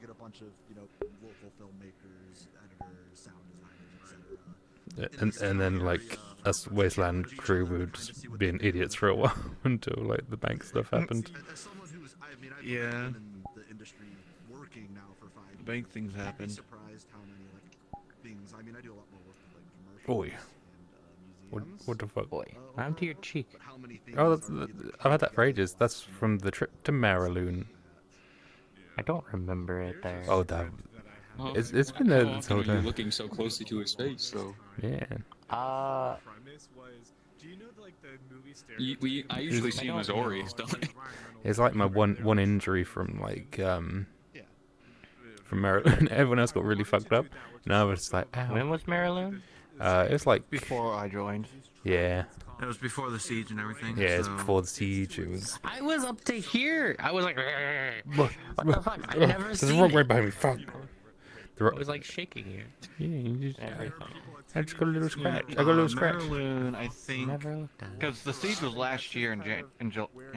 get a bunch of local filmmakers, editors, sound designers, And then like us Wasteland crew would just being idiots for a while until like the bank stuff happened. As someone who's, Yeah. been in the industry working now for 5 The bank years, things you'd be happened. surprised how many things. I do a lot more work with commercials Oi, and museums. what the fuck? Boy, I'm to your cheek. But how many things Oh, are that's, really the I've had that for creative ages. That's from the trip to Maraloon. I don't remember it there. Oh, damn. Well, It's been there how this often whole are you time. looking so closely to his face, though? Yeah. I usually see him as Ori, don't I? It's like my one injury from like from Maryland. Everyone else got really fucked up, and I was like, ow. When was Maryland? It was like Before I joined. yeah, It was before the siege and everything. yeah. It's so- before the siege. It was. I was up to here. I was like, What the fuck? I never There's a seen rock it. right behind me. Fuck. The I rock. was like shaking here. Yeah, you just, Everything. I just got a little Yeah, scratch. I got a little scratch. Maryland, I think, Never looked at it. because the siege was last year in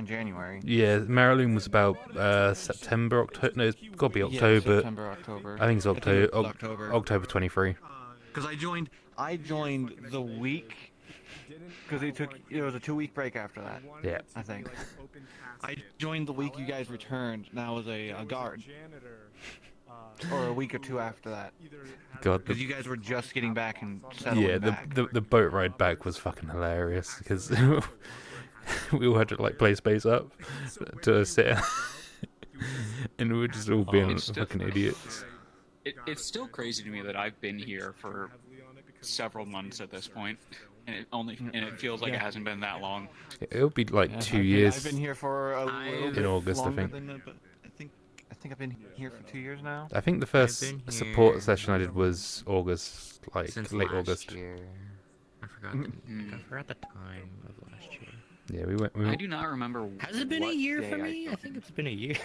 January. Yeah, Maryland was about September, October. No, it's got to be Yeah, October. September, October. I think it's I think it was October. October. October 23. Because I joined the week. Because it was a 2-week break after that. Yeah. I think. I joined the week you guys returned. And I was a guard. Or a week or two after that. God. Because you guys were just getting back and settling Yeah, back. the boat ride back was fucking hilarious because we all had to like play space up to sit, and we were just all being it's fucking idiots. It's still crazy to me that I've been here for several months at this point, and it feels like it hasn't been that long. It'll be like Yeah, 2 I've years. been here for a little bit In August, I longer think. than that, but I think I've been here for 2 years now. I think the first been support here session I did was August, like Since late last August. year. I forgot. I forgot the time of last year. Yeah, we went. I do not remember. Has it been a what year day for me? I think it's been a year.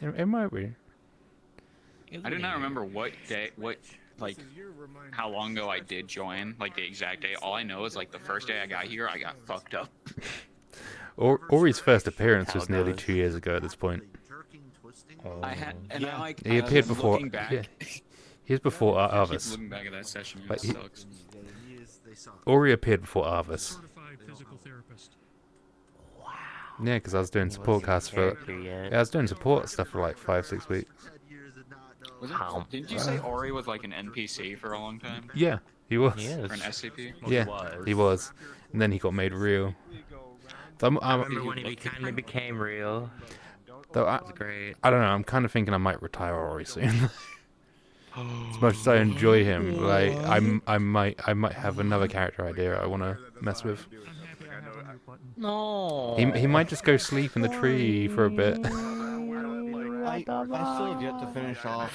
It might be. I do not remember what day, like, how long ago I did join, like the exact day. All I know is like the first day I got here, I got fucked up. Ori's first appearance How was it nearly goes. 2 years ago at this point. I had, and I like. He appeared before. Looking back, Yeah, he was before I keep Arvus. looking back at that session. But It he- sucks. Ori appeared before Arvus. Physical therapist. Yeah, because I was doing support casts for. Yeah, I was doing support stuff for like 5-6 weeks. Was it, How? didn't you say Ori was like an NPC for a long time? Yeah, he was. Yes. Or an SCP? Yeah, he was. And then he got made real. So I remember when he finally became real. though It was great. I don't know. I'm kind of thinking I might retire Ori soon. As much as I enjoy him, like I might have another character idea I want to mess with. I'm happy I have a new button. No. He might just go sleep in the tree for a bit. I still have yet to finish off.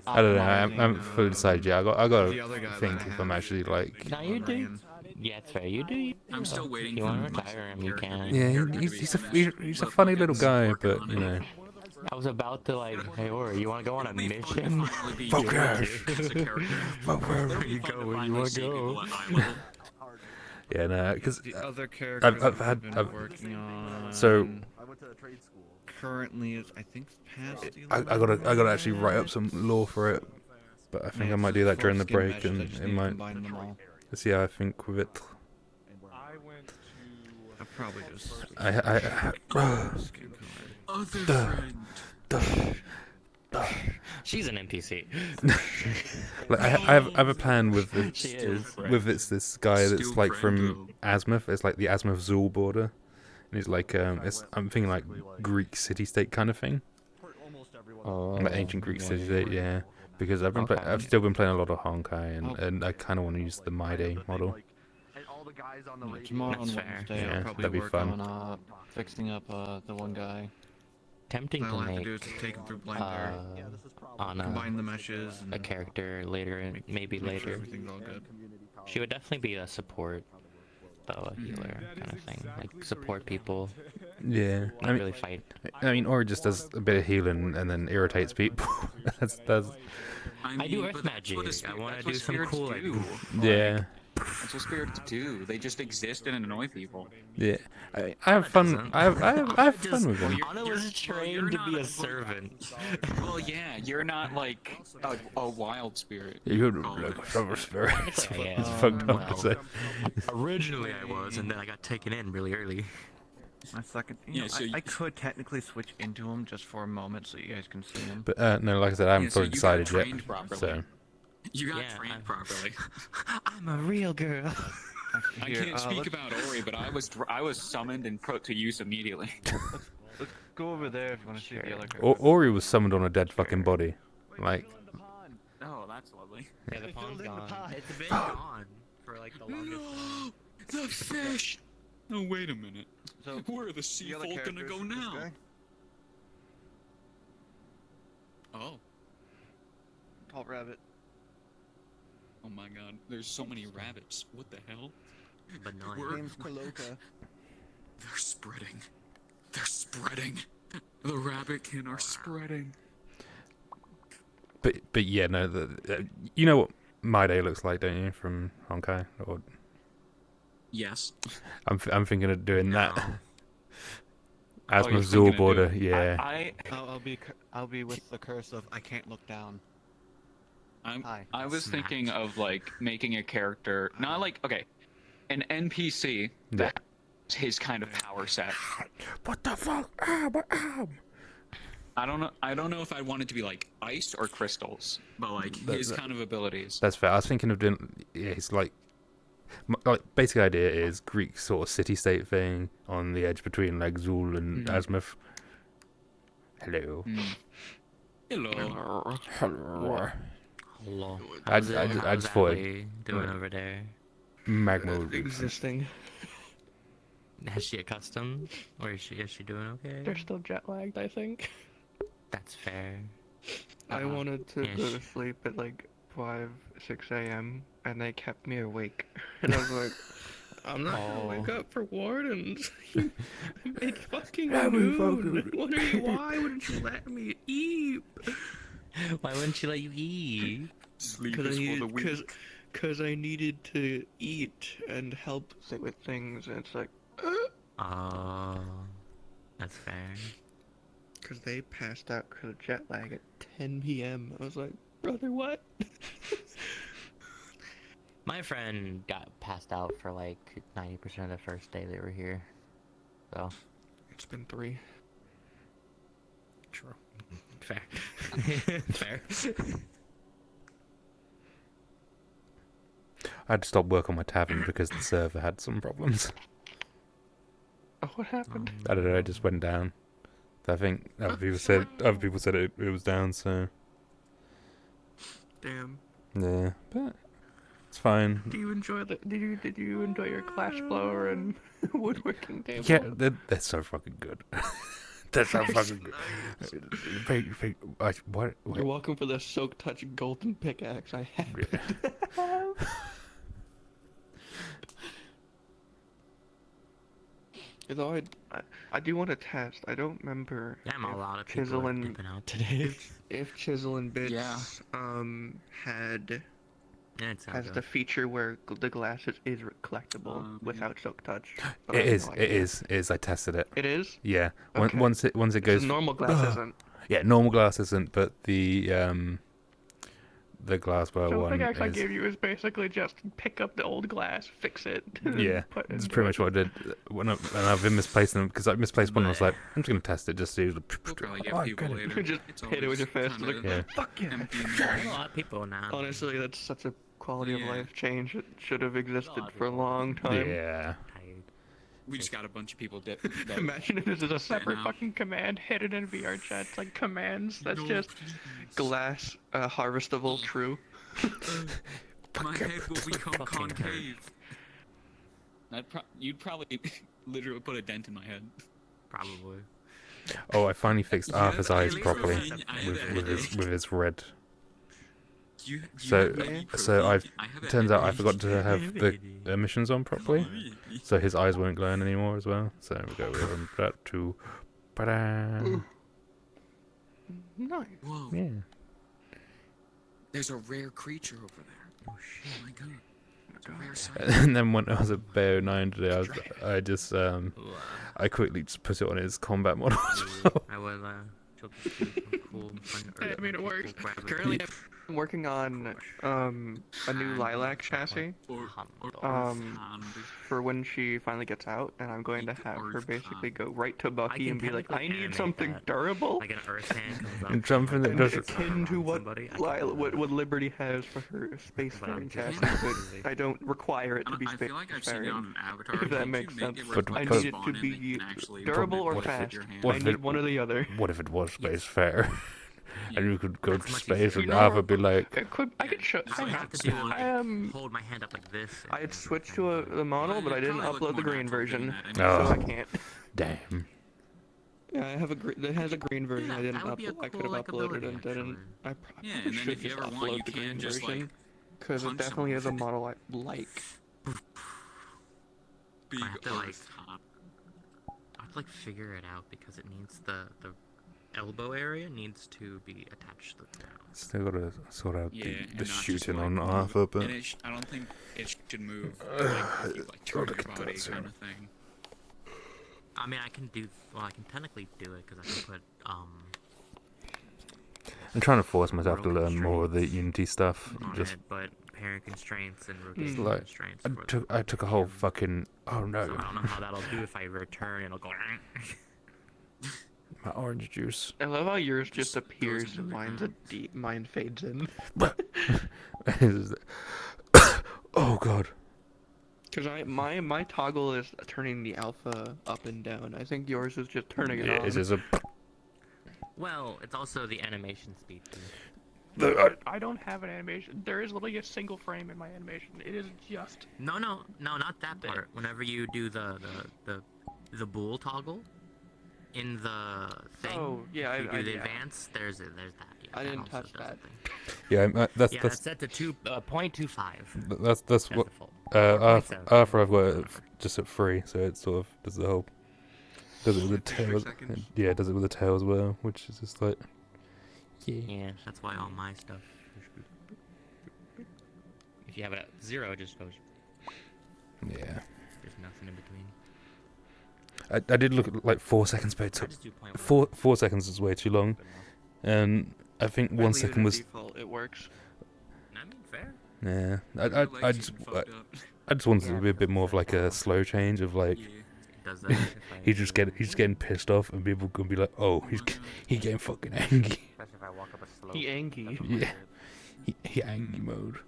I don't know. I optimizing, haven't fully decided yet. I got the other guy to that think I if I'm have. actually like. Now you do. Yeah, that's right. You do. I'm still waiting If you for want to my retire him, you character can. to Yeah, Character he's a funny little guy, but you know. I was about to like, hey, Ori, you want to go on a mission? Focus. Where you go? Where you want to go? Yeah, no, because The other characters I've been had- working on. so I went to trade school. Currently is I think past. I gotta actually write up some lore for it, but I think I might do that during the break, and it might. Combine them all. Let's see how I think with it. I went to. I probably just. I Other friend. She's an NPC. like I have a plan with She this is. with this guy that's Still like from friend, Azimuth. It's like the Azimuth Zul border, and it's like I'm thinking like Greek city-state kind of thing, Oh, like ancient Greek yeah. city-state. Yeah, because Okay. I've still been playing a lot of Honkai, and I kind of want to use the Maide model. Tomorrow That's on fair. Wednesday, Yeah, I'll probably that'd be work fun. on fixing up the one guy. Tempting All to I have to do is make just take him through blind guard, on combine the meshes, and a character later, maybe make sure later. everything's all good. She would definitely be a support, though, a healer kind of thing. Like support people, Yeah, not really fight. I mean, Ori just does a bit of healing and then irritates people. that's I do earth but that's what magic. I want to that's what do some spirits cool. Like, do. yeah. That's what spirits do. They just exist and annoy people. Yeah, I have fun. I have fun with them. Anna was trained to be a servant. Well, yeah, you're not like a wild spirit. You're like a summer spirit. Yeah, It's fucked up to say. Originally I was, and then I got taken in really early. My second. Yeah, so I could technically switch into him just for a moment so you guys can see him. But no, like I said, I haven't Yeah, so fully you got decided yet. trained properly. So You got Yeah, trained properly. I'm a real girl. I can't speak about Ori, but I was summoned and put to use immediately. Let's go over there if you want to see the other. Ori was summoned on a dead fucking body. Like, Oh, that's lovely. Yeah, the pond's gone. It's been gone for like the longest time. The fish! No, wait a minute. So, Where are the sea other folk gonna characters, go this now? guy, Oh. Tall rabbit. Oh my god, there's so many rabbits. What the hell? But no, We're- Name's Coloca. They're spreading. They're spreading. The rabbitkin are spreading. but yeah, no. You know what my day looks like, don't you? From Honkai, or Yes. I'm thinking of doing that. As Oh, my you're Zul thinking of border, doing- yeah. I'll be with the curse of I can't look down. Hi. I was Smash. thinking of like making a character, not like an NPC Yeah. that's his kind of power set. What the fuck? I don't know if I want it to be like ice or crystals, but like his kind of abilities. That's fair. I was thinking of doing. Yeah, it's like basic idea is Greek sort of city-state thing on the edge between like Zul and Azimuth. Hello. Hello. Hello. hello. I How's just thought Adley doing over there? Magma. Existing. Has she accustomed, or is she doing okay? They're still jet lagged, I think. That's fair. I wanted to Yeah, go to sleep at like 5, 6 a.m. and they kept me awake. And I was like, I'm not gonna wake up for Wardens. It's fucking noon. Why wouldn't you let me eat? Why wouldn't she let you eat? Sleep Because is for the weak. Cause I needed to eat and help with things. And it's like, Oh, that's fair. because they passed out because of jet lag at 10 p.m. I was like, brother, what? My friend got passed out for like 90% of the first day they were here. So, It's been 3. true. Fair. Fair. I had to stop work on my tavern because the server had some problems. Oh, what happened? I don't know. It just went down. I think other people said it was down. So Damn. yeah, but it's fine. Did you enjoy your Clash blower and woodworking table? Yeah, they're so fucking good. They're so fucking good. What? You're welcome for the Soak Touch golden pickaxe I have. Although I do want to test. I don't remember Damn, a if lot of people Chisel are and dipping out today. if Chisel and Bits Yeah. had Yeah, it sounds has good. the feature where the glass is collectible without Soak Touch. but I It have is. no It idea. is. It is. I tested it. It is. Yeah. Okay. Once it Because goes. normal glass isn't. Yeah, normal glass isn't, but the glassware So the one pickaxe I is. gave you is basically just pick up the old glass, fix it. Yeah, put it it's into pretty it. much what I did when I've been misplacing them because I misplaced one. I was like, I'm just gonna test it just to see. We'll probably get Oh, people good. later. Just It's hit it with always your fist. kinda Like, Yeah. fuck yeah. empty in the There's a morning. lot of people now. Honestly, that's such a quality of Yeah. life change. It should have existed lot of for a people. long time. Yeah. Tired. We just got a bunch of people that Imagine if this is a separate now. fucking command hidden in VR chat. It's like commands that's No, just please. glass harvestable true. My head will become Fucking concave. You'd probably literally put a dent in my head. Probably. Oh, I finally fixed Yeah, Arthur's I eyes like properly Ravine, I have a with his red. You So have a so I've I have a turns out I headache. forgot to have the emissions on properly, so his eyes weren't glowing anymore as well. So we go with that to, ta-da. Nice. Whoa, Yeah. there's a rare creature over there. Oh shit! Oh my god. And then when I was at Bayo 9 today, I just I quickly just put it on his combat model as well. I will choke the cool fun. I mean, it works. Currently, I'm working on a new lilac chassis for when she finally gets out, and I'm going to have her basically go right to Bucky and be like, I need something durable. Like an earth hand comes up. And something that does akin to what Liberty has for her spacefaring chassis, but I don't require it to be I feel like I've seen it on spacefaring. an avatar. If that You makes can make sense. it But I because- need it to be actually durable or what if it- fast. what I if need it- one or the other. What if it was space fair? And you could go That's to much space easier. and You know, Arvus be like, I could show. So I have to do like, hold my hand up like this. and I had then switched kind to of the model, but I didn't Probably look upload the more green natural doing version, that so anyway. I can't. damn. Yeah, I have a that has a green version. I that didn't would be a upload. I could cool, have like, uploaded ability, and didn't. actually. I Yeah, probably and then should if you just ever want, upload you the green can just, version like, because it punch definitely is a someone. model I like. Big I have to, like, earth top. I have to like figure it out because it needs the elbow area needs to be attached to the ground. Still gotta sort out Yeah, the and not just, shooting like, on move. Arthur, but And I don't think it should move like, if you, like turn gotta your get body that kind of thing. I mean, I can technically do it because I can put I'm trying to force myself to Rope learn more of the constraints Unity stuff. on Just it, but parent constraints and rotation like, constraints. I for took a whole fucking oh no, So I don't know how that'll do if I return. It'll go. my orange juice. I love how yours just Just goes appears into and the mine fades in. Oh god. Because my toggle is turning the alpha up and down. I think yours is just turning it Yeah, on. it's just a. Well, it's also the animation speed too. I don't have an animation. There is literally a single frame in my animation. It is just. No, not that part. Whenever you do the bool toggle in the thing, Oh, yeah, if you do the yeah. advance, there's that. Yeah, I that didn't also touch does a that. thing. Yeah, that's Yeah, that's set to 0.25. that's That's what. the full. After I've got it just at 3, so it sort of does the whole. Does it with the tail? seconds. Yeah, does it with the tail as well, which is just like. Yeah. Yeah, that's why all my stuff. If you have it at 0, it just goes. Yeah. There's nothing in between. I did look at like 4 seconds, but it I took just do 0.1. 4 seconds is way too long, and I think 1 second was. Default. It works. I mean, fair. Yeah, Your I legs just getting fucked up. I just wanted it to be a bit more of like a slow change of like Yeah. It does that. if I he's just do- getting pissed off and people gonna be like, oh, my God. he getting fucking angry. Especially if I walk up a slope. He angry. Yeah. He angry mode.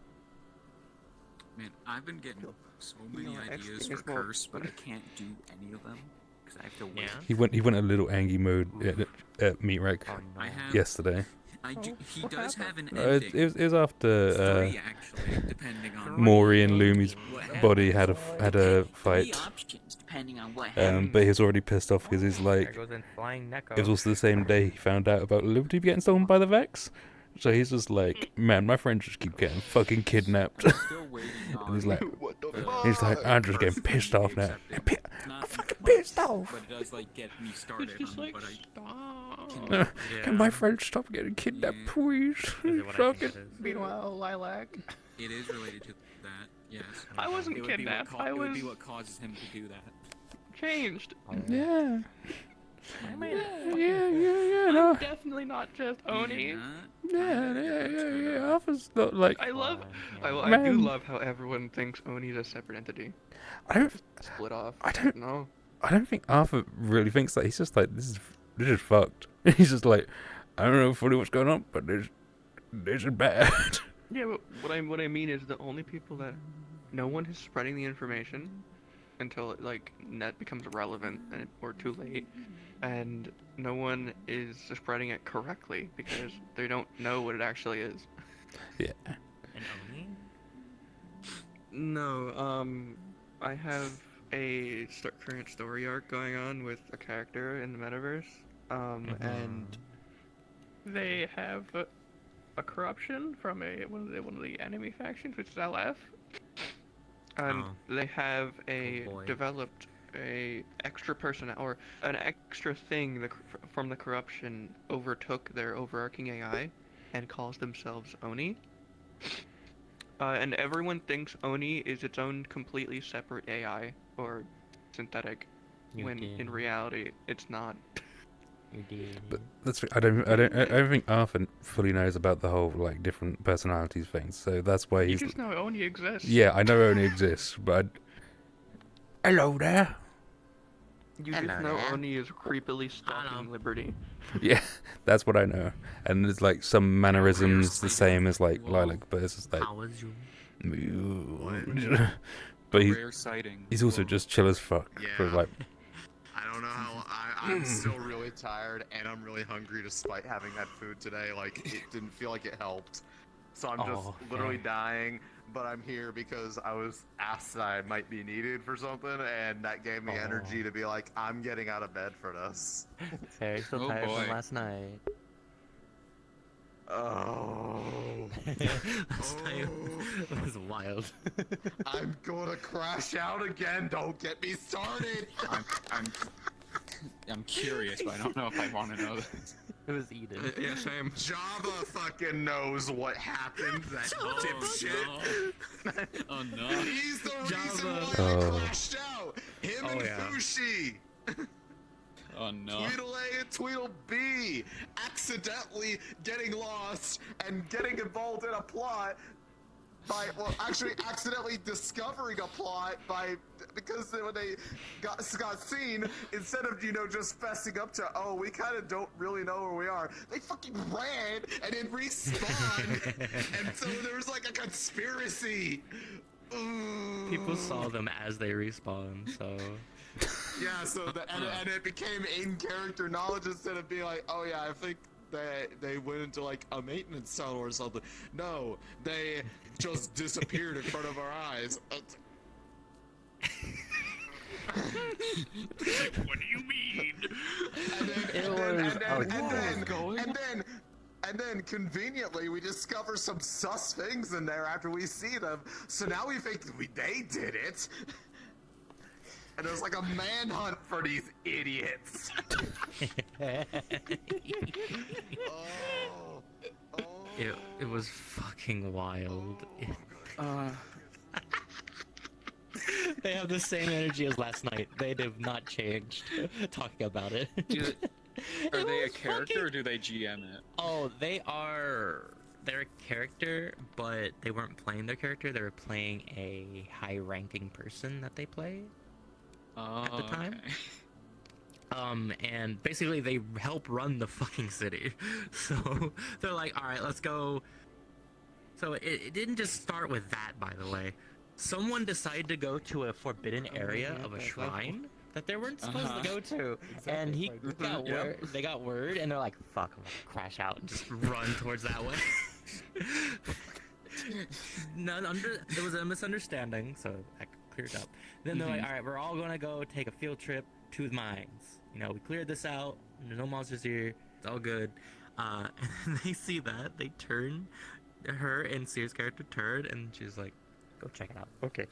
Man, I've been getting so many know, ideas it's for more- curse, but I can't do any of them because I have to wait. Yeah. He went a little angry mode at Meat Rack Oh, no. I have. yesterday. He what does happened? have an ending. It was after 3 actually, depending on Maury and Lumi's what happens. body had a Three fight. options depending on what happens. But he was already pissed off because he's There like, goes in flying Neko. it was also the same day he found out about Liberty getting stolen by the Vex. So he's just like, man, my friends just keep getting fucking kidnapped. I'm still waiting on. And he's like, What the the fuck? he's like, I'm just getting curse pissed to be off now. accepted. I'm Not fucking much, pissed off. But it does like get me started It's just on like, what I stop. can Can my friends stop getting kidnapped, Yeah. please? Is it what I Fuck think it. it is? Meanwhile, Lilac. It is related to that, yes. I wasn't It would be what kidnapped. I it would was be what causes him to do that. changed. Yeah. I mean, Yeah, no. I'm definitely not just Oni. You're not Yeah, kinda yeah, different. yeah, yeah. Alpha's not like. I love. Yeah. I do Man. love how everyone thinks Oni's a separate entity, I don't. split off. I don't- know. I don't think Arthur really thinks that. He's just like, this is fucked. He's just like, I don't know fully what's going on, but this is bad. Yeah, but what I mean is the only people that no one is spreading the information until like net becomes relevant or too late, and no one is spreading it correctly because they don't know what it actually is. Yeah. And Oni? No, I have a current story arc going on with a character in the metaverse, and they have a corruption from one of the enemy factions, which is LF, and they have boy. developed a extra person or an extra thing from the corruption overtook their overarching AI and calls themselves Oni. And everyone thinks Oni is its own completely separate AI or synthetic, when in reality it's not. You did. But I don't think Arthur fully knows about the whole like different personalities thing. So that's why You he's. just know Oni exists. Yeah, I know it only exists, but. Hello there. You just know Oni is creepily stalking Liberty. Yeah, that's what I know. And there's like some mannerisms the same as like Lilac, but it's just like. How was you? But Rare sighting. he's also just chill as fuck. For Yeah. like. I don't know how. I'm still really tired and I'm really hungry despite having had food today. Like, it didn't feel like it helped. So I'm just literally dying. But I'm here because I was asked that I might be needed for something, and that gave me energy to be like, I'm getting out of bed for this. Very still tired from last night. Oh. Last night was wild. I'm gonna crash out again. Don't get me started. I'm curious, but I don't know if I want to know this. It was Eden. Yeah, same. Java fucking knows what happened. That dipshit. Oh no. He's the reason why Oh. I crashed out. Him and Fushi. Oh no. Tweedle A and Tweedle B accidentally getting lost and getting involved in a plot by, well, actually accidentally discovering a plot because when they got seen, instead of, you know, just fessing up to, oh, we kind of don't really know where we are, they fucking ran and then respawned. And so there was like a conspiracy. Ooh. People saw them as they respawned, so... Yeah, so and it became in-character knowledge instead of being like, oh yeah, I think they went into like a maintenance tunnel or something. No, they just disappeared in front of our eyes. What do you mean? And then conveniently we discover some sus things in there after we see them. So now we think they did it. And it was like a manhunt for these idiots. It was fucking wild. They have the same energy as last night. They have not changed talking about it. Are they a character or do they GM it? Oh, they're a character, but they weren't playing their character. They were playing a high-ranking person that they play at the time. Okay. And basically they help run the fucking city. So they're like, all right, let's go. So it didn't just start with that, by the way. Someone decided to go to a forbidden area of a shrine that they weren't supposed to go to, and they got word, and they're like, "Fuck, I'm gonna crash out and just run towards that way." There was a misunderstanding, so that cleared up. Then they're like, "All right, we're all gonna go take a field trip to the mines. You know, we cleared this out. There's no monsters here. It's all good." And they see that, they turn. Her and Sears' character turned, and she's like, "Go check it out." Okay.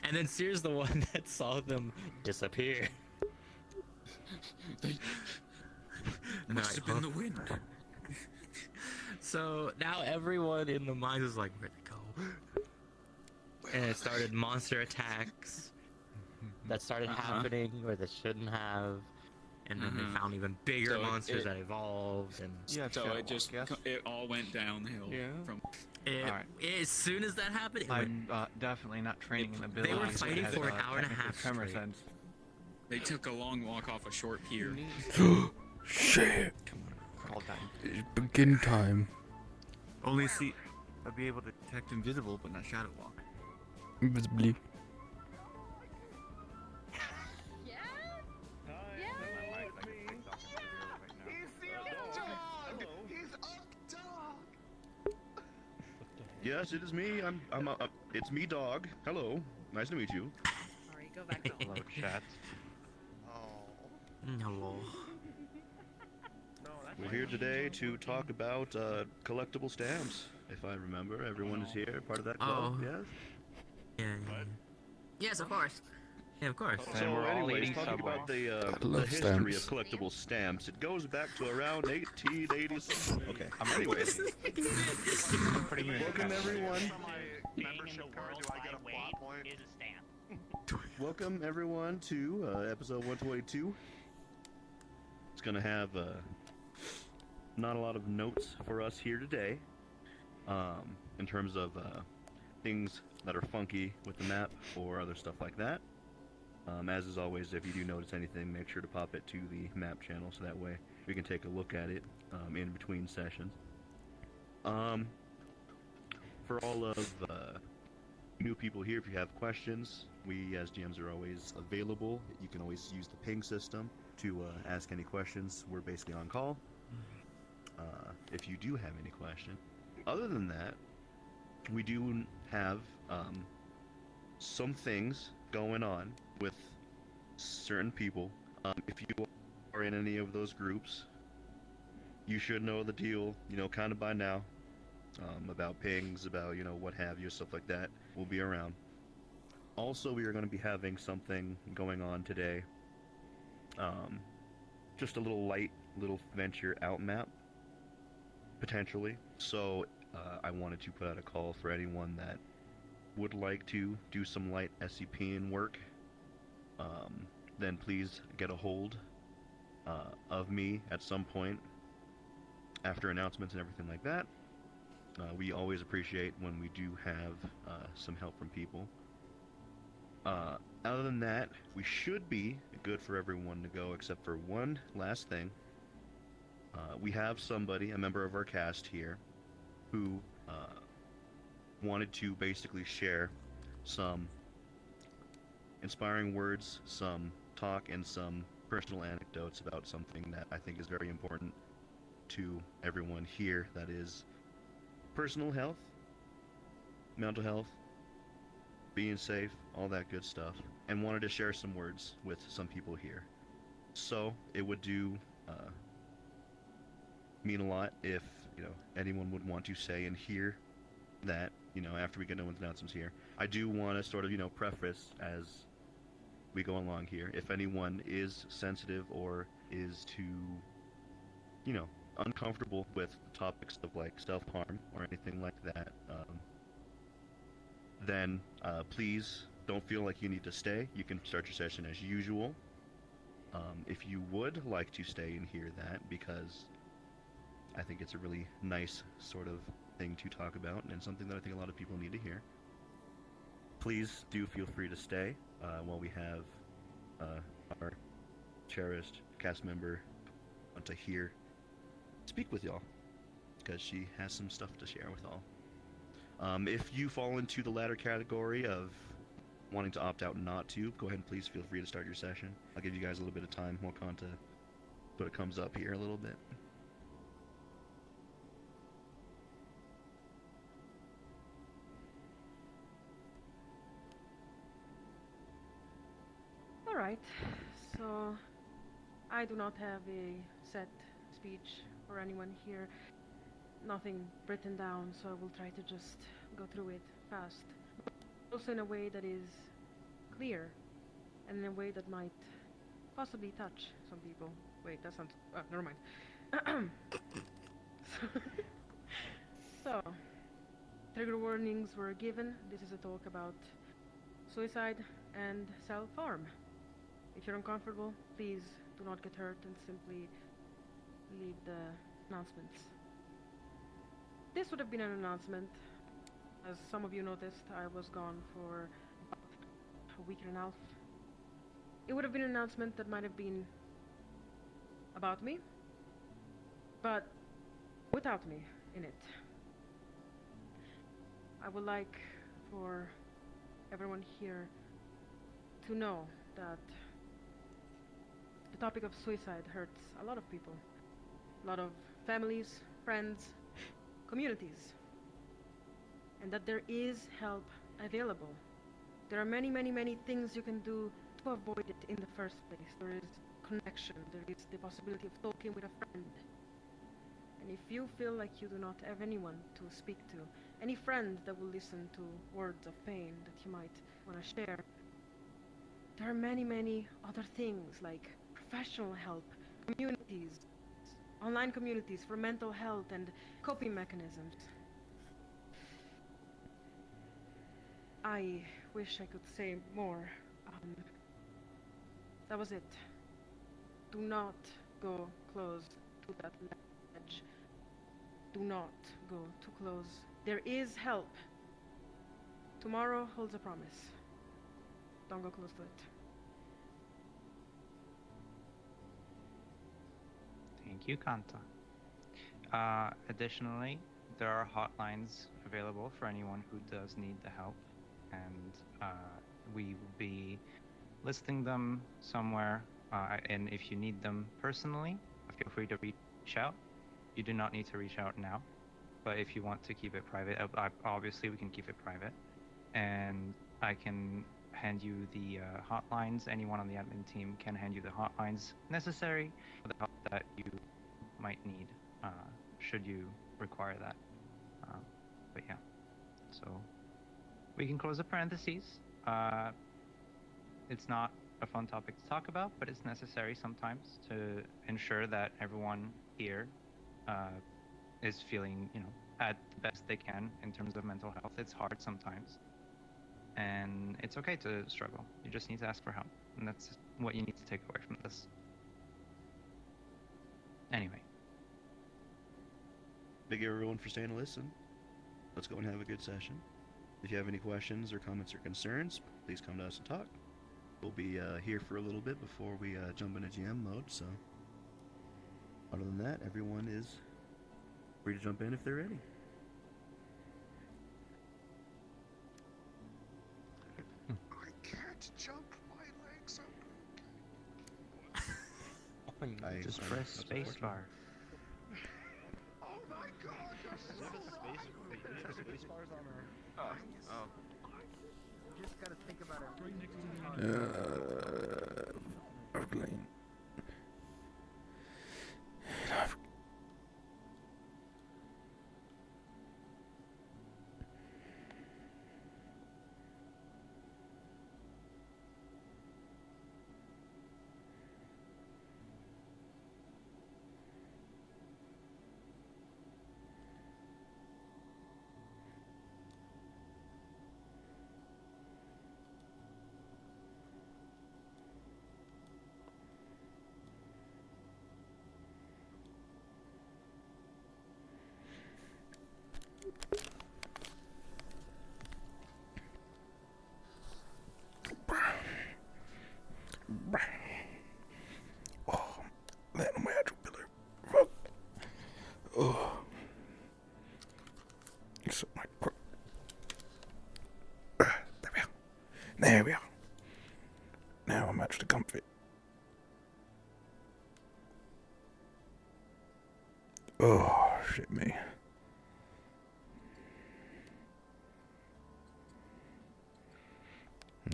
And then Sears the one that saw them disappear. Must have been the wind. So now everyone in the mines is like, where'd they go? And it started monster attacks that started happening where they shouldn't have. And then they found even bigger monsters that evolved, and So it all went downhill. Yeah. From as soon as that happened, it I'm definitely not training in ability. They were fighting for an hour and a half Tremor straight. sense. They took a long walk off a short pier. Shit. Come on, we're all dying. It's begin time. Only see, I'd be able to detect invisible, but not shadow walk. Invisibly. Yes, it is me. It's me, dog. Hello. Nice to meet you. Sorry, go back to Hello, chat. No. We're here today to talk about collectible stamps. If I remember, everyone is here, part of that club. Oh. Yes. Yeah. Yes, of course. Yeah, of course. And So, we're all anyways, eating talking Subway. about the love history stamps. of collectible stamps, it goes back to around 1880s. Okay. I'm Anyways, I'm putting you in welcome custody. everyone. For my membership card, do I get a plot point? is a stamp. Welcome everyone to episode 122. It's gonna have not a lot of notes for us here today, in terms of things that are funky with the map or other stuff like that. As is always, if you do notice anything, make sure to pop it to the map channel so that way we can take a look at it in between sessions. For all of new people here, if you have questions, we as GMs are always available. You can always use the ping system to ask any questions. We're basically on call if you do have any question. Other than that, we do have some things going on with certain people. If you are in any of those groups, you should know the deal, kind of by now, about pings, about, what have you, stuff like that will be around. Also, we are going to be having something going on today. Just a little venture out map, potentially. So, I wanted to put out a call for anyone that would like to do some light SCP work. Then please get a hold of me at some point after announcements and everything like that. We always appreciate when we do have some help from people. Other than that, we should be good for everyone to go, except for one last thing. We have somebody, a member of our cast here, who wanted to basically share some inspiring words, some talk, and some personal anecdotes about something that I think is very important to everyone here. That is personal health, mental health, being safe, all that good stuff, and wanted to share some words with some people here. So it would do mean a lot if anyone would want to say and hear that after we get no one's announcements here. I do want to sort of preface as we go along here, if anyone is sensitive or is too uncomfortable with the topics of like self-harm or anything like that, then please don't feel like you need to stay. You can start your session as usual. If you would like to stay and hear that, because I think it's a really nice sort of thing to talk about and something that I think a lot of people need to hear, please do feel free to stay while we have our cherished cast member want to speak with y'all, because she has some stuff to share with all. If you fall into the latter category of wanting to opt out and not to, go ahead and please feel free to start your session. I'll give you guys a little bit of time while Kanta sort of comes up here a little bit. Alright, so I do not have a set speech for anyone here. Nothing written down, so I will try to just go through it fast. Also in a way that is clear, and in a way that might possibly touch some people. Wait, that sounds... never mind. So, trigger warnings were given. This is a talk about suicide and self-harm. If you're uncomfortable, please do not get hurt and simply leave the announcements. This would have been an announcement. As some of you noticed, I was gone for a week and a half. It would have been an announcement that might have been about me, but without me in it. I would like for everyone here to know that the topic of suicide hurts a lot of people. A lot of families, friends, communities. And that there is help available. There are many, many, many things you can do to avoid it in the first place. There is connection, there is the possibility of talking with a friend. And if you feel like you do not have anyone to speak to, any friend that will listen to words of pain that you might want to share, there are many, many other things like professional help, communities, online communities for mental health and coping mechanisms. I wish I could say more. That was it. Do not go close to that ledge. Do not go too close. There is help. Tomorrow holds a promise. Don't go close to it. Thank you, Kanta. Additionally, there are hotlines available for anyone who does need the help, and we will be listing them somewhere. And if you need them personally, feel free to reach out. You do not need to reach out now, but if you want to keep it private, obviously we can keep it private, and I can hand you the hotlines. Anyone on the admin team can hand you the hotlines necessary for the help that you might need, should you require that. But yeah, so we can close the parentheses. It's not a fun topic to talk about, but it's necessary sometimes to ensure that everyone here is feeling, at the best they can in terms of mental health. It's hard sometimes, and it's okay to struggle. You just need to ask for help, and that's what you need to take away from this. Anyway. Thank you everyone for staying to listen. Let's go and have a good session. If you have any questions or comments or concerns, please come to us and talk. We'll be here for a little bit before we jump into GM mode, so other than that, everyone is free to jump in if they're ready. I can't jump. My legs are broken. Just press spacebar. Oh my god, you're so Spacebars on our... Oh. You just gotta think about it. Right next to Clean. Oh, land on my actual pillar. Fuck. Oh. It's my. There we are. There we are. Now I'm actually comfy. Oh, shit me.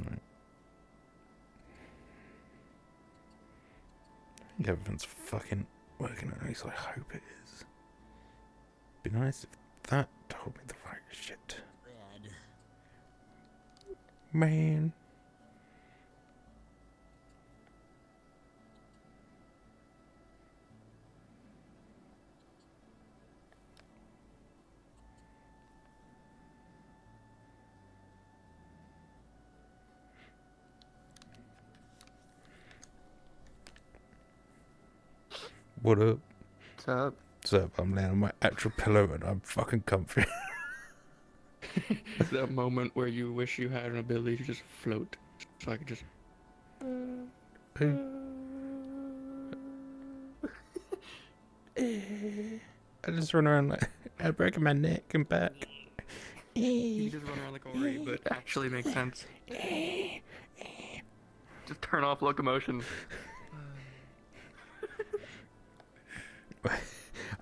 Right. I think everything's fucking working, at least I hope it is. Be nice if that told me the right shit. Man. What up? What's up? What's up? I'm laying on my actual pillow and I'm fucking comfy. That moment where you wish you had an ability to just float, so I could just. I just run around like I break my neck and back. You just run around like Ori, but actually makes sense. Just turn off locomotion.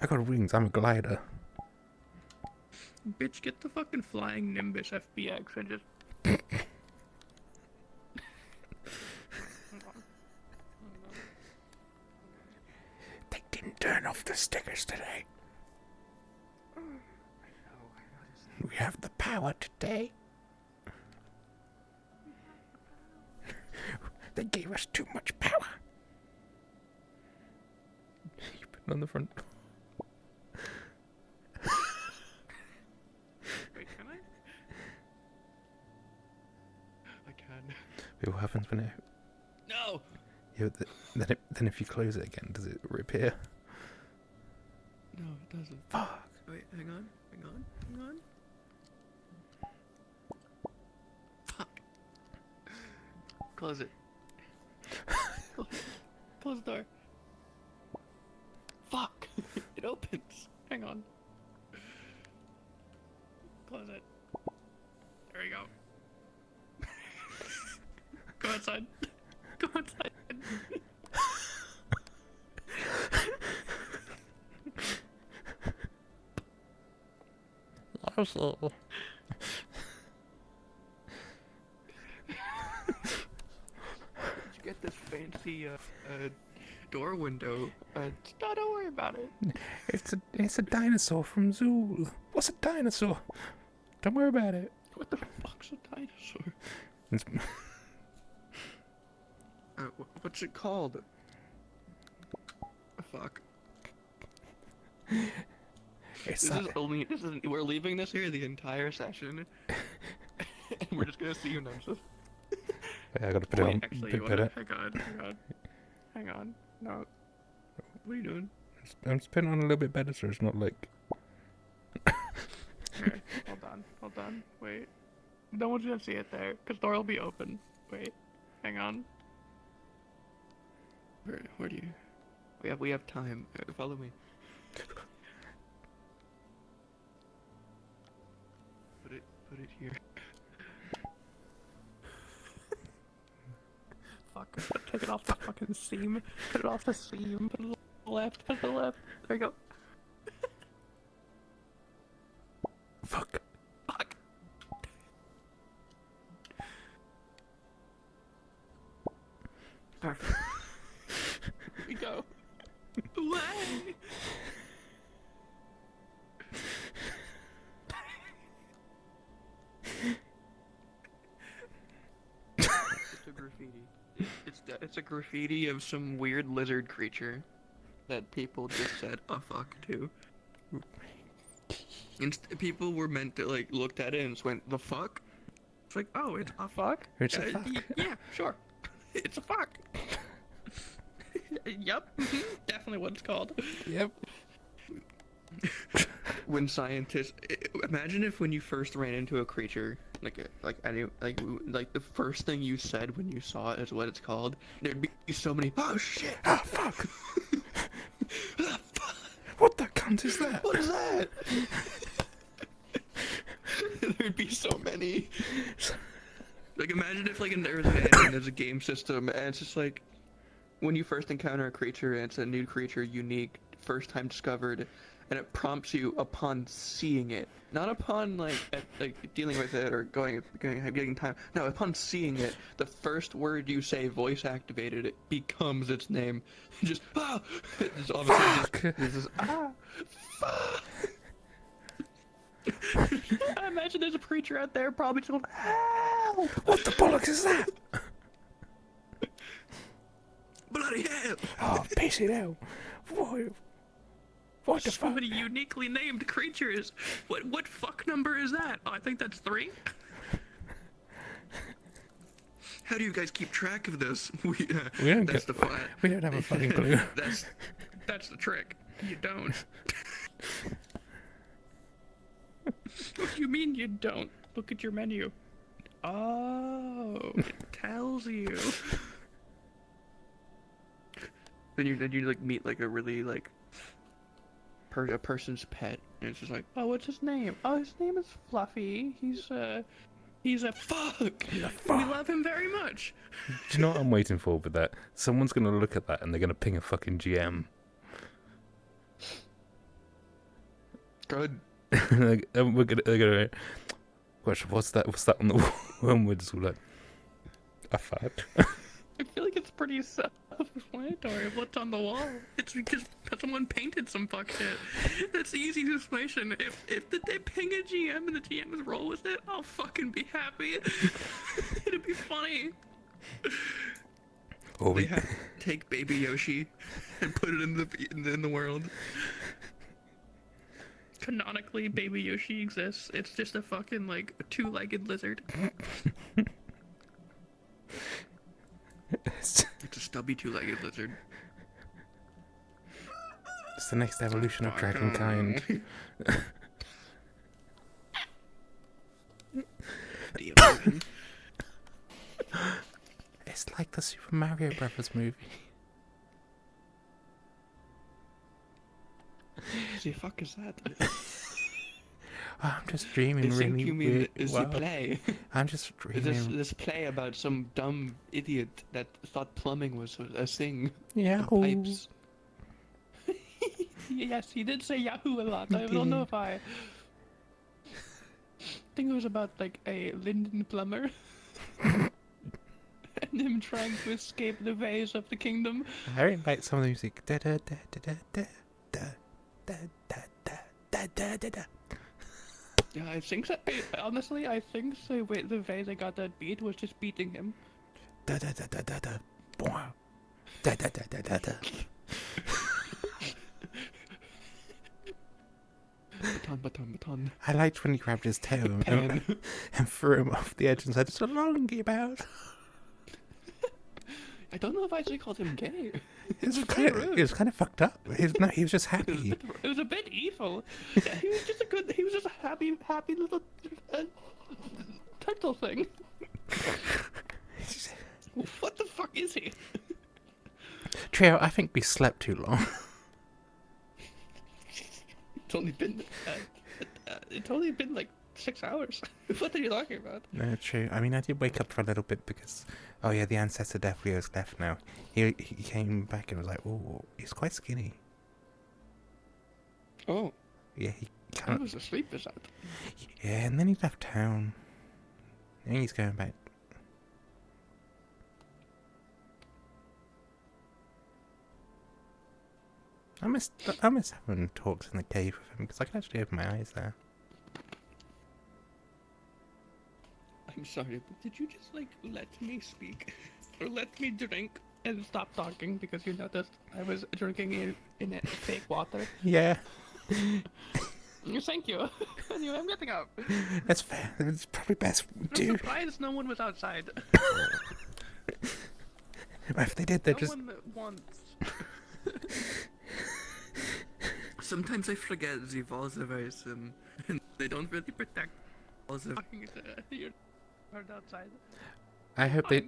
I got wings. I'm a glider. Bitch, get the fucking flying Nimbus FBX and just. They didn't turn off the stickers today. We have the power today. They gave us too much power. You put it on the front. Wait, can I? I can. Wait, what happens when it... No! Yeah, then if you close it again, does it reappear? No, it doesn't. Fuck. Wait, hang on. Fuck. Close it. Close the door. Fuck. It opens. Hang on. Close it. There we go. Go outside. Go outside. Also. You get this fancy door window. Don't worry about it. It's a dinosaur from Zool. What's a dinosaur? Don't worry about it. What the fuck's a dinosaur? It's, What's it called? Fuck. it's We're leaving this here the entire session. And we're just gonna see you next. Yeah, I gotta put it on. Actually, Put it. hang on. No. What are you doing? I'm just putting it on a little bit better so it's not like... Okay, hold on. Wait. No one's gonna see it there, because the door will be open. Wait. Hang on. Where do you... We have time. Follow me. Put it here. Fuck. Take it off the fucking seam. Put it off the seam. Put it to the left. Put it to the left. There you go. Fuck. Fuck. Perfect. Here we go. Away! It's a graffiti. It's a graffiti of some weird lizard creature that people just said "a fuck" to. People were meant to like looked at it and just went "the fuck." It's like, oh, it's a fuck. It's a fuck. Yeah, sure. It's a fuck. Yep, definitely what it's called. Yep. When scientists, imagine if when you first ran into a creature, like the first thing you said when you saw it is what it's called. There'd be so many. Oh shit! Ah, fuck. What the cunt is that? What is that? There'd be so many. Like imagine if like there's a game system and it's just like when you first encounter a creature and it's a new creature, unique, first time discovered, and it prompts you upon seeing it, not upon like dealing with it or getting time. No, upon seeing it, the first word you say, voice activated, it becomes its name. Just ah, it's obviously this is ah, fuck. I imagine there's a creature out there probably just going, help! What the bollocks is that? Bloody hell! Oh, piss it out. What the So fuck? many uniquely named creatures. What fuck number is that? Oh, I think that's 3. How do you guys keep track of this? We don't that's get- the fun. We don't have a fucking clue. That's the trick. You don't. What do you mean you don't? Look at your menu. Oh, it tells you. Then you like meet like a really like a person's pet, and it's just like, oh, what's his name? Oh, his name is Fluffy. He's a fuck. We love him very much. Do you know what I'm waiting for with that? Someone's gonna look at that and they're gonna ping a fucking GM. Good. They're gonna. Gosh, what's that? What's that on the wall? And we're just all like, a fuck. I feel like it's pretty self-explanatory of what's on the wall. It's because someone painted some fuck shit. That's the easy explanation. If they ping a GM and the GM is roll with it, I'll fucking be happy. It'd be funny. Or They we, have to take baby Yoshi and put it in the world. Canonically, baby Yoshi exists. It's just a fucking like two-legged lizard. it's It's a stubby two-legged lizard. the next evolution of dragonkind. It's like the Super Mario Brothers movie. The fuck is that? Oh, I'm just dreaming I think really you mean weird. is Wow. the play. I'm just dreaming. This play about some dumb idiot that thought plumbing was a thing. Yeah. Pipes. Yes, he did say Yahoo a lot. I don't know if I think it was about like a Linden plumber and him trying to escape the vase of the kingdom. I really like some of the music. Da da da da da da da da da da da da da. Yeah, I think that. Honestly, I think the way they got that beat was just beating him. Da da da da da da. Boing. Da da da da da da. Baton. I liked when he grabbed his tail and threw him off the edge and said, "So long, about." I don't know if I should call him gay. It was kind of fucked up. He was just happy. It was a bit evil. Yeah, he was just a happy little turtle thing. What the fuck is he? Trio, I think we slept too long. It's only been like 6 hours. What are you talking about? No, true. I mean, I did wake up for a little bit because, oh yeah, the ancestor definitely has left now. He came back and was like, oh, he's quite skinny. Oh, Yeah, he I kind of. was asleep. Is that? Yeah, and then he left town. And he's going back. I miss having talks in the cave with him because I can actually open my eyes there. I'm sorry, but did you just like let me speak, or let me drink and stop talking because you noticed I was drinking in fake water? Yeah, Thank you. Anyway, I'm getting up. that's fair. It's probably best we I'm do. surprised no one was outside. If they did, they No just. one wants. Sometimes I forget the walls are very thin, and they don't really protect walls of you're outside. I hope they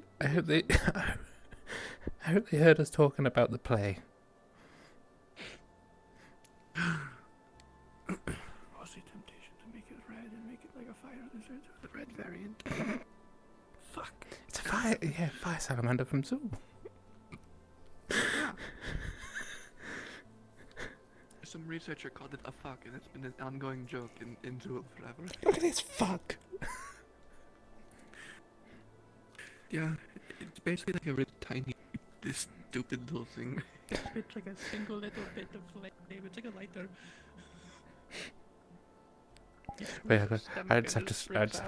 heard us talking about the play. What's the temptation to make it red and make it like a fire lizard? The red variant. Fuck. It's a fire salamander from Zoo. Yeah. Some researcher called it a fuck, and it's been an ongoing joke in Zoo forever. Look at this fuck. Yeah, it's basically like a really tiny, this stupid little thing. It's like a single little bit of flame. It's like a lighter. Wait, I just have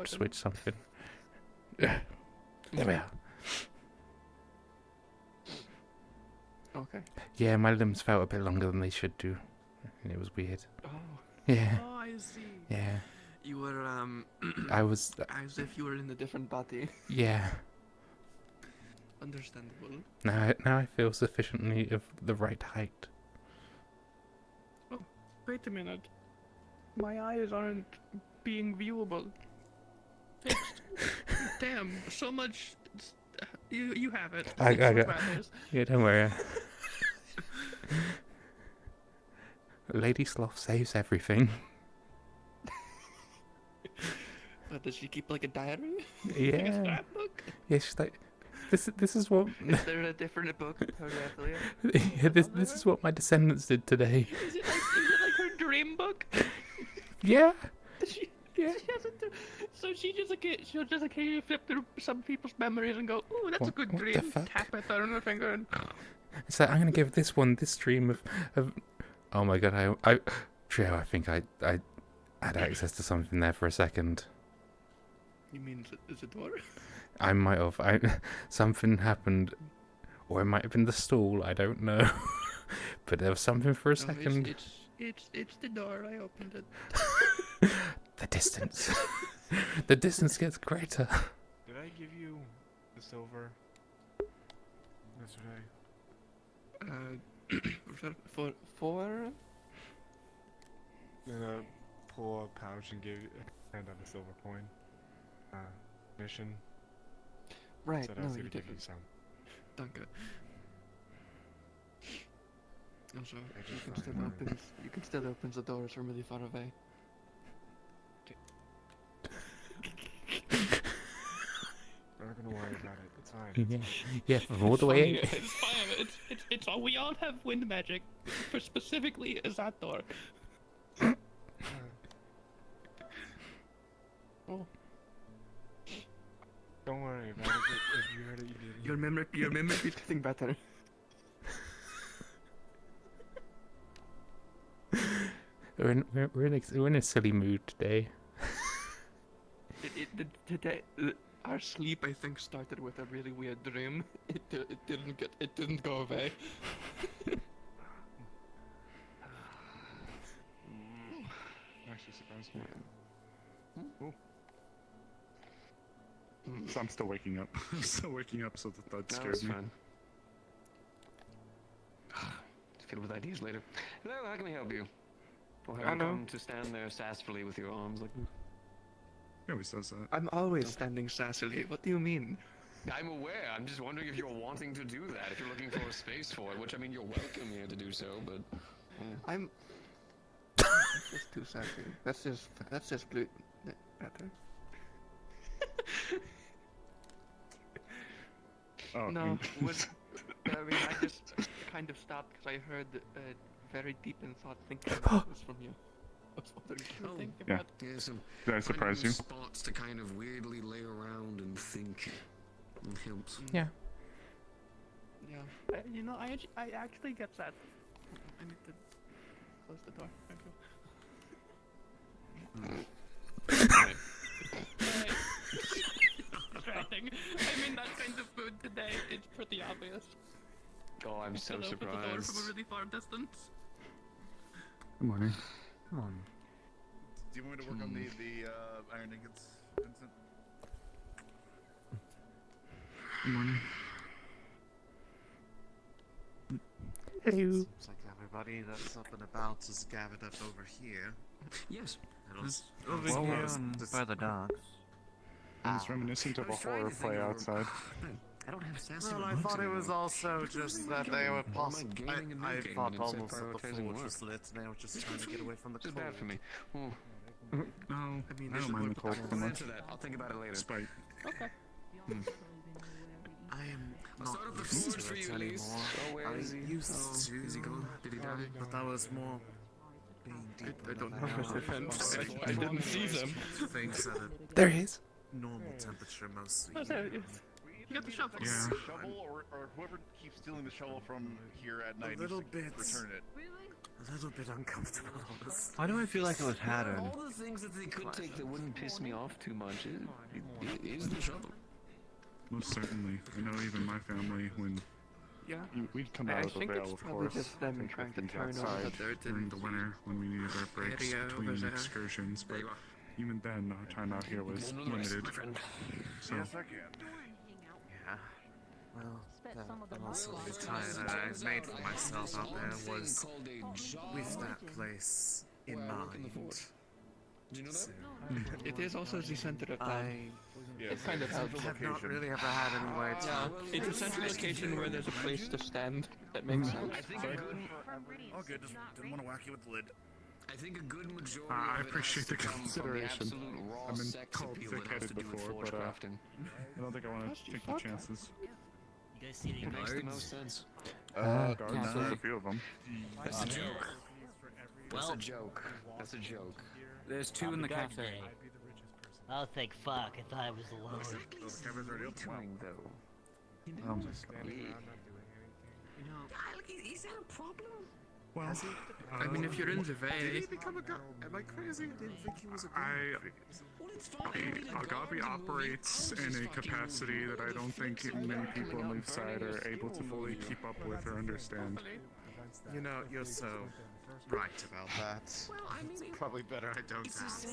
to switch something. There we are. Okay. Yeah, my limbs felt a bit longer than they should do. And it was weird. Oh. Yeah. Oh, I see. Yeah. You were I was. as if you were in a different body. Yeah. Understandable. Now I feel sufficiently of the right height. Oh, wait a minute. My eyes aren't being viewable. Fixed. Damn, so much. You have it. I It's what got. matters. Yeah, don't worry. Lady Sloth saves everything. But does she keep like a diary? Like a Yeah. scrapbook? Yeah, she's like, this is what. Is there a different book per affiliate? Yeah, this is what my descendants did today. Is it like her dream book? Yeah. Yeah. So she'll just occasionally flip through some people's memories and go, "Ooh, that's a good What the dream." fuck? Tap it on her finger and. It's like I'm gonna give this one this stream of. Oh my god! I Trio. I think I had access to something there for a second. You mean is it door? I might have. Something happened Or it might have been the stool, I don't know. But there was something for a No, second. It's the door. I opened it. The distance. The distance gets greater. Did I give you the silver yesterday? For I'm gonna pull a pouch and hand out a silver coin. Mission. right. Said I No, was you gonna give you didn't. some. Danke. Also, Thank you you can for still your open. You can still open the doors from really far away. I'm not gonna worry about it. It's fine. Yeah, from all the way. It's fine. It's all. We all have wind magic. For specifically is that door. Oh. Don't worry about it. If you heard it, you didn't. Your memory is getting better. We're in a silly mood today. Today, our sleep I think started with a really weird dream. It didn't go away. Actually surprised me. So I'm still waking up. I'm still waking up, so the thud scared me. Fiddle with ideas later. Hello, how can we help you? Or have I you know. come to stand there sassfully with your arms like this? He always says that. I'm always standing sassily. What do you mean? I'm aware. I'm just wondering if you're wanting to do that. If you're looking for a space for it, which I mean, you're welcome here to do so. But I'm. That's just too sassy. That's just blue. Better. Oh, No, I mean, I just kind of stopped because I heard very deep in thought thinking about this from you. I was wondering if you were thinking yeah. about. yeah, some Did I surprise you? spots to kind of weirdly lay around and think. It helps. Yeah. Yeah. You know, I actually get that. I need to close the door. Thank you. Distracting. I'm in that kind of mood today. It's pretty obvious. Oh, I'm so Open the door surprised. from a really far distance. Good morning. Come on. Do you want me to work on the iron ingots, Vincent? Good morning. Hello. Seems like everybody that's up and about is gathered up over here. Yes. Over Well, here was on this- by the docks. It's reminiscent of a horror play outside. I don't have sassy Well, I remarks thought it was anymore. also just that they were possible. gaming and I making thought instead of almost that the prioritizing forge work. was lit and they were just trying to get away from the It's cold. bad for me. Oh, No, I mean, I is don't it mind worth the cold the so I'll much. answer that. I'll think about it later. Spite. Okay. I am I'll not start up the used forge to for it you, Elise. anymore. Oh, where I is he? used Oh, to, is he gone? Did he die? but that was more being deep I in don't the know now. his defense. Okay. I didn't see them. Things at a There he is. normal temperature mostly. Oh, there it is. You got the shovel. Yeah. Shovel, or whoever keeps stealing the shovel from here at night A little needs to bit. return it. A little bit uncomfortable, honestly. Why do I feel like it was Hattern? All the things that they could take that wouldn't piss me off too much is the shovel. Most certainly. I know even my family, when Yeah. we'd come I out of the think veil, it's of probably course, just them take trying to refuge turn over outside the dirt during and the winter when we needed our breaks area over between there. excursions, but There you are. even then, our time out here was None of the rest, limited. my friend. So, Yes, I can. Yeah. Well, and also the time that I made for myself out there was with that place in mind. Do you know that? So, It is also the center of town. I It kind of helps. have not really ever had any way to. Yeah, it's a central location where there's a place to stand. That makes sense. I think a good, Okay, just didn't want to whack you with the lid. I think a good majority I of it appreciate has to the come from consideration. absolute raw I've been sex called appeal that has thick-headed to do with before, forge but, crafting. I don't think I want to take the chances. You guys see any It makes the guards? most sense. Guards, there's a few of them. That's a joke. That's a Well, joke. That's a joke. There's two in the cafe. I'll think fuck if I was alone. Those cameras are open. Doing though. Oh my god. Is that a problem? Well, I mean, if you're in the did Valley, he become a god? Am I crazy? I didn't think he was a god. Agapi operates in a capacity that I don't think many people on Leafside are able to fully keep up with or understand. You know, you're so right about that. Well, I mean, it's probably better I don't ask.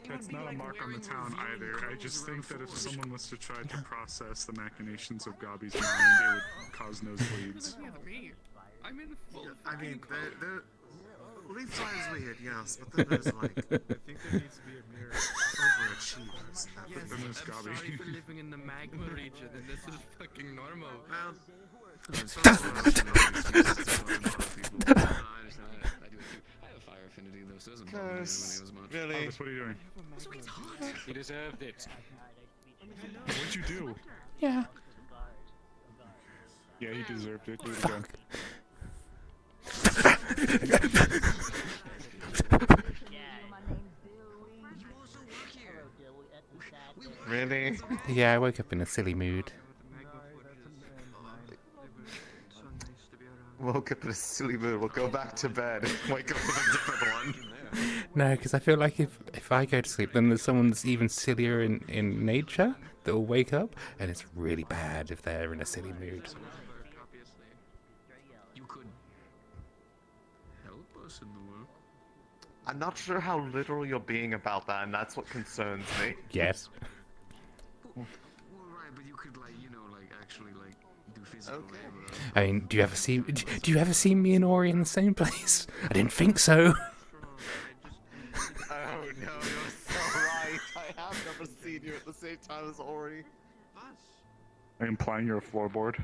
That's not a mark on the town either. I just think that if someone was to try to process the machinations of Gabi's mind, it would cause nosebleeds. I'm in full. I mean, the Leafside is weird, yes, but then there's like, I think there needs to be a mirror overachievers. But then there's I'm Gabi. sorry for living in the magma region, and this is fucking normal. Well, I understand that. I do it too. I have a fire affinity though, so it doesn't bother me as much. really? Arvus, what are you doing? He deserved it. What'd you do? Yeah. Yeah, he deserved it. Do it again. Really? Yeah, I woke up in a silly mood. Woke up in a silly mood. We'll go back to bed. Wake up with a different one. No, because I feel like if I go to sleep, then there's someone that's even sillier in nature that will wake up, and it's really bad if they're in a silly mood. You could help us in the work. I'm not sure how literal you're being about that, and that's what concerns me. Yes. Well, right, but you could actually do physical labor. I mean, do you ever see me and Ori in the same place? I didn't think so. Oh no, you're so right. I have never seen you at the same time as Ori. Are you implying you're a floorboard?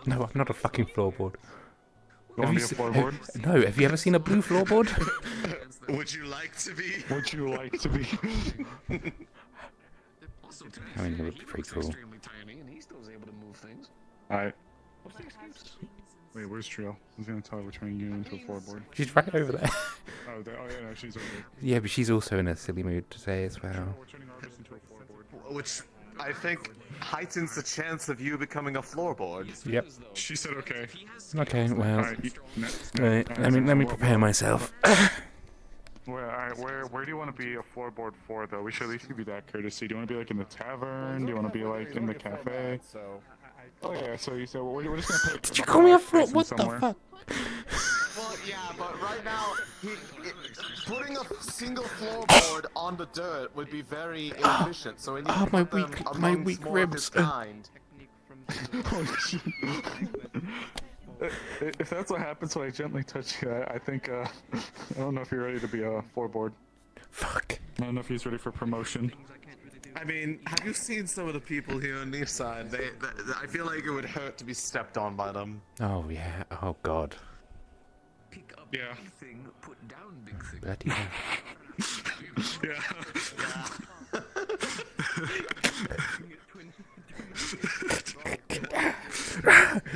No, I'm not a fucking floorboard. You want to be a floorboard? No, have you ever seen a blue floorboard? Would you like to be? Would you like to be? I mean, it would be pretty cool. Extremely tiny, and he still is able to move things. Alright. What's the excuse? Wait, where's Trio? I was gonna tell her we're turning you into a floorboard. She's right over there. Oh, yeah, no, she's over there. Yeah, but she's also in a silly mood today as well. We're turning Arvus into a floorboard. Which I think heightens the chance of you becoming a floorboard. Yep. She said okay. Okay, well, Alright, right, let me prepare myself. Where do you want to be a floorboard for, though? We should at least give you that courtesy. Do you want to be like in the tavern? Do you want to be like in the cafe? Oh yeah, so you said, well, we're just gonna put. Did you call me a floor? What the somewhere. fuck? Well, yeah, but right now, putting a single floorboard on the dirt would be very inefficient. So we need to my put them weak- my amongst weak more of ribs. his kind. If that's what happens when I gently touch you, I think, I don't know if you're ready to be a floorboard. Fuck. I don't know if he's ready for promotion. I mean, have you seen some of the people here on Leafside? I feel like it would hurt to be stepped on by them. Oh yeah. Oh god. Pick up Yeah. big thing, put down big thing. Bloody hell.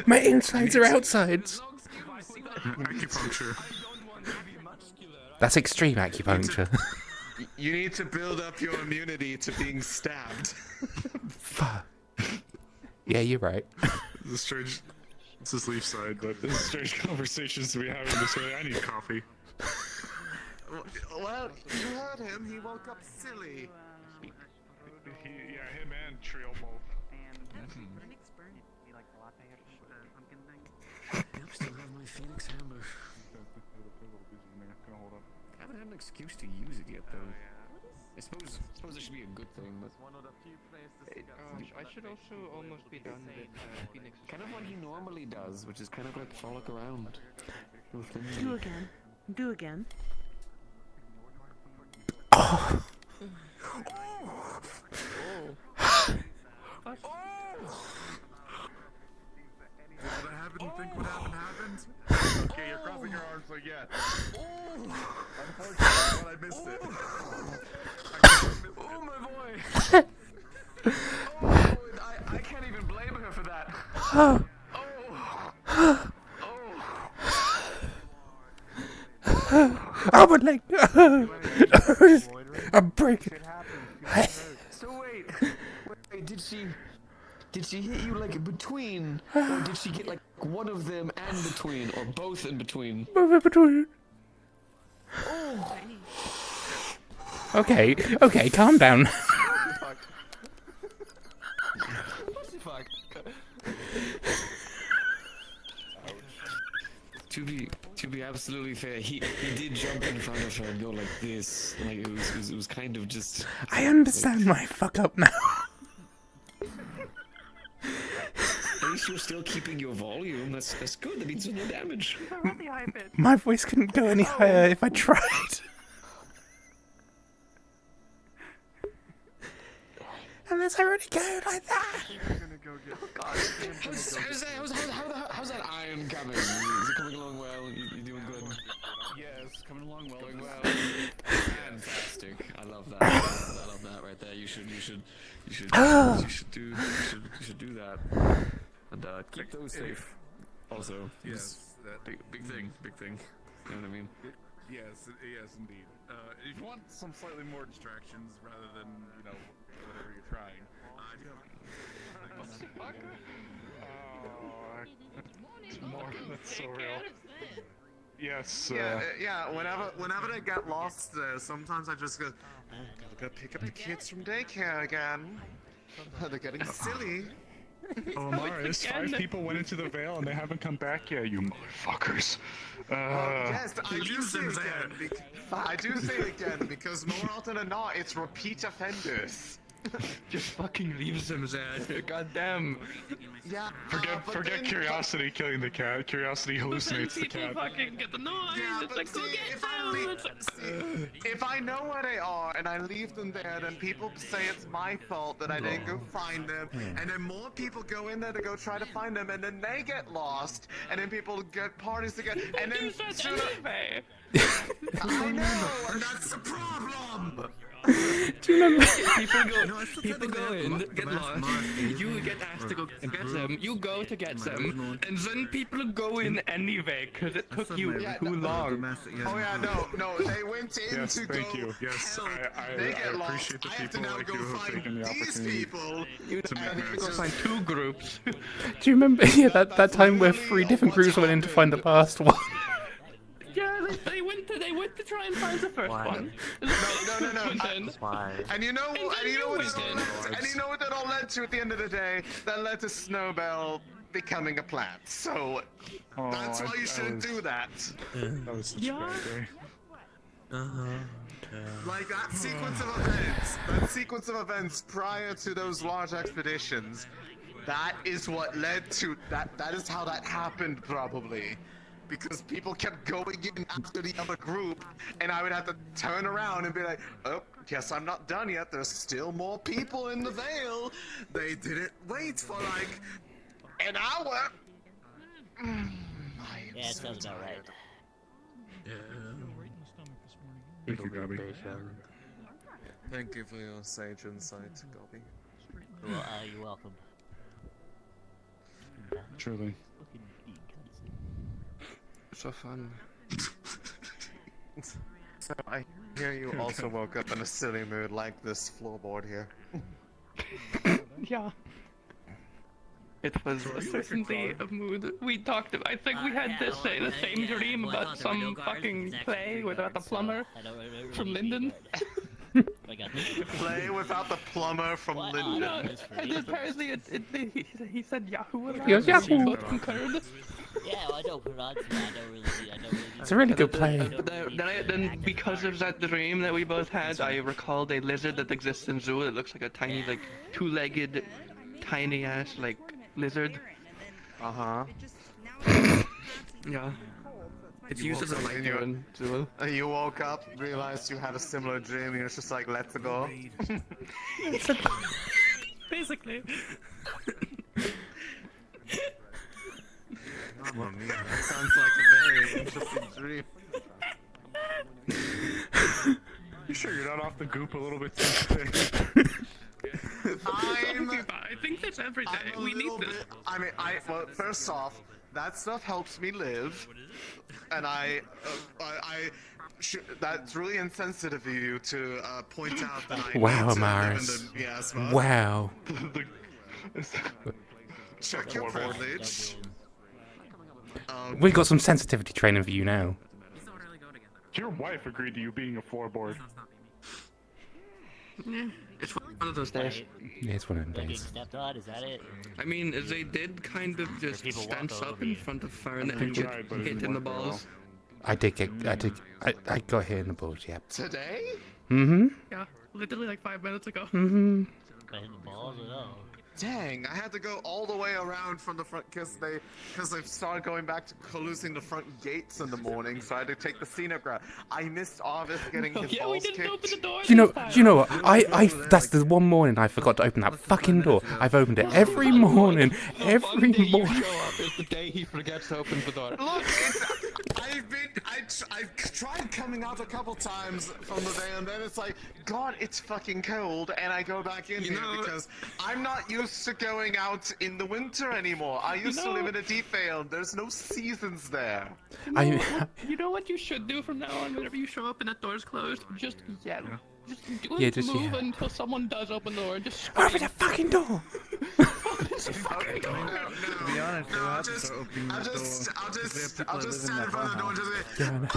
My insides are outsides. Acupuncture. That's extreme acupuncture. You need to build up your immunity to being stabbed. Fuck. Yeah, you're right. This is strange. This is Leafside, but this is strange conversations to be having this way. I need coffee. Well, you heard him. He woke up silly. Yeah, him and Trio both. Yep, still have my Phoenix hammer. I haven't had an excuse to use it yet, though. I suppose it should be a good thing, but I should also almost be done with Phoenix. kind of what he normally does, which is kind of like frolic around. Do again. Do again. Oh. What happened? Think what happened? Okay, you're crossing your arms like yeah. Unfortunately, but I missed it. Oh my boy! I can't even blame her for that. Oh my leg! I'm breaking. So wait, did she Did she hit you like between, or did she get like one of them and between, or both in between? Both in between. Oh. Okay, calm down. Fuck. Fuck. To be absolutely fair, he did jump in front of her and go like this, like it was kind of just. I understand my fuck up now. At least you're still keeping your volume. That's good. That means there's no damage. My voice couldn't go any higher if I tried. Unless I already go like that. How's that iron coming? Is it coming along well? You doing good? Yes, coming along well. Going well. Fantastic. I love that. I love that right there. You should do that. And keep those safe. Also, Yes, big thing. You know what I mean? yes, indeed. If you want some slightly more distractions rather than whatever you're trying, I do have. That's so real. Yes. Yeah. Whenever they get lost there, sometimes I just go, gotta go pick up the kids from daycare again. They're getting silly. Oh, Marius, 5 people went into the Vale and they haven't come back yet, you motherfuckers. Yes, I do say again. I do say again because more often than not, it's repeat offenders. Just fucking leaves them there. God damn. Yeah. Forget curiosity killing the cat. Curiosity hallucinates the cat. Fucking get the noise. Yeah, it's but like, see, go get them. if I know where they are and I leave them there, then people say it's my fault that I didn't go find them, and then more people go in there to go try to find them, and then they get lost, and then people get parties together, and then I know, and that's the problem. Do you remember? People go in, get lost. You get asked to go get them. You go to get them, and then people go in anyway because it took you too long. Oh yeah, no, they went in Yes, to thank go you. Yes, help. I They get lost. appreciate the I have to people now like go you who have taken find the these opportunity people. to make You go messes. find 2 groups. Do you remember that time where 3 different groups went in to find the last one? Yeah, they went to try and find the first one. No. Why? And you know what that all led to at the end of the day? That led to Snowbell becoming a plant. So that's why you shouldn't do that. That was such a bad day. Like that sequence of events prior to those large expeditions, that is what led to that. That is how that happened, probably. Because people kept going in after the other group, and I would have to turn around and be like, oh, guess I'm not done yet. There's still more people in the Vale. They didn't wait for like an hour. Yeah, that sounds about right. Thank you, Gabby. Thank you for your sage insight, Gobby. Well, you're welcome. Truly. So fun. So I hear you also woke up in a silly mood like this floorboard here. Yeah. It was certainly a mood. We talked about. I think we had the same dream about some fucking play without the plumber from Linden. Play without the plumber from Linden. No, and apparently he said Yahoo. He goes, Yahoo. Both concurred. Yeah, well, I don't pronounce it. I don't really. It's a really good play. Then because of that dream that we both had, I recalled a lizard that exists in zoo that looks like a tiny, like, 2-legged, tiny-ass, like, lizard. Uh-huh. Yeah. It uses a light gun, Zool. You woke up, realized you had a similar dream, and you're just like, let's go. Basically. Mamma mia, that sounds like a very interesting dream. You sure you're not off the goop a little bit today? I think that's every day. We need this. Well, first off, that stuff helps me live, and that's really insensitive of you to point out that I Wow, need to live Amaris. in the miasma. Wow. Check your privilege. We got some sensitivity training for you now. Your wife agreed to you being a floorboard. Yeah, it's one of those days. Yeah, it's one of them Getting days. stepped on, is that it? I mean, they did kind of just people walk stench over up in you. front of fire and We tried, but it hit didn't in the work very balls. I got hit in the balls, yep. Today? Mm-hmm. Yeah, literally like 5 minutes ago. Mm-hmm. Got hit in the balls or no? Dang, I had to go all the way around from the front because they started going back to closing the front gates in the morning, so I had to take the scenic route. I missed Arvus getting his Yeah, we balls didn't kicked. open the door. You know what? That's the one morning I forgot to open that fucking door. I've opened it every morning, every morning. Show up is the day he forgets to open the door. Look, I've tried coming out a couple times from the van, and then it's like, God, it's fucking cold, and I go back in here because I'm not used to going out in the winter anymore. I used to live in a deep vale. There's no seasons there. You know what you should do from now on? Whenever you show up and that door's closed, just yell. Just don't move yell. until someone does open the door. Just Open the fucking door! open the fucking door. To be honest, they will have to start opening that door. I'll because we have just people that live in stand that in front of the door and farmhouse. just Yeah, I know.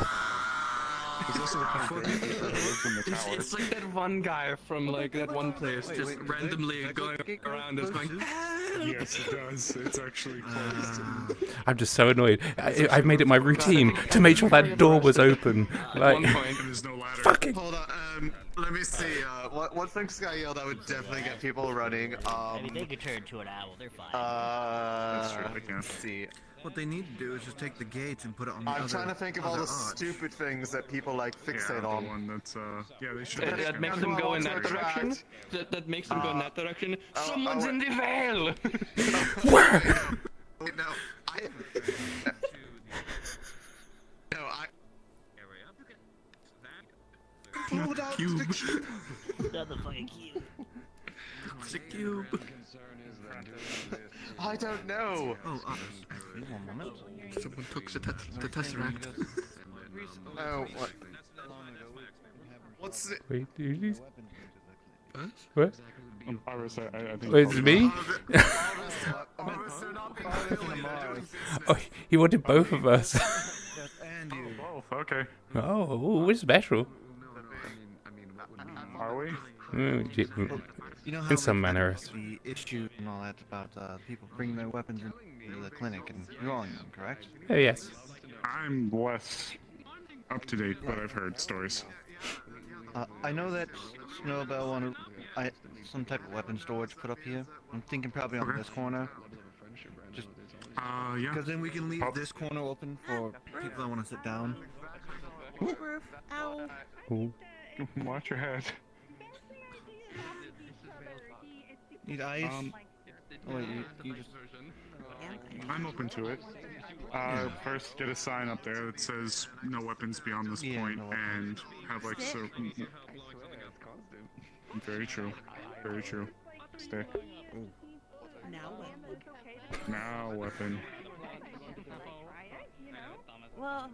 There's also the fact that people that live in the tower. It's like that one guy from like that one place, just randomly going around and going. Yes, it does. It's actually closed. I'm just so annoyed. I made it my routine to make sure that door was open. Like, There's no ladder. fucking. Hold on, let me see, what things got yelled that would definitely get people running, I mean, they could turn to an owl, they're fine. That's true, they can. Let's see. What they need to do is just take the gates and put it on the I'm trying to think of all the stupid things that people like fixate Yeah, on. the one that's, yeah, they should. That makes them go in that direction. That makes them go in that direction. Someone's in the veil. Wait, no, pulled out the cube. Not the fucking cube. It's a cube. I don't know. Oh, actually, one moment. Someone took the tesseract. No, what? What's it? Wait, dude. What? What? Arvus, I think. Wait, is it me? Oh, he wanted both of us. And you. Both, okay. Oh, we're special. Are we? You know how In some we've had manner. the issue and all that about people bringing their weapons into the clinic and drawing them, correct? Oh, yes. I'm less up to date, but I've heard stories. I know that Snowbell wanted some type of weapon storage put up here. I'm thinking probably on this corner. Just Yeah. because then we can leave this corner open for people that want to sit down. Ow. Ooh. Watch your head. Need ice? Oh, wait, you just... I'm open to it. First, get a sign up there that says no weapons beyond this point, no weapons. and have like so. Very true. Very true. Stick. Now weapon. Well,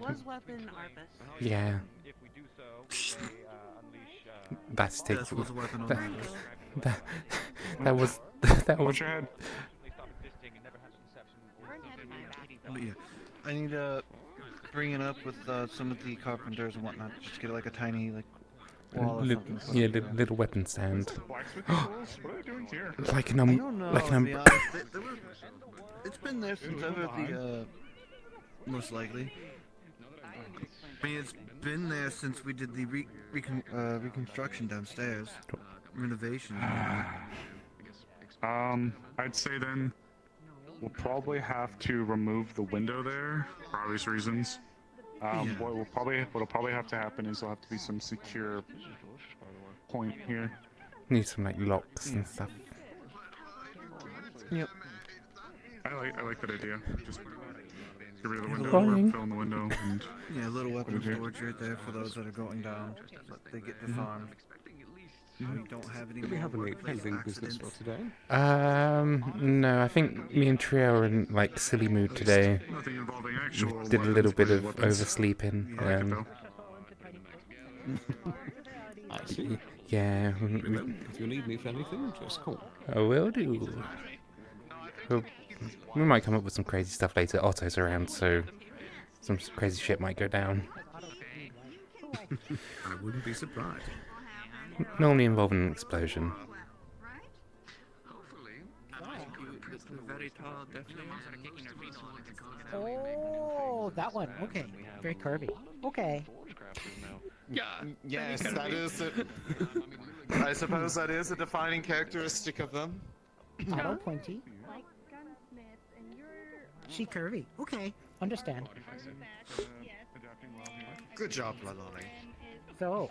was weapon Arvus? Yeah. That's taking. This was a weapon on That was. That was. Watch your head. But yeah, I need to bring it up with some of the carpenters and whatnot. Just get like a tiny wall or something. Yeah, little weapon stand. Blacksmithing tools? What are they doing here? Like an I don't know. like to an be honest. It's been there since ever the most likely. I mean, it's been there since we did the reconstruction downstairs, renovation. I'd say then we'll probably have to remove the window there for obvious reasons. What'll probably have to happen is there'll have to be some secure point here. Need some like locks and stuff. Yep. I like that idea. Just get rid of the window, Fine. fill in the window, and Yeah, a little weapon here. storage right there for those that are going down. But they get disarmed. We don't have any Do we more have any workplace pending business accidents. for today? No, I think me and Trio are in like silly mood today. nothing involving actual. We did a little bit of weapons. oversleeping. I like it though. I see. Yeah. If you need me for anything, just call. I will do. Well, we might come up with some crazy stuff later. Otto's around, so some crazy shit might go down. I wouldn't be surprised. Normally involving an explosion. Very tall, definitely. Oh, that one. Okay. Very curvy. Okay. Yeah. Yes, that is it. I suppose that is a defining characteristic of them. Auto pointy. She curvy. Okay. Understand. Good job, Lalole. So,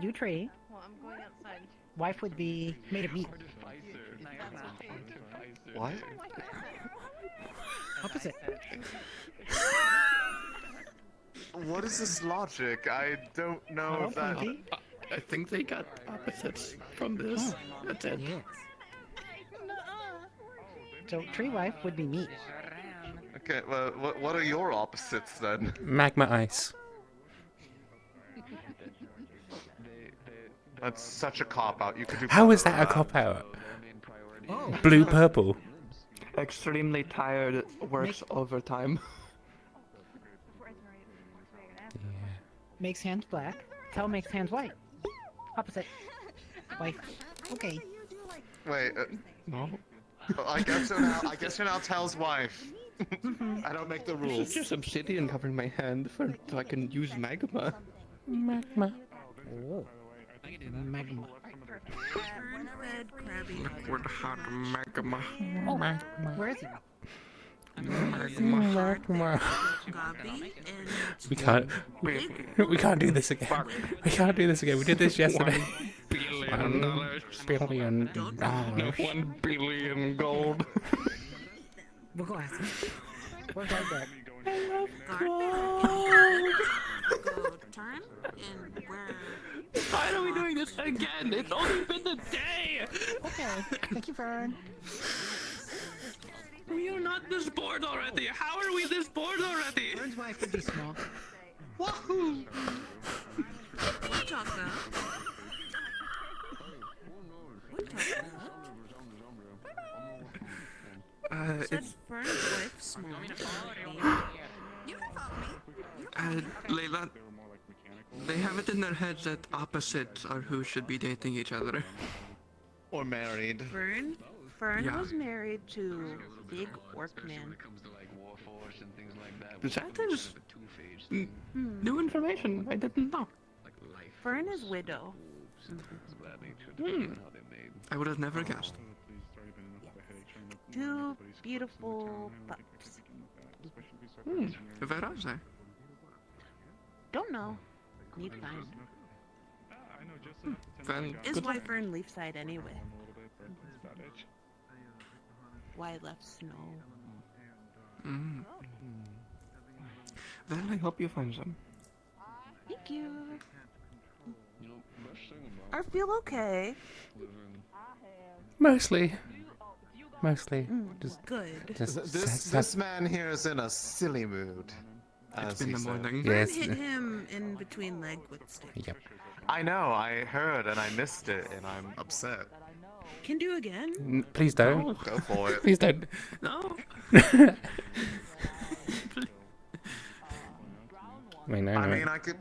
you tree. Well, I'm going outside. Wife would be made of meat. What? Opposite. What is this logic? I don't know if that. I think they got opposites from this. That's it. Yes. So, tree wife would be meat. Okay, well, what are your opposites then? Magma ice. That's such a cop out. You could do. How is that a cop out? Oh. Blue purple. Extremely tired, works overtime. Makes hands black. Tail makes hands white. Opposite. Wife. Okay. Wait. No. I guess so now. I guess you're now Tel's wife. I don't make the This rules. is just obsidian covering my hand so I can use magma. Magma. Oh. Magma. Liquid hot magma. Oh, where is he? Magma. We can't do this again. We can't do this again. We did this yesterday. $1 billion. No, 1 billion gold. We'll go ask him. Where's our dad? Turn and where? Why are we doing this again? It's only been a day! Okay. Thank you, Fern. We are not this bored already. How are we this bored already? Fern's wife would be small. Wahoo! What chocolate? What chocolate? It's Fern's wife small. You can follow me. Layla. They have it in their heads that opposites are who should be dating each other. Or married. Fern Yeah. was married to Big Orc Man. That is new information. I didn't know. Fern is widow. I would have never guessed. 2 beautiful pups. Where are they? Don't know. Need find. Then Is good why luck. Fern Leafside anyway. Why left snow? Well, I hope you find them. Thank you. I feel okay. Mostly. Good. This man here is in a silly mood. It's been the morning. Fern Yes. hit him in between leg with stick. Yep. I know. I heard and I missed it, and I'm upset. Can do again. Please don't. Go for it. Please don't. No. Wait, no, I no. mean, I could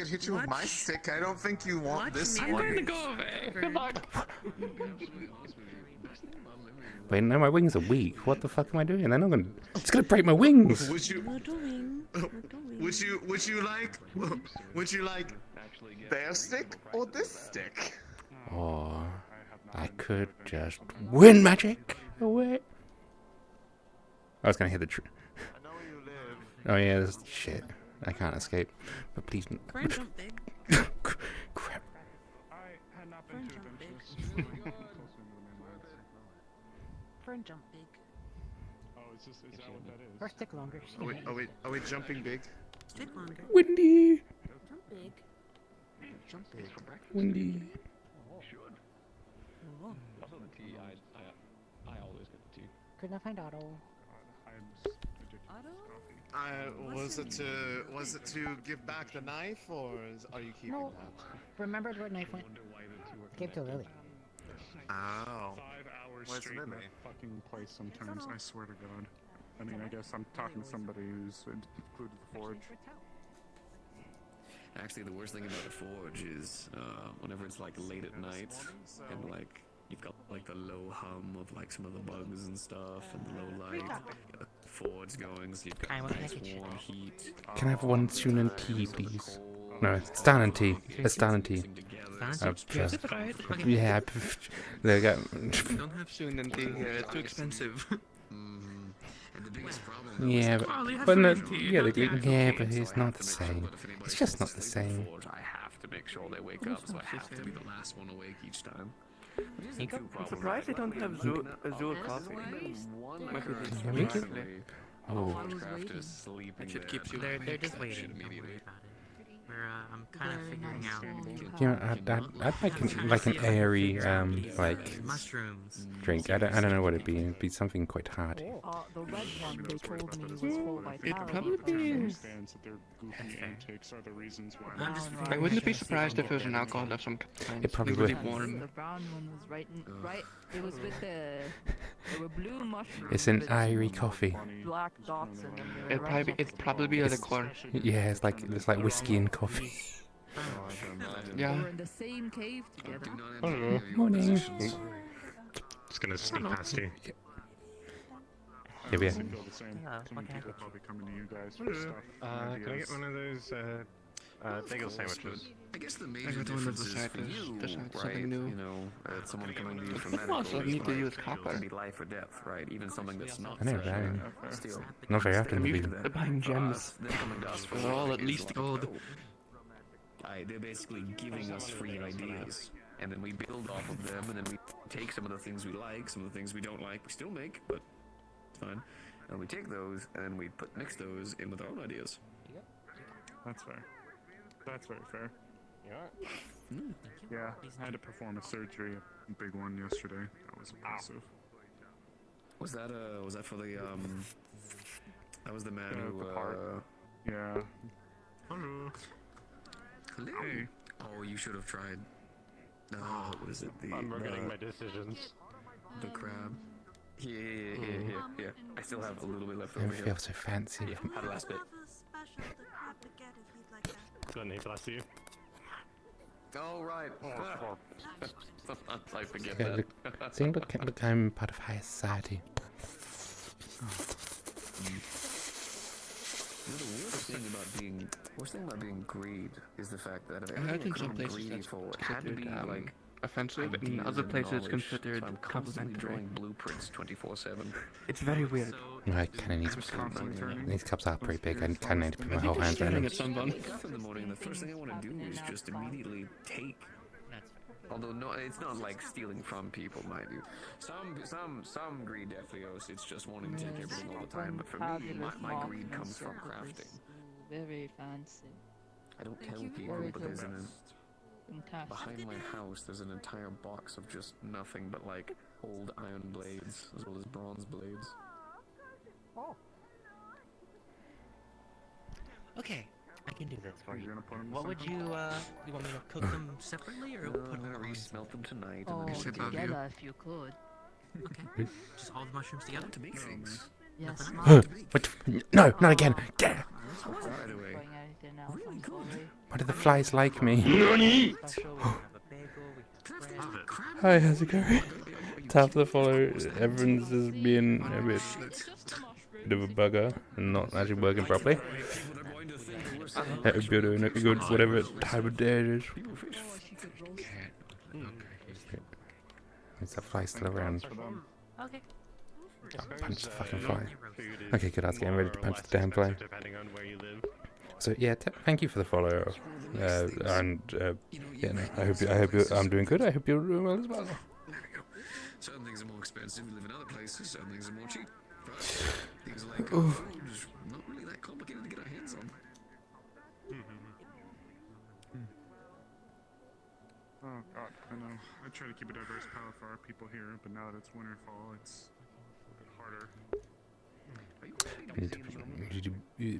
hit you with my stick. I don't think you want this I'm one. going to go away. Good luck. Wait, no, my wings are weak. What the fuck am I doing? They're not gonna. It's gonna break my wings. Would you like their stick or this stick? Or I could just win magic away. I was gonna hit the tree. Oh yeah, this shit. I can't escape. But please. Fern jump big. Crap. Fern jump big. Fern jump big. Is that what that is? Or stick longer. Are we jumping big? Stick longer. Windy. Jump big. Jump big. Windy. Also the tea, I always get the tea. Could not find Otto. Was it to give back the knife, or are you keeping No. that? Remembered where knife went. Gave to Lily. Oh. 5 hours Where's straight in Lily? a fucking place sometimes, I swear to God. I mean, I guess I'm talking to somebody who's included the forge. Actually, the worst thing about the forge is whenever it's like late at night and like you've got like the low hum of like some of the bugs and stuff and the low light. You got the forge going, so you've got nice warm heat. Can I have one tune and tea, please? No, Stan and tea. A Stan and tea. Yes, right. Yeah, there you go. We don't have soon and tea here. It's too expensive. And the biggest problem Yeah, but no, yeah, but it's not the same. It's just not the same. Forge, I have to make sure they wake up, so I have to be the last one awake each time. I'm surprised they don't have Azul coffee. Oh. That should keep you. They're just waiting. Don't worry about it. I'm kind of figuring out. You know, I'd like an airy, like mushrooms drink. I don't know what it'd be. It'd be something quite hard. The red one they told me was full vitality. It probably is. I wouldn't be surprised if it was an alcohol of some kind. It probably really would. warm. The brown one was right. It was with the. There were blue mushrooms. It's an with airy coffee. Black dots in them. There were red It'd probably be a liqueur. Yeah, it's like whiskey and coffee. Yeah. We were in the same cave together. Hello. Morning. Just gonna sneak past you. Yeah, yeah. Can I get one of those bagel sandwiches? I guess the I major got one of difference the is for side you, dish, right? something new. You know, someone coming to you for But medical also is need to like, use copper. It could be life or death, right? Even something that's not I know, fresh, right? still. Not very often. I'm we- used to buying gems. Them coming to us for They're all work at is least like, gold. they're basically giving us free ideas, and then we build off of them, and then we take some of the things we like, some of the things we don't like, we still make, but it's fine. And we take those, and then we mix those in with our own ideas. That's fair. That's very fair. Yeah, I had to perform a surgery, a big one yesterday. That was impressive. Was that for the that was the man Yeah, who the part. Yeah. Hello. Hello. Hey. Oh, you should have tried. No, what is it? I'm regretting my decisions. The crab. Yeah. I still have a little bit left I over here. feel so fancy. Yeah, how the last bit. God bless you. Oh, right. I forget Yeah, that. See, look, I'm part of high society. You know, the worst thing about being greed is the fact that if I heard everything in some I'm places greedy that's for, it had to be considered like offensive, in ideas other and places knowledge, considered so I'm constantly complimentary. drawing blueprints 24/7. It's very weird. I kind of need these cups are pretty big. I kind of need to put my whole hands around them. I wake up in the morning, and the first thing I want to do is just immediately take. Although no, it's not like stealing from people, mind you. Some greed definitely owes. It's just wanting to take everything all the time. But for me, my greed comes from crafting. Very fancy. I don't tell people, but there's behind my house. There's an entire box of just nothing but like old iron blades as well as bronze blades. Okay, I can do this for you. What What would you want me to cook them separately or No, put I'm them gonna all re-smelt them tonight. Oh, And then just together if you could. Okay, just all the mushrooms together? to make things. Yes, What? No, not again. Get. By the way, really good. Why do the flies like me? Special. Hi, how's it going? Tap the follow. Everyone's just being a bit of a bugger and not actually working properly. I hope you're doing a good whatever time of day it is. Is that fly still around? Okay. I'll punch the fucking fly. Okay, good. I was getting ready to punch the damn fly. Depending on where you live. So yeah, thank you for the follow. And yeah, no, I hope I'm doing good. I hope you're doing well as well. certain things are more expensive. We live in other places. Certain things are more cheap. Right? Things like Ooh. food is not really that complicated to get our hands on. Oh god, I know. I try to keep a diverse palette for our people here, but now that it's winter fall, it's a bit harder. Did you Actually,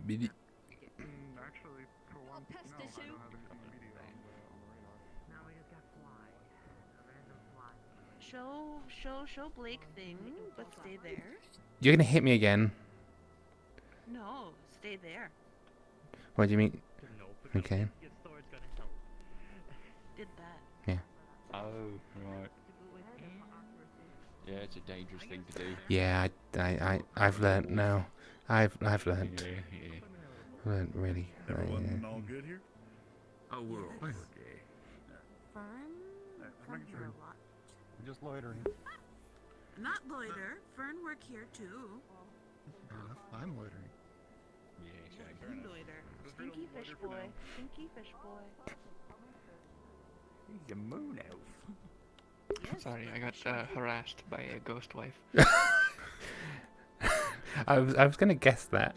for one, no, I don't have anything immediate on the radar. Now we just got fly. A random fly. Show Blake thing, but stay there. You're gonna hit me again. No, stay there. What do you mean? No, Okay. your sword's gonna help. Did that. Yeah. Oh, right. Yeah, it's a dangerous thing to do. Yeah, I've learnt now. I've learnt. Yeah, yeah. Learnt really. Everyone yeah. all good here? Oh, we're all Fern, I'm just loitering. Not loiter. Fern work here too. I'm loitering. Yeah, You loiter. Stinky fish boy. Stinky fish boy. He's a moon elf. Sorry, I got harassed by a ghost wife. I was gonna guess that.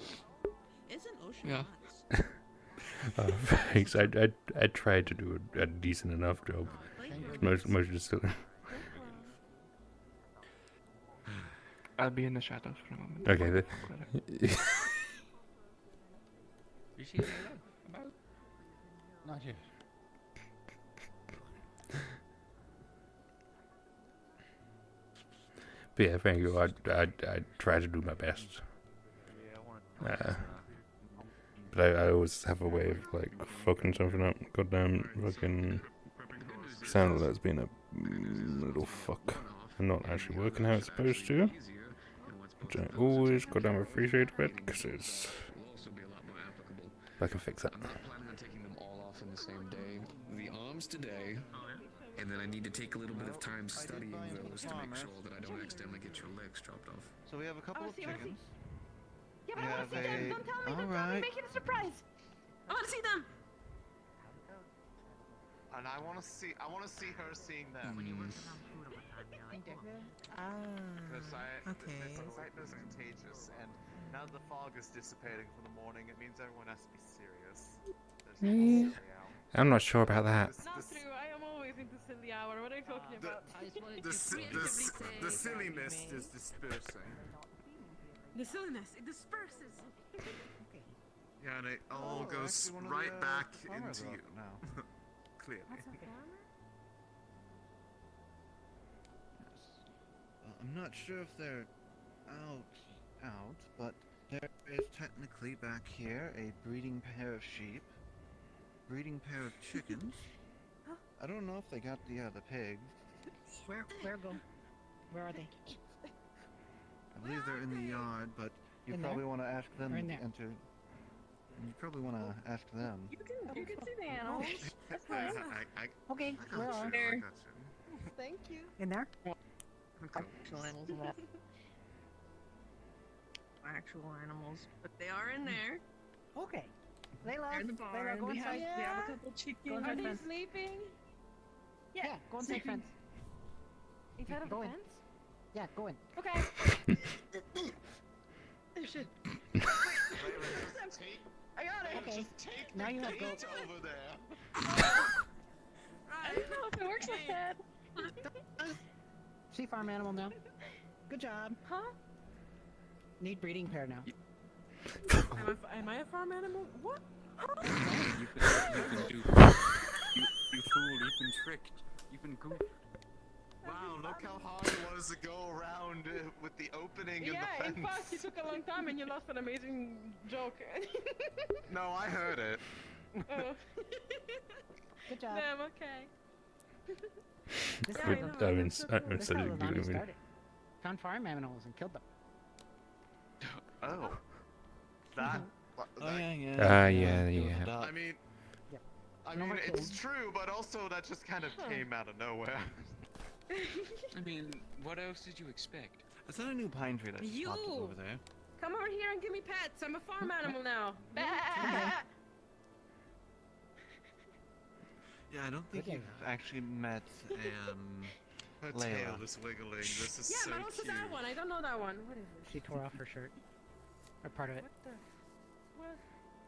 Isn't ocean Yeah. Oh, thanks. I tried to do a decent enough job. Most just. I'll be in the shadows for a moment. Okay. You see that about? Not yet. But yeah, thank you. I try to do my best. But I always have a way of like fucking something up. Goddamn fucking sound alert's being a little fuck and not actually working how it's supposed to. Which I always goddamn appreciate a bit because it's. I can fix that. I'm not planning on taking them all off in the same day. The arms today, and then I need to take a little bit of time studying those to make sure that I don't accidentally get your legs chopped off. So we have a couple of chickens. Yeah, but We I want have to see them. Don't tell me. Don't tell me. Alright. Make it a surprise. I want to see them. And I want to see her seeing them. Because okay. excitement is contagious, and now that the fog is dissipating from the morning, it means everyone has to be serious. I'm not sure about that. Not true. I am always into silly hour. What are you talking about? The silliness is dispersing. The silliness, it disperses. Yeah, and it all Oh, goes actually one of right the, back farmers into are you. up now. Clearly. I'm not sure if they're out, but there is technically back here a breeding pair of sheep, breeding pair of chickens. I don't know if they got the pigs. Where go? Where are they? I believe they're in the yard, but you In probably there? want to ask them Or in to there? enter. You probably want to ask them. You can see the animals. That's fine. Okay, where are There. Thank you. In there? Actual animals in that. Actual animals, but they are in there. Okay. Layla, They're in the barn. Go We inside. have a couple chickens. Go Are inside they fence. sleeping? Yeah, go inside sleeping. fence. Inside of the Go in. fence? Yeah, go in. Okay. Oh shit. I got it. Okay. Now you have goats. over there. I don't know if it works like that. See farm animal now. Good job. Huh? Need breeding pair now. Am I a farm animal? What? You can do. You fool! You've been tricked. You've been goofed. Wow, look how hard it was to go around with the opening in Yeah, the fence. in fact, it took a long time and you lost an amazing joke. No, I heard it. Oh. Good job. Damn, okay. This Yeah, how- I know, I mean, that's so I cool. mean, This so how you the do army it. started. Found farm animals and killed them. Oh. That. Yeah. I mean, Yep. I No mean, more it's killing. true, but also that just kind of came out of nowhere. I mean, what else did you expect? Is that a new pine tree that You! popped up over there? Come over here and give me pets. I'm a farm animal now. Yeah, I don't think Good you've actually met Her Layla. tail is wiggling. This is Yeah, so but also cute. that one. I don't know that one. What is this? She tore off her shirt. Or part of it. What the? What?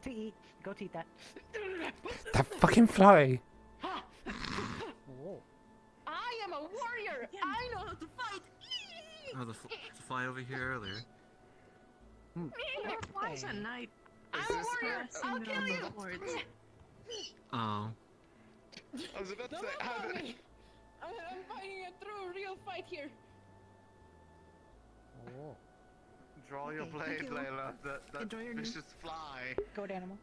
To eat. Go to eat that. That fucking fly. Whoa. I am a warrior. I know how to fight. the fly over here earlier. More flies at night. I'm a warrior. I'll kill you. Oh. I was about to say, I'm fighting a true, real fight here. Oh. Draw your Okay, blade, thank you. Layla. That Enjoy your vicious fly goat animal.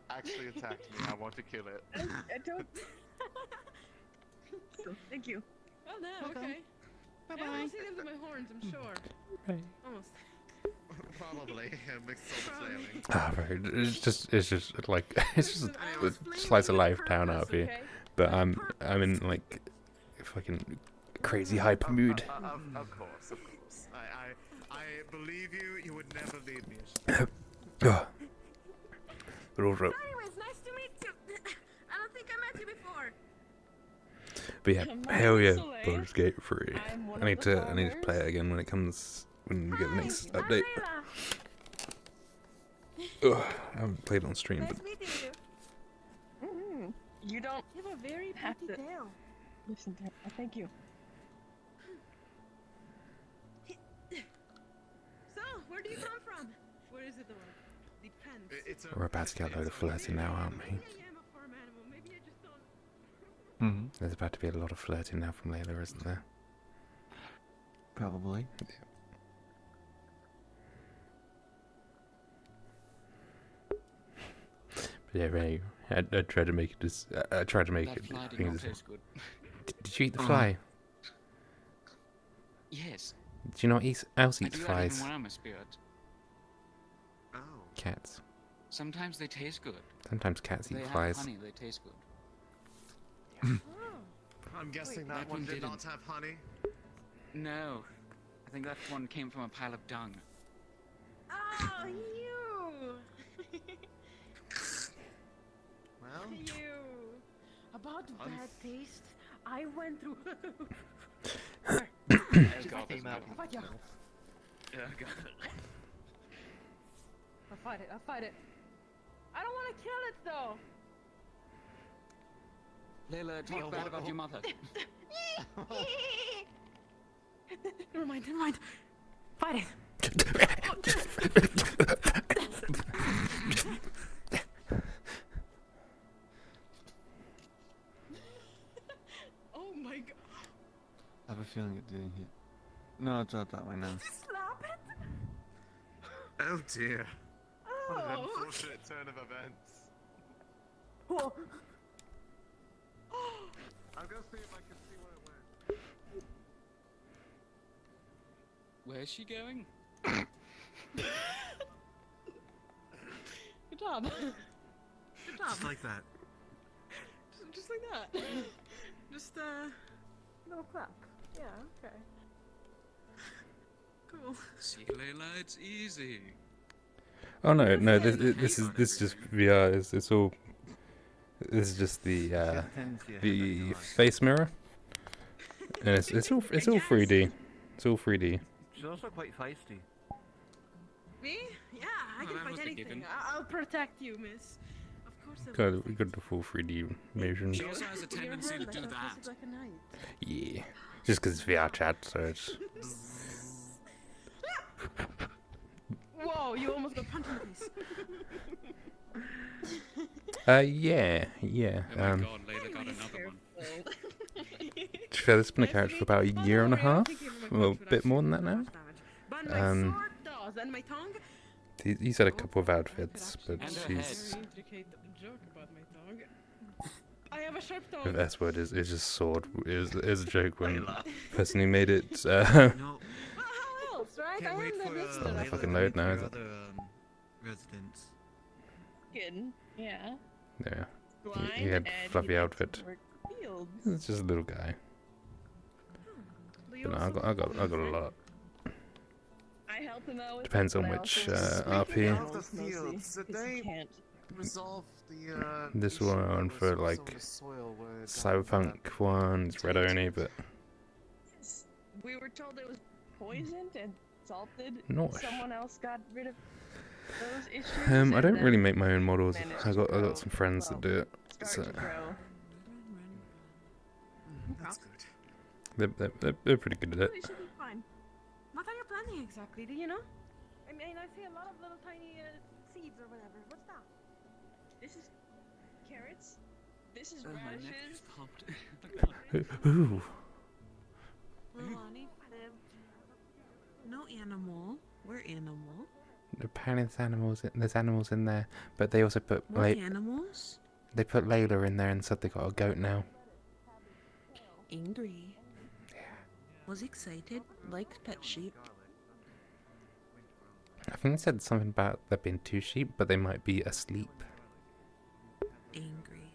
actually attacked me. I want to kill it. I don't. Thank you. Oh no, Welcome. okay. Bye Yeah, bye. I'll see them to my horns, I'm sure. Right. Almost. Probably a mixed sort of flailing. Ah, right. It's just like it's just a slice of life town out here, but I'm in like fucking crazy hyper mood. Of course, of course. I believe you. You would never leave me astray. But also, Anyways, nice to meet you. I don't think I met you before. but yeah, hell yeah, Baldur's Gate 3. I need to play it again when we get the next update. Ugh, I haven't played it on stream, but Meeting you. You don't You have a very have pretty to tail. listen to her. Thank you. So, where do you come from? Where is it though? Depends. It's we're about to get a load of flirting now, aren't we? Maybe I am a farm animal. Maybe I just don't. Mm-hmm. There's about to be a lot of flirting now from Layla, isn't there? Probably. But yeah, Ray, I tried to make it. I tried to make That it. fly did things- not taste good. Did you eat the fly? Yes. Did you not else I eat do that flies? even when I'm a spirit. Oh. Cats. Sometimes they taste good. Sometimes cats They eat have flies. honey, they taste good. I'm guessing that that one one did not didn't. have honey. No. I think that one came from a pile of dung. Oh, you. Well, You. About bad taste, I went through. There's God, there's Came out. another one. Fight ya. Yeah, I got it. I'll fight it. I'll fight it. I don't want to kill it though. Layla, talk bad about your mother. Never mind. Never mind. Fight it. Oh my god. I have a feeling it didn't hit. No, it's not that way now. Slap it. Oh dear. What an Oh. unfortunate turn of events. Whoa. I'm gonna see if I can see where it went. Where's she going? Good job. Good job. Just like that. Just like that. Just little clap. Yeah. Okay. Cool. See, Layla, it's easy. Oh no, this is just VR. It's all. This is just the face mirror, and it's all 3D. It's all 3D. She's also quite feisty. Me? Yeah, I Oh, can that fight was a anything. given. I'll protect you, miss. Of course I will. We got the full 3D version. She also has a tendency to do that. Like a knight. Yeah, just because it's VR chat, so it's. Whoa! You almost got punched in the face. Yeah. Oh my god, Layla got another one. To be fair, this has been a character for about a year and a half, well, a bit more than that now. But my sword does, and my tongue. He's had a couple of outfits, but And her she's Very intricate joke about my tongue. I have a sharp the tongue. S word is just sword. It was a joke when the person who made it. No, Well, how else, right? can't I wait am the for listener. Not Layla fucking to load meet now, your is it? other residents. Good. Yeah. Yeah, Blind he had and fluffy he likes outfit. to work fields. It's just a little guy. Do you But no, also I got a lot. I help him out with Depends it, on but I which also RP. Of the mostly fields, did 'cause he they can't. resolve the This issue one that was for also like in the soil where it got, Cyberpunk one, it's red only, but We were told it was poisoned and salted. Nice. Someone else got rid of those issues. I and don't then really make my own models. managed I to got grow- some friends that do it. start So to grow. That's good. they're pretty good at it. You should be fine. What are you planning exactly? Do you know? I mean, I see a lot of little tiny seeds or whatever. What's that? This is carrots. This is My neck radishes. just popped. Ooh. Lilani, no animal. We're animal. Apparently there's animals in there, but they also put More animals? they put Layla in there and said they got a goat now. Angry. Was excited. Likes pet sheep. I think they said something about there being 2 sheep, but they might be asleep. Angry.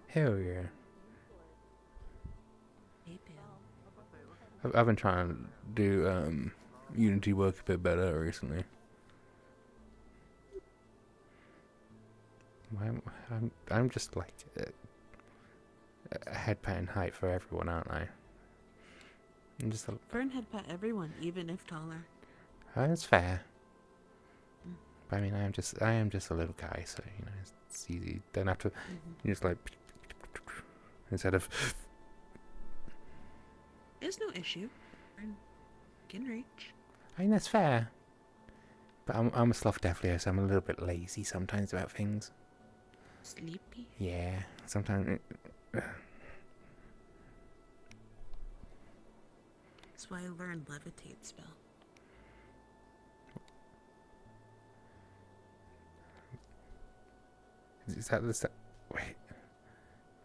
Hell yeah. Hey, Bill. I've been trying to do Unity work a bit better recently. I'm just like a headpan height for everyone, aren't I? I'm just Fern had pet everyone, even if taller. that's fair. But I mean, I am just a little guy, so you know it's easy. Don't have to. You just like instead of. It's no issue. Fern can reach. I mean that's fair. But I'm a sloth definitely, so I'm a little bit lazy sometimes about things. Sleepy. Yeah, sometimes. That's why I learned levitate spell. Is that the wait?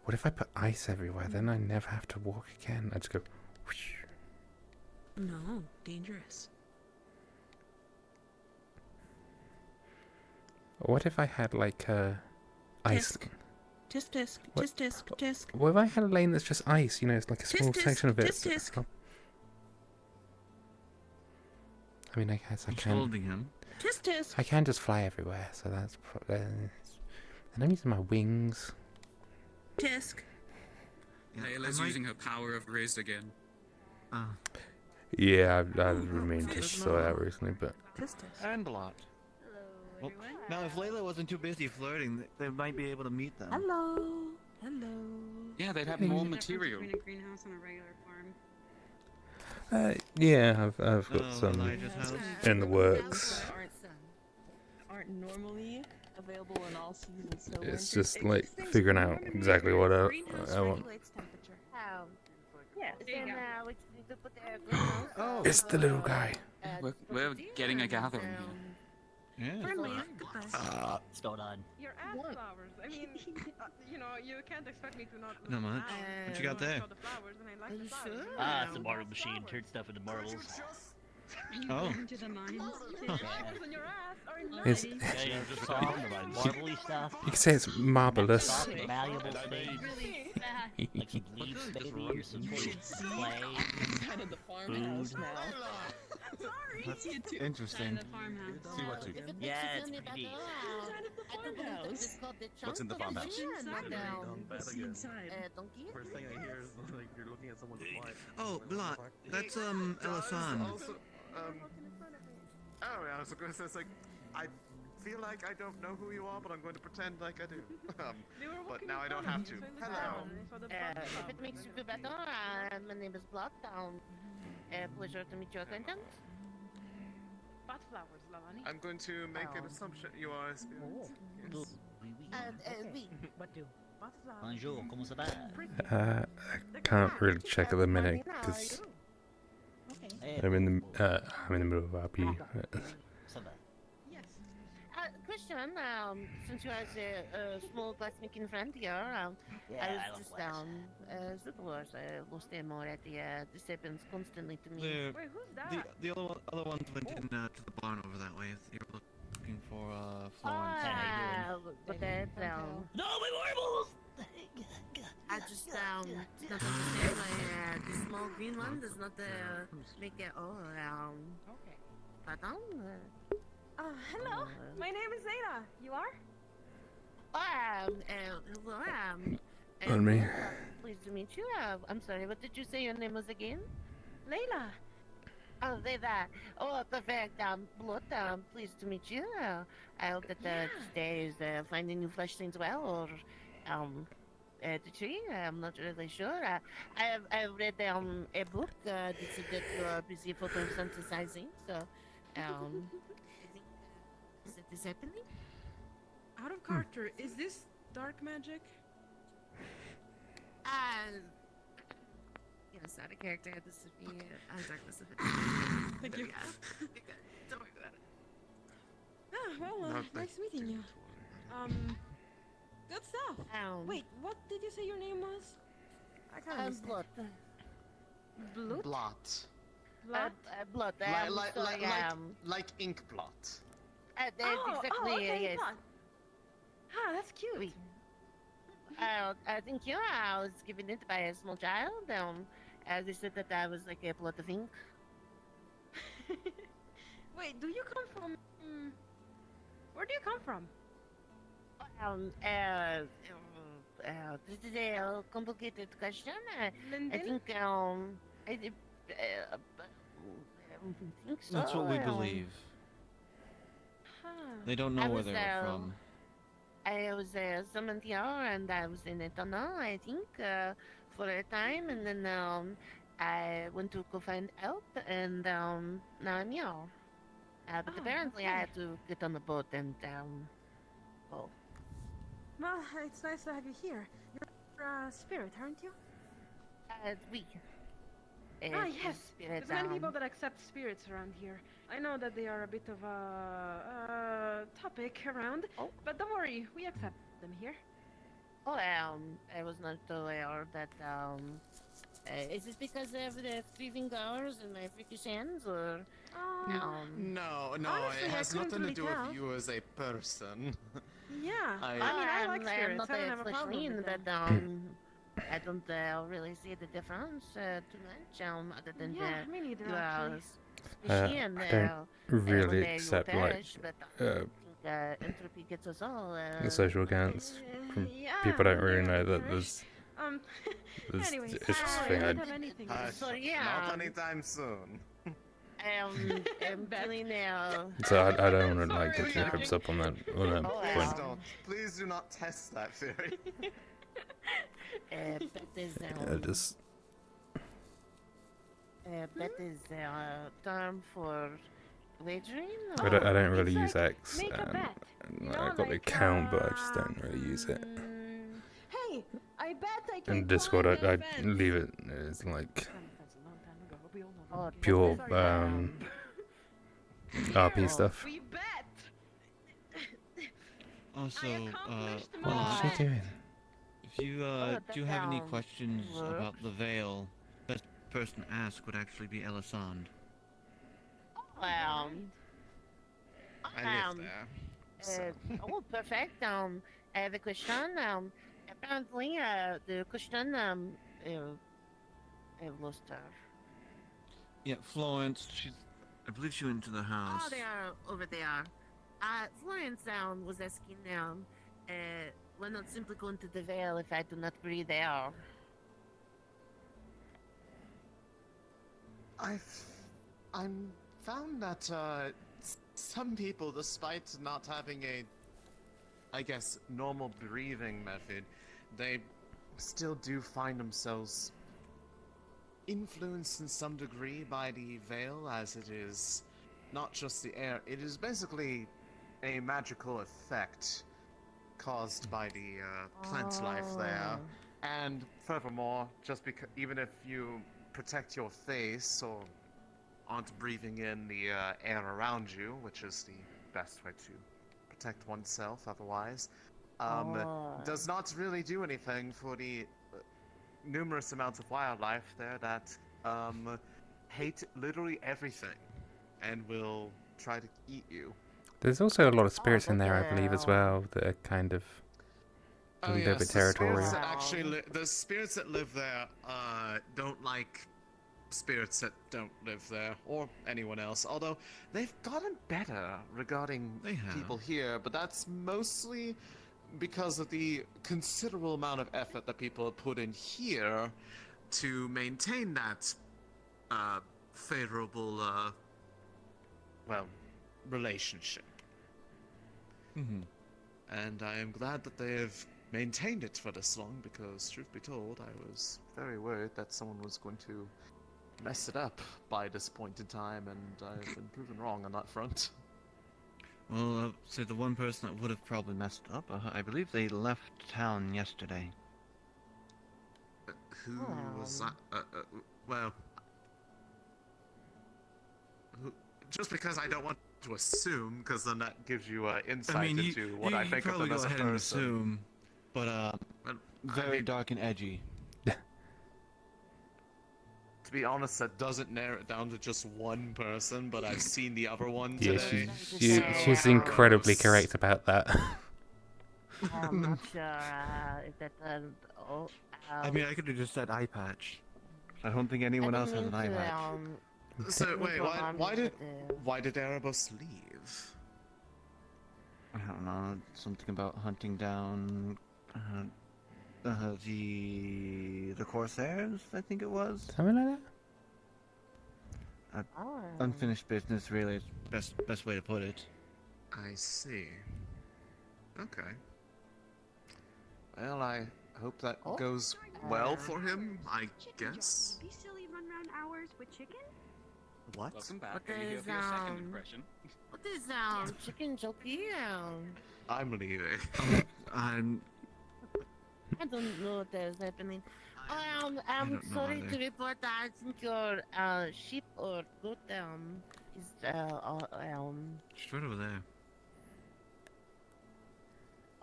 What if I put ice everywhere? Then I never have to walk again. I just go. Whoosh. No, dangerous. What if I had like ice? Tisk tisk, What? tisk tisk, tisk. What if I had a lane that's just ice? You know, it's like a small Tisk, tisk, section of it. tisk, tisk. I mean, I guess I I'm can. holding him. Tisk tisk. I can just fly everywhere, so that's. And I'm using my wings. Tisk. Layla's using her power of Riz again. Yeah, I've remained to saw that recently, but. Tisk tisk. And a lot. Well, now, if Layla wasn't too busy flirting, they might be able to meet them. Hello. Hello. Yeah, they'd have more material. Between a greenhouse and a regular farm. Yeah, I've got some Elijah's house. in the works. Aren't normally available in all seasons. So It's winter- just like figuring out exactly what I want. Yeah, There you go. we just need to put the greenhouse. Oh, it's the little guy. We're getting a gathering here. Yeah. What's going on? Your ass flowers. I mean, you know, you can't expect me to not. Not much. What you got there? The flowers, and I like the flowers. It's a marble machine. Turn stuff into marbles. Oh. Into the mines. Flowers on your ass are nice. It's, Yeah, you know, just soft, marbly stuff. you can say it's marvelous. Soft, malleable things. Like some leaves, maybe, or some clay. Kind of the farmhouse Food. now. That's interesting. Farmhouse. See what you Yeah, it's pretty neat. What's in the farmhouse? Inside. First thing I hear is like you're looking at someone's wife. Oh, Blot. That's Elasan. Oh, yeah, I was going to say, it's like, I feel like I don't know who you are, but I'm going to pretend like I do. But now I don't have to. Hello. If it makes you feel better, my name is Blood. Pleasure to meet your acquaintance. What flowers, Lavani? I'm going to make an assumption you are a spirit. Yes. Oui. What do? What flowers? Bonjour, comment ça va? I can't really check at the minute because I'm in the middle of RP. Ça va. Yes. Question, since you are a small glassmaking friend here, I was just supposed lost them already. This happens constantly to me. Wait, who's that? The other ones went in to the barn over that way. If you're looking for Florence. But that No, my marbles! I just not understand why the small green one does not make it Okay. pardon? Hello. My name is Zayna. You are? On me. Pleased to meet you. I'm sorry, what did you say your name was again? Layla. Oh, Layla. Oh, perfect. Blood, pleased to meet you. I hope that today is finding new flesh things well, or the tree. I'm not really sure. I've read a book. This is that you are busy photosynthesizing, so is happening? Out of character, is this dark magic? Yes, out of character. This would be darkness of it. Thank you. Don't worry about it. Nice meeting you. Good stuff. Wait, what did you say your name was? I can't understand. Blot. Blood? Blot. Blot. Like ink blot. That's exactly okay, yes. Blood. Ah, that's cute. Oui. Thank you. I was given it by a small child. They said that I was like a blot of ink. Wait, do you come from? Where do you come from? This is a complicated question. I London? think I think so. That's what we believe. They don't know where they were from. I was summoned here, and I was in a tunnel, I think, for a time, and then I went to go find help, and now I'm here. But apparently I had to get on the boat and go. Well, it's nice to have you here. You're a spirit, aren't you? We. Yes. Spirit, There's many people that accept spirits around here. I know that they are a bit of a topic around, but don't worry, we accept them here. I was not aware that, is this because of the 3 fingers and my freakish hands, or? No, Honestly, it has I couldn't nothing to really do tell. with you as a person. Yeah, I I like I'm spirits. not I don't a have a flesh problem fiend, with but them. I don't really see the difference too much, other than Yeah, me neither, you actually. squishy and I don't really one day you accept perish, like but I think entropy gets us all. the social accounts from yeah, people I don't really yeah, know that perish. there's Anyways, it's just a I thing don't have anything. So Not anytime soon. I'm feeling now. So I don't want to like get your hopes up on that Please point. don't. Please do not test that theory. That is term for wagering. I don't really use X. make a bet. You know, I got the like, account, but I just don't really use it. Hey, I bet I can. In Discord, I leave it as like pure RP stuff. We bet. Also, What's she doing? if you do have any questions about the veil, best person to ask would actually be Elisande. Well, I live there. Perfect. I have a question. Apparently, the question, I've lost her. Yeah, Florence. I believe she went to the house. Oh, they are over there. Florence was asking, why not simply go into the veil if I do not breathe air? I'm found that some people, despite not having a, I guess, normal breathing method, they still do find themselves influenced in some degree by the veil, as it is not just the air, it is basically a magical effect caused by the plant life there. And furthermore, just because even if you protect your face or aren't breathing in the air around you, which is the best way to protect oneself otherwise, does not really do anything for the numerous amounts of wildlife there that hate literally everything and will try to eat you. There's also a lot of spirits in there, I believe, as well, that are kind of a little bit territorial. The spirits that live there don't like spirits that don't live there, or anyone else, although they've gotten better regarding people here, but that's mostly because of the considerable amount of effort that people have put in here to maintain that favorable relationship. And I am glad that they have maintained it for this long, because truth be told, I was very worried that someone was going to mess it up by this point in time, and I've been proven wrong on that front. Well, So the one person that would have probably messed up, I believe they left town yesterday. Who was that? Well, just because I don't want to assume, because then that gives you insight into what I think of them as a person. And assume, but very dark and edgy. To be honest, that doesn't narrow it down to just one person, but I've seen the other one today. Yeah, she's incredibly correct about that. I'm not sure if that's I mean, I could have just said eye patch. I don't think anyone else has an eye patch. So wait, why did Arvus leave? I don't know, something about hunting down the Corsairs, I think it was. Something like that? Unfinished business, really, is best way to put it. I see. Okay. Well, I hope that goes well for him, I guess. Do you still run around hours with chicken? What? Welcome back. What Are you here is, for your second impression? What is chicken jockey? I'm leaving. I don't know what is happening. I'm sorry to report that I think your sheep or goat is Just right over there.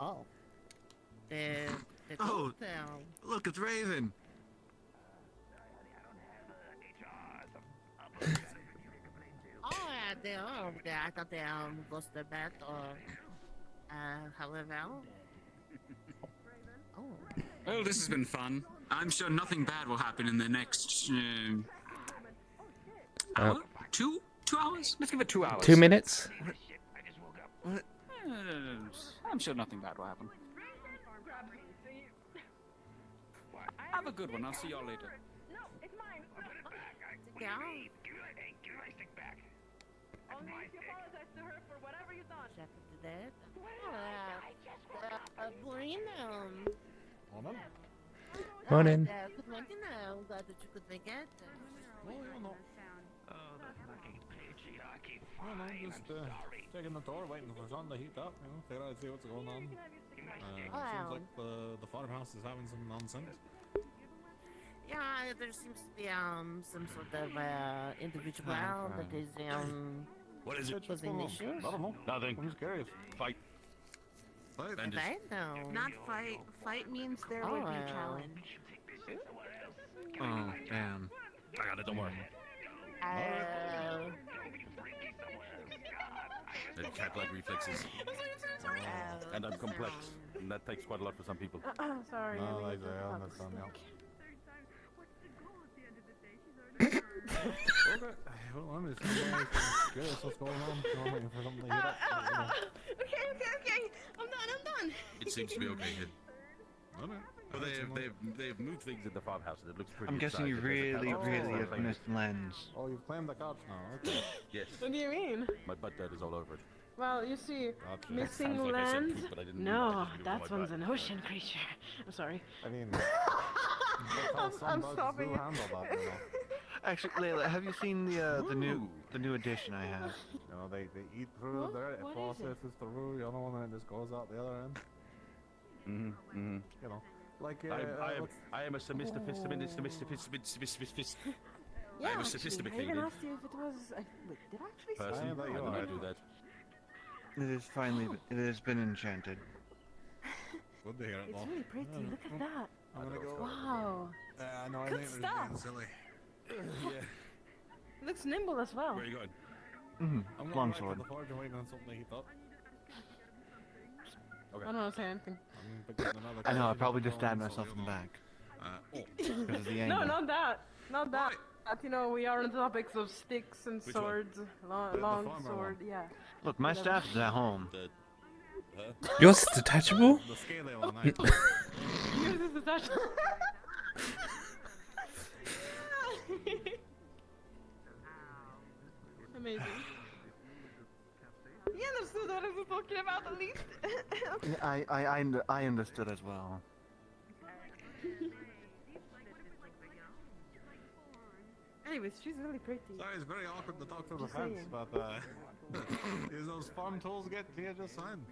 oh. The Oh, goat, look, it's Raven. They are. I thought they lost their bet or however. Oh. Well, this has been fun. I'm sure nothing bad will happen in the next hour? 2 hours? Let's give it 2 hours. 2 minutes? I'm sure nothing bad will happen. Have a good one. I'll see y'all later. No, it's mine. Yeah. Only if you apologize to her for whatever you've done. Check to that. Morning. Morning. Good morning. I'm glad that you could make it. Just taking the door, waiting for sun to heat up, figure out see what's going on. Seems like the farmhouse is having some nonsense. Yeah, there seems to be some sort of individual that is What is it? causing issues. I don't know. Nothing. I'm just curious. Fight. Fight now. Not fight. Fight means there would be a challenge. Oh, damn. I got it, don't worry. They have cat-like reflexes. And I'm complex. And that takes quite a lot for some people. Sorry. No, I like, I understand now. Okay, well, I'm just curious what's going on. I'm waiting for something to heat up. Okay. I'm done. It seems to be okay here. Well, they've moved things in the farmhouse and it looks pretty I'm guessing you exciting. really have missed Lens. Oh, you've claimed the cops now, okay. Yes. What do you mean? My butt dirt is all over it. Well, you see, Gotcha. missing Sounds like I said land. poop, but I didn't mean No, that. that one's an ocean creature. I'm sorry. I mean, I'm stopping you. Actually, Layla, have you seen the new edition I have? You know, they eat through What? there, it What is processes through, you know, and then it just goes out the other end. You know, like I am a submissive. Yeah, I am a actually, I sophisticated even asked you if it was. Wait, did I actually say person. that? I do not do that. It has been enchanted. Good to hear it, It's though. really pretty. Look at that. I'm gonna go. Wow. I know, I Good think it was stuff. being silly. It looks nimble as well. Where are you going? I'm going Long back to sword. the forge and waiting on something to heat up. I don't know say anything. I'm picking another I know, I coffee probably shop just stabbed going, myself so, in the back. Because of the angle. No, not that. Not that. You know, we are on the topics of sticks and Which one? swords. The Long farmer sword, yeah. Look, my staff is at home. Yours is detachable? The scaly one, I Yours is detachable. Amazing. You understood what I was talking about at least. I understood as well. Anyways, she's really pretty. Sorry, it's very awkward to talk to the Just fence, saying. but is those farm tools get here just fine?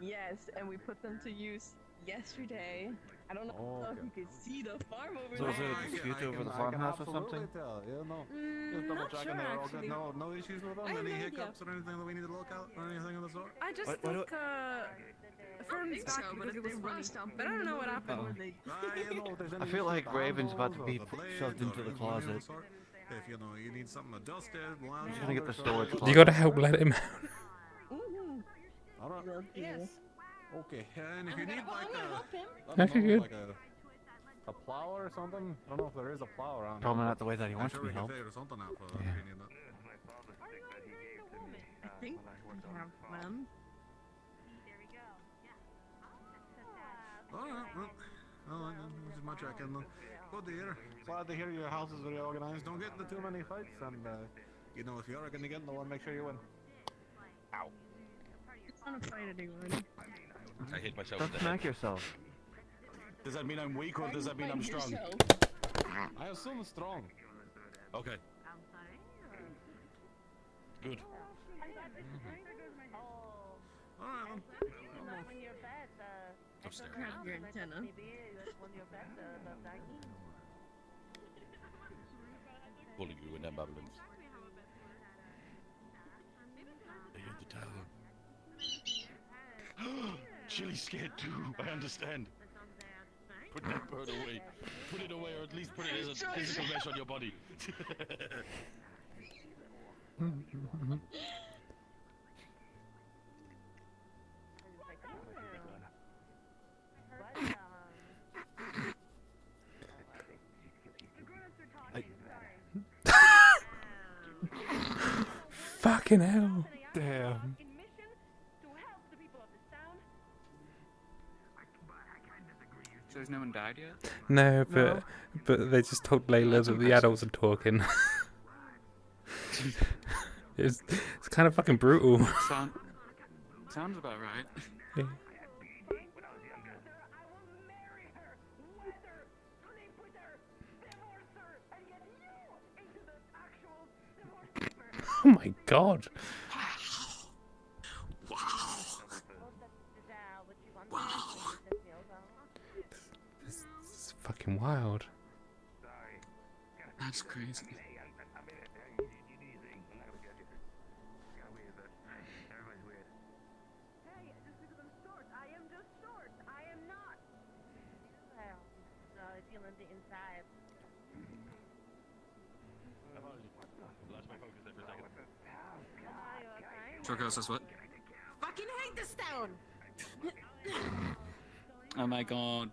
Yes, and we put them to use yesterday. I don't know if you could see the farm over So there. is there a dispute over the farmhouse or something? Tell, you know, just double Not checking sure, they're all good. actually. No issues with them. I have Any no idea. hiccups or anything that we need to look out or anything of the sort? I just Why do- took Fern's think back so, but because if it was they funny. rust up But I in don't the know what middle of happened. I feel like Raven's about to be shoved into the closet. If you know you need something adjusted, I'm just gonna get the storage You closet. gotta help let him out. All right. Yes. Okay, and if you need like Okay, good. like a plow or something, I don't know if there is a plow around. Probably here, not the way that he I'm wants sure to be we can helped. figure something out for Yeah. if you need that. I think we have one. Alright, well, this is my check-in then. Good to hear. Glad to hear your house is very organized. Don't get into too many fights, and you know, if you are gonna get into one, make sure you win. Ow. It's not a fight anyone. I hit myself Don't in the smack head. yourself. Does that mean I'm weak or does that mean I'm strong? I assume strong. Okay. Good. Alright Upstairs. Grab your antenna. Pulling you in them ambulance. They hit the tower. Chili's scared too. I understand. Put that bird away. Put it away, or at least put it as a physical mesh on your body. Fucking hell. Damn. So there's no one died yet? No, but they just told Layla that the adults are talking. it's kind of fucking brutal. Sounds about right. Yeah. Oh my god. This is fucking wild. That's crazy. Short says what? Fucking hate this town! Oh my god.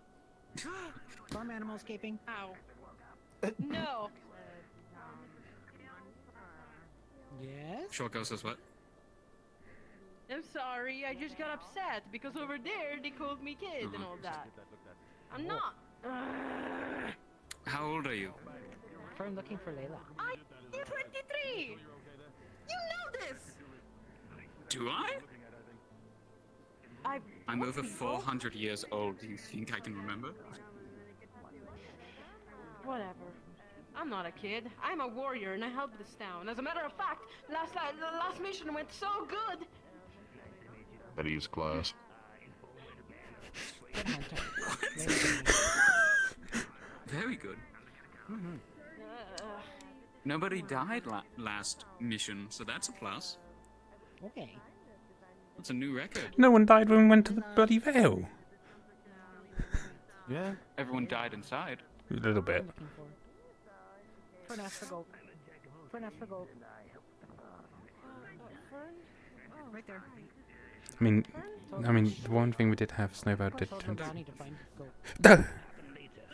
Farm animal escaping. Ow. No. Yes? Short says what? I'm sorry, I just got upset because over there they called me kid and all that. I'm not. How old are you? Firm looking for Layla. I'm 23! You know this! Do I? I'm over 400 years old. Do you think I can remember? Whatever. I'm not a kid. I'm a warrior and I helped this town. As a matter of fact, the last mission went so good. That is class. Very good. Nobody died last mission, so that's a plus. Okay. That's a new record. No one died when we went to the bloody Vale. Yeah. Everyone died inside. A little bit. Fern asked for gold. Fern asked for gold. Oh, right there. I mean, the one thing we did have, Snowbird did Told tend to... Donnie to find gold. Duh!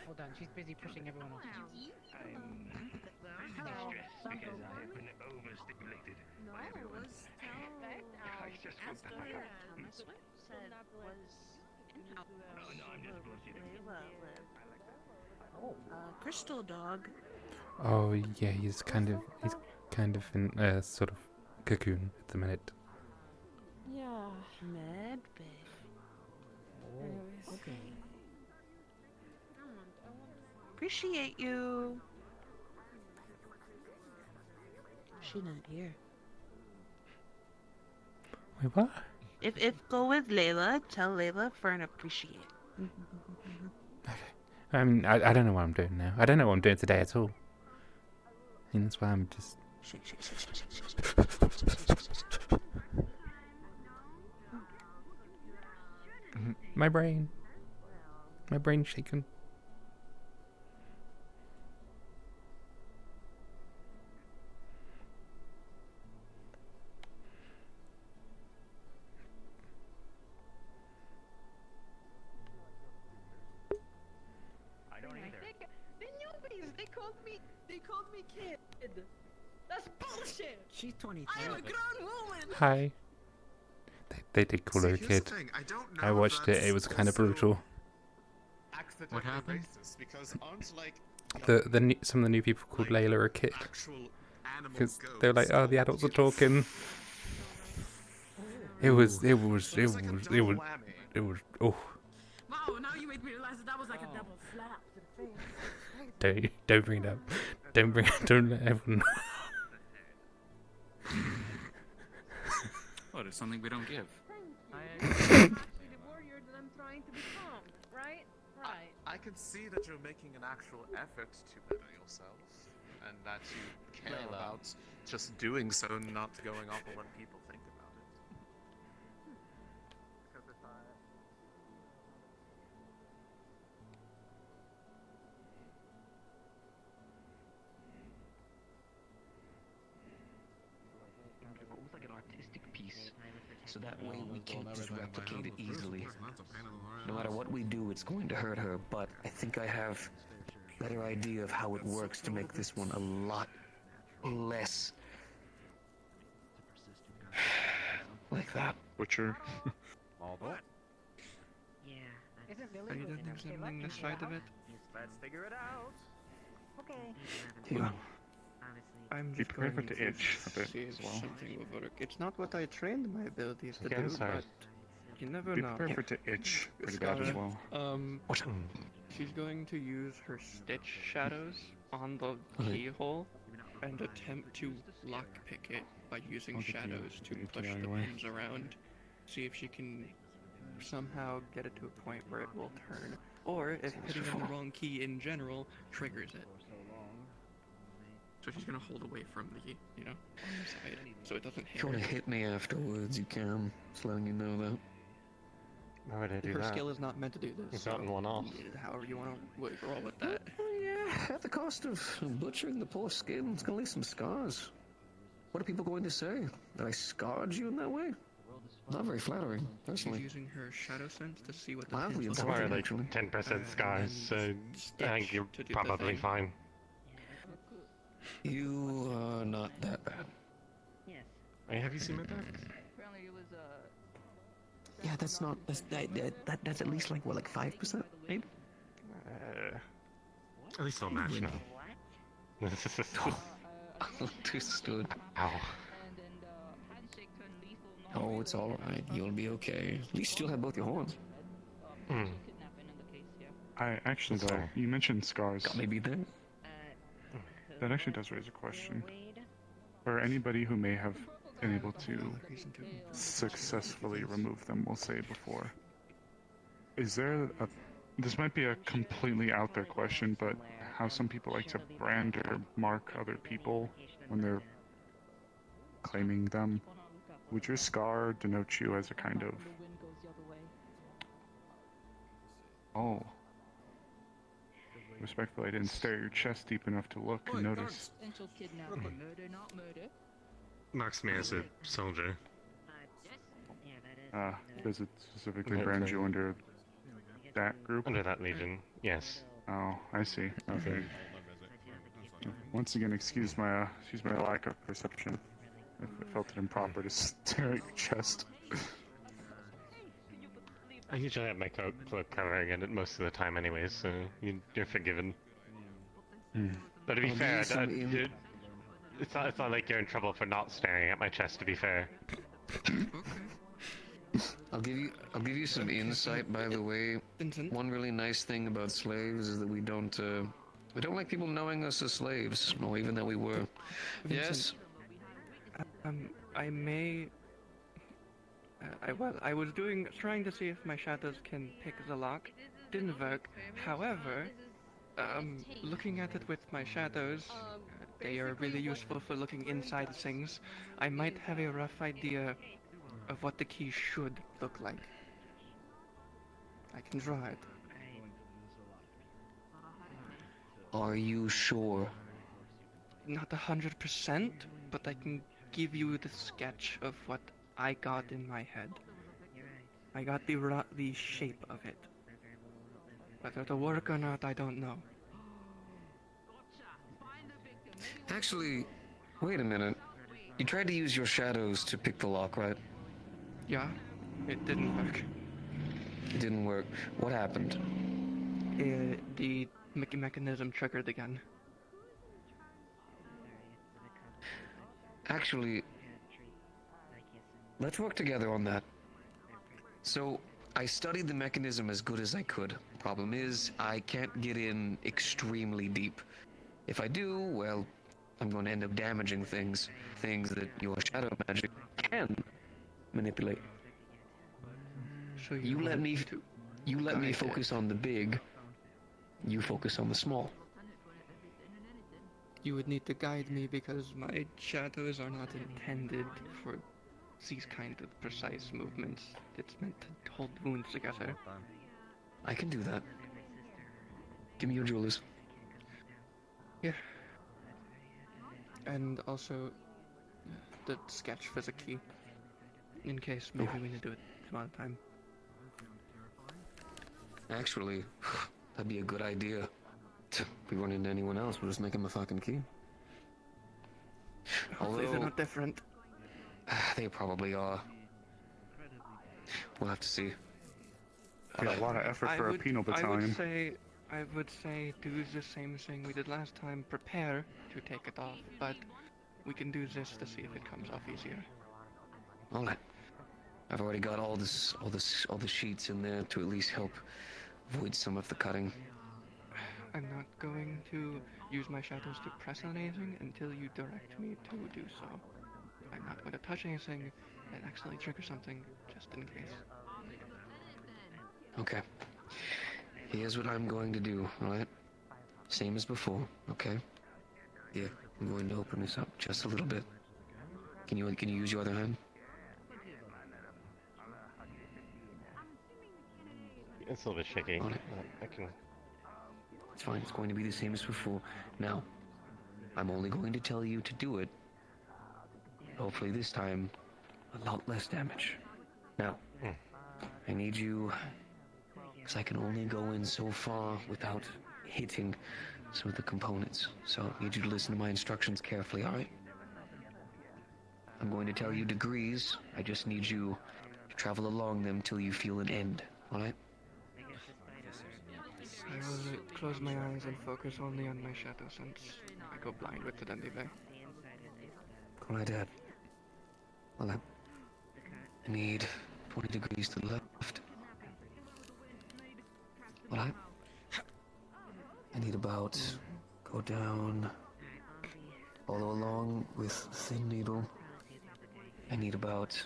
Hold on, she's busy pushing everyone else. Crystal dog. Oh yeah, he's kind of in a sort of cocoon at the minute. Yeah. Mad Okay. Appreciate you. She not here. Wait, what? If go with Layla, tell Layla Fern appreciate. I mean, I don't know what I'm doing now. I don't know what I'm doing today at all. I mean, that's why I'm just... My brain. My brain's shaking. I don't either. The newbies, they called me kid. That's bullshit. She's 23. I'm a grown woman. Hi. They did call her a kid. I watched it. It was kind of brutal. What happened? Because aren't like Some of the new people called Layla a kid because they were like, oh, the adults are talking. It was. Oh. Wow, now you made me realize that was like a double slap to the face. Don't bring it up. Don't let everyone know. Oh, there's something we don't give. Actually the warrior that I'm trying to become, right? Right. I can see that you're making an actual effort to better yourself, and that you care about just doing so, not going off on what people think about it. Almost like an artistic piece, so that way we can't just replicate it easily. No matter what we do, it's going to hurt her, but I think I have a better idea of how it works to make this one a lot less like that. Butcher. Yeah. Are you done examining this side of it? Let's figure it out. Okay. Yeah. I'm Be just going prepared to itch a bit see if as well. something will work. It's not what I trained my abilities to Yeah, do, sorry. but you never Be know. prepared for it to itch pretty bad as well. She's going to use her stitch shadows on the keyhole and attempt to lockpick it by using I'll get you- shadows to get you push out of the the way. pins around. See if she can somehow get it to a point where it will turn, or if hitting on the wrong key in general triggers it. So she's gonna hold away from the, on the side, so it doesn't If hit you her. want to hit me afterwards, you can. Just letting you know that. Why would I do Her that? skill is not meant to do this. You've gotten one off. However you want to roll with that. Yeah, at the cost of butchering the poor skin, it's gonna leave some scars. What are people going to say? That I scarred you in that way? Not very flattering, She's personally. using her shadow sense to see what the Mildly pins It's look more insulting, like actually. 10% scars, so I think you're to do the probably thing. fine. You are not that bad. Yes. Hey, have you seen my back? Apparently it was Yeah, that's not. That's at least like what, like 5%, maybe. At least I'll match now. Understood. Ow. Oh, it's all right. You'll be okay. At least you'll have both your horns. Hmm. I actually, though, Sorry. you mentioned scars. Got me beat there. That actually does raise a question. For anybody who may have been able to successfully remove them, we'll say before, is there a... This might be a completely out there question, but how some people like to brand or mark other people when they're claiming them. Would your scar denote you as a kind of... Oh. Respectfully, I didn't stare at your chest deep enough to look and notice. Marks me as a soldier. Does it specifically brand you under that group? Under that legion, yes. Oh, I see. Okay. Once again, excuse my lack of perception. I felt it improper to stare at your chest. I usually have my cloak covering it most of the time anyways, so you're forgiven. But to be I'll fair, give you some it's not like you're in trouble for not staring at my chest, to be fair. I'll give you some insight, by the way. One really nice thing about slaves is that we don't like people knowing us as slaves, or even that we were. Yes, I may. I was trying to see if my shadows can pick the lock. Didn't work. However, looking at it with my shadows, they are really useful for looking inside things. I might have a rough idea of what the key should look like. I can draw it. Are you sure? Not 100%, but I can give you the sketch of what I got in my head. I got the shape of it. Whether it'll work or not, I don't know. Actually, wait a minute. You tried to use your shadows to pick the lock, right? Yeah, it didn't work. It didn't work. What happened? The mechanism triggered again. Actually, let's work together on that. So, I studied the mechanism as good as I could. Problem is, I can't get in extremely deep. If I do, well, I'm going to end up damaging things that your shadow magic can manipulate. So you let me focus on the big. You focus on the small. You would need to guide me because my shadows are not intended for these kind of precise movements. It's meant to hold wounds together. I can do that. Give me your jewelers. Yeah. And also the sketch for the key. In case maybe we need to do it some other time. Actually, that'd be a good idea. If we run into anyone else, we'll just make him a fucking key. Hopefully they're not different. They probably are. We'll have to see. Yeah, a lot of effort for a penal battalion. I would say do the same thing we did last time. Prepare to take it off, but we can do this to see if it comes off easier. All right. I've already got all the sheets in there to at least help avoid some of the cutting. I'm not going to use my shadows to press on anything until you direct me to do so. I'm not going to touch anything and accidentally trigger something, just in case. Okay. Here's what I'm going to do, alright? Same as before, okay? Yeah, I'm going to open this up just a little bit. Can you use your other hand? It's a little bit shaky. I can... It's fine, it's going to be the same as before. Now, I'm only going to tell you to do it. Hopefully this time, a lot less damage. Now, I need you, because I can only go in so far without hitting some of the components. So I need you to listen to my instructions carefully, alright? I'm going to tell you degrees. I just need you to travel along them till you feel an end, alright? I will close my eyes and focus only on my shadow since I go blind with it anyway. Go right ahead. Well, I need 20 degrees to the left. Well, I need about, go down, follow along with thin needle. I need about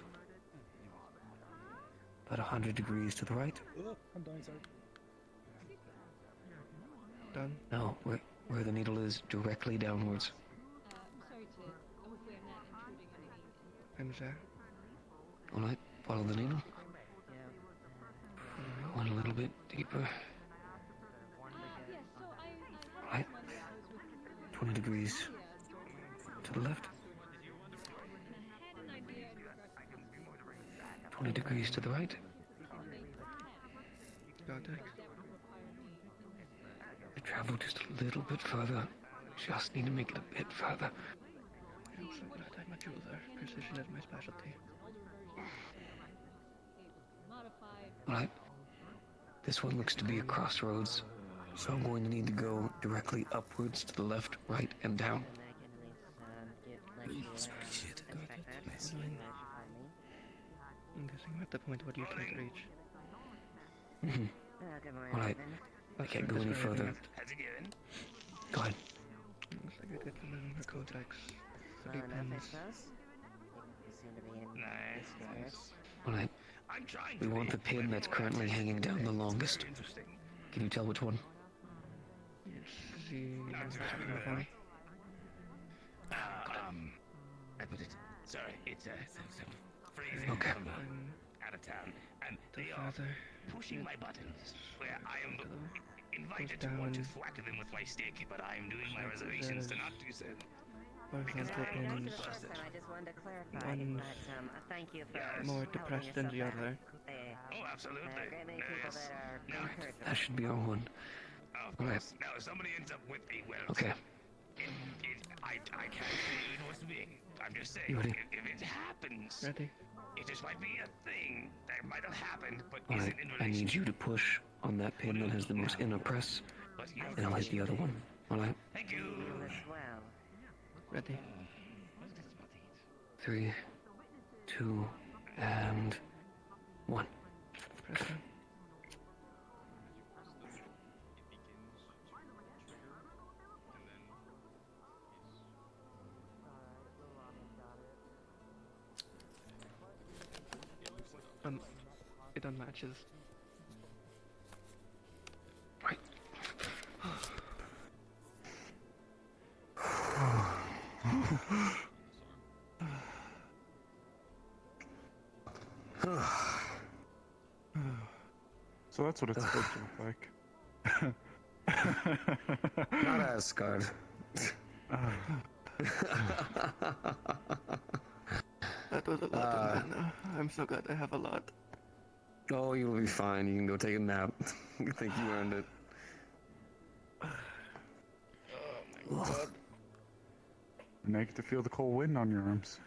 100 degrees to the right. Oh, I'm dying, sorry. Done? No, where the needle is, directly downwards. I'm there. Alright, follow the needle. Go in a little bit deeper. Alright. 20 degrees to the left. 20 degrees to the right. Contact. Travel just a little bit further. Just need to make it a bit further. I'm so glad I'm a jeweler. Precision is my specialty. Alright. This one looks to be a crossroads, so I'm going to need to go directly upwards to the left, right, and down. Shit. I'm guessing we're at the point where you can't reach. Alright. I can't go any further. Go ahead. Looks like I get the codex. 3 pins. Alright. We want the pin that's currently hanging down the longest. Can you tell which one? I put it. Sorry, it's freezing. Okay. Out of town, and they are pushing my buttons. Where I am invited to want to thwack them with my stick, but I am doing my reservations to not do so. Because I am not trusted. I just wanted to clarify. One's thank you for more depressed than the other. Oh, absolutely. Yes. That should be our one. Of course. Now, if somebody ends up with a welt, Okay. I can't say it was me. I'm just saying, You ready? if it happens, Ready? it just might be a thing that might have happened, but Alright, isn't in I relation. need you to push on that pin that has the most inner press, and I'll hit the other one. Alright? Thank you. Ready? 3, 2, and 1. Press down. It unmatches. Right. So that's what it's supposed to look like. Not as scarred. That was a lot of mana. I'm so glad I have a lot. Oh, you'll be fine. You can go take a nap. You think you earned it. Now you get to feel the cold wind on your arms.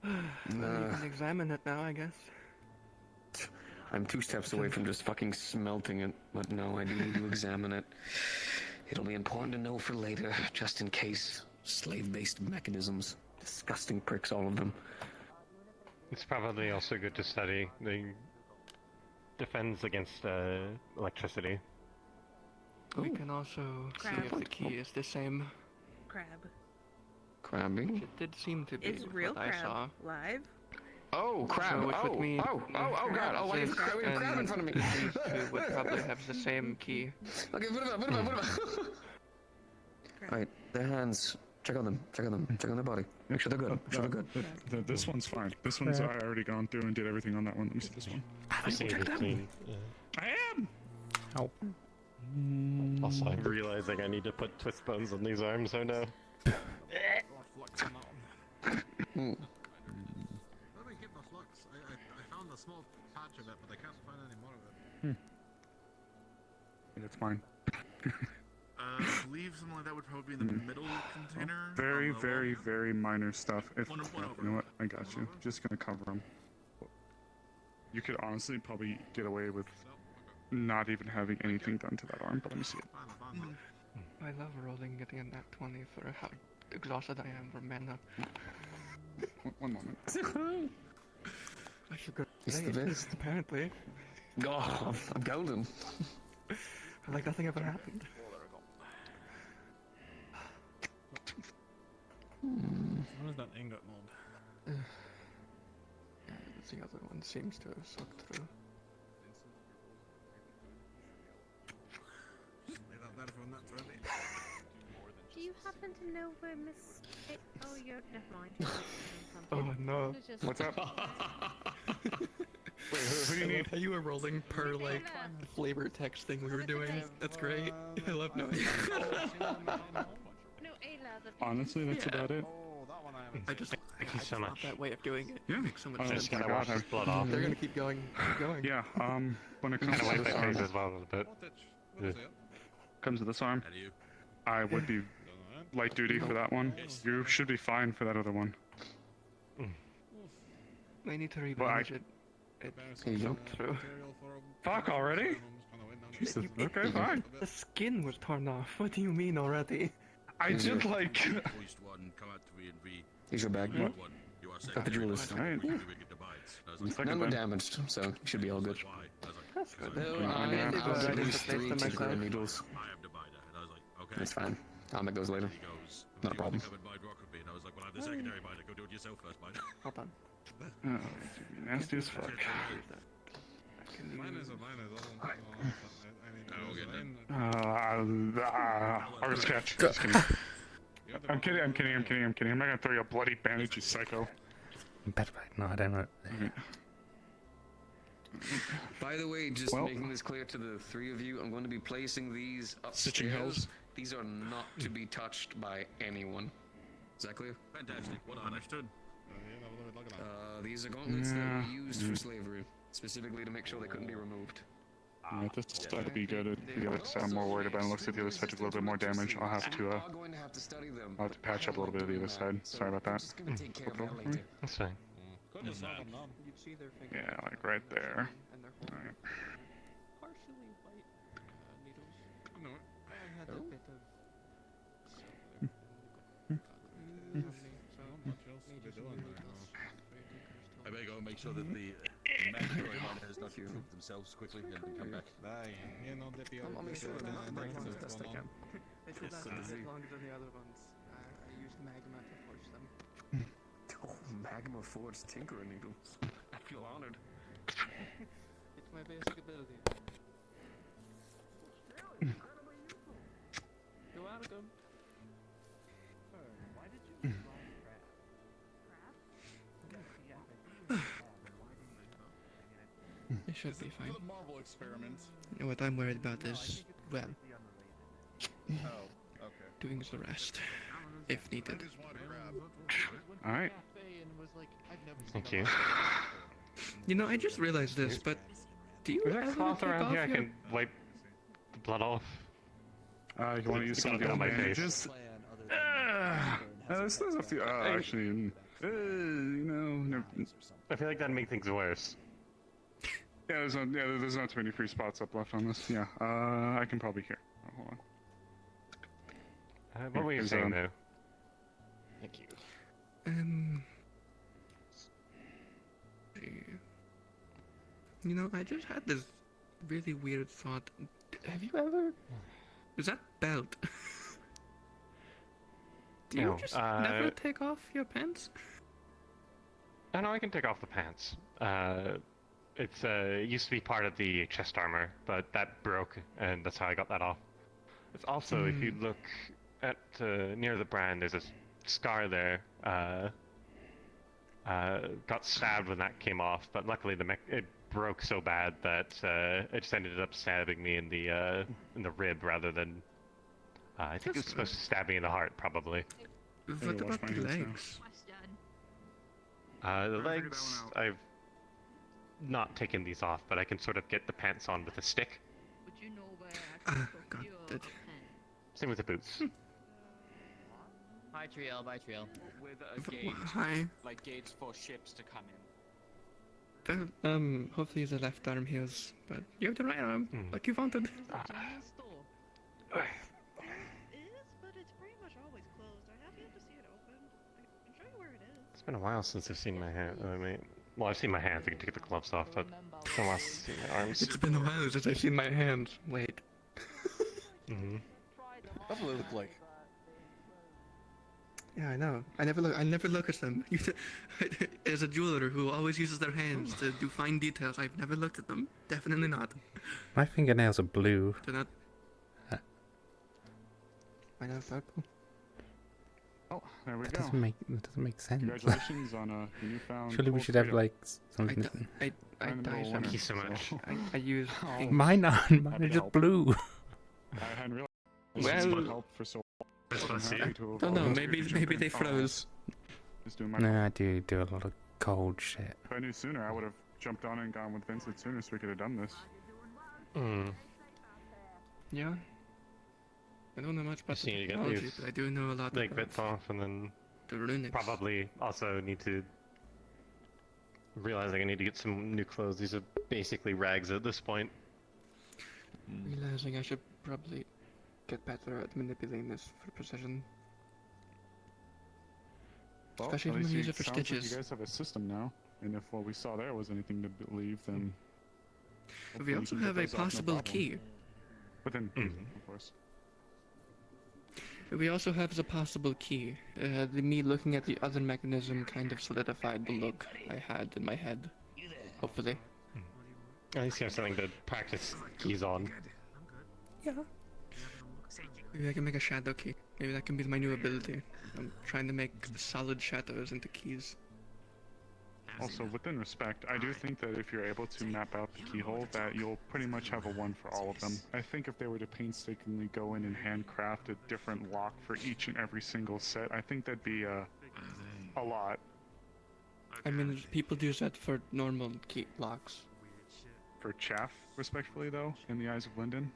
You can examine it now, I guess. I'm 2 steps away from just fucking smelting it, but no, I do need to examine it. It'll be important to know for later, just in case. Slave-based mechanisms. Disgusting pricks, all of them. It's probably also good to study. They defends against electricity. We can also see if the key is the same. Crab. Crabbing? It did seem to be It's real what I crab. saw. Live. Oh, crab! So it would mean God! Oh, why you crab in front of me? These two would probably have the same key. Okay, put it up. Alright, their hands. Check on them. Check on their body. Make sure they're good. Make sure they're good. This one's fine. This one's I already gone through and did everything on that one. Let me see this one. I see it clean. I am. Help. Also, I'm realizing I need to put twist bones on these arms. Oh no. Let me keep the flux. I found a small patch of it, but I can't find any more of it. It's fine. I believe something like that would probably be in the middle container. Very, very, very minor stuff. If One you over. know what, I got you. Just gonna cover them. You could honestly probably get away with not even having anything done to that arm. But let me see it. I love rolling getting a nat 20 for how exhausted I am from mana. One moment. I should go. It's the best. Apparently. Oh, I'm golden. Like nothing ever happened. What is that ingot mold? The other one seems to have sucked through. Do you happen to know where Miss? Oh, you're never mind. Oh no. What's up? Wait, who do you need? How you were rolling per like flavor text thing we were doing. That's great. I love knowing. Honestly, that's about it. I just Thank you so love much. that way of doing it. Yeah. It makes so much Oh, sense. Just gotta wash this blood off. They're gonna keep going. Keep going. Yeah. When it comes Kind of to wipe this my face arm, as well a little bit. Yeah. comes to this arm, I would be light duty for that one. You should be fine for that other one. I need to Well, remanage it. It jumped through. Fuck already? Jesus. Okay, fine. The skin was torn off. What do you mean already? I did like. Here's your bag. What? Got the jewelers. Alright. None were damaged, so you should be all good. That's good. I'll get at least 3 2-gram needles. That's fine. I'll make those later. Not a problem. Hold on. Oh, nasty as fuck. Arvus catch. Just kidding. I'm kidding. I'm not gonna throw you a bloody bandage, you psycho. Better fight. No, I don't know. By the way, just making this clear to the three of you, I'm going to be placing these Stitching hills. upstairs. These are not to be touched by anyone. Is that clear? Fantastic. Well understood. These are gauntlets that we used for slavery, specifically to make sure they couldn't be removed. Yeah, this side would be good. The other side I'm more worried about. It looks like the other side took a little bit more damage. I'll have to patch up a little bit of the other side. Sorry about that. Flip it over for me. That's fine. Yeah, like right there. Alright. I better go and make sure that the mandatory miners not remove themselves quickly and then come back. I'll make sure they're not breaking as best I can. It will not last as long as the other ones. I used magma to forge them. Oh, magma forged tinkerer needles. I feel honored. It's my basic ability. You're welcome. Why did you It should be fine. Marble experiment. What I'm worried about is, well, Oh, okay. doing the rest, if needed. Alright. Thank you. You know, I just realized this, but do you Is there ever a cloth take around off here I your... can wipe the blood off? You want to use some of the on old my bandages? There's a few. Actually, I feel like that'd make things worse. Yeah, there's not too many free spots up left on this. Yeah, I can probably hear. Oh, hold on. What were you saying though? Thank you. You know, I just had this really weird thought. Have you ever... Is that belt? Do you No, just never take off your pants? I know I can take off the pants. It used to be part of the chest armor, but that broke, and that's how I got that off. It's also, if you look at near the brand, there's a scar there. Got stabbed when that came off, but luckily it broke so bad that it just ended up stabbing me in the rib rather than. I think it was supposed to stab me in the heart, probably. What about the legs? The legs, I've not taken these off, but I can sort of get the pants on with a stick. Would you know where I got it. Same with the boots. Bye, Triel. Bye, Triel. With a gate, Hi. like gates for ships to come in. Well, hopefully the left arm heals, but you have the right arm, like you wanted. It's been a while since I've seen my hand. Well, I've seen my hands. I can take the gloves off, but it's been a while since I've seen my arms. It's been a while since I've seen my hands. Wait. That's what they look like. Yeah, I know. I never look at them. As a jeweler who always uses their hands to do fine details, I've never looked at them. Definitely not. My fingernails are blue. They're not. Why not purple? Oh, there we That go. doesn't make sense. Congratulations on your newfound. Surely we should have like something. I dye them. Thank you so much. I use. Mine aren't. Mine are just blue. I hadn't realized. Well, help for so I don't know. Maybe they froze. Just doing my. No, I do a lot of cold shit. If I knew sooner, I would have jumped on and gone with Vincent sooner, so we could have done this. Yeah. I don't know much about Just need to get technology, these but I do know a lot leg about bits off, and then the runics. probably also need to realizing I need to get some new clothes. These are basically rags at this point. Realizing I should probably get better at manipulating this for precision. Well, Especially at when least I use it for sounds like stitches. you guys have a system now, and if what we saw there was anything to believe, then. We also have a possible key. Within, of course. We also have the possible key. Me looking at the other mechanism kind of solidified the look I had in my head. Hopefully. At least you have something to practice keys on. Yeah. Maybe I can make a shadow key. Maybe that can be my new ability. I'm trying to make solid shadows into keys. Also, within respect, I do think that if you're able to map out the keyhole, that you'll pretty much have a one for all of them. I think if they were to painstakingly go in and handcraft a different lock for each and every single set, I think that'd be a lot. I mean, people do that for normal key locks. For chaff, respectfully though, in the eyes of Lyndon.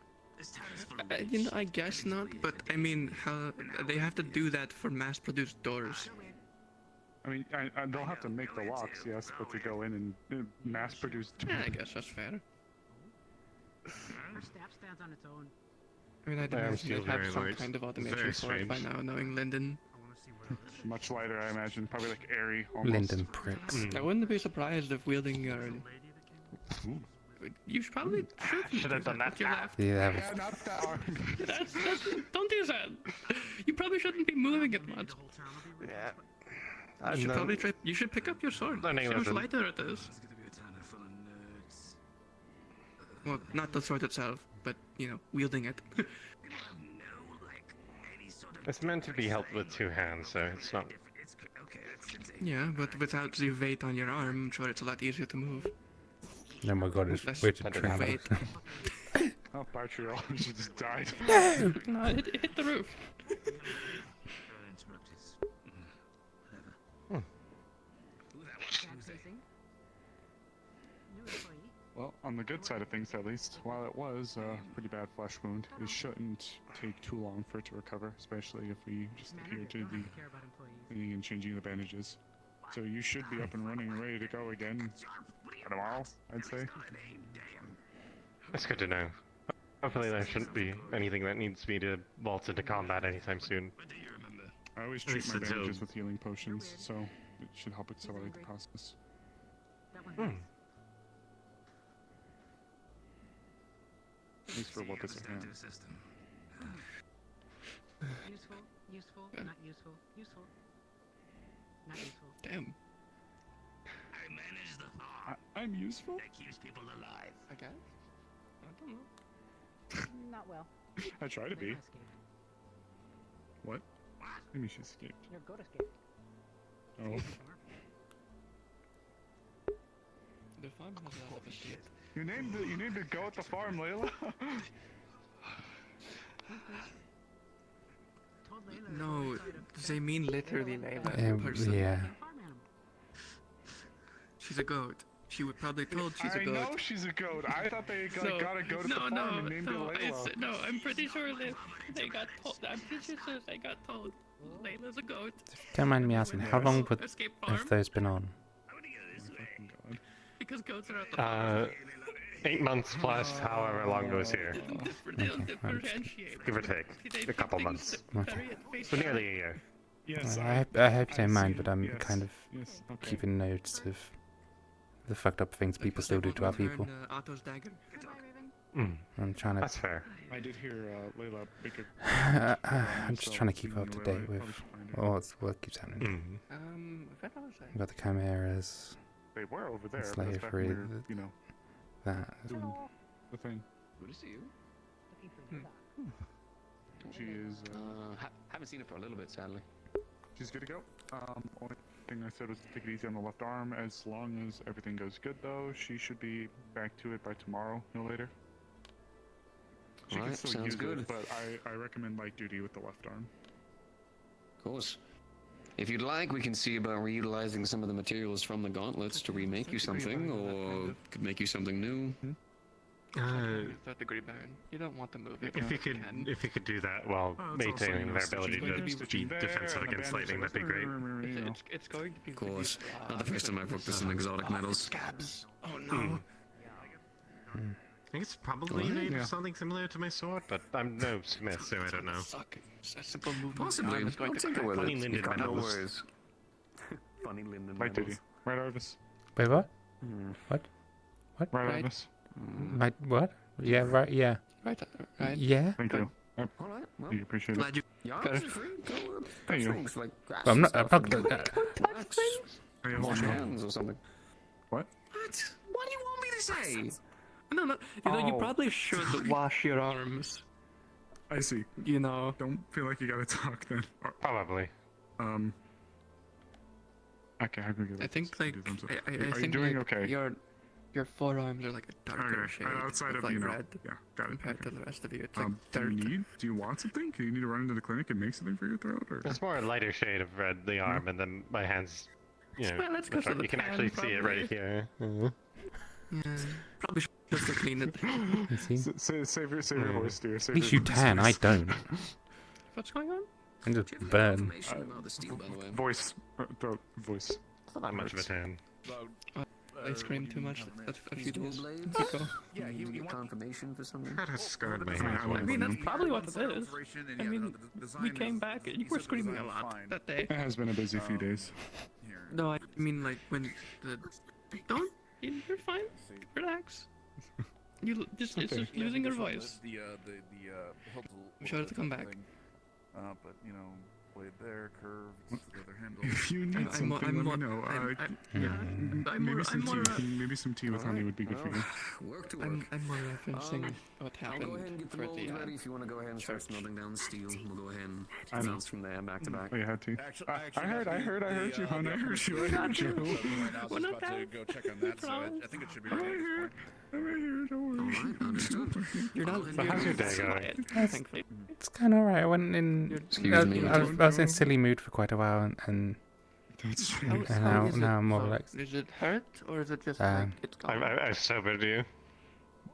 You know, I guess not, but I mean, how they have to do that for mass-produced doors. I mean, they'll have to make the locks, yes, but to go in and mass-produce... Yeah, I guess that's fair. Our staff stands on its own. I mean, I'd imagine they'd have some kind of automation for it by now, knowing Lyndon. Much lighter, I imagine. Probably like airy, almost. Lyndon pricks. I wouldn't be surprised if wielding your... You probably should have done that. Yeah, don't do that. You probably shouldn't be moving it much. Yeah. You should probably try. You should pick up your sword. See how much lighter it is. Well, not the sword itself, but you know, wielding it. It's meant to be held with two hands, so it's not. Yeah, but without the weight on your arm, I'm sure it's a lot easier to move. Oh my god, it's way to travel. Oh, battery all, she just died. No, it hit the roof. Well, on the good side of things at least, while it was a pretty bad flesh wound, it shouldn't take too long for it to recover, especially if we just adhere to the cleaning and changing the bandages. So you should be up and running and ready to go again tomorrow, I'd say. That's good to know. Hopefully there shouldn't be anything that needs me to waltz into combat anytime soon. I always treat my bandages with healing potions, so it should help accelerate the process. At least for what is at hand. Useful, not useful, useful, not useful. Damn. I manage the farm. I'm useful? That keeps people alive. I guess. I don't know. Not well. I try to be. What? Maybe she escaped. Your goat escaped. Oh. The farm has a lot of escape. You named the goat the farm, Layla? No, they mean literally Layla. Person. Yeah. She's a goat. She would probably told she's a goat. I know she's a goat. I thought they got a goat at the farm and named it Layla. No, I'm pretty sure they got told. I'm pretty sure they got told Layla's a goat. Don't mind me asking, how long have those been on? Because goats are at the 8 months plus however long goes here. Give or take. A couple months. So nearly a year. Yes, I hope you don't mind, but I'm kind of keeping notes of the fucked up things people still do to our people. I'm trying to... That's fair. I did hear Layla make a... I'm just trying to keep up to date with what keeps happening. About the chimeras. They were over there, the but it's back slavery, where, you know, that. doing the thing. Good to see you. She is, haven't seen her for a little bit, sadly. She's good to go. Only thing I said was to take it easy on the left arm. As long as everything goes good, though, she should be back to it by tomorrow, no later. She can still use it, but I recommend light duty with the left arm. Of course. If you'd like, we can see about reutilizing some of the materials from the gauntlets to remake you something, or could make you something new. Third degree Baron. You don't want to move it. If you could do that while maintaining their ability to be defensive against lightning, that'd be great. It's going to be. Of course. Not the first time I've worked with some exotic metals. Scabs. Oh no. I think it's probably made of something similar to my sword, but I'm no smith, so I don't know. Possibly. I'll take it with Funny it. Linden No metals. worries. Funny Linden Light duty. metals. Right, Arvus? Wait, what? What? What? Right, Arvus? My what? Yeah, right, yeah. Right. Yeah? Thank you. Alright, well, you appreciate it. Yeah, Got it. it's free. Go There touch you go. things like grass I'm and not. stuff I'm and not. relax, Hey, hold wash on. your hands or something. What? What? What do you want me to say? No, no. You know, you Oh. probably should wash your arms. I see. You know. Don't feel like you gotta talk then. Probably. Okay, I can get I think like I Are you think doing like, okay? Your forearms are like a darker Okay, shade. outside of, like you know, red. yeah, got it. Compared to the rest of you, it's like do dirt. you want something? Do you need to run into the clinic and make something for your throat? Or? It's more a lighter shade of red, the arm, and then my hands. You know, Well, let's go that's to right, the you can tan, actually see it right probably. here. Yeah, probably should just to clean it. You see? Save your voice, dear. At least you tan. I don't. What's going on? I just burn. Voice. Throat. Voice. It's not that much of a tan. I screamed too much. That's a few days ago. Yeah, you get confirmation for something. That has scarred me. I mean, that's probably what it is. I mean, we came back and you were screaming a lot that day. It has been a busy few days. No, I mean like when the don't. You're fine. Relax. You just it's just losing your voice. I'm sure it'll come back. But you know, blade there, curved, the other handle. If you need something, let me know. Maybe some tea with honey would be good for you. Work to work. I'm more referencing what I'll happened go ahead and get the for molds the ready if you want to go ahead and start smelting down the steel. We'll go ahead and I know. bounce from there back to back. Oh, you had to. I heard you, hon. I heard you. I heard you. We're not about to go check on that, so I think it should be I'm ready right at this here. point. I'm right here. Don't worry. Alright, understood. You're not. So how's your day going? Thankfully. It's kind of alright. I went in. I was in a silly mood for quite a while, and How is now it? I'm more Oh, relaxed. Is it hurt or is it just like it's gone? I've sobered you.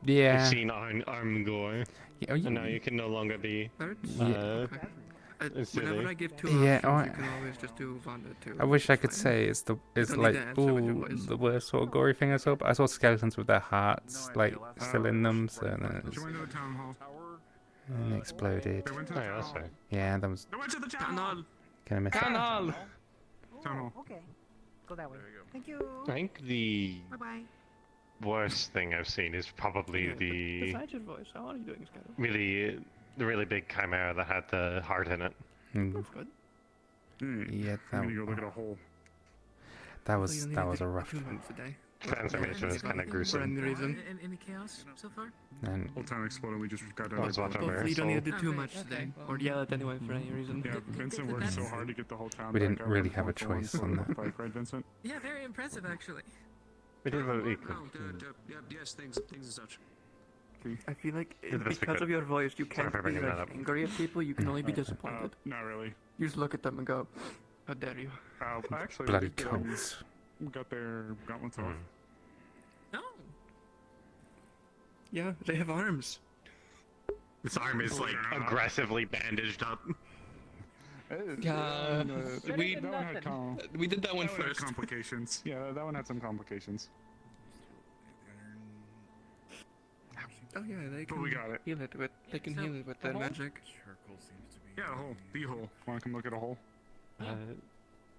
Yeah. You've seen arm gore. Yeah, And now you can no longer be. Hurts? Yeah. Whenever silly. I give two Yeah, options, you can always just do one or two. I wish I could Fine. say it's You it's don't need like to answer with your ooh voice. the worst sort of gory thing I saw, but I saw skeletons with their hearts like still in them, so then Did you went to the town hall? and it exploded. They went to the town hall. Yeah, that was They went to the town hall. kind of messed Town up. hall. Town hall. Okay. Go that way. Thank you. I think the Bye bye. worst thing I've seen is probably the Besides your voice, how are you doing, Skylar? the really big chimera that had the heart in it. That's good. Yeah, I'm gonna go look at a hole. that So was you don't that need was to a do rough two one. months a day. Transformation was kind of For gruesome. any reason. Any chaos so far? And Whole town exploded. We just got Let's watch over Hopefully you don't need to do Okay, too much okay. today. Or yell at anyone for any reason. Yeah, Vincent worked so hard to get the whole town. We back didn't up really on have a 4-1 choice on that. Fight, right, Vincent? Yeah, very impressive actually. We did what we could. Oh, yes, things and such. I feel like Did the best we because could. of your voice, you Sorry can't for be bringing that like up. angry at people. You can only be disappointed. Not really. You just look at them and go, "How dare you?" Actually, bloody we did, cunts. got their gauntlets off. No. Yeah, they have arms. This arm is like aggressively bandaged up. Yeah, we that one had we did that one had first. complications. Yeah, that one had some complications. Oh yeah, they But can we got it. heal it with. They can heal it with their magic. Yeah, a hole. The hole. Wanna come look at a hole? Uh,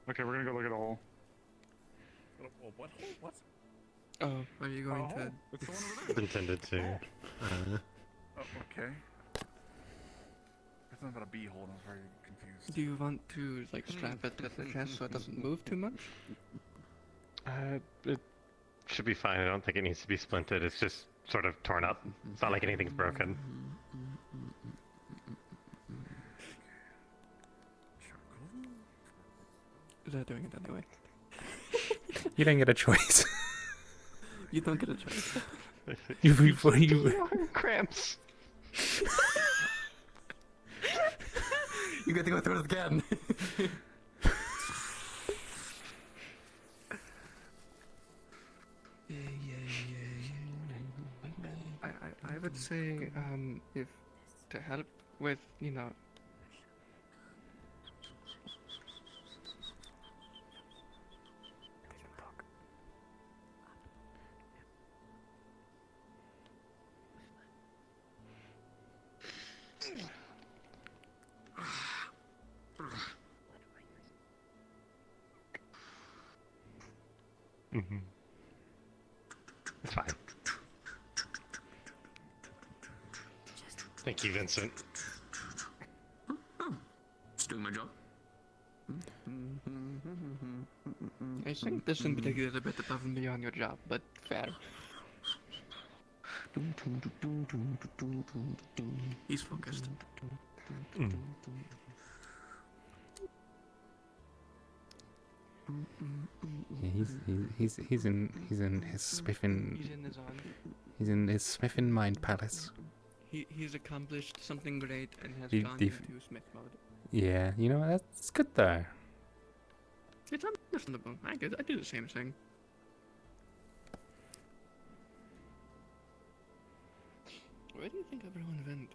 Okay, we're gonna go look at a hole. What hole? What? Oh, are you going to? It's the one over there. intended to. Oh, okay. It's not about a bee hole. I'm very confused. Do you want to like strap it at the chest so it doesn't move too much? It should be fine. I don't think it needs to be splinted. It's just sort of torn up. It's not like anything's broken. They're doing it anyway. You don't get a choice. You don't get a choice. you Cramps. You get to go through it again. I would say if to help with Mm-hmm. It's fine. Thank you, Vincent. doing my job. I think this in particular is a bit above and beyond your job, but fair. He's focused. Yeah, he's in his Smithin. He's in his own. He's in his Smithin mind palace. He's accomplished something great and has He- gone he- into Smith mode. Yeah, you know what? That's good though. It's understandable. I do the same thing. Where do you think everyone went?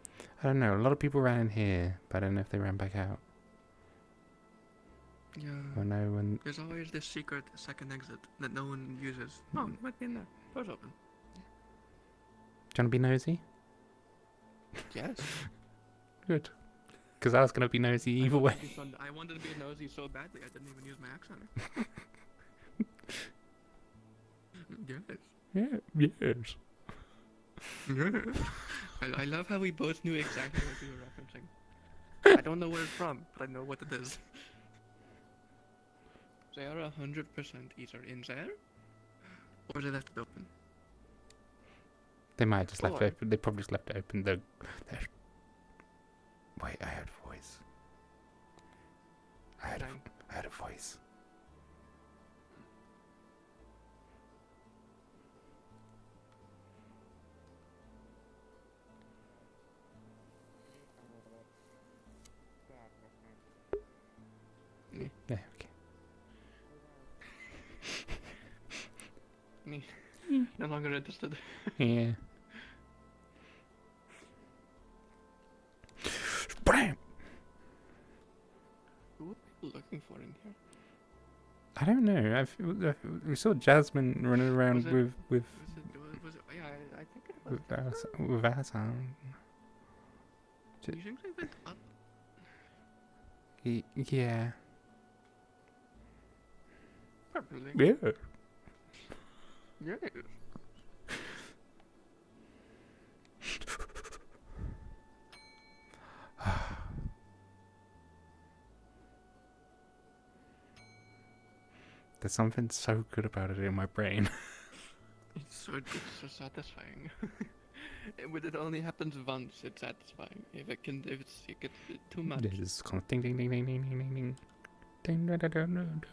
I don't know. A lot of people ran in here, but I don't know if they ran back out. Yeah. I know when. There's always this secret second exit that no one uses. Oh, it might be in there. Door's open. Do you want to be nosy? Yes. Good. Because I was gonna be nosy either way. I wanted to be nosy so badly I didn't even use my accent. Yes. Yeah. Yes. I love how we both knew exactly what we were referencing. I don't know where it's from, but I know what it is. They are 100% either in there, or they left it open. They might have just left Or- it open. They probably just left it open. Wait, I heard a voice. I heard a voice. Yeah, okay. Me. No longer interested. Yeah. Bam! What are people looking for in here? I don't know. We saw Jasmine running around Was it- with Was it? Yeah, I think it was. with Alison. Do you think they went up? Yeah. Probably. Yeah. Yeah. There's something so good about it in my brain. It's so satisfying. When it only happens once, it's satisfying. If it gets too much. This is kind of ding ding ding ding ding ding ding ding. Ding da da da da da.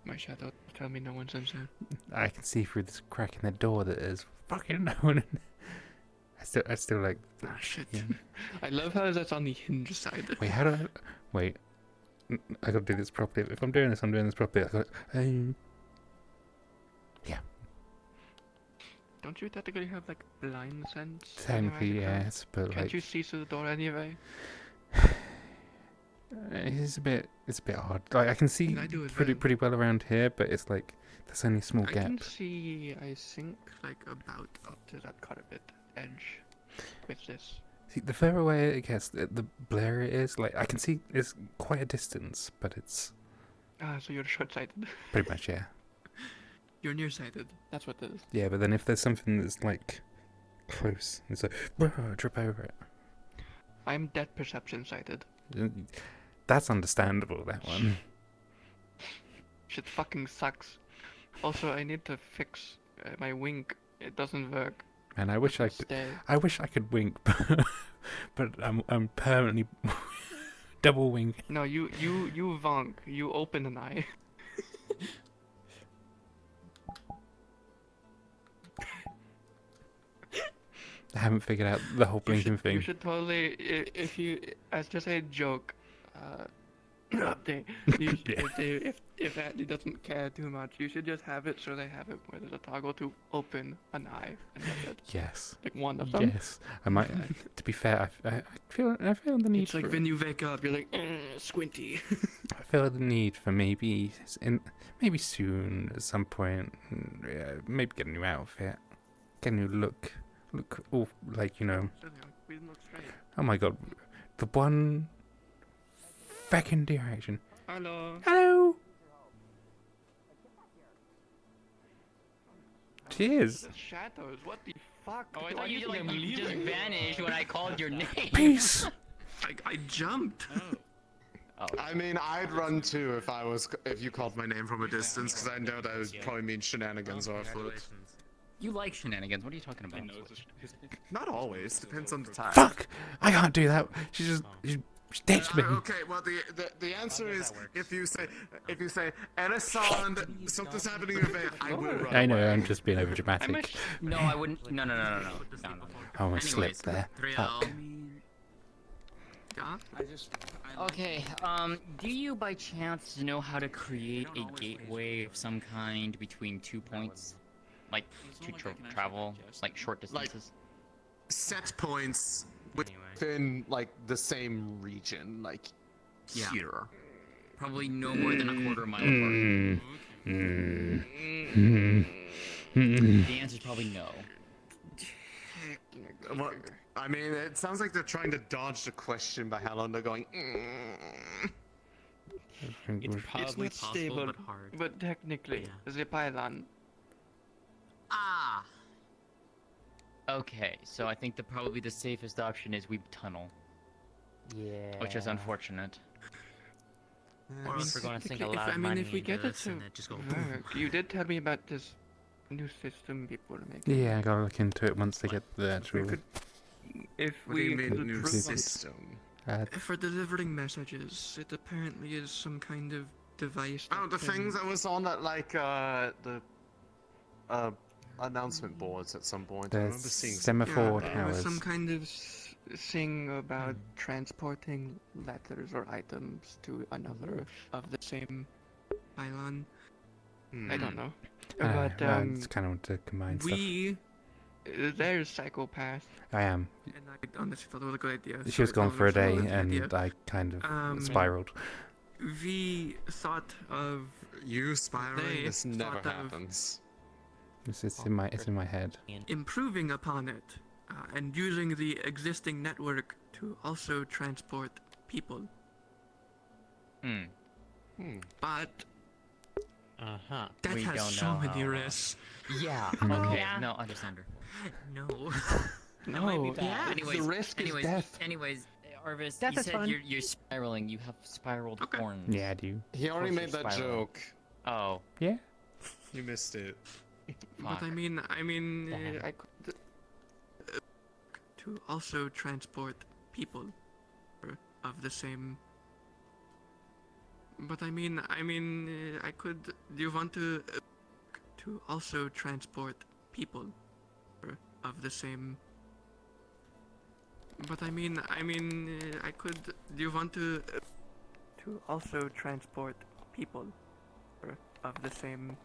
My shadow tell me no one's inside. I can see through this crack in the door that there's fucking no one in there. I still like. Ah, shit. Yeah. I love how that's on the hinge side. Wait, how do I? Wait. I gotta do this properly. If I'm doing this, I'm doing this properly. Yeah. Don't you technically have like blind sense? Technically, yes, but Can't like. you see through the door anyway? It's a bit odd. Like I can see I do it pretty well around here, but it's like there's only a small I gap. can see, I think, like about up to that carpet edge with this. See, the further away it gets, the blurrier it is. Like I can see it's quite a distance, but it's Ah, so you're short-sighted. pretty much yeah. You're nearsighted. That's what it is. Yeah, but then if there's something that's like close, it's like trip over it. I'm dead perception sighted. That's understandable. That one. Shit fucking sucks. Also, I need to fix my wink. It doesn't work. And I wish I could. Stay. I wish I could wink, but I'm permanently double wink. No, you vonk. You open an eye. I haven't figured out the whole blinking thing. You should totally, if you, as just a joke, if Andy doesn't care too much, you should just have it so they have it where there's a toggle to open an eye, and that's it. Yes. Like one of them. Yes. I might. To be fair, I feel the need. It's like for, when you wake up, you're like squinty. I feel the need for maybe soon at some point. Maybe get a new outfit, get a new look all like We didn't look straight. Oh my god, the one fucking direction. Hello. Hello. She is. The shadows. What the fuck? Oh, I Do thought you think like I'm you just leaving? vanished when I called your name. Peace. I jumped. Oh. I mean, I'd run too if you called my name from a distance, because I know that would probably mean shenanigans are afoot. You like shenanigans? What are you talking about? Not always. Depends on the time. Fuck! I can't do that. She ditched me. Okay, well the answer is if you say Elisand, something's happening in Van, I will run. I know. away. I'm just being over dramatic. No, I wouldn't. No. I almost slipped there. Fuck. Okay, do you by chance know how to create a gateway of some kind between 2 points? Like, to travel, like, short distances? Set points within like the same region, like here. Probably no more than a quarter mile apart. The answer's probably no. Well, I mean, it sounds like they're trying to dodge the question by how long they're going. It's not stable, but technically, the pylon. Ah. Okay, so I think probably the safest option is we tunnel. Yeah. Which is unfortunate. Or if we're going to sink a lot of I mean, money if we into get it this to and then just go work, you did tell me about this new system before making. Yeah, I gotta look into it once they get the actual. If What do you we mean, could new prove system? for delivering messages, it apparently is some kind of device. Oh, the that can- things that was on that like the announcement boards at some point. I The remember seeing semaphore There was towers. some kind of thing about transporting letters or items to another of the same pylon. I don't know. But I just kind of want to combine stuff. there's psychopath. I am. And I honestly thought it was a good idea. She was so gone it for a was day, good idea. and I kind of Um, spiraled. We thought of you spiraling. they This never thought of happens. It's in my head. improving upon it and using the existing network to also transport people. But that We has don't so know many how, risks. Yeah. Mm. Okay. Yeah. No, understander. No. No, might be bad. Anyways, the risk is anyways, death. Anyways, Arvus, Death you is said fun. you're spiraling. You have spiraled horns. Yeah, I do. He already Of made course that you're spiraling. joke. Oh. Yeah. You missed it. But I mean, Damn. I could to also transport people of the same. But I mean, I could. Do you want to also transport people of the same? But I mean, I could. Do you want to also transport people of the same?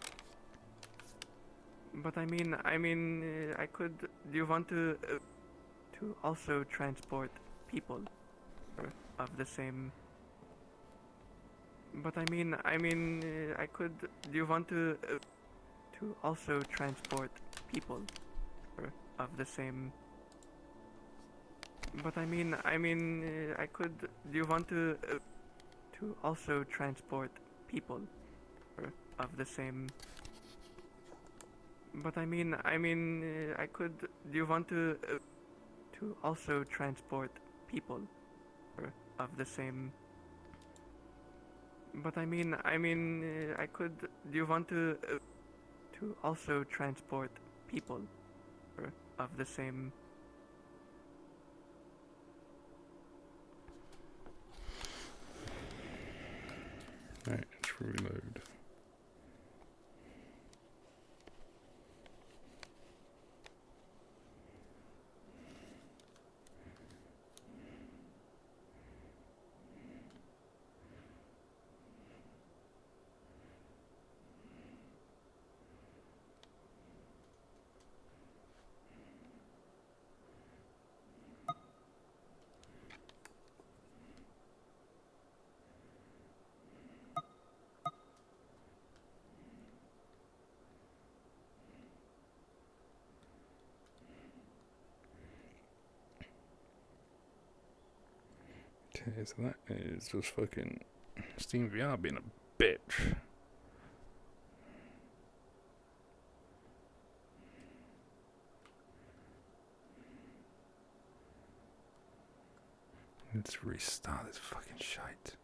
But I mean, I could. Do you want to also transport people of the same? But I mean, I could. Do you want to also transport people of the same? But I mean, I could. Do you want to also transport people of the same? But I mean, I could. Do you want to also transport people of the same? But I mean, I could. Do you want to also transport people of the same? Alright, let's reload. Okay, so that is just fucking Steam VR being a bitch. Let's restart this fucking shite.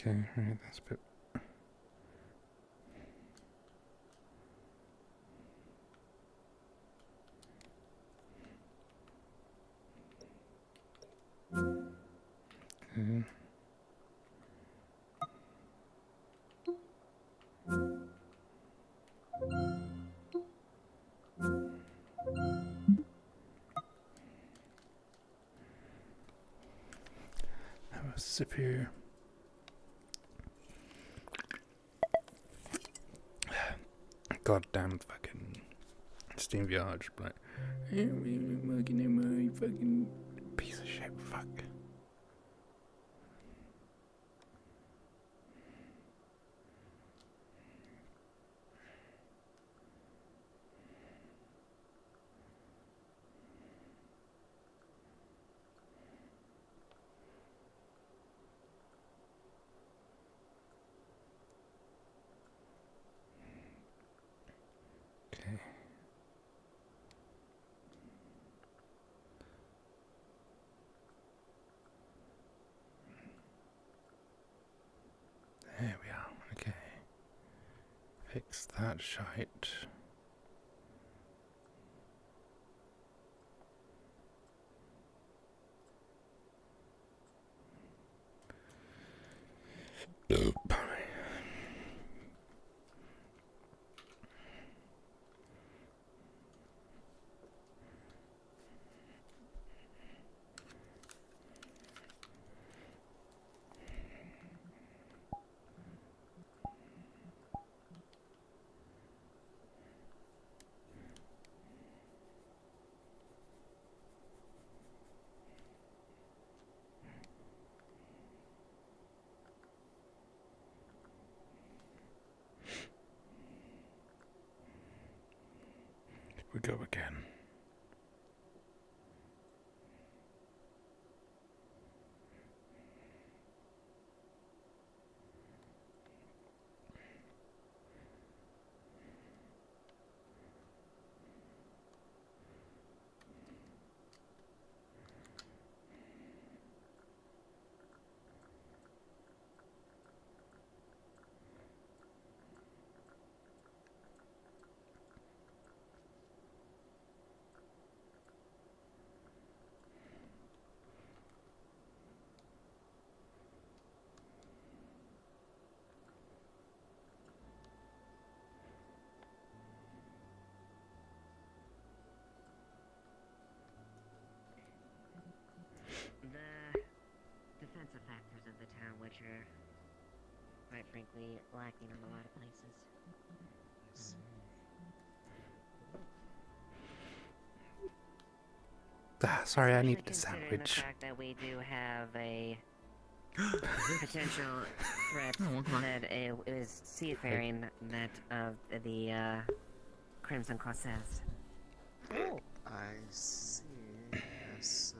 Okay, right, that's a bit. Okay. Have a sip here. God damn fucking Steam VR just like fucking piece of shit, fuck. Okay. There we are, okay. Fix that shite. We go again. The defensive factors of the town, which are, quite frankly, lacking in a lot of places. Sorry, I need the Considering sandwich. the fact that we do have a potential threat that is seafaring that of the Crimson Corsairs. Oh, I see. Yes.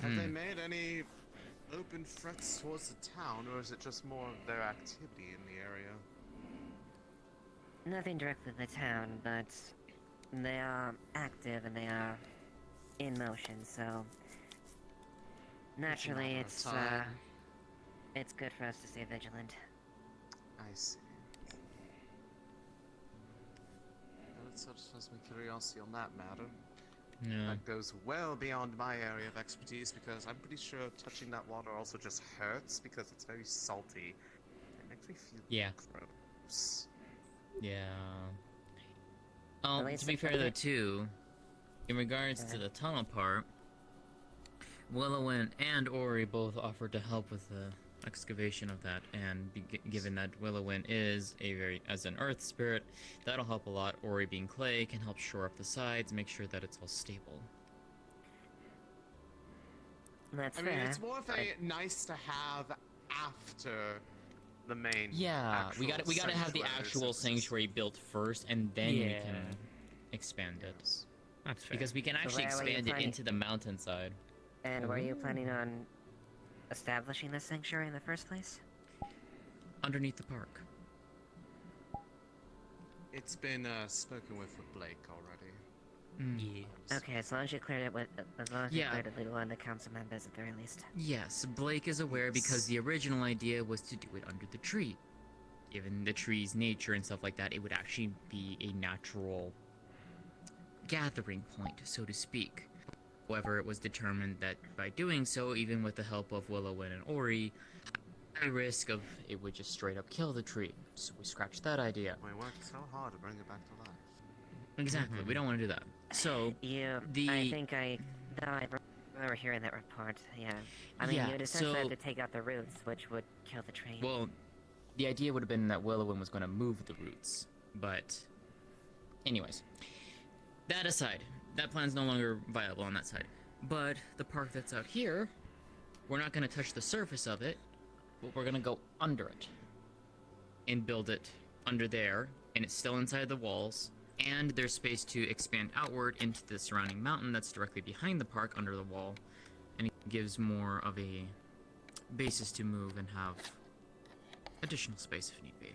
Have they made any open threats towards the town, or is it just more of their activity in the area? Nothing directly with the town, but they are active and they are in motion, so naturally it's good for us to stay vigilant. I see. That satisfies my curiosity on that matter. Yeah. That goes well beyond my area of expertise because I'm pretty sure touching that water also just hurts because it's very salty. It makes me feel gross. Yeah. To be fair though, too, in regards to the tunnel part, Willowin and Ori both offered to help with the excavation of that, and given that Willowin is as an earth spirit, that'll help a lot. Ori being clay can help shore up the sides, make sure that it's all stable. That's I mean, fair. it's more of a nice to have after the main. Yeah, we got actual to have the sanctuary, actual so- sanctuary built first, and then we Yeah. can expand it. That's fair. Because we can So actually where were you expand it planning- into the mountainside. And were you planning on establishing the sanctuary in the first place? Underneath the park. It's been spoken with Blake already. Yeah. Okay, as long as you cleared it with, as long as you Yeah. cleared it with one of the council members at the very least. Yes, Blake is aware because the original idea was to do it under the tree. Given the tree's nature and stuff like that, it would actually be a natural gathering point, so to speak. However, it was determined that by doing so, even with the help of Willowin and Ori, high risk of it would just straight up kill the tree. So we scratched that idea. We worked so hard to bring it back to life. Exactly, we don't want to do that. So, I think I remember hearing that report, yeah. I mean, Yeah, you would essentially so- have to take out the roots, which would kill the tree. well, the idea would have been that Willowin was going to move the roots. But, anyways. That aside, that plan's no longer viable on that side. But the park that's out here, we're not going to touch the surface of it, but we're going to go under it. And build it under there, and it's still inside the walls. And there's space to expand outward into the surrounding mountain that's directly behind the park under the wall. And it gives more of a basis to move and have additional space if need be.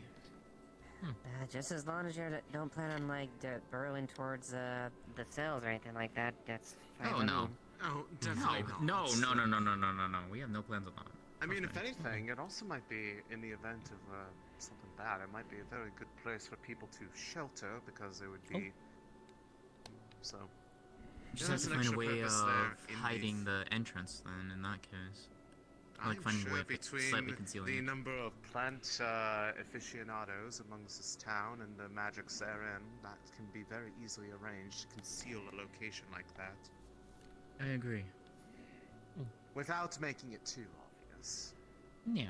Just as long as you don't plan on, like, burrowing towards, the cells or anything like that, that's fine. Oh, with no. me. Oh, definitely not. No. We have no plans on that. I mean, if anything, it also might be, in the event of something bad, it might be a very good place for people to shelter, because it would be... So... Just have to find a way of hiding the entrance then, in that case. Or, like, I'm finding a sure way of between slightly concealing the it. number of plant aficionados amongst this town and the magics therein, that can be very easily arranged to conceal a location like that. I agree. Without making it too obvious. Yeah.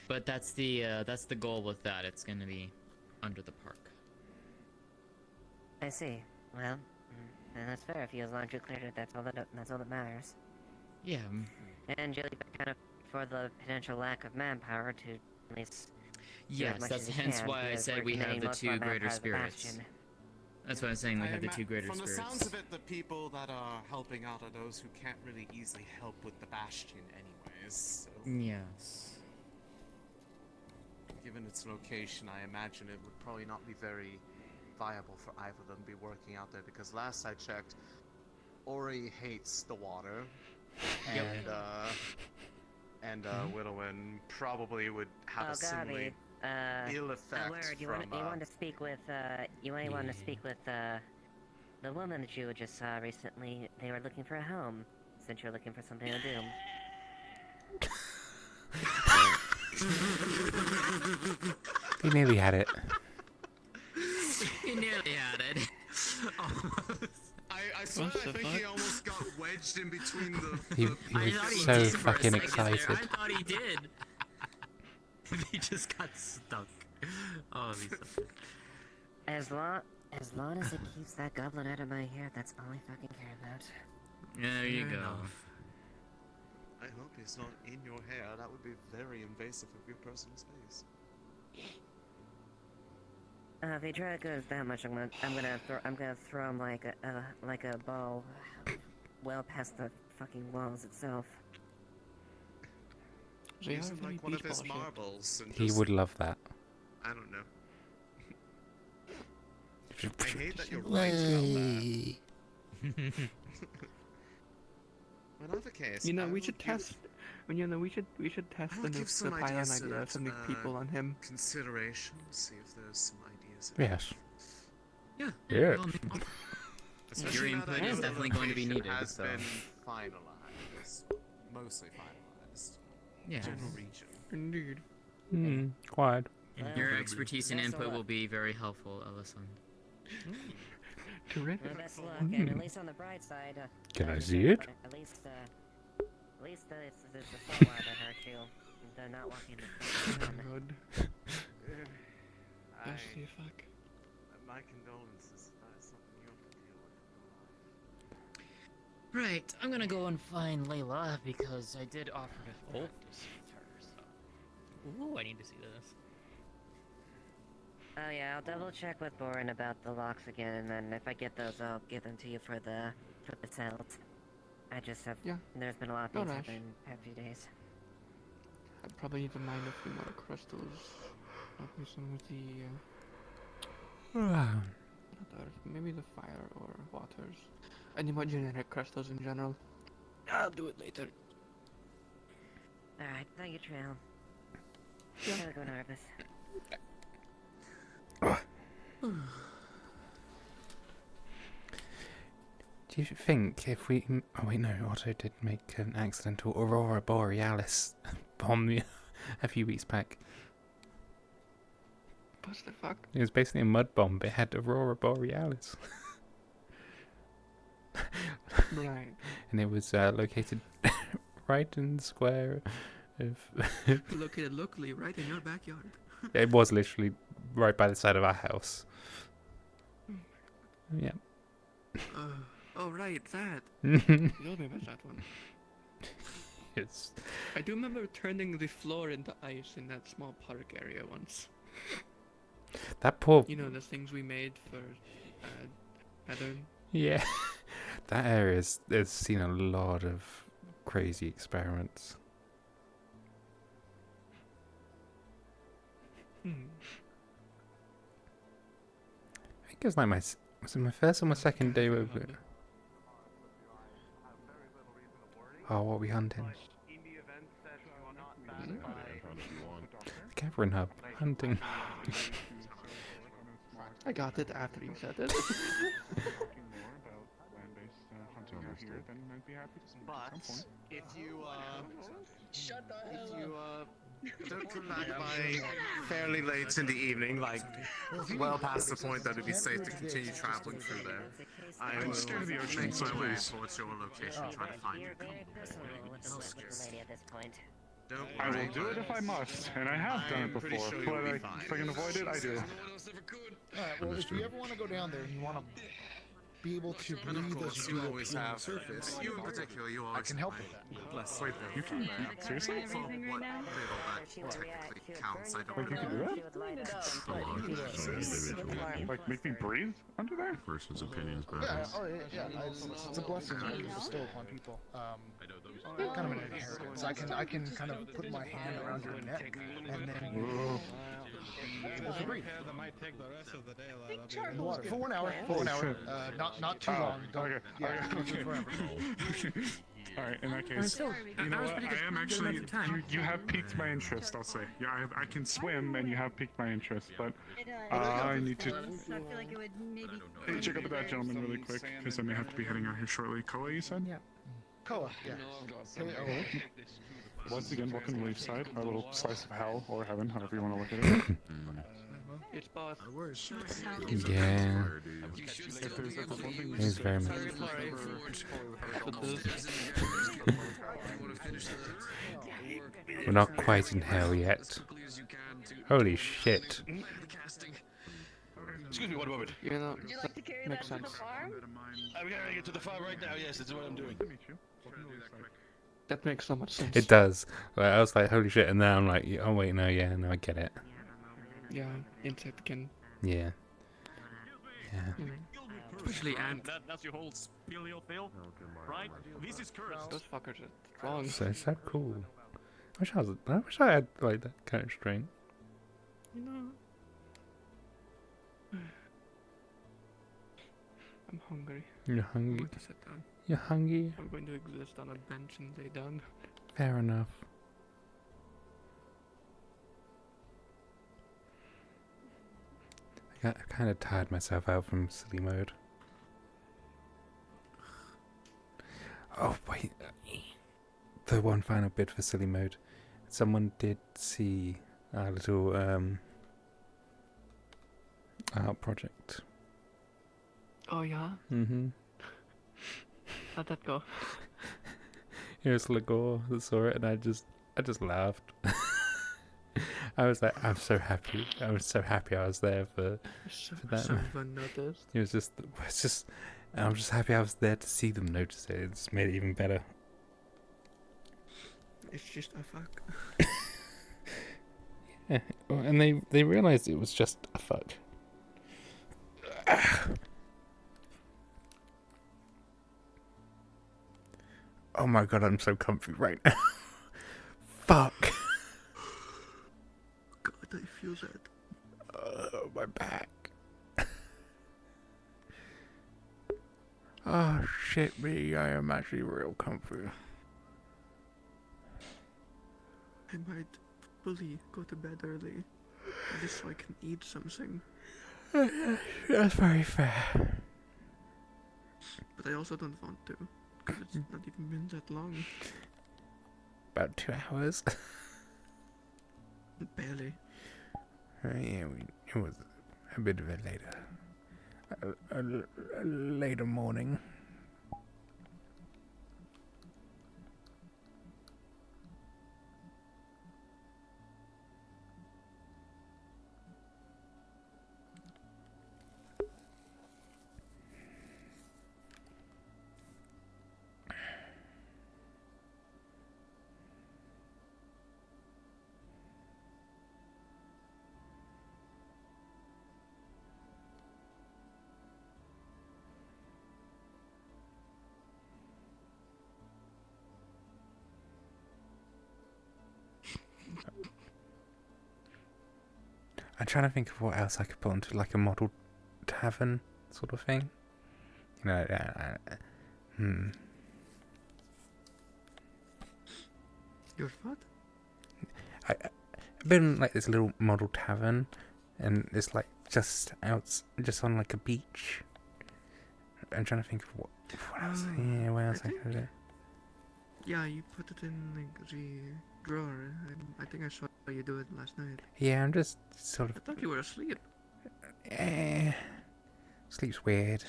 But that's the goal with that. It's gonna be under the park. I see. Well, then that's fair. If you as long as you cleared it, that's all that matters. Yeah. And you'll kind of for the potential lack of manpower to at least. do as Yes, much that's as you hence can, why I because said we're we have committing the most of our two greater manpower to the spirits. Bastion. That's what I'm saying. We have the two greater From spirits. the sounds of it, the people that are helping out are those who can't really easily help with the Bastion anyways. So, Yes. given its location, I imagine it would probably not be very viable for either of them to be working out there, because last I checked, Ori hates the water, and Willowin probably would have a similarly ill effect Word, you from... want to speak with, you might want to speak with, the woman that you just saw recently. They were looking for a home, since you're looking for something to do. He nearly had it. He nearly had it. I swear, I think he almost got wedged in between the... He I was thought he so did for a fucking second excited. there. I thought he did. He just got stuck. Oh, he's so... As long as it keeps that goblin out of my hair, that's all I fucking care about. There you go. I hope he's not in your hair. That would be very invasive of your personal space. If he tries to go that much, I'm gonna throw him like a ball, well past the fucking walls itself. Use him like one of his marbles and He just- would love that. I don't know. I hate that you're right about that. In other case, You know, I we will should give- test. You know, we should test I will the give new some pylon ideas to idea that, to make people on him. Consideration. See if there's some ideas. Yes. Yeah. Yeah. Especially Your now that input I know is the definitely going to be location needed. Has So. been finalized. Mostly finalized. Yeah. General region. Indeed. Quiet. Your expertise and input will be very helpful, Ellison. Terrific. Well, best luck, and at least on the bright side. Can I see it? At least it's the salt water that hurt you. They're not walking the sun. Good. I, Actually, fuck. my condolences. That is something you have to deal with. Right, I'm gonna go and find Layla because I did offer to hold this with her, so... Ooh, I need to see this. Oh yeah, I'll double check with Borin about the locks again, and then if I get those, I'll give them to you for the cells. I just have. Yeah. There's been a lot of No things rush. happening the past few days. I'd probably need to mine a few more crystals. Maybe some of the maybe the fire or waters. Any more generic crystals in general. I'll do it later. Alright, thank you, Trail. Yeah. Gotta go, Arvus. Do you think if we... Oh wait, no, Otto did make an accidental Aurora Borealis bomb a few weeks back. What the fuck? It was basically a mud bomb, but it had Aurora Borealis. Right. And it was located right in the square of... Located locally right in your backyard. It was literally right by the side of our house. Yeah. Oh right, that. You told me about that one. Yes. I do remember turning the floor into ice in that small park area once. That poor... You know, the things we made for Heather. Yeah. That area's seen a lot of crazy experiments. I think it was like was it my first or my second day with it? Oh, what are we hunting? Cavern Hub. Hunting. I got it after you said it. But if you don't come back by fairly late in the evening, like well past the point that it'd be safe to continue traveling through there, I will make my way towards your location, try to find you. Don't I worry. will do it if I must, and I have done it before. Sure But you'll be if I fine. can avoid it, I do. Alright, well, if you ever want to go down there and you want to be able to And of breathe course, as you you always on the have. surface, You in particular, you always. I can help with that. Bless Wait, you can? Seriously? For what little that technically counts, I don't Wait, you can do that? Like, make me breathe under there? Person's opinions Yeah, oh yeah, it's a blessing that you bestow upon people. Kind of an inheritance. I can kind of put my hand around your neck and then able to breathe. In the water for 1 hour. For 1 hour. Not too long. Don't. Okay. Yeah, don't do it forever. Alright, in that case, you know what? I am actually. You have piqued my interest, I'll say. Yeah, I can swim, and you have piqued my interest, but I need to. I feel like it would maybe. Hey, check out that gentleman really quick, because I may have to be heading out here shortly. Koa, you said? Yeah. Koa, yeah. K-O. Once again, welcome to Leafside, our little slice of hell or heaven, however you want to look at it. It's both. Yeah. If there's one thing It is very much. We're not quite in hell yet. Holy shit. Excuse me, one moment. You know, Would you like to carry makes that to the sense. farm? I'm carrying it to the farm right now. Yes, that's what I'm doing. That makes so much sense. It does. Like, I was like, holy shit, and then I'm like, oh wait, no, yeah, no, I get it. Yeah, insect can. Yeah. Yeah. Especially ant. That's your whole spilio feel, right? This is cursed. Those fuckers are strong. So cool. I wish I had like that kind of strength. You know. I'm hungry. You're I'm hungry. going to sit down. You're hungry. I'm going to exist on a bench and lay down. Fair enough. I kind of tired myself out from silly mode. Oh wait, the one final bit for silly mode. Someone did see our little art project. Oh yeah? Mm-hmm. How'd that go? It was Lagor that saw it, and I just laughed. I was like, I'm so happy. I was so happy I was there for that. Someone noticed. It's And I'm just happy I was there to see them notice it. It's made it even better. It's just a fuck. Yeah, and they realized it was just a fuck. Oh my god, I'm so comfy right now. Fuck. God, I feel that. Oh, my back. Oh shit me, I am actually real comfy. I might fully go to bed early, just so I can eat something. That's very fair. But I also don't want to, because it's not even been that long. About 2 hours. Barely. Yeah, it was a bit of a later morning. I'm trying to think of what else I could put onto like a model tavern sort of thing. You know, Your what? I've been like this little model tavern, and it's like just on like a beach. I'm trying to think of what else. Yeah, what else I could do. Yeah, you put it in like the drawer. I think I saw you do it last night. Yeah, I'm just sort of. I thought you were asleep. Sleep's weird.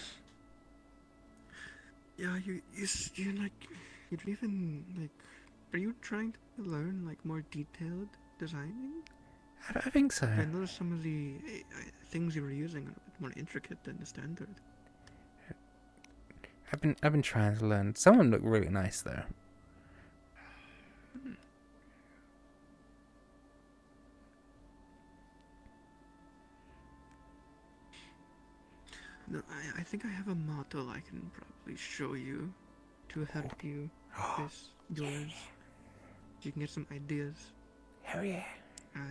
Yeah, you like, you even like, are you trying to learn like more detailed designing? I think so. I noticed some of the things you were using are a bit more intricate than the standard. I've been trying to learn. Some of them look really nice though. No, I think I have a model I can probably show you to help you with yours. You can get some ideas. Hell yeah.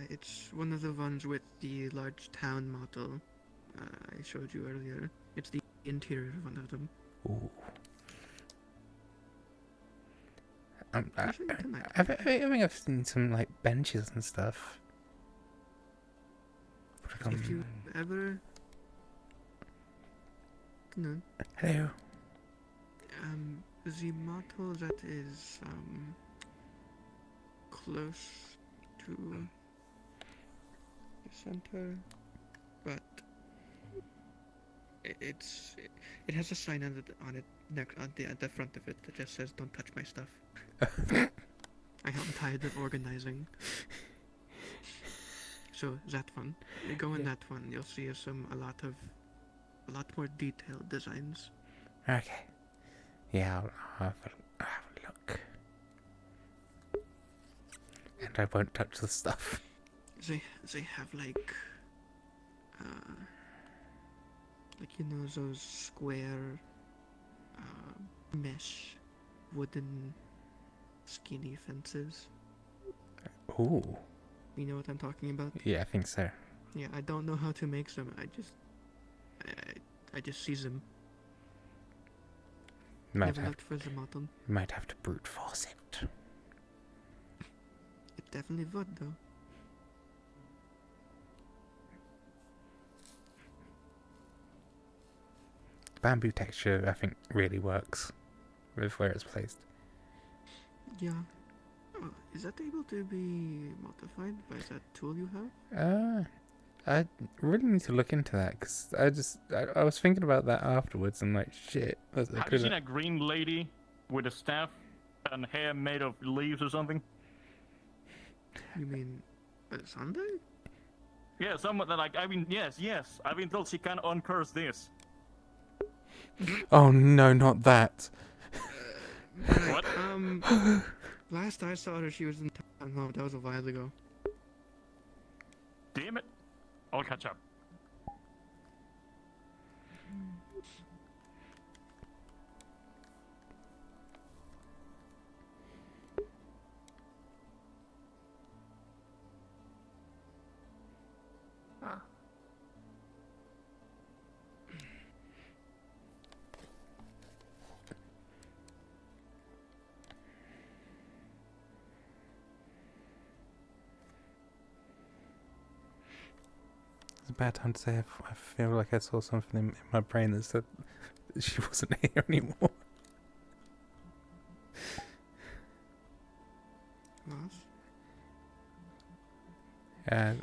It's one of the ones with the large town model I showed you earlier. It's the interior of one of them. Ooh. I think I've seen some like benches and stuff. If you ever... No. Hello. The model that is close to the center, but it has a sign on it at the front of it that just says "Don't touch my stuff." I am tired of organizing. So that one, you go in that one, you'll see a lot more detailed designs. Okay. Yeah, I'll have a look. And I won't touch the stuff. They have like you know, those square mesh wooden skinny fences. Ooh. You know what I'm talking about? Yeah, I think so. Yeah, I don't know how to make them. I just see them. Never looked for the model. You might have to brute force it. It definitely would, though. The bamboo texture, I think, really works with where it's placed. Yeah. Oh, is that able to be modified by that tool you have? I really need to look into that, because I was thinking about that afterwards. I'm like, shit. Have you seen a green lady with a staff and hair made of leaves or something? You mean Sunday? Yeah, someone that, like, yes, I've been told she can uncurse this. Oh no, not that. What? Last I saw her, she was in town. Oh, that was a while ago. Damn it. I'll catch up. Ah. It's a bad time to say I feel like I saw something in my brain that said she wasn't here anymore. And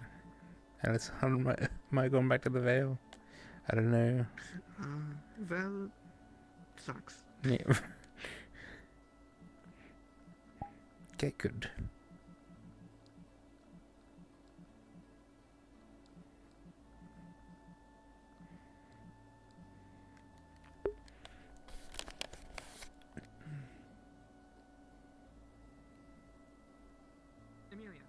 it's am I going back to the Vale? I don't know. Well, sucks. Yeah. Okay, good. Amelia.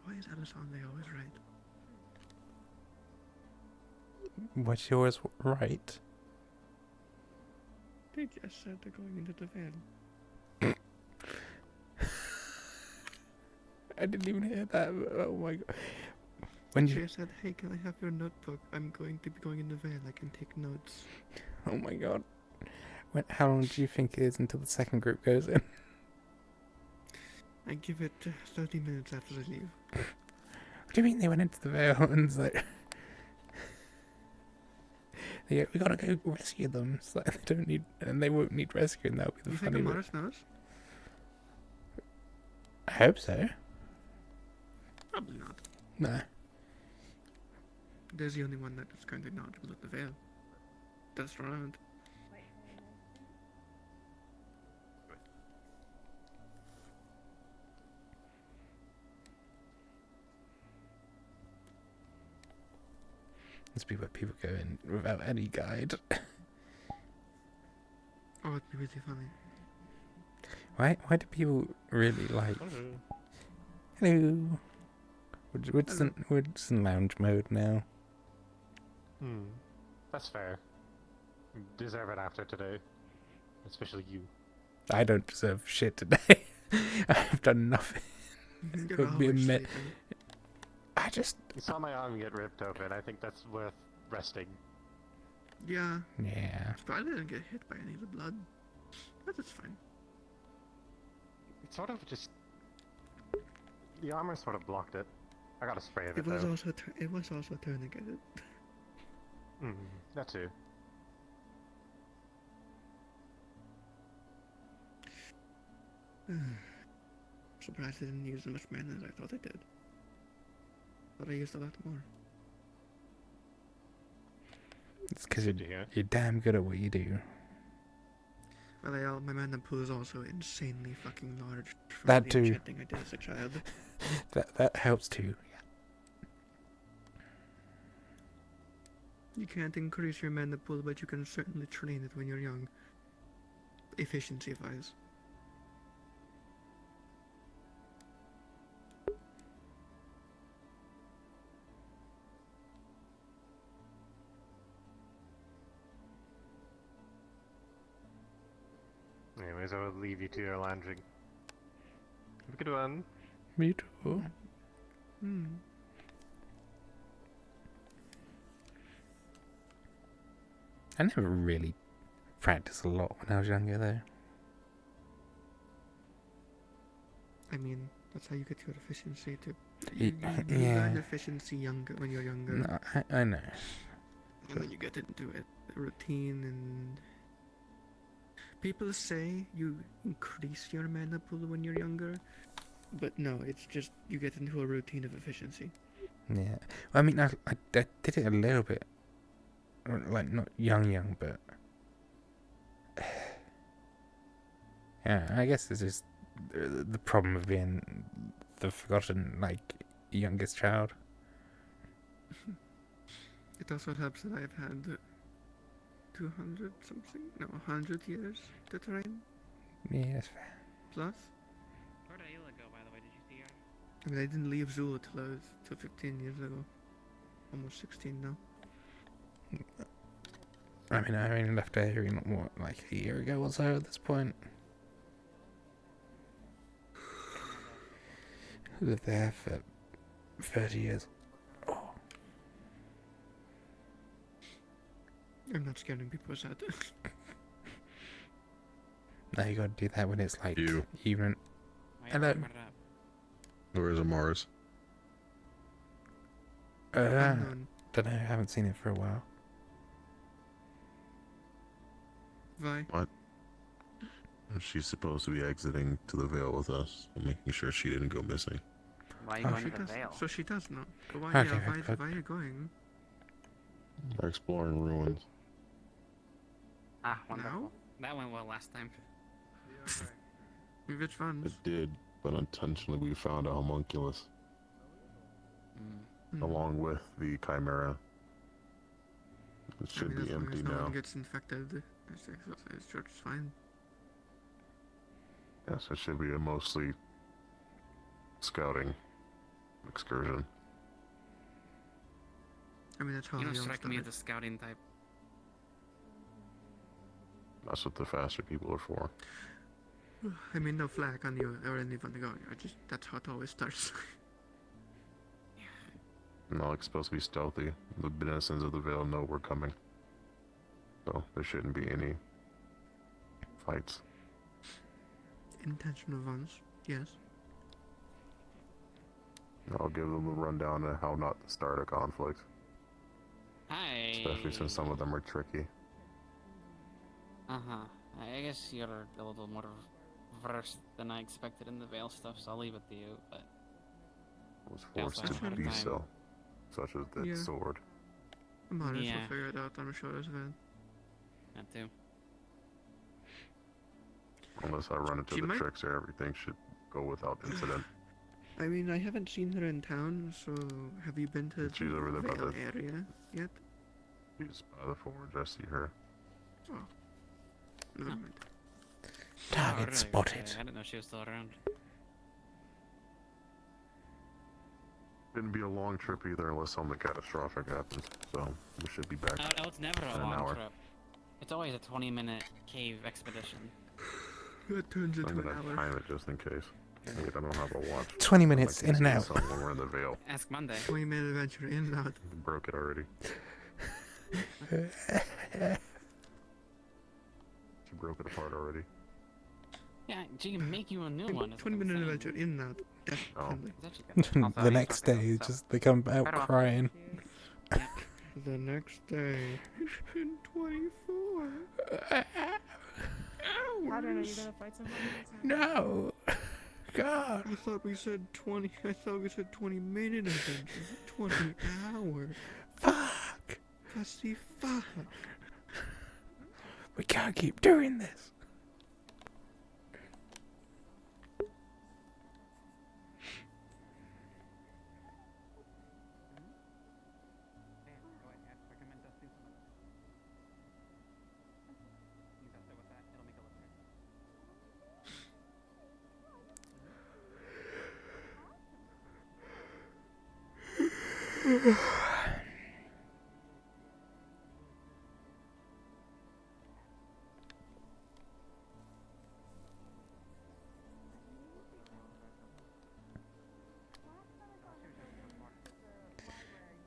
Why is Alison they always right? What's yours right? They just said they're going into the van. I didn't even hear that. Oh my god. When She you said, hey, can I have your notebook? I'm going to be going in the van. I can take notes. Oh my god. How long do you think it is until the second group goes in? I give it 30 minutes after they leave. What do you mean they went into the Vale and it's like... They go, we gotta go rescue them. It's like they don't need... And they won't need rescuing, that'll be the You funny think bit. Amaris knows? I hope so. Probably not. No. There's the only one that is currently not with the Veil. That's around. Must be where people go in without any guide. Oh, it'd be really funny. Why do people really like... Hello. We're just in lounge mode now. That's fair. You deserve it after today. Especially you. I don't deserve shit today. I've done nothing. You're Could be a always minute. sleeping. I just... You saw my arm get ripped open. I think that's worth resting. Yeah. Yeah. I didn't get hit by any of the blood. But it's fine. It sort of just... The armor sort of blocked it. I got a spray of it, It was though. also it was also a tourniquet. That too. Surprised I didn't use as much mana as I thought I did. Thought I used a lot more. It's because you're damn good at what you do. Well, my mana pool is also insanely fucking large from That the too. enchanting I did as a child. That helps too. You can't increase your mana pool, but you can certainly train it when you're young. Efficiency-wise. Anyways, I will leave you to your lounging. Have a good one. Me too. I never really practiced a lot when I was younger, though. I mean, that's how you get your efficiency to... Y- You yeah. learn efficiency when you're younger. No, I know. And then you get into it, a routine, and... People say you increase your mana pool when you're younger, but no, it's just you get into a routine of efficiency. Yeah. I mean, I did it a little bit. Like, not young, but... Yeah, I guess it's just the problem of being the forgotten, like, youngest child. It also helps that I've had 200 something, no, 100 years to train. Yeah, that's fair. Plus. Where did Ayla go, by the way? Did you see her? I mean, I didn't leave Zula till 15 years ago. Almost 16 now. I mean, left her what, like a year ago or so at this point. Lived there for 30 years. I'm not scaring people sad. Now you gotta do that when it's like even. Hello. Where's Mars? Don't know. I haven't seen it for a while. Why? What? She's supposed to be exiting to the Vale with us, and making sure she didn't go missing. Why are you going to the Vale? So she does know. But why, Okay, why are you going? They're exploring ruins. Ah, wonderful. That went well last time. Which ones? It did, but unintentionally we found a homunculus. Along with the Chimera. It should be as long empty as no now. one gets infected, it's church is fine. Yes, it should be a mostly scouting excursion. I mean, that's how You don't Leon strike me as started. the scouting type. That's what the faster people are for. I mean, no flag on you or anyone going. That's how it always starts. No, it's supposed to be stealthy. The denizens of the Vale know we're coming. So there shouldn't be any fights. Intentional ones, yes. I'll give them a rundown on how not to start a conflict. Hi. Especially since some of them are tricky. Uh-huh. I guess you're a little more versed than I expected in the Veil stuff, so I'll leave it to you, but... Was I also forced to had a be time. so. Such as that Yeah. sword. I'm honest, Yeah. we'll figure it out, I'm sure as well. That too. Unless I run into She the might- tricks or everything should go without incident. I mean, I haven't seen her in town, so have you been to She's over there by Vale the- area yet? She's by the forge, I see her. Oh. Never mind. Target really? spotted. Okay, I didn't know she was still around. Didn't be a long trip either unless something catastrophic happens. So we should be back Oh, it's never a in an long hour. trip. It's always a 20-minute cave expedition. That turns I'm into an gonna hour. time it just in case. I don't have a watch. 20 minutes in and out. When we're in the Vale. Ask Monday. 20-minute adventure in and out. Broke it already. She broke it apart already. Yeah, she can make you a new one. 20-minute adventure in and out. Oh. Definitely. The next day, just they come out crying. The next day, it's been 24 hours. Pattern, are you gonna fight somebody? No. God. I thought we said 20. I thought we said 20-minute adventure. 20 hours. Fuck. Fussy fuck. We can't keep doing this.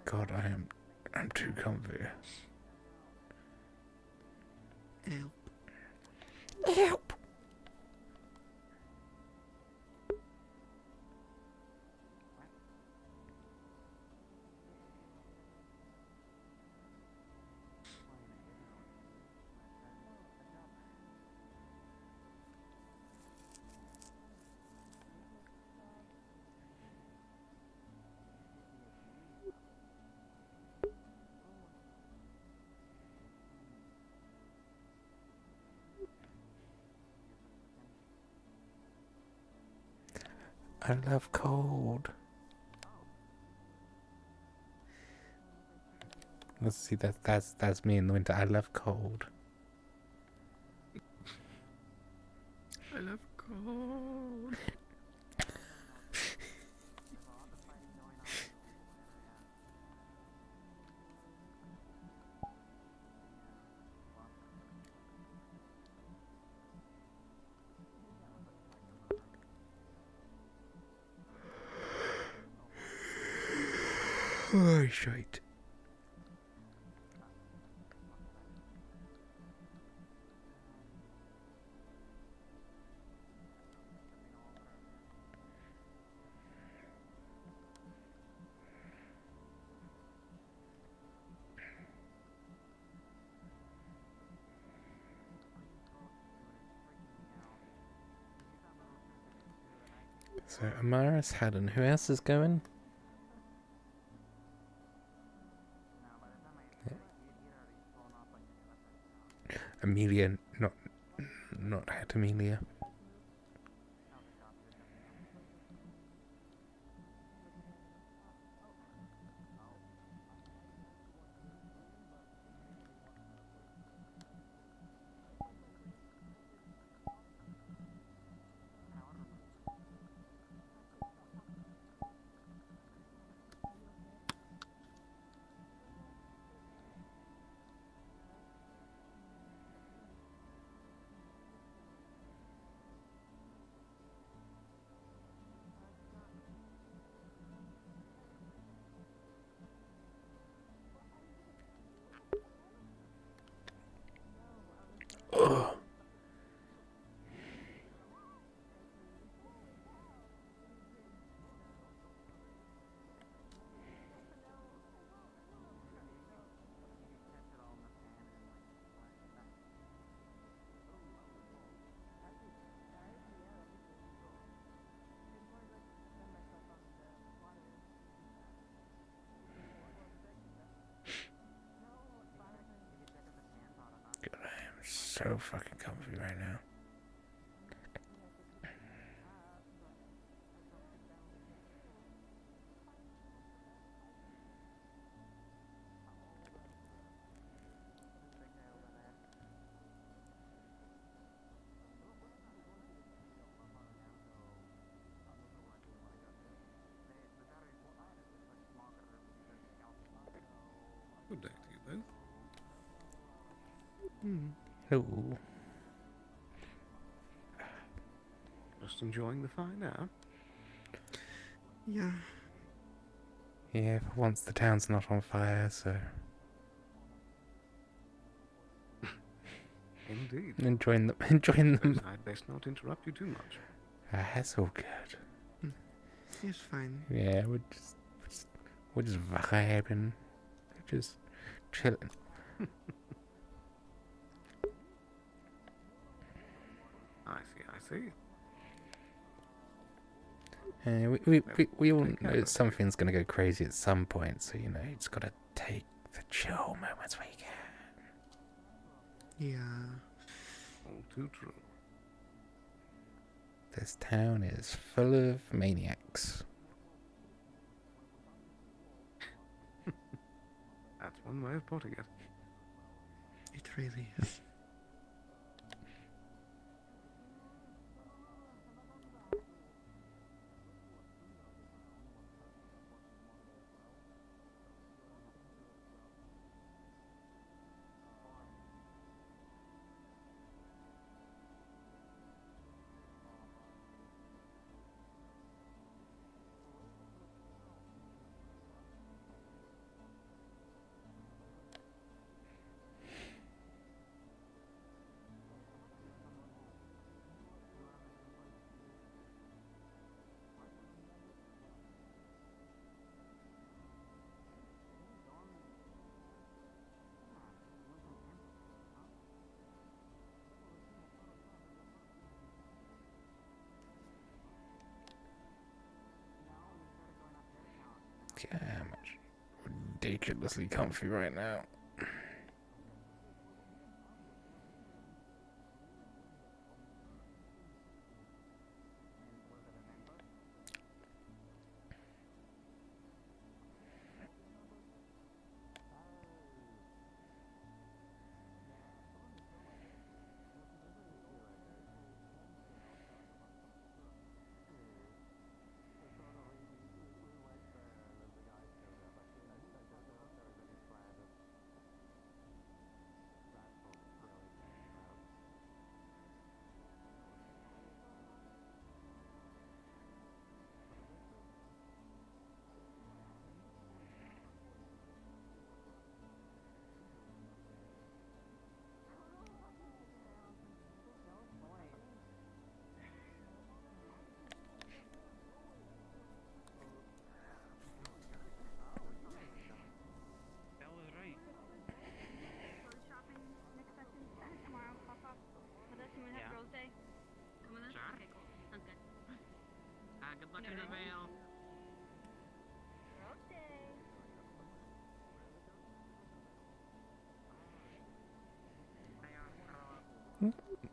God, I'm too comfy. Help. Help. I love cold. Let's see, that's me in the winter. I love cold. I love cold. Oh, shite. So, Amaris, Haddon, who else is going? Amelia, not at Amelia. Ugh. God, I am so fucking comfy right now. Good day to you both. Hello. Just enjoying the fine air. Yeah. Yeah, for once the town's not on fire, so... Indeed. Enjoying them. I'd best not interrupt you too much. That's all good. It's fine. Yeah, we're just vibing. Just chilling. I see. We all know something's gonna go crazy at some point, so you know, you just gotta take the chill moments where you can. Yeah. All too true. This town is full of maniacs. That's one way of putting it. It really is. Yeah, I'm ridiculously comfy right now.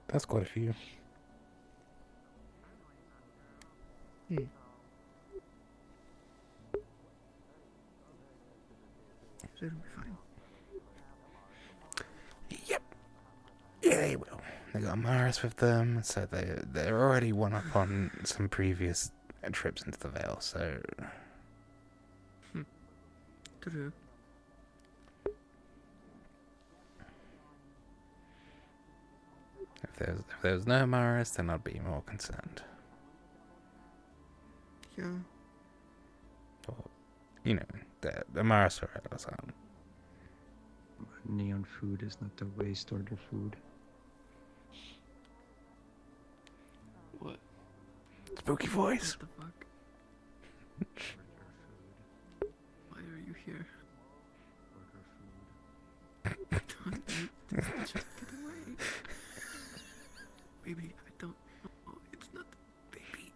That's quite a few. So it'll be fine. Yep. Yeah, they will. They got Maris with them, so they're already one up on some previous trips into the Vale. So. True. If there was no Maris, then I'd be more concerned. Yeah. Or, you know, the Maris are at us. Neon food is not the waste order food. What? Spooky voice. What the fuck? Why are you here? Don't just get away. Baby, I don't know. It's not the baby.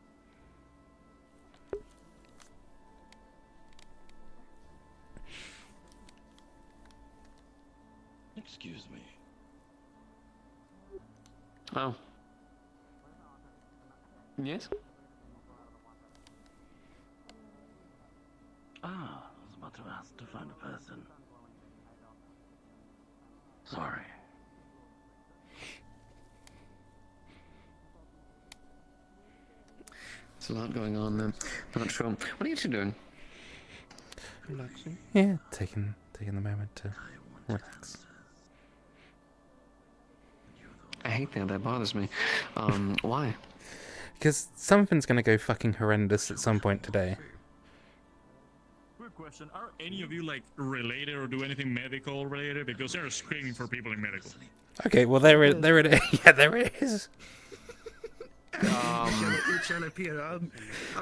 Excuse me. Oh. Yes? Ah, I was about to ask to find a person. Sorry. There's a lot going on then. Not sure. What are you two doing? Relaxing. Yeah, taking the moment to relax. I hate that bothers me. Why? Because something's gonna go fucking horrendous at some point today. Quick question: are any of you like related or do anything medical related? Because they're screaming for people in medical. Okay, well there it yeah, there it is. You're trying to appear. I'll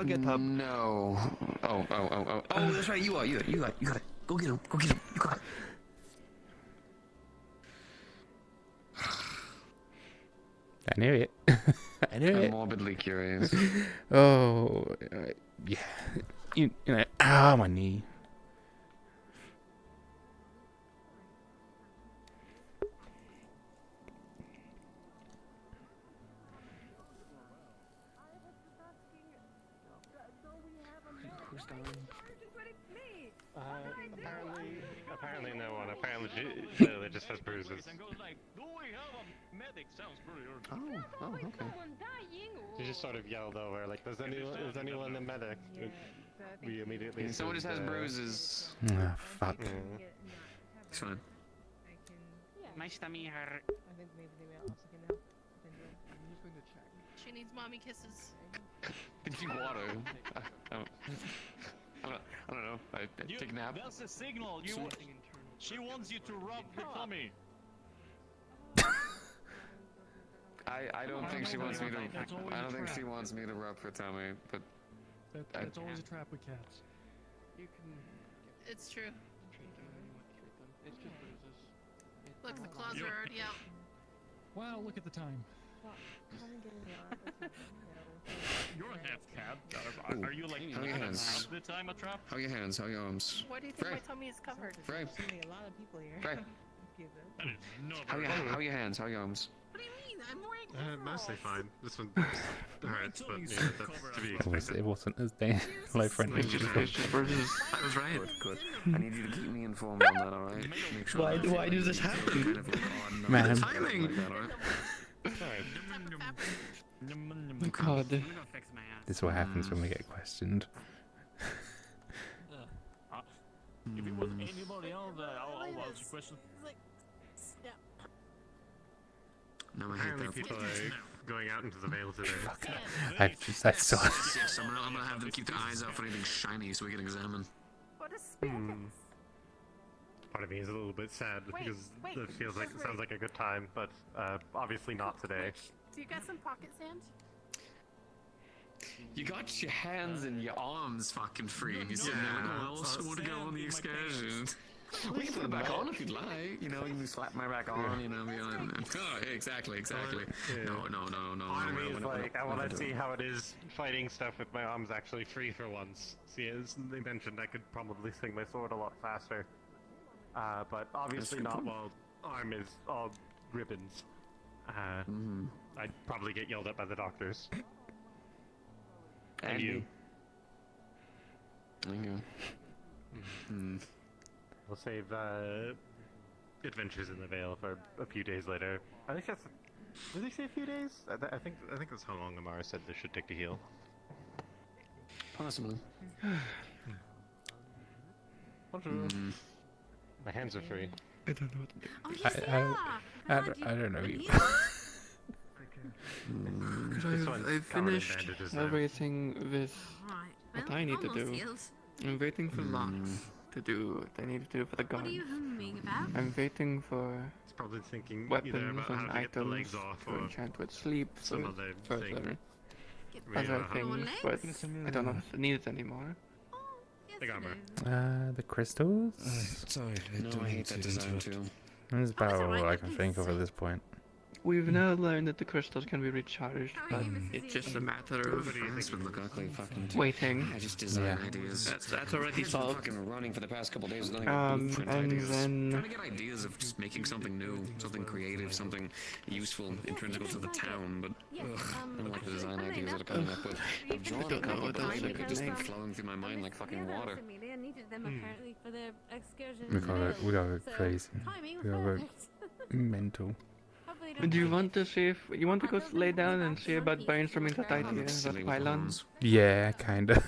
get up. No. Oh, that's right. You got it. Go get him. You got it. I knew it. I knew it. I'm morbidly curious. Oh, yeah. You know, my knee. Who's dying? Apparently no one. Apparently it just has bruises. Oh, okay. She just sort of yelled over, like, is anyone a medic? We immediately. Someone just has bruises. Oh, fuck. Yeah. It's fine. My stomach hurt. I think maybe they may also can help. I'm just going to check. She needs mommy kisses. Drink water. I don't know. I take a nap. That's a signal. She wants you to rub the tummy. I don't think she wants me to. I don't think she wants me to rub her tummy, but. That's always a trap with cats. You can. It's true. It's just bruises. Look, the claws are already out. Wow, look at the time. You're a half cat. Are you like How are your hands? half the time a trap? How are your hands? How are your arms? Why do you think Frey. my tummy is covered? Frey. A lot of people here. Frey. That is not How are your hands? How are your arms? What do you mean? I'm wearing overalls. Mostly fine. This one hurts, but yeah, that's to be expected. It wasn't as low friendly. I was right. Good. I need you to keep me informed on that, alright? Make sure. Why does this happen? Man. Timing. Oh God. This is what happens when we get questioned. If it was anybody else, I'll ask a question. No, I hate Apparently that. people are going out into the Vale today. I saw it. Yes, I'm gonna have them keep their eyes out for anything shiny so we can examine. What is Spanish? Part of me is a little bit sad because it feels like it sounds like a good time, but obviously not today. Do you got some pocket sand? You got your hands and your arms fucking free. You're sitting there like, oh, I also want to go on the excursion. We can put it back on if you'd like. You know, you can slap my back on, you know, be like, oh, exactly. Yeah. No. Part of me is like, I want to see how it is fighting stuff with my arms actually free for once. See, as they mentioned, I could probably swing my sword a lot faster. But obviously not while arm is all ribbons. I'd probably get yelled at by the doctors. And you. Thank you. We'll save Adventures in the Vale for a few days later. I think that's. Did he say a few days? I think that's how long Amara said this should take to heal. Possibly. My hands are free. I don't know what to do. Oh, yes, they are. I don't know either. I've finished everything with what I need to do. I'm waiting for Locks to do what I need to do for the guards. What are you humming about? I'm waiting for He's probably thinking weapons either about and how to get the items legs off for or enchant with sleep, some for other further thing. other things, but I don't know if I need it anymore. Big armor. The crystals? Sorry, I hate that design too. That's about all I can think of at this point. We've now learned that the crystals can be recharged, but it's just a matter of Would look ugly, fucking waiting. I just design ideas. That's already I've been solved. fucking running for the past couple days with nothing but blueprint and ideas. then- Trying to get ideas of just making something new, something creative, something useful, intrinsical to the town, but I don't like the design ideas that are coming up with. I've drawn a couple, but lately they've just been flowing through my mind like fucking water. I needed them apparently for their excursion. We gotta go crazy. We gotta go mental. Do you want to see if you want to go lay down and see about brainstorming that idea, that pylons? Yeah, kinda.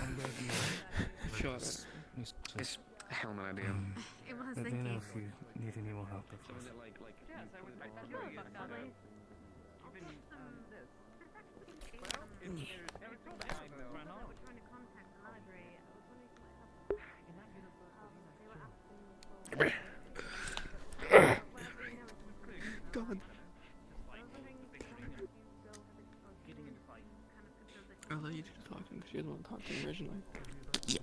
Sure. It's a helmet idea. Let me know if you need any more help. God. I'll let you do the talking because you're the one talking originally. Yeah.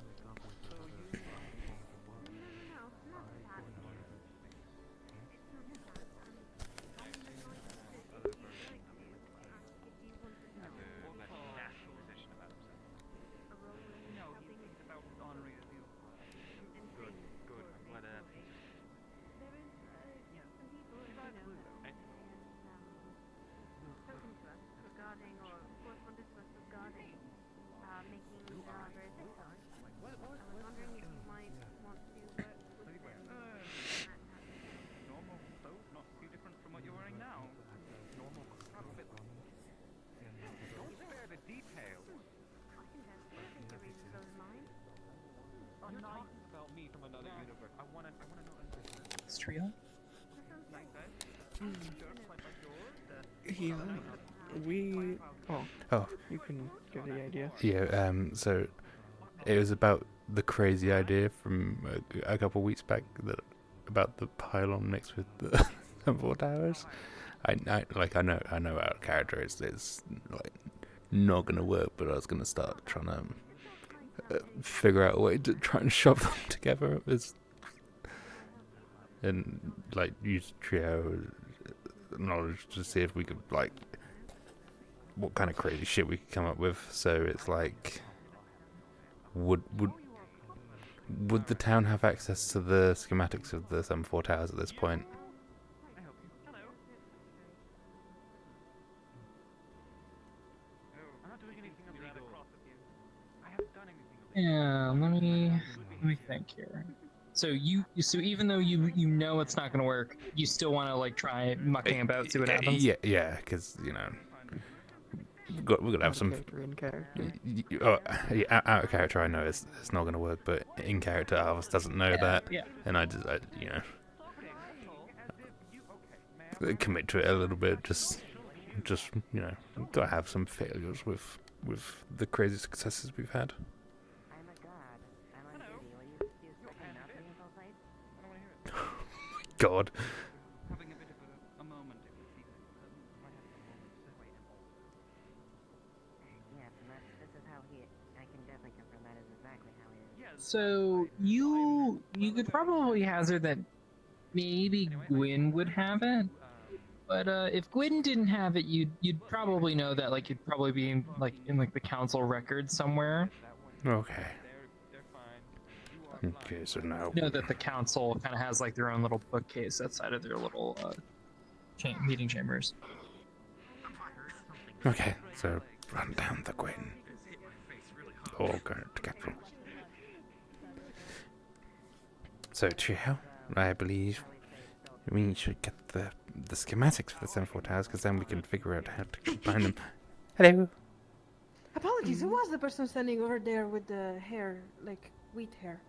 Trio? Yeah, we... Oh. You can give the idea. Yeah, so it was about the crazy idea from a couple of weeks back about the pylon mixed with the Temple Towers. I know our character is like not gonna work, but I was gonna start trying to figure out a way to try and shove them together. And like use trio knowledge to see if we could like what kind of crazy shit we could come up with. So it's like, would the town have access to the schematics of the 7-4 towers at this point? Yeah, let me think here. So so even though you know it's not gonna work, you still want to like try mucking about, see what happens. Yeah, because we're gonna have some. In character. Out of character, I know it's not gonna work, but in character, Arvus doesn't know that, yeah. And I commit to it a little bit. Just gotta have some failures with the crazy successes we've had. God. So you could probably hazard that maybe Gwyn would have it, but if Gwyn didn't have it, you'd probably know that like you'd probably be in the council record somewhere. Okay. Okay, so now Know that the council kind of has like their own little bookcase outside of their little meeting chambers. Okay, so run down the Gwyn. Or go to capital. So, Trio, I believe we should get the schematics for the 7-4 towers, because then we can figure out how to combine them. Hello! Apologies, who was the person standing over there with the hair, like wheat hair?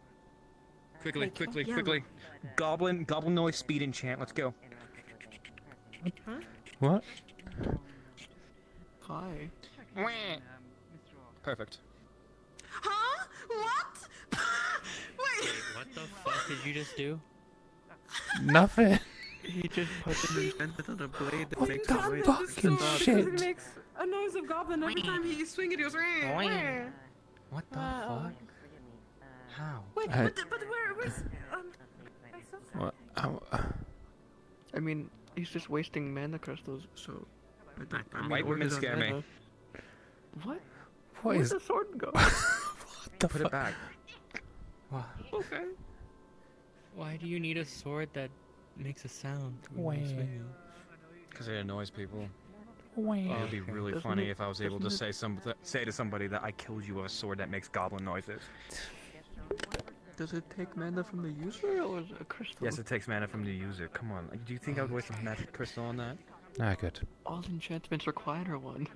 Quickly, Like, quickly, yellow. quickly. Goblin noise speed enchant. Let's go. Huh? What? Hi. Perfect. Huh? What? Wait. What the fuck did you just do? Nothing! He just put an enchanted on a blade that What makes the a noise. fucking shit? It makes a noise of goblin every time he swing it. He goes. Wah. What the Wow. fuck? How? Wait, but where's I saw What? I mean, he's just wasting mana crystals, so. I mean, White women Orcus on scare me. mana. What? What Where'd is... the sword go? What the Put fuck? it back. Okay. Why do you need a sword that makes a sound? Wah. Because it annoys people. Wah. It would be really Doesn't funny it- if I was able to doesn't say to somebody that I killed you with a sword that makes goblin noises. Does it take mana from the user or is it a crystal? Yes, it takes mana from the user. Come on. Do you think I would waste a magic crystal on that? Ah, good. All enchantments require one.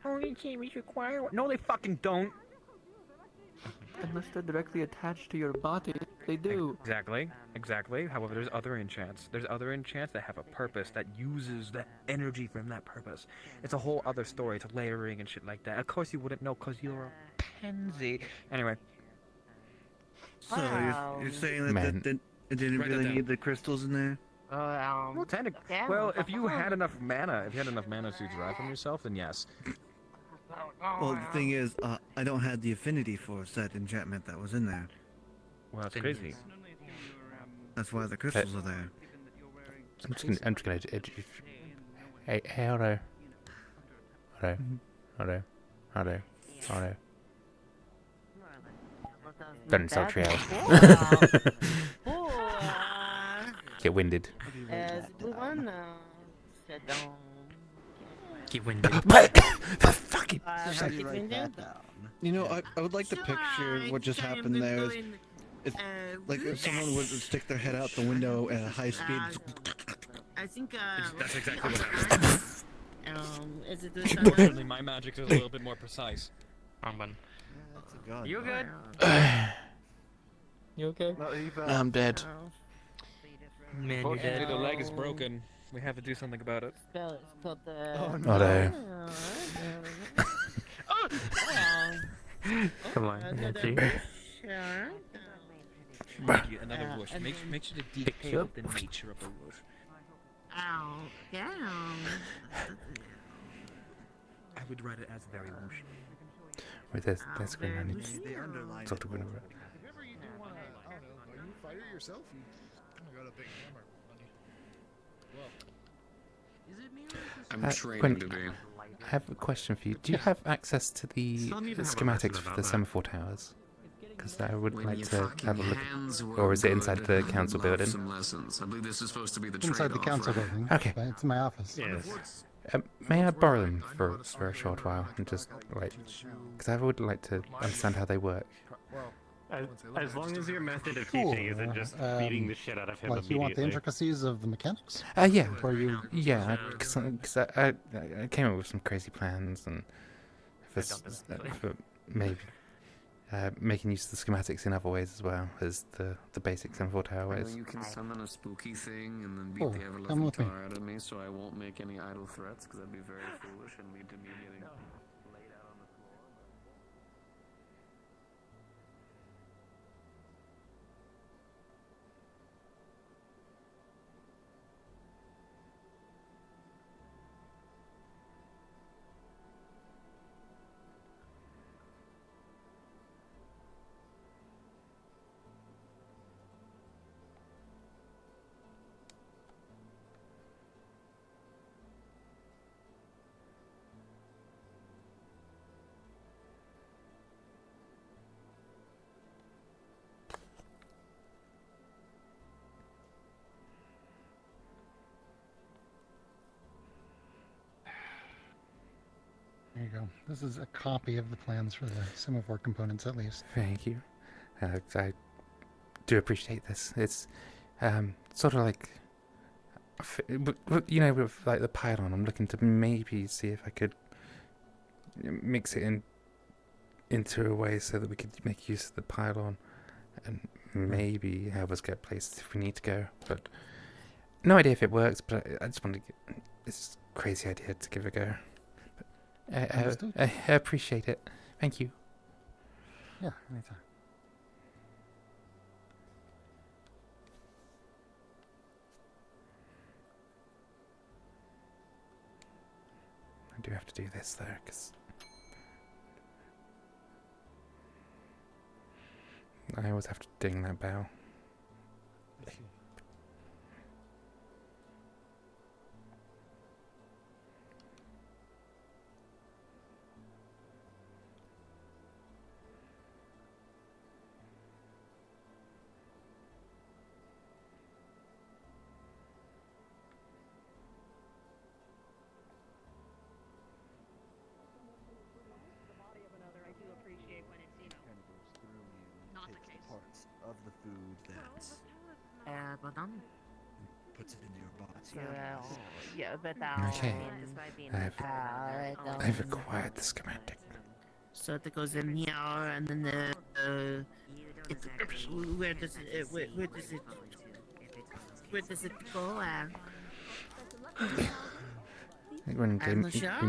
All enchantments require one. No, they fucking don't. Unless they're directly attached to your body, they do. Exactly. However, there's other enchants. There's other enchants that have a purpose that uses the energy from that purpose. It's a whole other story. It's layering and shit like that. Of course you wouldn't know because you're a pansy. Anyway. So you're saying that Man. it didn't Write that really down. need the crystals in there? Well, technically, well, if you had enough mana, to derive from yourself, then yes. Well, the thing is, I don't have the affinity for said enchantment that was in there. Well, that's crazy. That's why the crystals are there. I'm just gonna Hey, hello. Hello. Don't insult Trio. Get winded. Get winded. Fucking You know, I would like to picture what just happened there. It's like if someone would stick their head out the window at a high speed. I think That's exactly what happened. is it Unfortunately, my magic is a little bit more precise. You good? You okay? I'm dead. Man, you're Unfortunately, dead. the leg is broken. We have to do something about it. Spell it's called the. Oh no. Come on, I got you. Make you another bush. Make sure to detail the nature of the bush. Ow, down. I would write it as very bush. Wait, there's Gwyn. I need They underline to talk to Gwyn about it. If ever you do want to, I don't know, are you a fighter yourself? You kind of got a big hammer, buddy. Well, is it me or is this I'm Gwyn, training to be. I have a question for you. Do you have access to the schematics for the semaphore towers? Because I would When like your to fucking have a look. hands were Or is it good, inside the I'd council love building? Some lessons. I believe this is supposed to be the Inside the trade-off, council right? building. Okay. But it's in my office. Yes. May I borrow them for a short while and just like, because I would like to understand how they work. As long as your method of teaching isn't just beating the shit out of him Like you want the immediately. intricacies of the mechanics? Yeah. Or you? Yeah, because I came up with some crazy plans and for maybe making use of the schematics in other ways as well as the basic semaphore tower I know ways. you can summon a spooky thing and then beat Oh, the come ever-loving with me. tar out of me, so I won't make any idle threats, because that'd be very foolish and lead to me getting laid out on the floor. This is a copy of the plans for the semaphore components, at least. Thank you. I do appreciate this. It's sort of like, you know, with like the pylon, I'm looking to maybe see if I could mix it into a way so that we could make use of the pylon and maybe have us get places if we need to go. But no idea if it works, but I just want to get, it's a crazy idea to give it a go. But I appreciate it. Thank you. Yeah, anytime. I do have to do this though, because I always have to ding that bell. Of the food that puts it into your body. Okay, I've acquired the schematic. So it goes in here, and then where does it go? When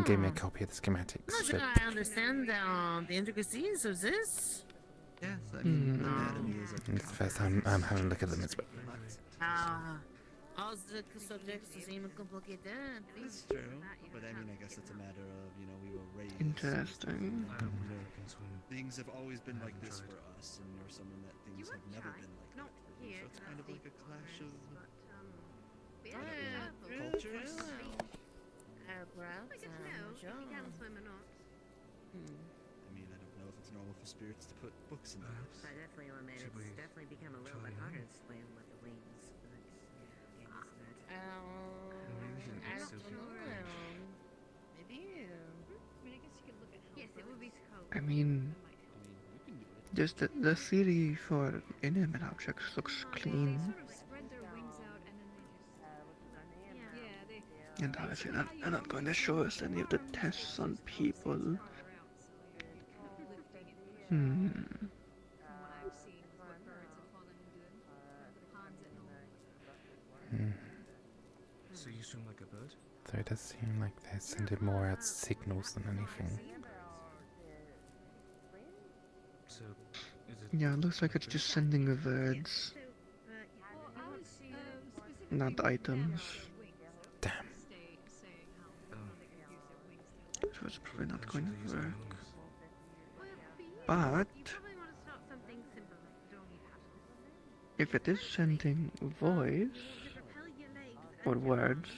gave me a copy of the schematics. I'm not sure but I understand the intricacies of this. Yes, I mean, anatomy is it's the first time I'm having a look at them as well. All the subjects seem complicated. That's true, but I mean, I guess it's a matter of, you know, we were raised. Interesting. Things have always been like this for us, and you're someone that things have never been like that for you. So it's kind of like a clash of cultures. Perhaps, sure. I mean, I don't know if it's normal for spirits to put books in the house. I definitely will admit it's definitely become a little bit harder to swim with the wings. I don't know. Maybe. Yes, it would be cold. I mean, just the theory for inanimate objects looks clean. And obviously they're not going to show us any of the tests on people. So you swim like a bird? So it does seem like they're sending more out signals than anything. So, is it... Yeah, it looks like it's just sending the words, not items. Damn. So it's probably not going to work. But if it is sending voice or words,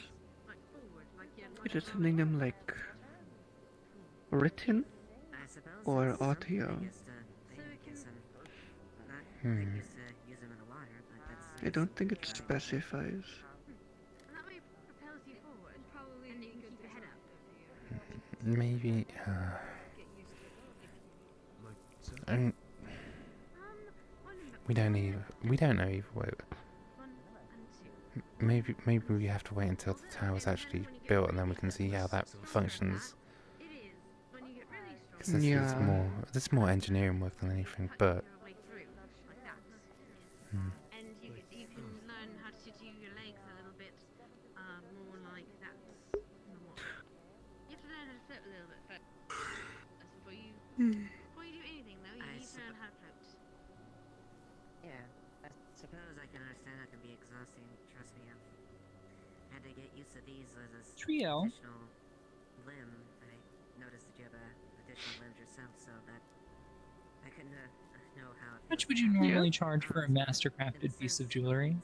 it is sending them like written or audio. I don't think it specifies. Maybe, we don't know either way. Maybe we have to wait until the tower's actually built and then we can see how that functions. Because this is more engineering work than anything, but And you can learn how to do your legs a little bit more like that. You have to learn how to float a little bit first. That's before you do anything though, you need to learn how to float. Yeah, I suppose I can understand that can be exhausting. Trust me, I've had to get used to these as a Trio. additional limb. I noticed that you have additional limbs yourself, so that I couldn't know how. How much would you normally charge for a master-crafted piece of jewelry?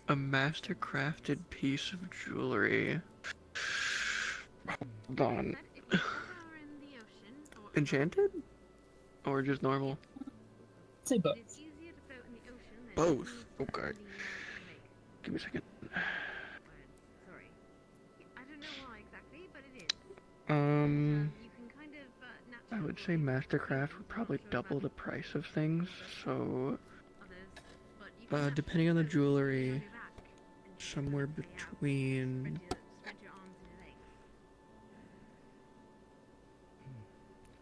A master-crafted piece of jewelry. Hold on. Enchanted? Or just normal? Say both. Both? Okay. Give me a second. Sorry. I don't know why exactly, but it is. would say Mastercraft would probably double the price of things, so depending on the jewelry, somewhere between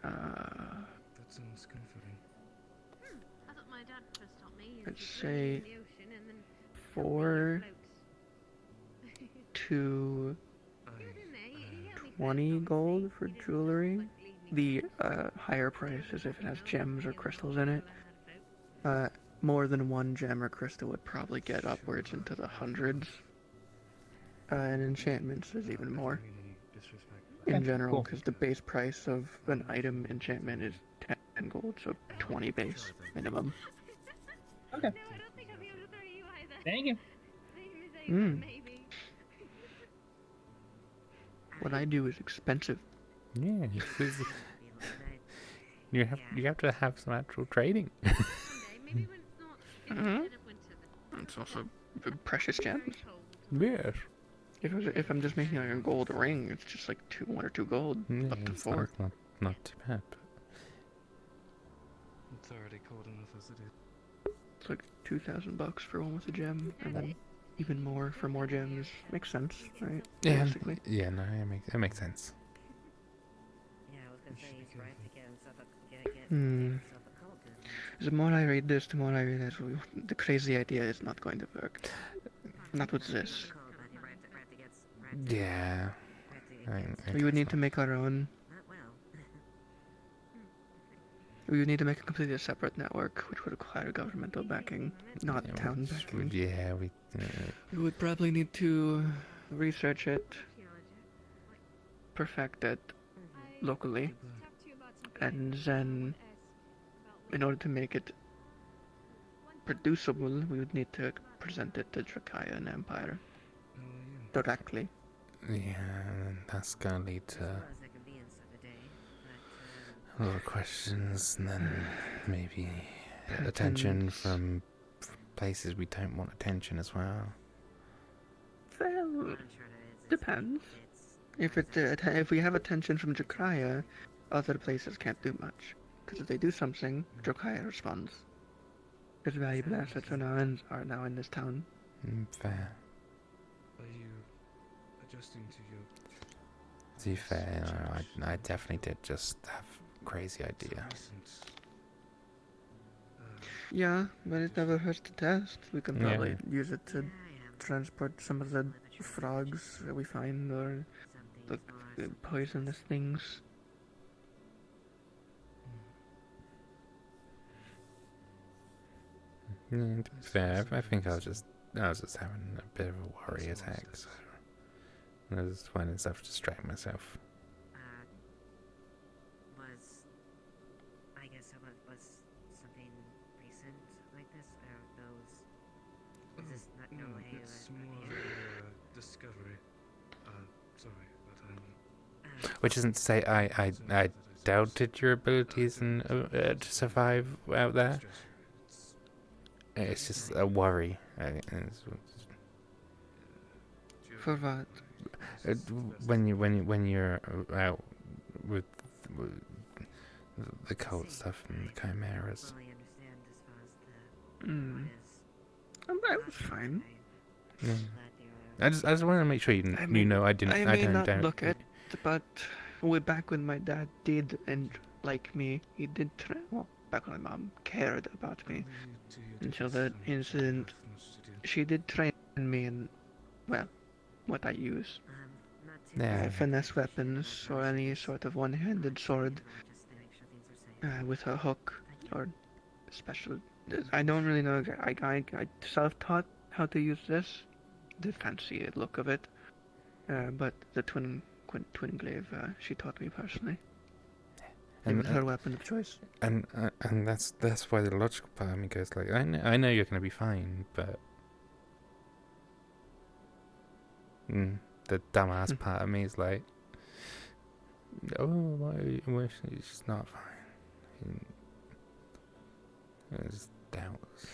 That sounds comforting. That's what my dad first taught me. let's say 4 to 20 gold for jewelry. The higher price is if it has gems or crystals in it. More than one gem or crystal would probably get upwards into the hundreds. And enchantments is even more. In general, because the base price of an item enchantment is 10 gold, so 20 base minimum. Okay. Thank you. What I do is expensive. Yeah, you have to have some actual trading. It's also precious gems. Yes. If I'm just making like a gold ring, it's just like 1 or 2 gold, Yeah, up to it's 4. not too bad. But It's already cold enough as it is. It's like $2,000 for one with a gem, and then even more for more gems. Makes sense, right? yeah, Realistically. yeah, no, it makes sense. Yeah, I was gonna say he's right to get himself The more I read this, the more I realize the crazy idea is not going to work. Not with this. Yeah. We would need to make our own. We would need to make a completely separate network, which would require governmental backing, not town backing. Yeah, We would probably need to research it, perfect it locally, and then, in order to make it producible, we would need to present it to Drakaian Empire directly. Yeah, and that's gonna lead to a lot of questions, and then maybe attention from places we don't want attention as well. Well, depends. If we have attention from Drakaya, other places can't do much. Because if they do something, Drakaya responds. Because valuable assets are now in this town. Fair. Are you adjusting to your... To be fair, I definitely did just have a crazy idea. Yeah, but it never hurts to test. We can probably use it to transport some of the frogs that we find, or the poisonous things. To be fair, I think I was just having a bit of a worry attack, so I was finding stuff to distract myself. I guess it was something recent like this, or those... Is this not No, normally it's more of a discovery. Sorry, but Which isn't to say I doubted your abilities and to survive out there. It's just a worry. For what? When you're out with the cult stuff and the chimeras. I was fine. Yeah. I just want to make sure you know I didn't. I I may don't not doubt. look it, but way back when my dad did and like me, he did back when my mom cared about me until that incident. She did train me in, well, what I use. Finesse weapons or any sort of one-handed sword with a hook or special. I don't really know. I self-taught how to use this. The fancy look of it, but the twin glaive she taught me personally. It was her weapon of choice. And that's why the logical part of me goes like, I know you're gonna be fine, but the dumbass part of me is like, oh, why she's not fine. There's doubts.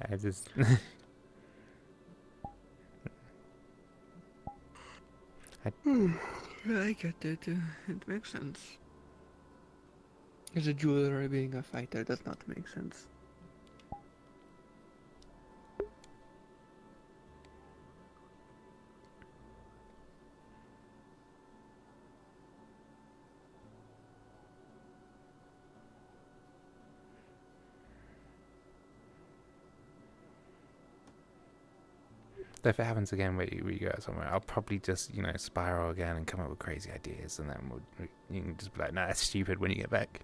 I just I get it. It makes sense. As a jeweler being a fighter does not make sense. If it happens again where we go somewhere, I'll probably just, spiral again and come up with crazy ideas, and then you can just be like, nah, that's stupid when you get back.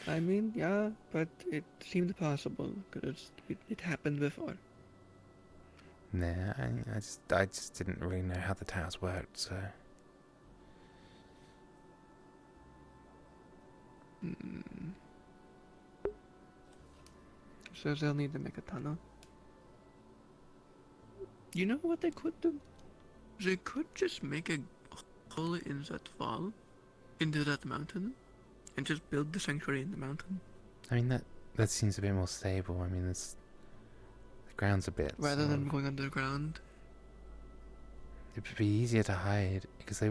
I mean, yeah, but it seemed possible, because it happened before. Nah, I just didn't really know how the towers worked, so... So they'll need to make a tunnel. You know what they could do? They could just make a hole in that wall, into that mountain, and just build the sanctuary in the mountain. I mean, that seems a bit more stable. I mean, the ground's a bit... Rather than going underground. It'd be easier to hide, because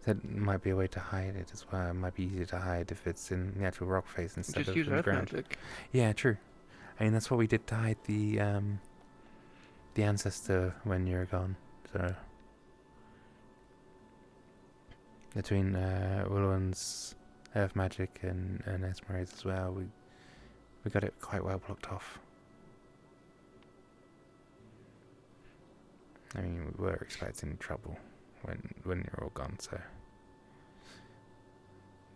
that might be a way to hide it as well. It might be easier to hide if it's in the actual rock face instead Just of use in the earth ground. magic. Yeah, true. I mean, that's what we did to hide the ancestor when you were gone. So between Willowan's earth magic and Esmeralda's as well, we got it quite well blocked off. I mean, we were expecting trouble when you're all gone, so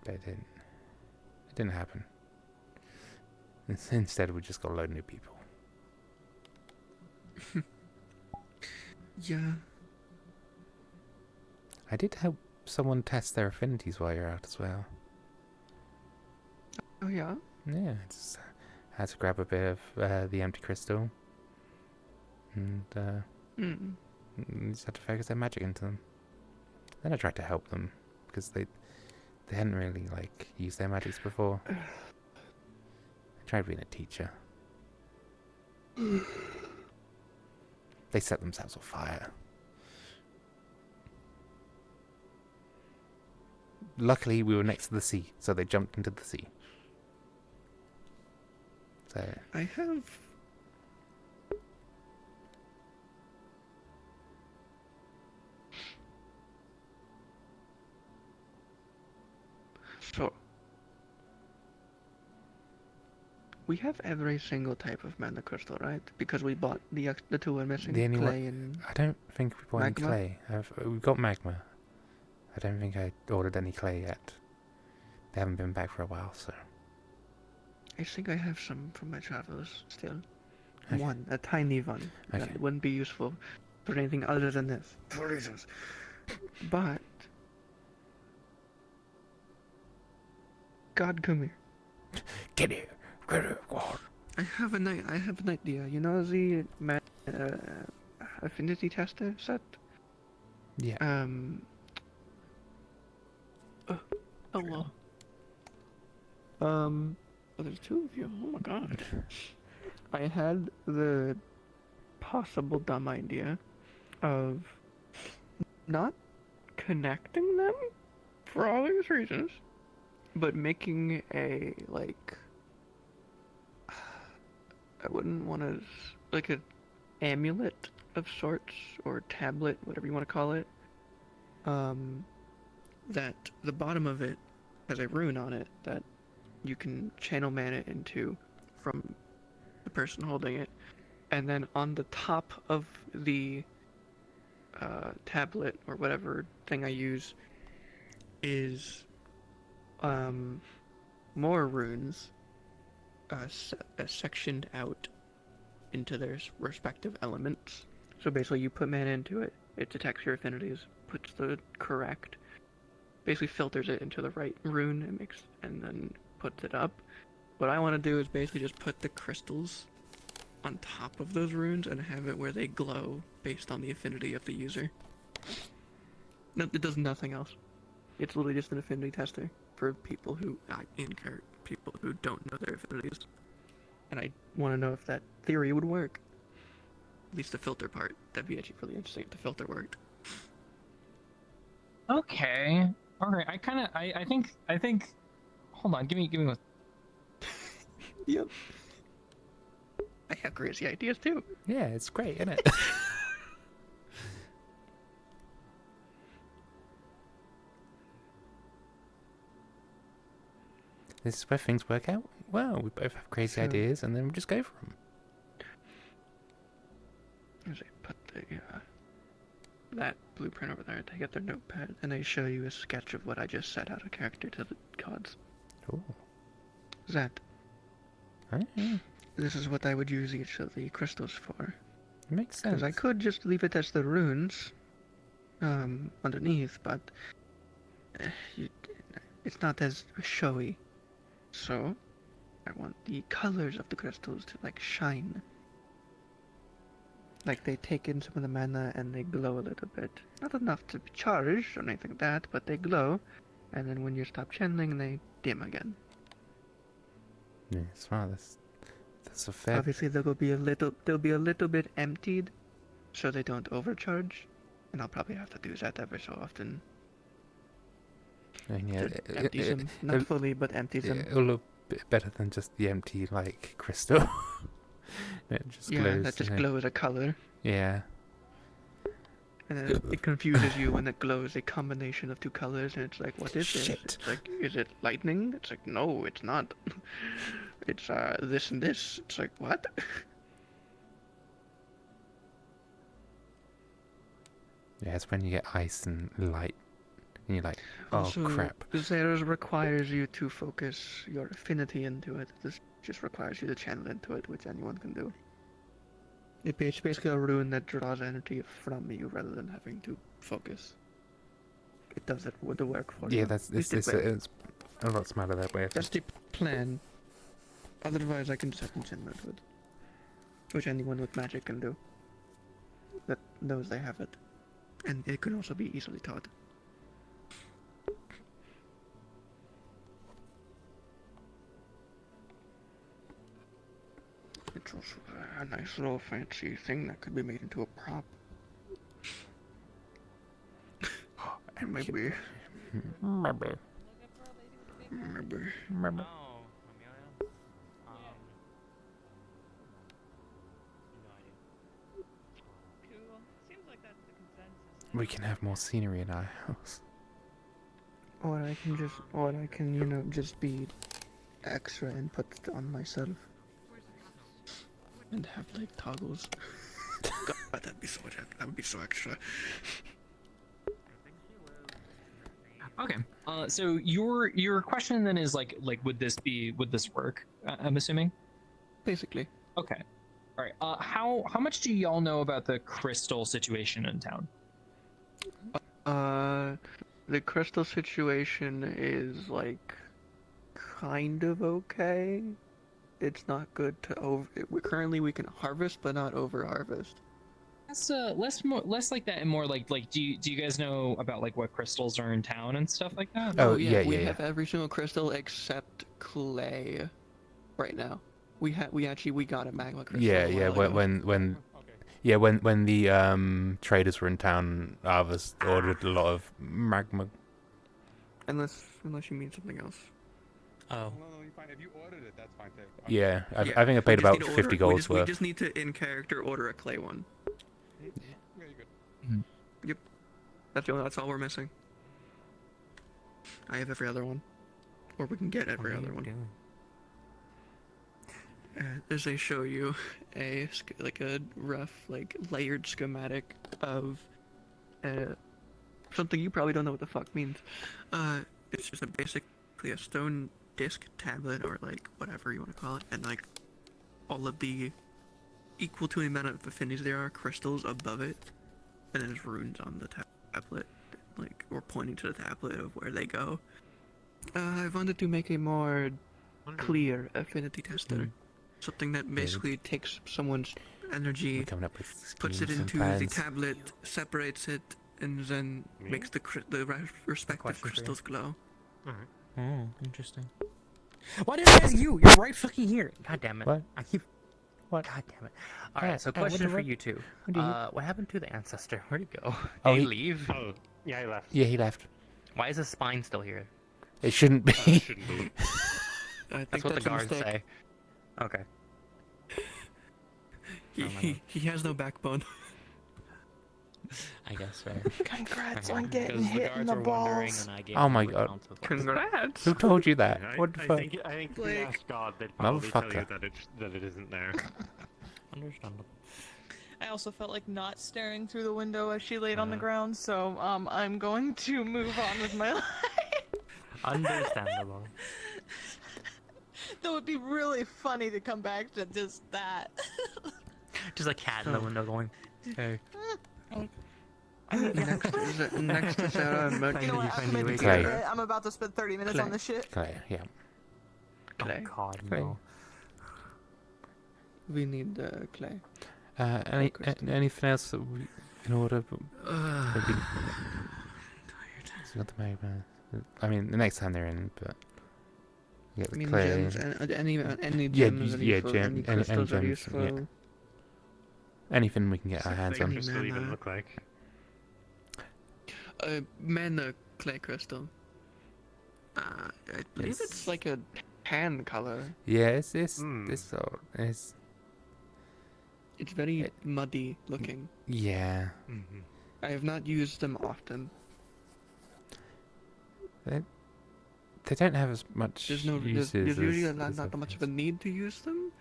but it didn't happen. Instead, we just got a load of new people. Yeah. I did help someone test their affinities while you're out as well. Oh yeah? Yeah, I just had to grab a bit of the empty crystal. And just had to focus their magic into them. Then I tried to help them, because they hadn't really, used their magics before. I tried being a teacher. They set themselves on fire. Luckily, we were next to the sea, so they jumped into the sea. So I have... So... We have every single type of mana crystal, right? Because we bought the two we're missing, the only clay and... I don't think we bought any magma? clay. We've got magma. I don't think I ordered any clay yet. They haven't been back for a while, so... I think I have some from my travels still. Okay. One, a tiny one. Okay. That wouldn't be useful for anything other than this. For reasons. But... God, come here. Get here. Get here, God. I have an idea. You know the affinity tester set? Yeah. Hello. Oh, there's two of you. Oh my god. I had the possible dumb idea of not connecting them for obvious reasons, but making a, I wouldn't want to, an amulet of sorts, or tablet, whatever you want to call it, that the bottom of it has a rune on it that you can channel mana into from the person holding it, and then on the top of the tablet, or whatever thing I use, is more runes sectioned out into their respective elements. So basically you put mana into it, it detects your affinities, puts the correct, basically filters it into the right rune, and then puts it up. What I want to do is basically just put the crystals on top of those runes and have it where they glow based on the affinity of the user. No, it does nothing else. It's literally just an affinity tester for people who people who don't know their affinities. And I want to know if that theory would work. At least the filter part. That'd be actually really interesting if the filter worked. Okay. All right. I think. Hold on. Give me one. Yep. I have crazy ideas too. Yeah, it's great, isn't it? This is where things work out well. We both have crazy ideas, and then we just go for them. As I put that blueprint over there, they get their notepad, and they show you a sketch of what I just set out of character to the gods. Cool. That. Right. This is what I would use each of the crystals for. It makes sense. Because I could just leave it as the runes underneath, but it's not as showy. So, I want the colors of the crystals to, like, shine. Like, they take in some of the mana and they glow a little bit. Not enough to be charged or anything like that, but they glow. And then when you stop channeling, they dim again. Yeah, smart. That's a fair... Obviously, they'll be a little bit emptied, so they don't overcharge. And I'll probably have to do that every so often. And yeah, Empties them. Not fully, but empties them. It'll look better than just the empty, like, crystal. It just glows. That just glows a color. Yeah. And then it confuses you when it glows a combination of two colors, and it's like, what is this? Shit. It's like, is it lightning? It's like, no, it's not. It's this and this. It's like, what? Yeah, it's when you get ice and light, and you're like, oh Also, crap. Zeros requires you to focus your affinity into it. This just requires you to channel into it, which anyone can do. It's basically a rune that draws energy from you rather than having to focus. It does it with the work for you. Yeah, it's a lot smarter that way. That's the plan. Otherwise, I can just have them channel into it, which anyone with magic can do. That knows they have it, and it can also be easily taught. It's also a nice little fancy thing that could be made into a prop. And maybe... Remember. We can have more scenery in our house. Or I can, you know, just be extra input on myself. And have, like, toggles. God, that'd be so extra. Okay. So your question then is like would this work? I'm assuming. Basically. Okay. All right. How much do y'all know about the crystal situation in town? The crystal situation is, like, kind of okay. It's not good to currently we can harvest, but not over harvest. Less like that and more like do you guys know about, like, what crystals are in town and stuff like that? Oh, We yeah. have every single crystal except clay right now. We got a magma crystal. Yeah. When the traders were in town, Arvus ordered a lot of magma. Unless you mean something else. Oh. No, you're fine. If you ordered it, that's fine too. Yeah, I think I paid about 50 golds worth. We just need to, in character, order a clay one. Yeah, you're good. Mm-hmm. Yep. That's all we're missing. I have every other one. Or we can get every other one. As they show you a rough, like, layered schematic of something you probably don't know what the fuck means. It's just basically a stone disc tablet, or, like, whatever you want to call it, and, like, all of the equal to the amount of affinities there are crystals above it, and then there's runes on the tablet, like, or pointing to the tablet of where they go. I wanted to make a more clear affinity tester. Something that basically takes someone's energy, puts it into the tablet, separates it, and then makes the respective crystals glow. Oh, interesting. Why did I ask you? You're right fucking here. God damn it. What? I keep... What? God damn it. Alright, so question for you two. What happened to the ancestor? Where'd he go? Oh, Did he he- leave? Oh, yeah, he left. Yeah, he left. Why is his spine still here? It shouldn't be. Shouldn't be. I think That's what the that's a guards mistake. say. Okay. He has no backbone. I guess fair. Congrats on getting Because the hit in guards the were wondering, balls. and I gave Oh them my the god. accounts of what- Congrats. Who told you that? I, What the I fuck? think if you Blake. ask God, they'd probably tell you Motherfucker. that it isn't there. Understandable. I also felt like not staring through the window as she laid on the ground, so I'm going to move on with my life. Understandable. That would be really funny to come back to just that. Just a cat in the window going, hey. Next to Sarah and Mercury. You know what, I'm, gonna Clay. do it. I'm about to spend 30 minutes on this shit. Clay, yeah. Clay. Oh god, Clay. no. We need clay. Anything else that we in order? Maybe. It's not the main man. I mean, the next time they're in, but get the clay. Gems, any Yeah, gems are yeah, useful, gem, any any crystals are gems, useful. yeah. Anything we can get our hands What on. does crystal even look like? Mana clay crystal. I believe it's like a tan color. Yeah, it's sort. It's very muddy looking. yeah. I have not used them often. They don't have as much There's uses usually as not that much of a need to use them.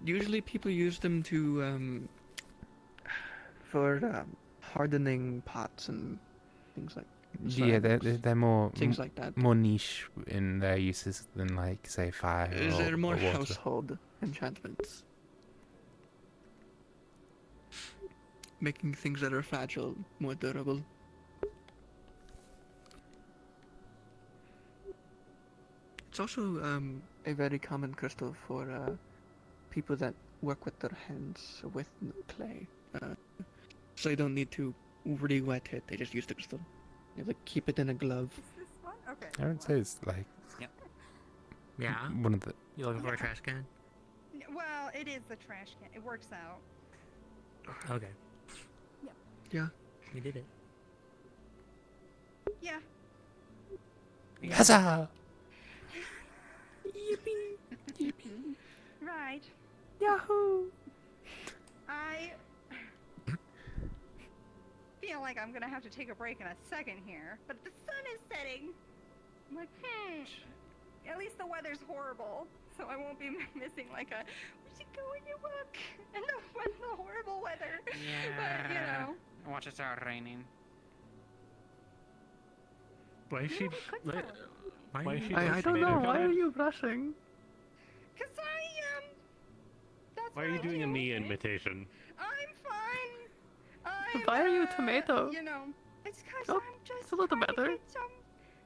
Usually people use them to for hardening pots and things like. Yeah, they're more things like that. more niche in their uses than like say fire. They're more or water. household enchantments, making things that are fragile more durable. It's also a very common crystal for people that work with their hands with clay, so they don't need to really wet it. They just use the crystal. You have to keep it in a glove. This one? Okay. I would say it's like Yep. Yeah. one of the. You looking for a trash can? Well, it is the trash can. It works out. Okay. Yeah. Yeah. You did it. Yeah. Huzzah! Yippee! Right. Yahoo! I feel like I'm gonna have to take a break in a second here, but the sun is setting. I'm like, at least the weather's horrible, so I won't be missing like a we should go into work and the horrible weather. But you know. Watch it start raining. Why is she? Why is she? I don't know. Why are you rushing? Cause that's Why are you doing a me imitation? I'm fine. Why are you a tomato? You know, it's cause Oh, I'm just it's a little trying to better. get some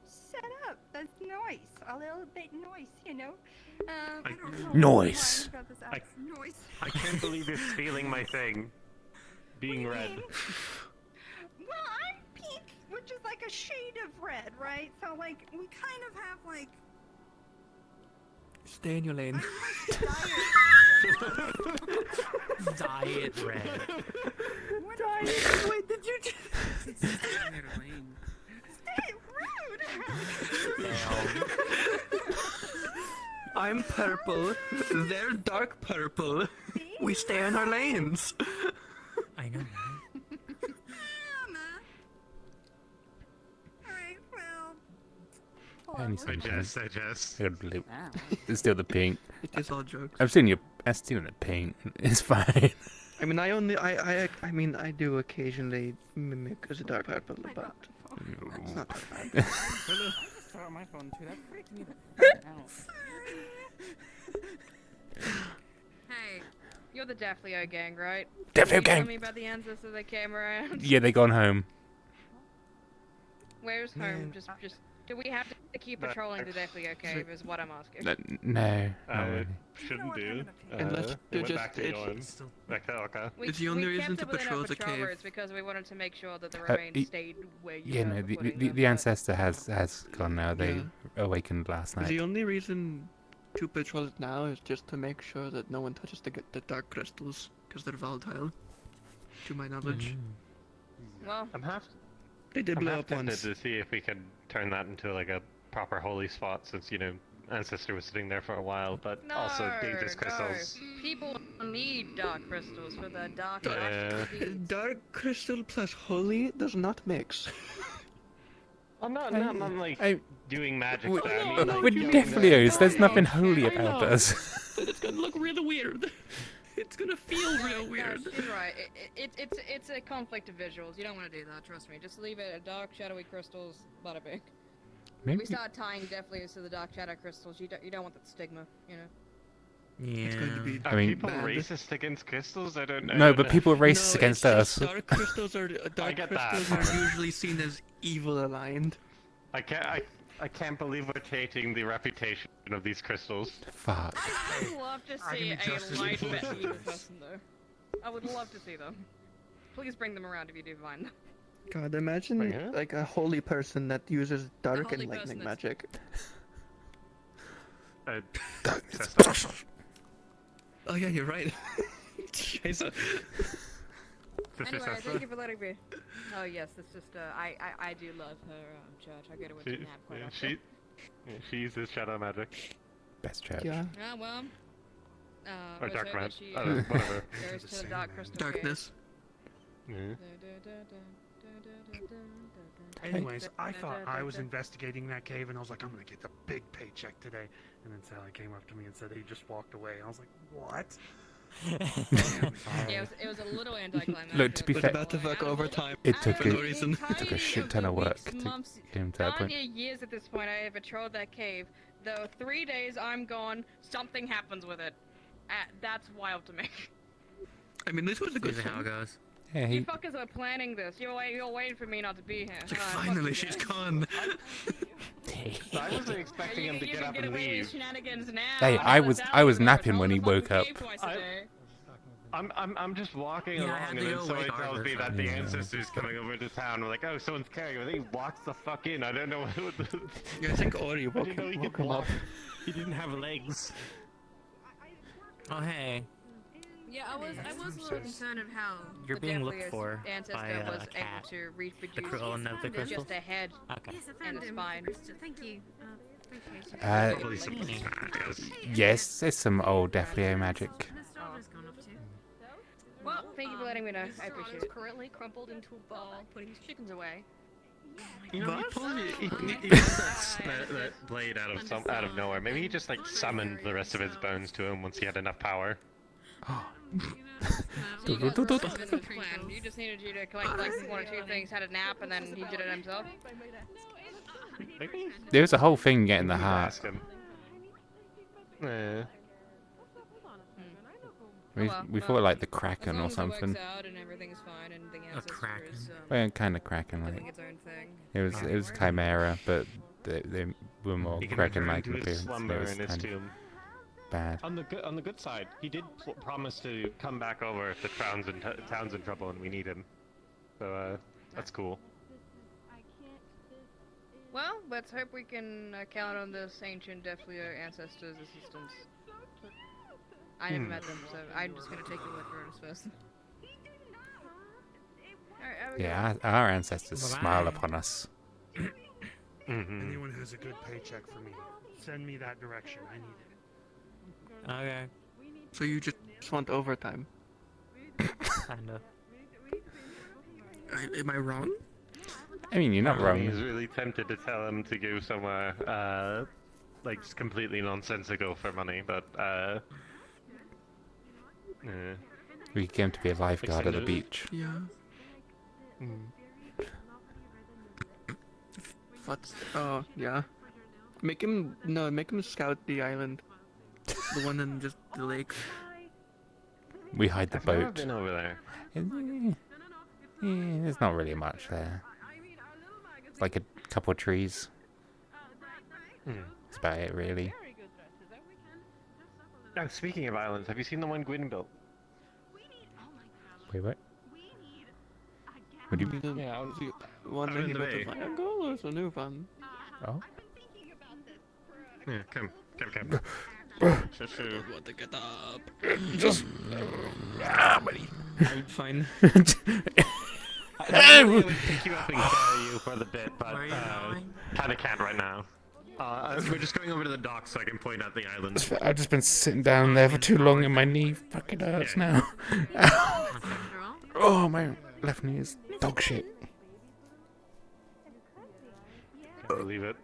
set up. That's nice. A little bit nice, you know. I don't know Noise. why I've got this out. Noise. I can't believe you're stealing my thing. Being red. Well, I'm pink, which is like a shade of red, right? So like we kind of have like Stay in your lane. Diet red. Diet. Wait, did you just? Stay rude. I'm purple. They're dark purple. We stay in our lanes. I know. Alright, well. Any Digest. I got blue. It's still the pink. It is all jokes. I'm still in the pink. It's fine. I mean, I mean, I do occasionally mimic as a dark purple, but it's not that bad. Throw my phone too. That freaked me the fuck out. Hey, you're the Daffleo gang, right? Daffleo Can you gang. Tell me about the ancestor that came around. Yeah, they gone home. Where's home? Just. Do we have to keep patrolling the Daffleo cave? Is what I'm asking. No, not really. Shouldn't do. Unless we they're went back to Dorn. just Okay. It's the only reason to patrol the cave. It's because we wanted to make sure that the remains stayed where you Yeah, were no, putting the them. ancestor has gone now. They awakened last The night. only reason to patrol it now is just to make sure that no one touches the dark crystals, because they're volatile, to my knowledge. Well, They did I'm blow half up tempted once. to see if we can turn that into like a proper holy spot, since Ancestor was sitting there for a while, but also dangerous crystals. People need dark crystals for their dark Yeah. magical deeds. Dark crystal plus holy does not mix. I'm not like doing magic. We- there. I mean, like, We're doing Deathlios. There's nothing holy I about know. us. But it's gonna look really weird. It's gonna feel real weird. She's right. It's a conflict of visuals. You don't want to do that. Trust me. Just leave it at dark, shadowy crystals. Bada bing. If Maybe- we start tying Deathlios to the dark shadow crystals, you don't want that stigma. You know. It's going to be Are I mean- people bad. racist against crystals? I don't know. No, but people are racist No, against it's us. just dark crystals are I get that. usually seen as evil aligned. I can't believe we're taking the reputation of these crystals. Fuck. I would love to I can see be a just as light evil as bit you. evil person though. I would love to see them. Please bring them around if you do find them. God, imagine Yeah. like a holy person that uses dark holy and lightning person that's- magic. Oh yeah, you're right. Jesus. Anyway, thank you for letting me. Oh yes, it's just I do love her church. I go to it to nap quite often. She uses shadow magic. Best church. Yeah. Yeah, well. Or was dark her, but magic. she, Whatever. goes to the dark crystal Darkness. Yeah. Anyways, I thought I was investigating that cave, and I was like, I'm gonna get the big paycheck today. And then Sally came up to me and said he just walked away. And I was like, what? Yeah, it was a little anticlimactic. Look, to be Was fair, about to fuck overtime. it took for no a, reason. it took a shit ton of work to get him to that Not point. years at this point. I have patrolled that cave. Though 3 days I'm gone, something happens with it. That's wild to me. I mean, this was a good Usually how it thing. goes. Yeah, You he, fuckers are planning this. You're waiting for me not to be here. It's like, Fuck finally, you she's guys. gone. I wasn't expecting him to You get can up get and away with leave. shenanigans now. hey, I was napping when he woke up. I'm just walking Yeah, I along, had and to then go somebody wake tells Arvus me up. that the Yeah. ancestor's coming over to town. We're like, oh, someone's carrying him. And then he walks the fuck in. I don't know what the... Yeah, I think Ori I woke didn't know he woke could him up. walk. He didn't have legs. Oh hey, Yeah, I was a little concerned of how You're the being looked Deathliest for ancestor by a was able cat. to reproduce clone of the crystal? just a head Okay. Yes, I and found a him. spine. Thank you. Appreciate it. Uh, Probably some yes, there's some old Deathlio magic. Nostalgia's gone up too. Well, thank you for letting me know. I appreciate is it. currently crumpled into a ball, putting his chickens away. You know, he What? pulled it. He that blade out of nowhere. Maybe he just like summoned the rest of his bones to him once he had enough power. You guys were within the plan. You just needed you to collect like one or two things, had a nap, and then he did it himself. There was a whole thing getting the You could heart. ask him. Yeah. We thought like the Kraken As long or as it something. works out and everything's fine and the ancestor Kraken. is Well, kind of Kraken doing like. its own thing. It was Chimera, but they were more He can Kraken-like return in to his appearance. slumber It was in his kind of tomb. bad. On the good side, he did promise to come back over if the town's in trouble and we need him. So that's cool. Well, let's hope we can count on this ancient Deathlier ancestor's assistance. I never met them, so I'm just gonna take your word for it as first. Alright, have a good Yeah, one. our ancestors Bye-bye. smile upon us. Anyone who has a good paycheck for me, send me that direction. I need it. Okay. So you just want overtime? Kinda. Am I wrong? I mean, you're not I wrong. was really tempted to tell him to go somewhere, like just completely nonsensical for money, but yeah. We came to be a lifeguard at the Extended- beach. Yeah. What? Oh, yeah. Make him scout the island. The one in just the lake. We hide the I've never boat. been over there. There's not really much there. It's like a couple of trees. That's about it, really. Oh, speaking of islands, have you seen the one Gwyn built? Wait, what? What do you mean? Yeah, one Out that in he the built bay. a triangle or is a new one? Oh? Yeah, come. Shoo. Want to get up? Just buddy. I'm fine. I would pick you up and carry you for the bit, but kind of can't right now. We're just going over to the dock so I can point out the island. I've just been sitting down there for too long and my knee fucking hurts now. Ow. Oh, my left knee is dog shit. Can't believe it.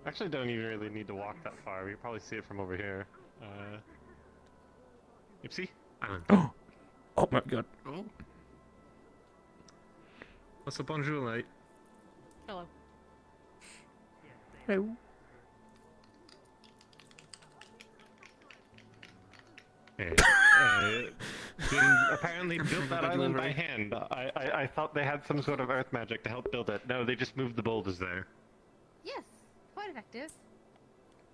Actually, don't even really need to walk that far. We can probably see it from over here. Ipsy? Island. Oh my god. Oh. What's up, bonjour, mate? Hello. Hello. Apparently built that island by hand. I thought they had some sort of earth magic to help build it. No, they just moved the boulders there. Yes, quite effective.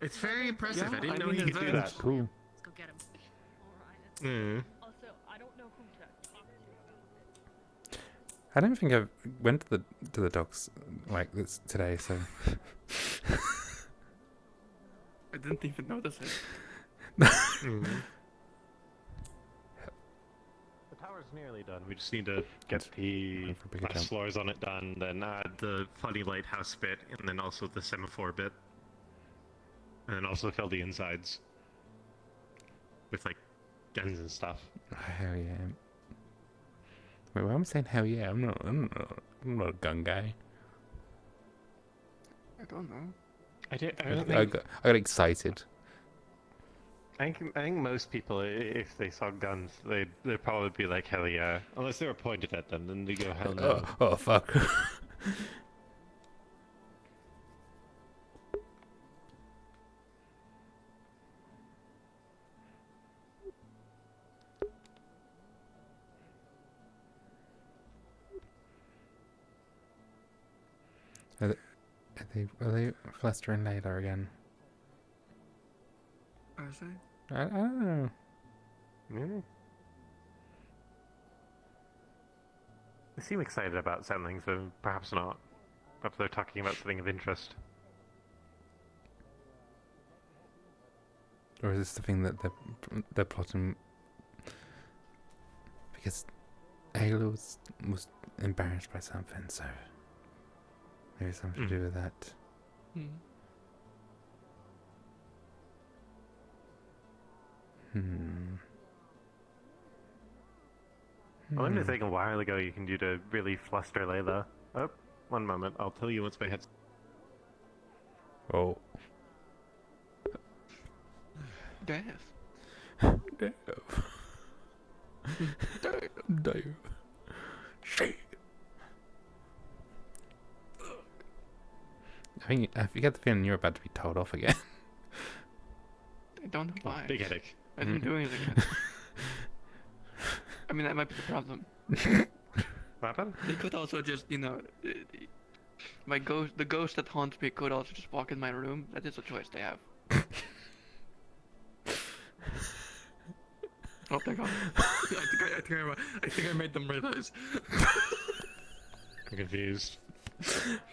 It's very impressive. Yeah, I didn't I know mean, he could it's do very that. Cool. Let's go get him. Also, I don't know who to talk to. I don't think I went to the docks like this today, so. I didn't even notice it. The tower's nearly done. We just need to get the glass floors on it done, then add the funny lighthouse bit, and then also the semaphore bit. And then also fill the insides with, like, guns and stuff. Hell yeah. Wait, why am I saying hell yeah? I'm not a gun guy. I don't know. I got excited. I think most people, if they saw guns, they'd probably be like, hell yeah. Unless they were pointed at them, then they go, hell no. Oh fuck. Are they flustering later again? Are they? I don't know. They seem excited about something, so perhaps not. Perhaps they're talking about something of interest. Or is this the thing that they're plotting? Because Ayla was embarrassed by something, so maybe something to do with that. I learned a thing a while ago you can do to really fluster Layla. Oh, one moment. I'll tell you once my head's... Oh. Death. Dave. Dave. Shit. I get the feeling you're about to be told off again. I don't know why. Big headache. I didn't do anything yet. I mean, that might be the problem. What happened? They could also just, you know, the ghost that haunts me could also just walk in my room. That is a choice they have. Oh my god. I think I made them realize. I'm confused.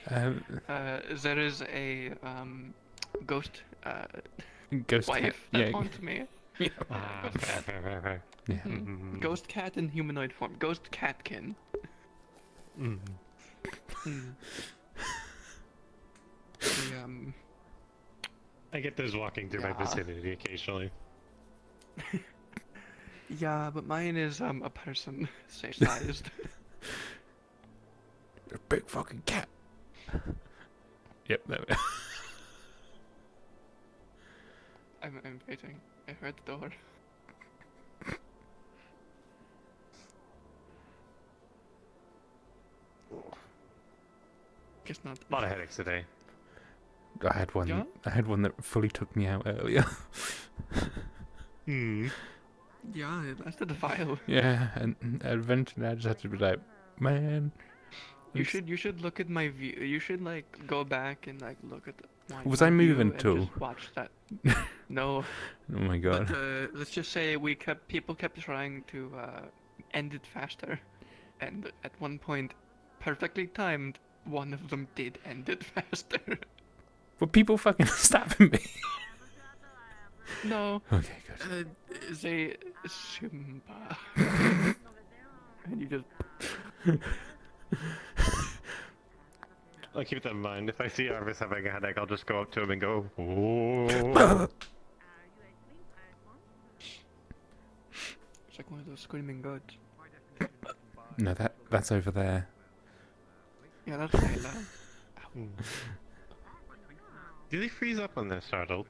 There is a ghost Ghost wife cat, that yeah. haunts me. Fair. Yeah. Ghost cat in humanoid form. Ghost catkin. I get those walking through my vicinity occasionally. Yeah, but mine is a person sized. A big fucking cat. Yep, there we are. I'm waiting. I heard the door. Guess not. A lot of headaches today. I had one. Yeah? I had one that fully took me out earlier. Yeah, it lasted a while. Yeah, and eventually I just had to be like, man. You should look at my view. You should like go back and like look at. Was my I moving view and too? Just watch that. No. Oh my god. But let's just say people kept trying to end it faster, and at one point, perfectly timed, one of them did end it faster. Were people fucking stabbing me? No. Okay, good. Say Simba. And you just. I'll keep that in mind. If I see Arvus having a headache, I'll just go up to him and go, "Oh." It's like one of those screaming goats. No, that's over there. Yeah, that's Layla. Do they freeze up when they're startled?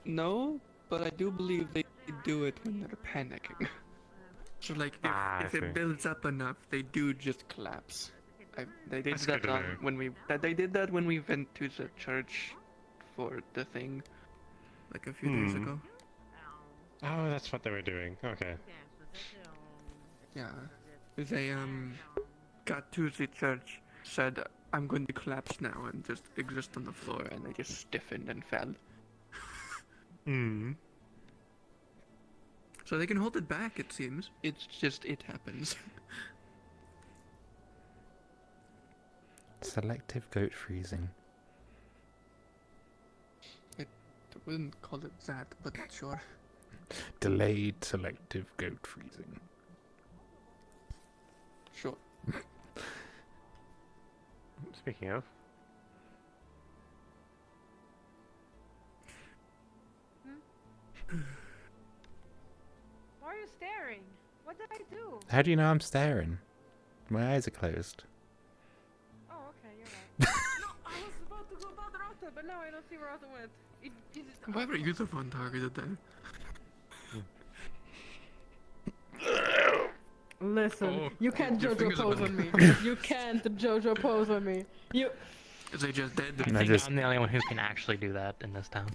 No, but I do believe they do it when they're panicking. So like, if, I if see. it builds up enough, they do just collapse. They did That's that good to on know. when we they did that when we went to the church for the thing, like a few days ago. Oh, that's what they were doing. Okay. Yeah, they got to the church, said I'm going to collapse now, and just exist on the floor, and they just stiffened and fell. So they can hold it back, it seems. It's just, it happens. Selective goat freezing. I wouldn't call it that, but sure. Delayed selective goat freezing. Sure. Speaking of. Why are you staring? What did I do? How do you know I'm staring? My eyes are closed. Oh, okay, you're right. No, I was about to go about the router, but now I don't see where Rata went. Why were you the one targeted then? Listen, you can't your JoJo fingers are pose on bent. me. You can't JoJo pose on me. You. They just dead. I think I'm the only one who can actually do that in this town.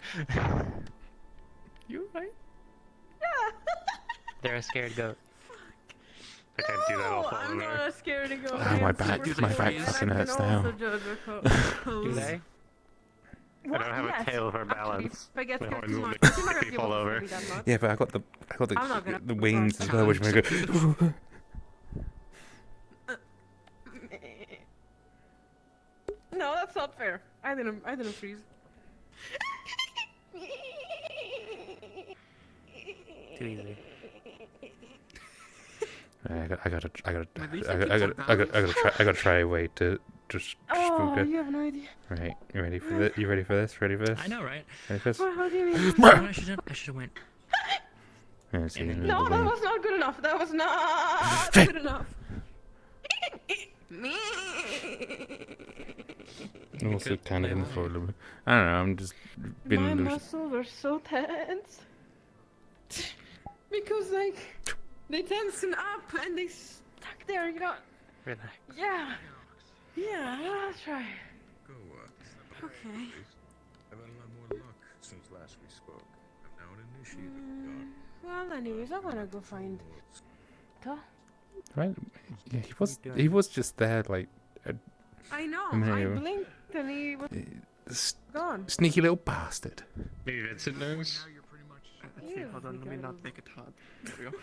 You right? They're a scared goat. I can't do that. I'll fall I'm over. not scared to go. Oh, my back fucking hurts now. Do they? I don't have a tail for balance. If I get My scared horns too will much, make you're not gonna me be fall able to over. see me that much. Yeah, but I got I'm not gonna- the wings as well, which make it go. No, that's not fair. I didn't freeze. Too easy. I gotta try a way to just spook Oh, it. you have no idea. Right, you ready for this? You ready for this? Ready for this? I know, right? Ready for this? What do you mean? I should have went. Yeah, see, No, that was not good enough. That was not good enough. Also kind of in the floor a little bit. I don't know, I'm just been My loose. muscles are so tense. Because, like, they tension up and they stuck there, you know. Relax. Yeah. Yeah, that's right. Go, Okay. I've had a lot more luck since last we spoke. I'm now an initiated god. Well, anyways, I wanna go find. Duh. Right? Yeah, he was just there like. I know. a minute I ago. blinked and he was gone. Sneaky little bastard. Maybe Vincent knows. Let's see, hold on, let me not make it hard. There we go.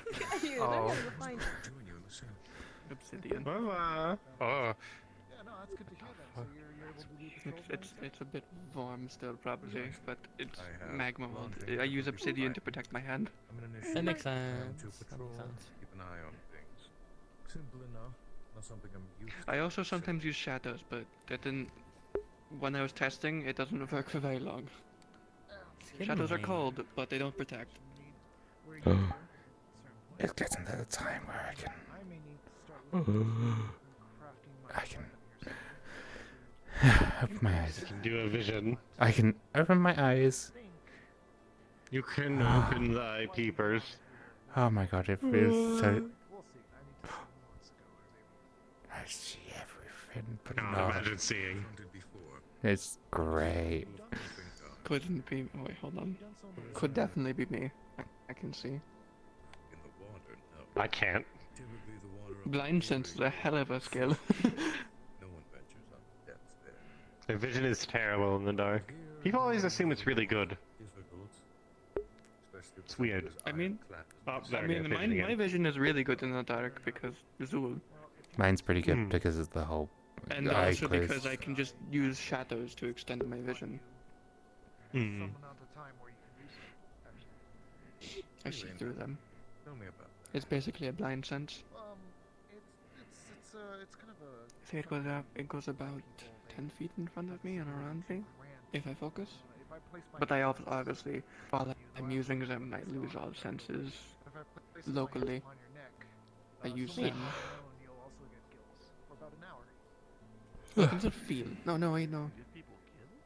Yeah, Oh. they're gonna find it. Obsidian. Oh. Yeah, no, that's good to hear that. So you're able to use It's a bit warm still, probably, but it's I have magma mold. laundry I use before obsidian I- to protect my hand. I'm an That initiated makes down sense. to That patrol, makes sense. keep an eye on things. Simple enough. Not something I'm used to. I also sometimes use shadows, but that didn't. When I was testing, it doesn't work for very long. Shadows are cold, but they don't protect. It's getting to the time where I can open my eyes. You can do a vision. I can open my eyes. You can open the eye peepers. Oh my god, it feels so. I see everything, but Oh, not. imagine seeing. It's great. Couldn't be. Oh, wait, hold on. Could definitely be me. I can see. I can't. Blind sense is a hell of a skill. The vision is terrible in the dark. People always assume it's really good. It's weird. I mean, Oh, there I we go, mean, vision again. my vision is really good in the dark because Zool. Mine's pretty good because of the whole And eye also closed. because I can just use shadows to extend my vision. Hmm. some amount of time where you can do so. Actually. I see through them. Tell me about that. It's basically a blind sense. It's kind of a. See, it goes about 10 feet in front of me and around me, if I focus. But I obviously, while I'm using them, I lose all senses locally. I use them. I can still feel. No, wait, no.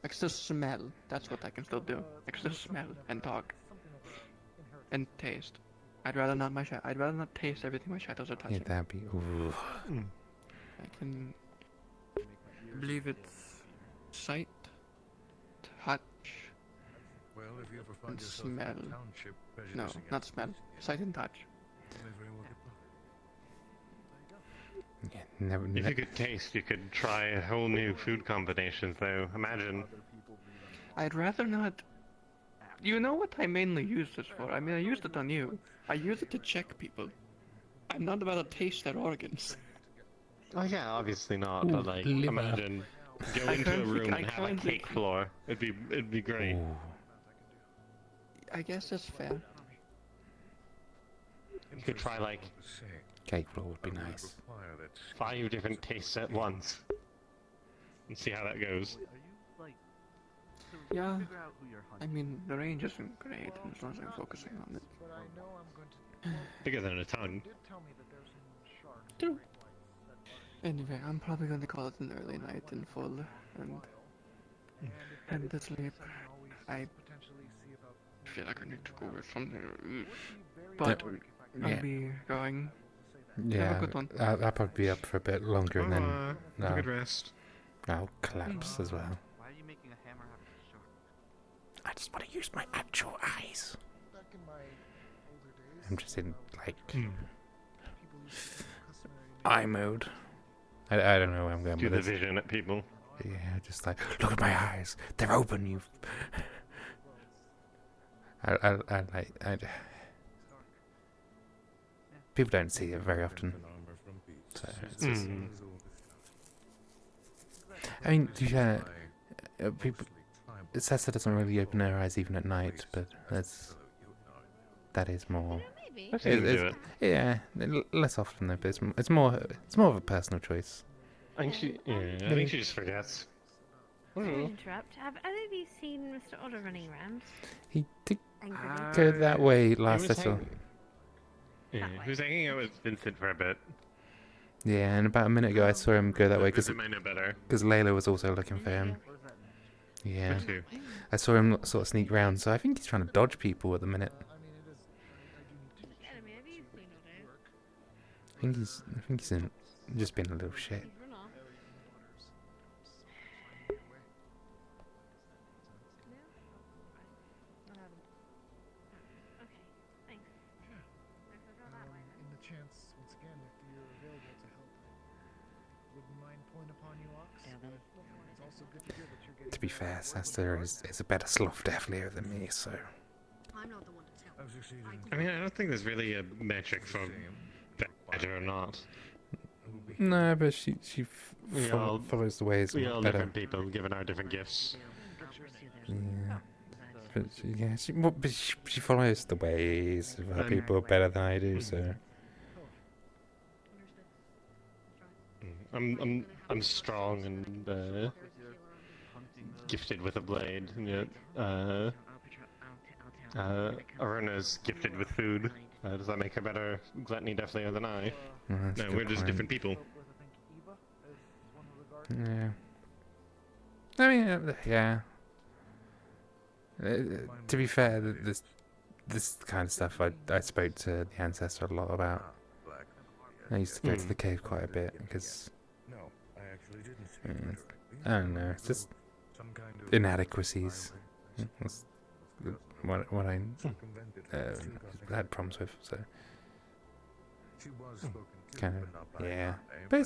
I can still smell. That's what I can still do. I can still smell and talk. And taste. I'd rather not taste everything my shadows are touching. Yeah, that'd be. Ooh. I can believe it's sight, touch, Well, if you ever find and yourself in smell. a township No, prejudicing not smell. Sight and touch. you may very well get by. Yeah, never. If you could taste, you could try whole new food combinations, though. Imagine. I'd rather not. You know what I mainly use this for? I mean, I used it on you. I use it to check people. I'm not about to taste their organs. Oh yeah, obviously not. Ooh, but like, liver. imagine go I into a can't room think- I and have a can't cake think- floor. It'd be great. Ooh. I guess that's fair. You could try like Cake floor would be nice. 5 different tastes at once, and see how that goes. Yeah. I mean, the range isn't great, and as long as I'm focusing on it. Bigger than a tongue. True. Anyway, I'm probably going to call it an early night in full, and to sleep. I feel like I need to go or something. But Yeah. I'll be going. Have Yeah, a good one. I'll probably be up for a bit longer and then Have a good rest. I'll collapse as well. Why are you making a hammer out of short? I just want to use my actual eyes. Back in my older days, I'm just in like people used to do customary eye mode. I don't know where I'm going Do with the this. vision at people. Yeah, just like look at my eyes. They're open. You. People don't see it very often. So it's just, I mean, people. Sessa doesn't really open her eyes even at night, but that is more. maybe. I've seen him do it. Yeah, less often though. But it's more of a personal choice. I think she just forgets. Sorry to interrupt. Have either of you seen Mr. Otter running around? He did Angrily. go that way He last I was saw. Yeah, he was hanging out with Vincent for a bit. Yeah, and about a minute ago I saw him go that way because Vincent might know better. Layla was also looking for him. Yeah, Me too. I saw him sort of sneak round, so I think he's trying to dodge people at the minute. I think he's just being a little shit. in the chance, once again, if you're available to help, I wouldn't mind pulling upon you, Ox. But it's also good to hear that you're getting. To be fair, Sester is a better sloth deathlier than me, so. I'm not the one to tell. I mean, I don't think there's really a metric for better or not. No, but she We all- follows the ways We all better. different people, given our different gifts. Yeah. But she follows the ways of other people better than I do, so. I'm strong and gifted with a blade. And yet, Aruna's gifted with food. Does that make her better gluttony deathlier than I? That's a No, good we're just point. different people. Yeah. I mean, yeah. To be fair, this kind of stuff I spoke to the ancestor a lot about. I used to go to the cave quite a bit because No, I actually didn't see I don't know, it's just some kind of inadequacies. That's what I had problems with. So She was spoken to, kind but not of by yeah, I, but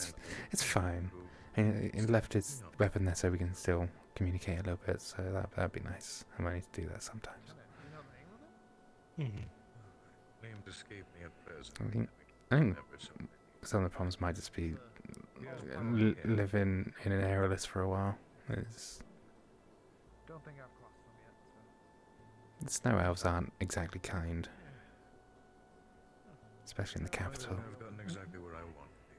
it's fine. And he left his weapon there so we can still communicate a little bit. So that'd be nice. I might need to do that sometimes. Names escape me at present. I think some of the problems might just be living in an airless for a while. It's, Don't think I've crossed them yet. The snow elves aren't exactly kind. Especially in the capital. I've gotten exactly where I want to be.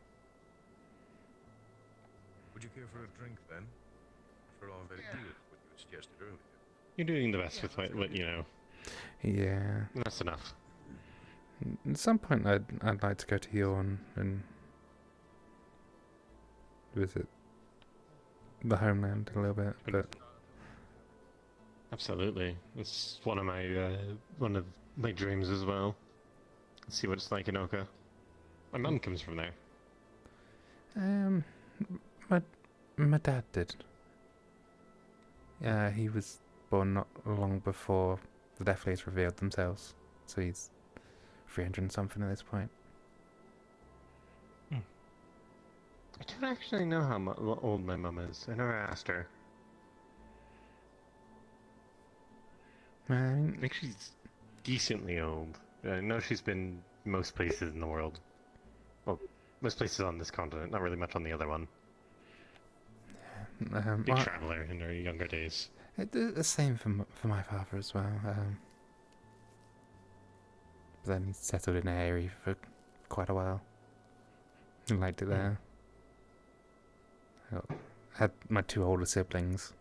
Would you care for a drink then? For all very dear, what you had suggested earlier. You're doing the best with what you know. Yeah. That's enough. At some point I'd like to go to Yorn and visit the homeland a little bit, but Absolutely. It's one of my dreams as well. See what it's like in Oka. My mum comes from there. my dad did. Yeah, he was born not long before the Death Layers revealed themselves, so he's 300 and something at this point. I don't actually know how old my mum is. I never asked her. I think she's decently old. I know she's been most places in the world. Well, most places on this continent, not really much on the other one. Big traveler in her younger days. The same for my father as well. But then he settled in Airy for quite a while. He liked it there. I had my 2 older siblings,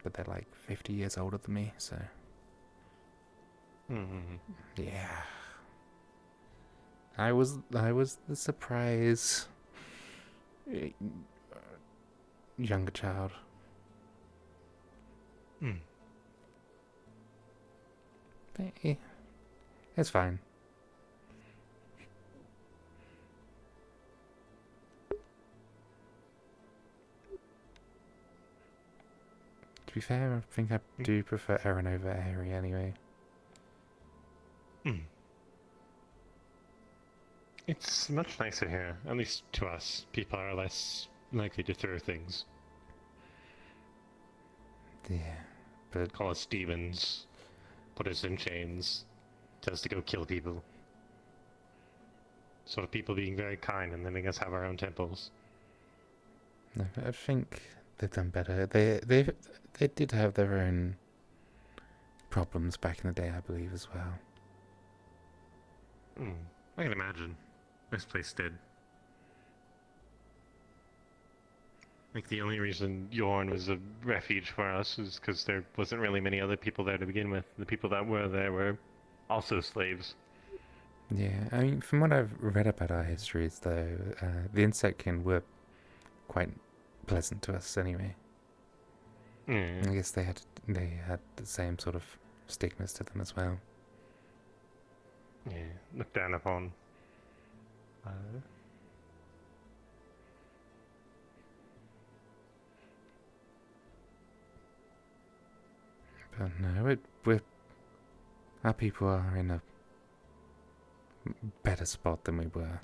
but they're like 50 years older than me, so yeah. I was the surprise younger child. But, it's fine. To be fair, I think I do prefer Aaron over Airy anyway. It's much nicer here, at least to us. People are less likely to throw things. Yeah, but call us demons, put us in chains, tell us to go kill people. Sort of people being very kind and letting us have our own temples. No, but I think they've done better. They did have their own problems back in the day, I believe, as well. I can imagine. This place did. Like, the only reason Yorn was a refuge for us was because there wasn't really many other people there to begin with. The people that were there were also slaves. Yeah, I mean, from what I've read about our histories, though, the Insectkin were quite pleasant to us anyway. I guess they had the same sort of stigmas to them as well. Yeah, looked down upon. But no, our people are in a better spot than we were.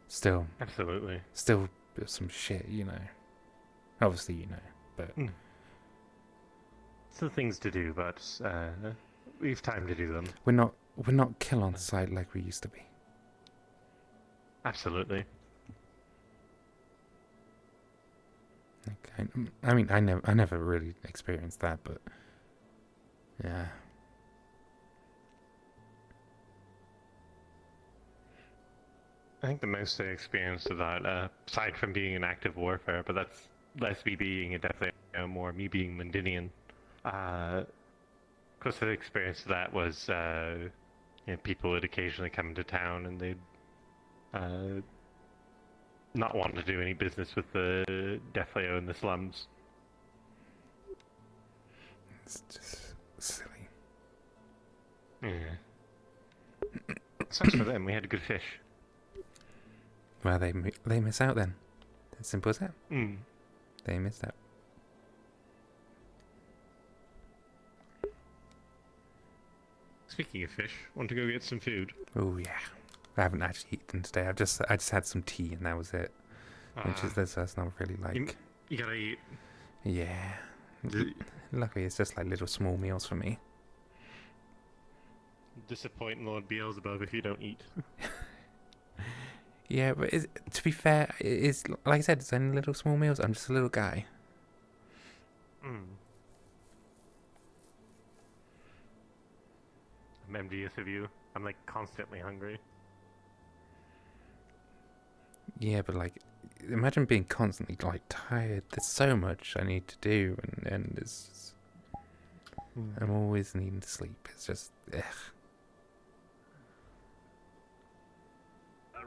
Still. Absolutely. Still some shit, you know. Obviously, you know, but... Still things to do, but we've time to do them. We're not kill on sight like we used to be. Absolutely. Okay. I mean, I never really experienced that, but yeah. I think the most I experienced of that, aside from being in active warfare, but that's less me being a deathly, more me being Mundinian. Closest experience to that was people would occasionally come into town and they'd not want to do any business with the Deathleo in the slums. It's just silly. Yeah. Sucks for them. We had good fish. Well, they miss out then. As simple as that. They missed out. Speaking of fish, want to go get some food? Oh yeah. I haven't actually eaten today. I just had some tea and that was it. Which is that's not really like. You gotta eat. Yeah. Luckily, it's just like little small meals for me. Disappoint Lord Beelzebub if you don't eat. Yeah, but to be fair, it's like I said, it's only little small meals. I'm just a little guy. I'm envious of you. I'm like constantly hungry. Yeah, but like, imagine being constantly like tired. There's so much I need to do, and it's I'm always needing to sleep. It's just ugh.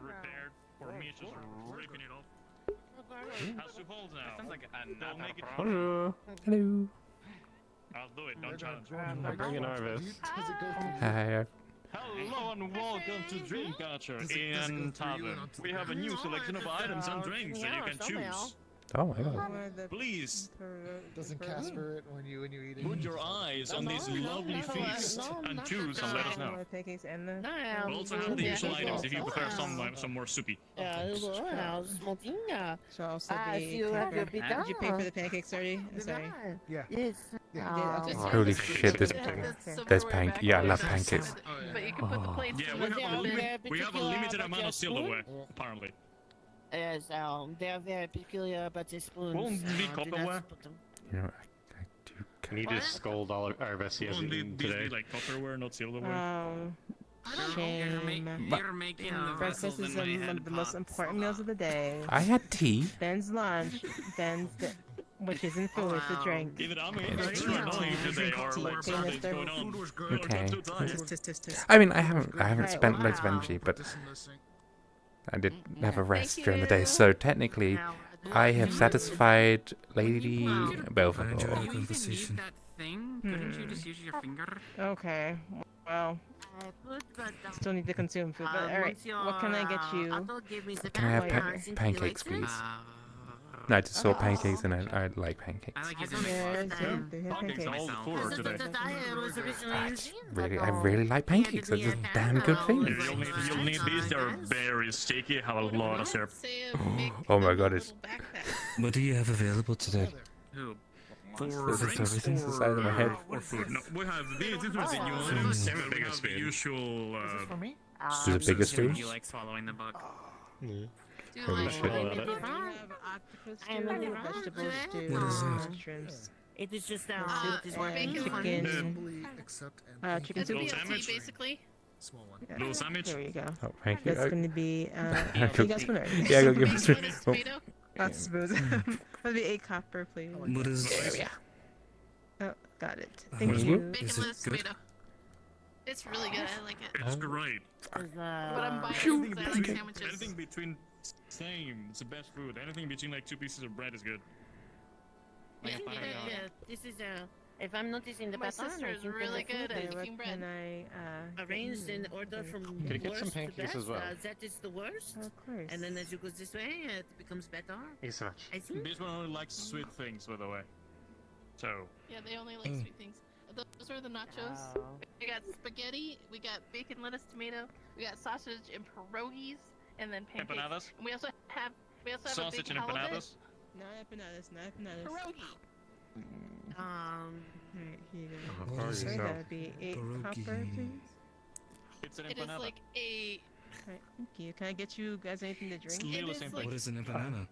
Repaired. For me, it's just ripping it off. Has two holes now. Sounds like don't make it. Bonjour. Hello. I'll do it. Don't challenge. I'm bringing Arvus. Hi. Hello and welcome to Drink Catcher in Tavern. We have a new selection of items and drinks that you can choose. Oh my god. Please Doesn't Casper it when you eat it? put your eyes on this lovely feast and choose and let us know. We also have the usual items if you prefer some more soupy. So also the did you pay for the pancakes already? Sorry. Yeah. Yes. Holy shit! There's pancakes. Yeah, I love pancakes. But you can put the plates Yeah, we have a limited amount of silverware, apparently. Yes, they're very peculiar, but they spoons. Won't be copperware. You know, Can you just scold all Arvus he hasn't eaten These today? be like copperware, not silverware. Shame. You're making the Breakfast is one of the most important meals of the day. I had tea. Ben's lunch. Which isn't food, it's a drink. Either I'm extra annoying today or like something's going on. Okay. Tisk. I mean, I haven't spent loads of energy, but I did have a rest during the day, so technically, I have satisfied Lady Belfagor. You can use that thing. Couldn't you just use your finger? Okay. Well, still need to consume food, but alright. What can I get you? Can I have pancakes, please? No, I just saw pancakes and I like pancakes. I like it. Pancakes are all the cooler today. I really like pancakes. They're just damn good things. You'll need these. They're very sticky. Have a lot of syrup. Oh my god, it's. What do you have available today? For This drinks everything's inside of my head. or food. No, we have these. These are the new ones. We have the usual. For me? Is it bigger spoon? You like swallowing the book? Holy shit. Vegetable stew, What is it? shrimps. It is just chicken. Chicken soup. Little sandwich. basically. Small one. Yeah. Little sandwich. There you go. Oh, thank you. That's going to be. Go- You got spoon already? Yeah, go give us a Bonus spoon. tomato. That's spoons. That'll be 8 copper, please. What is There we go. Oh, got it. How Thank much you. Bacon, Is it lettuce, good? tomato. It's really good. I like it. It's great. But I'm buying Phew, it 'cause I like pancake. sandwiches. Anything between same, it's the best food. Anything between like 2 pieces of bread is good. Yeah, This is if I'm noticing the My pattern, sister I is think really that the good food at is making bread. Can I, arranged in order from Can you get some worst to pancakes best. as well? That is the worst. Of course. And then as you go this way, it becomes better. Thank you so much. I think. This one only likes sweet things, by the way. So, Yeah, they only like sweet things. Those are the nachos. We got spaghetti. We got bacon, lettuce, tomato. We got sausage and pierogies, and then pancakes. empanadas. And we also have Sausage a big and empanadas. halibut. Not empanadas. Pierogi. Alright, here you Oh, go. pierogi, Sorry, so- that'd be 8 copper, please. It's an It is empanada. like a. Alright, thank you. Can I get you guys anything to drink? Literally is same like- What is an empanada?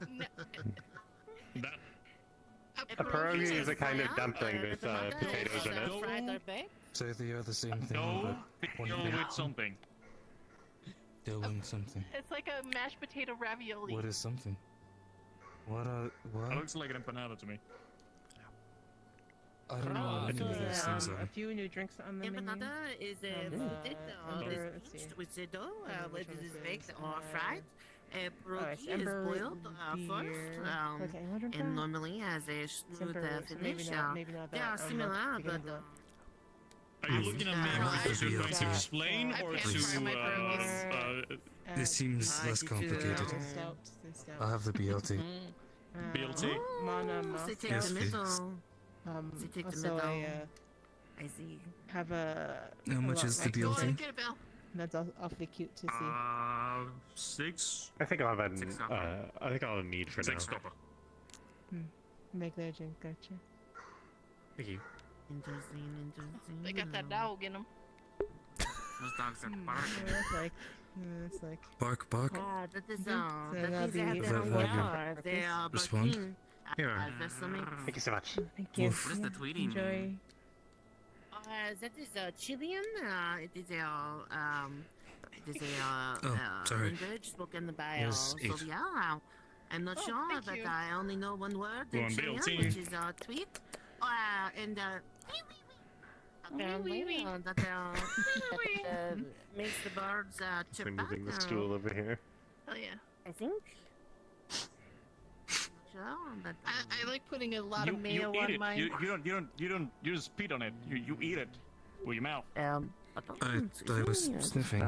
That A pierogi is a kind of dumpling with potatoes in it. Fried or baked? So they are the same thing, no, but one fill thing. with something. Doing something. It's like a mashed potato ravioli. What is something? What That what? looks like an empanada to me. I don't know what any of these things A are. few new drinks on the menu. Empanada is Ember, let's see. with the dough, which whether one it is is baked this? or fried. Pierogi is Ember boiled first, beer. Okay, what drink and that? normally has a smooth Ember, so maybe finish. not- maybe not They that. are I'm not similar, beginning but Are you looking at me because you're going to explain I or can't to try my pierogies. This seems less complicated. I'll have the BLT. BLT? Mana they take Yes, the please. middle. They take the also middle. I see. have a. How much is the Go ahead, BLT? get a bill. That's awfully cute to see. 6. I think I'll have Six a, copper. I think I'll have a mead for now. 6 copper. Regular drink, gotcha. Thank you. Interesting. They got that dog in them. Those dogs are barking. It's like. Bark, bark. That is So that that'll means they have be their own Is that bar. They are Respond. barking. Here. That's the mix. Thank you so much. Thank you. What does the tweeting Enjoy. mean? That is Chilean. It is sorry. language spoken by Yes, eight. Sylvia. I'm not sure, thank but you. I only know one word Go in on, Bill, Chilean, team. which is tweet. And apparently that makes the birds chirp I'm back. moving the stool over here. Hell yeah. I think. Sure, but I like putting a lot You, of you mayo eat on it. mine. You don't just spit on it. You eat it with your mouth. I was sniffing.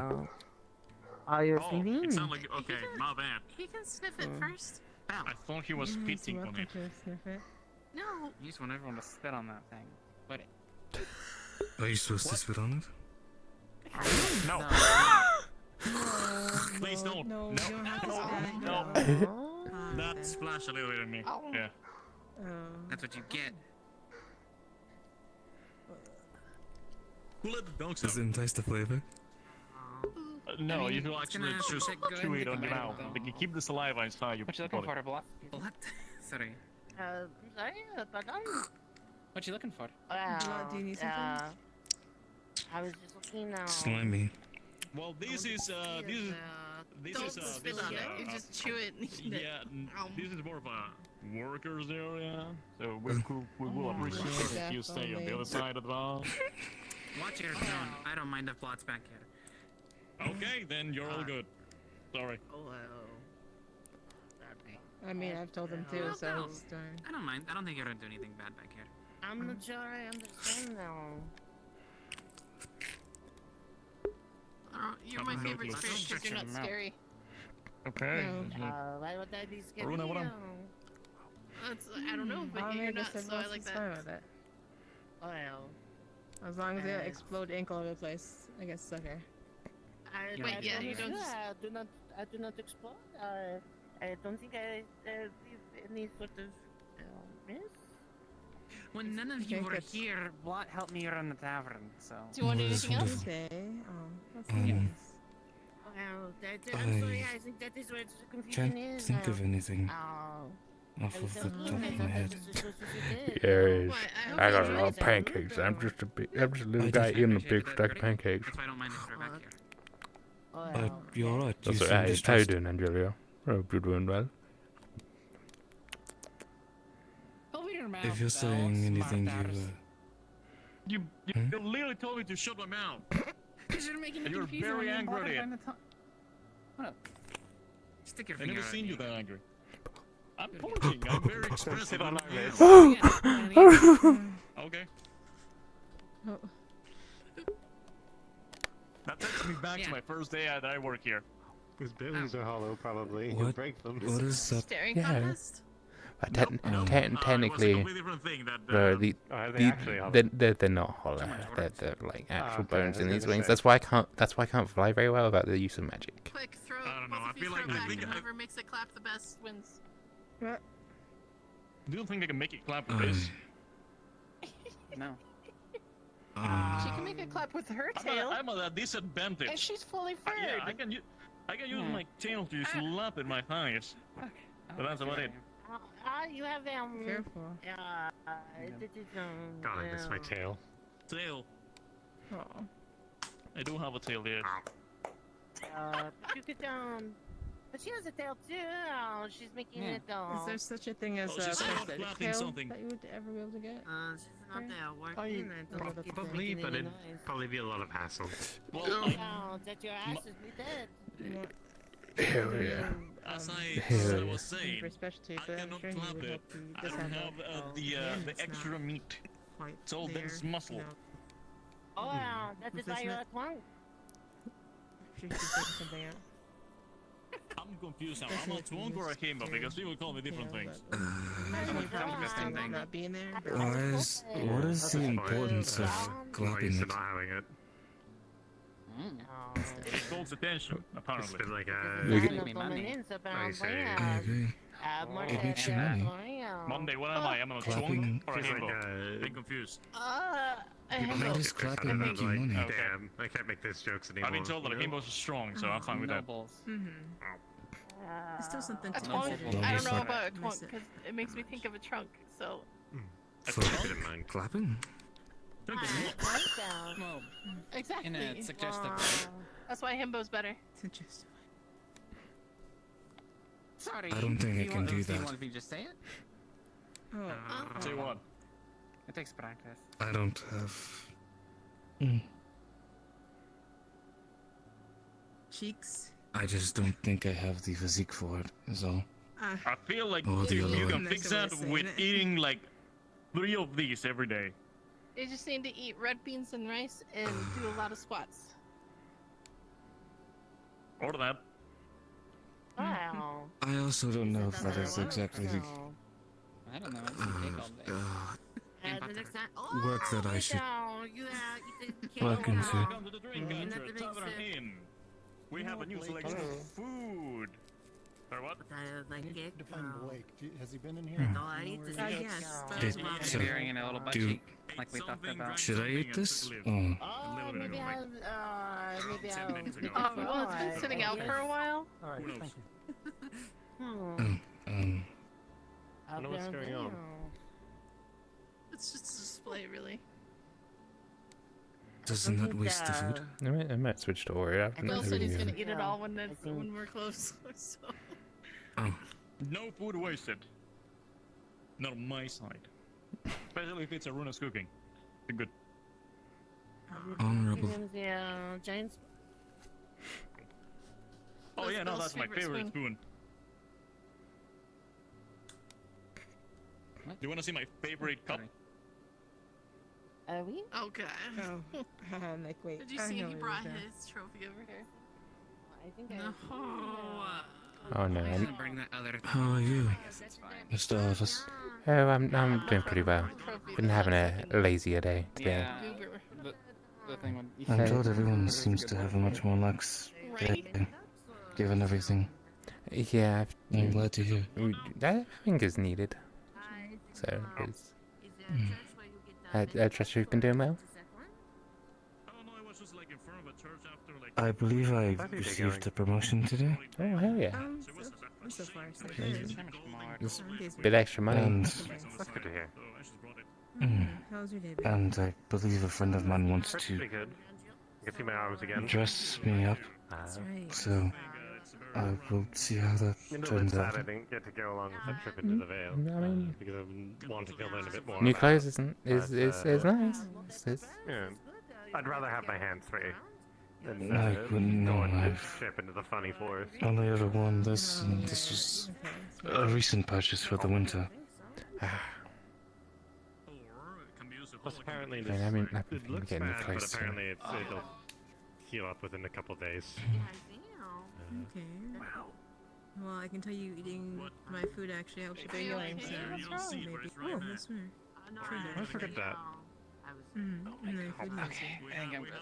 Are you Oh, sniffing? it sounds like okay. My bad. He can sniff it first. I thought he was spitting on it. No. You just want everyone to spit on that thing. Quit it. Are you supposed to spit on it? No. Please don't. No, No. you don't have to No. spit. No. That splashed a little bit on me. Yeah. That's what you get. Who let the dogs Does out? it entice the flavor? No, I mean, you can it's actually gonna just take good chew it on your bite, mouth. though. Like you keep the saliva inside your What you looking body. for, Blood? Blood? Sorry. I'm sorry, pardon? What you looking for? Do you need something? I was just looking now. Slimy. Well, this is Don't spit on it. You just chew it and eat it. yeah. This is more of a workers area, so we will appreciate it if you stay on the other side of the bar. Watch your tone. I don't mind if Blood's back here. Okay, then you're all good. Sorry. I mean, I've told them too, so it's fine. I don't mind. I don't think you're gonna do anything bad back here. I'm not sure I understand now. You're my favorite spirit because you're not scary. Okay. Why would I be scared? Runa, what am- I don't know, but you're not, so I like fine that. with it. Well, As long as they don't explode ink all over the place, I guess it's okay. Wait, yeah, you don't just... I do not explode. I don't think I leave any sort of mess. When none of you were here, Blot helped me run the tavern, so... Do you want anything else? Okay. Oh, that's Um, nice. Well, I'm sorry, I think that is where the confusion Can't is. think of anything Oh. off of the top of my head. There is. I got a lot of pancakes. I'm just a little guy eating a big stack of pancakes. That's why I don't mind if you're back here. You're alright. You That's seem how you distressed. doing, Angelio? I hope you're doing well. Open your mouth, If you're saying anything You Hmm? literally told me to shut my mouth. Because you're making me And you're confused very and angry at it. bothered by the time. What up? Stick your I've finger never at seen me. you that angry. I'm pointing. I'm very expressive. on I this. am. Okay. Oh. That takes me back to my first day that I work here. His bellies are hollow, probably. He'll What? break them. What is that? Staring Yeah. contest? Technically, It was a completely different thing. Are they actually hollow? they're not hollow. They're like actual okay, I bones was in these gonna wings. say. That's why I can't fly very well without the use of magic. Quick, throw. I don't know, Both I of you feel like throw I back, think and I- whoever makes it clap the best wins. What? Do you think they can make it clap with this? No. She can make it clap with her tail. I'm at a disadvantage. And she's fully furred. Yeah, I can use my tail to slap at my thighs. But that's about it. You have Careful. this is God, I miss my tail. Tail. Oh. I do have a tail here. you could but she has a tail too. She's making it. Is there such a thing as Oh, she's not prosthetic flapping tail something. that you would ever be able to get? She's not working. I don't think it's Probably, making but any it'd noise. probably be a lot of hassle. Well, Oh, that your ass is be dead. Hell yeah. as I Hell yeah. was saying, For specialty, I but I'm cannot sure he clap would it. help you I just don't have have that. the extra meat. Quite It's all there. dense muscle. No. Oh, that is why you're at one. Sure, she's taking something out. I'm confused now. I'm a twonk or a himbo because people call me different things. Not being there. but- What is the importance of clapping for it? not having it. It calls attention, It's apparently. been like I agree. It makes you money. Monday, what am I? I'm a Clapping twonk or a is like himbo? Big confused. I People How have does make it clapping and make I'm you like, money? damn, I can't make those jokes anymore. I've been told that you a know? himbo is strong, so I'm fine with that. It's still something a to twonk. consider. I don't know Love about a Miss twonk it. because it makes me think of a trunk. So So, clapping? Well, Exactly. in a suggestive way. That's why Himbo's better. Suggestive. Sorry. I don't think I you can want, do You that. want me to just say it? Say what? It takes practice. I don't have. Cheeks. I just don't think I have the physique for it, is all. I feel like Oh, the you Lord. can fix that with eating like 3 of these every day. You just need to eat red beans and rice and do a lot of squats. Or that. Wow. I also don't know if that is exactly the I don't know. It can take all day. The next time, work that I should You work into. Welcome to the drink adventure, Tavern Inn. We have a new selection of food. Sorry, what? Define Blake. Has he been in here? No, I eat this. Did- so, Bearing in a little butt do- cheek, like we talked about. Should I eat this? Oh. Maybe I'll. Well, it's been sitting out for a while. Alright, thank Um, I know what's going on. It's just a display, really. doesn't that waste the food? I might switch to Oreo. I've Bill never said he's used gonna it. eat it all when we're close. So. Oh. No food wasted. Not on my side. Especially if it's Aruna's cooking. Good. Honorable. Yeah, James. Oh What's yeah, no, Bill's that's my favorite favorite spoon? spoon. Do you want to see my favorite cup? Are we? Okay. Oh, like wait. Did you I see know he what brought you're doing. his trophy over here? I think No. Oh no. Bring that other. How are you, Mr. Arvus? Oh, I'm doing pretty well. Been having a lazier day today. Yeah. The thing when you I'm glad everyone seems to have a much more lax day, given everything. Yeah, I'm glad to hear. I think is needed. So it's. I trust you've been doing well. I believe I received a promotion today. Oh hell yeah! So far, so Amazing. good. Just a bit extra money. And, That's good to hear. How's your day been? and I believe a friend of mine wants That's to pretty good. You can see my arms again. dress me up. That's right. So I will see how that You know, turns it's sad out. I didn't get to go along with the trip into the Vale. I mean, because I've been wanting to learn a bit more. new about clothes it. is nice. It's, Yeah. I'd rather have my hands free than I wouldn't know. going to I've ship into the funny forest. only ever worn this, and this was a recent purchase for the winter. Plus, apparently, I this, mean, I've been it looks getting bad, but close to- apparently it'll heal up within a couple days. Okay. Wow. Well, I can tell you eating my food actually helps with your healing, so maybe. Oh, that's weird. I forget that. And then food heals Okay, you. I think I'm good.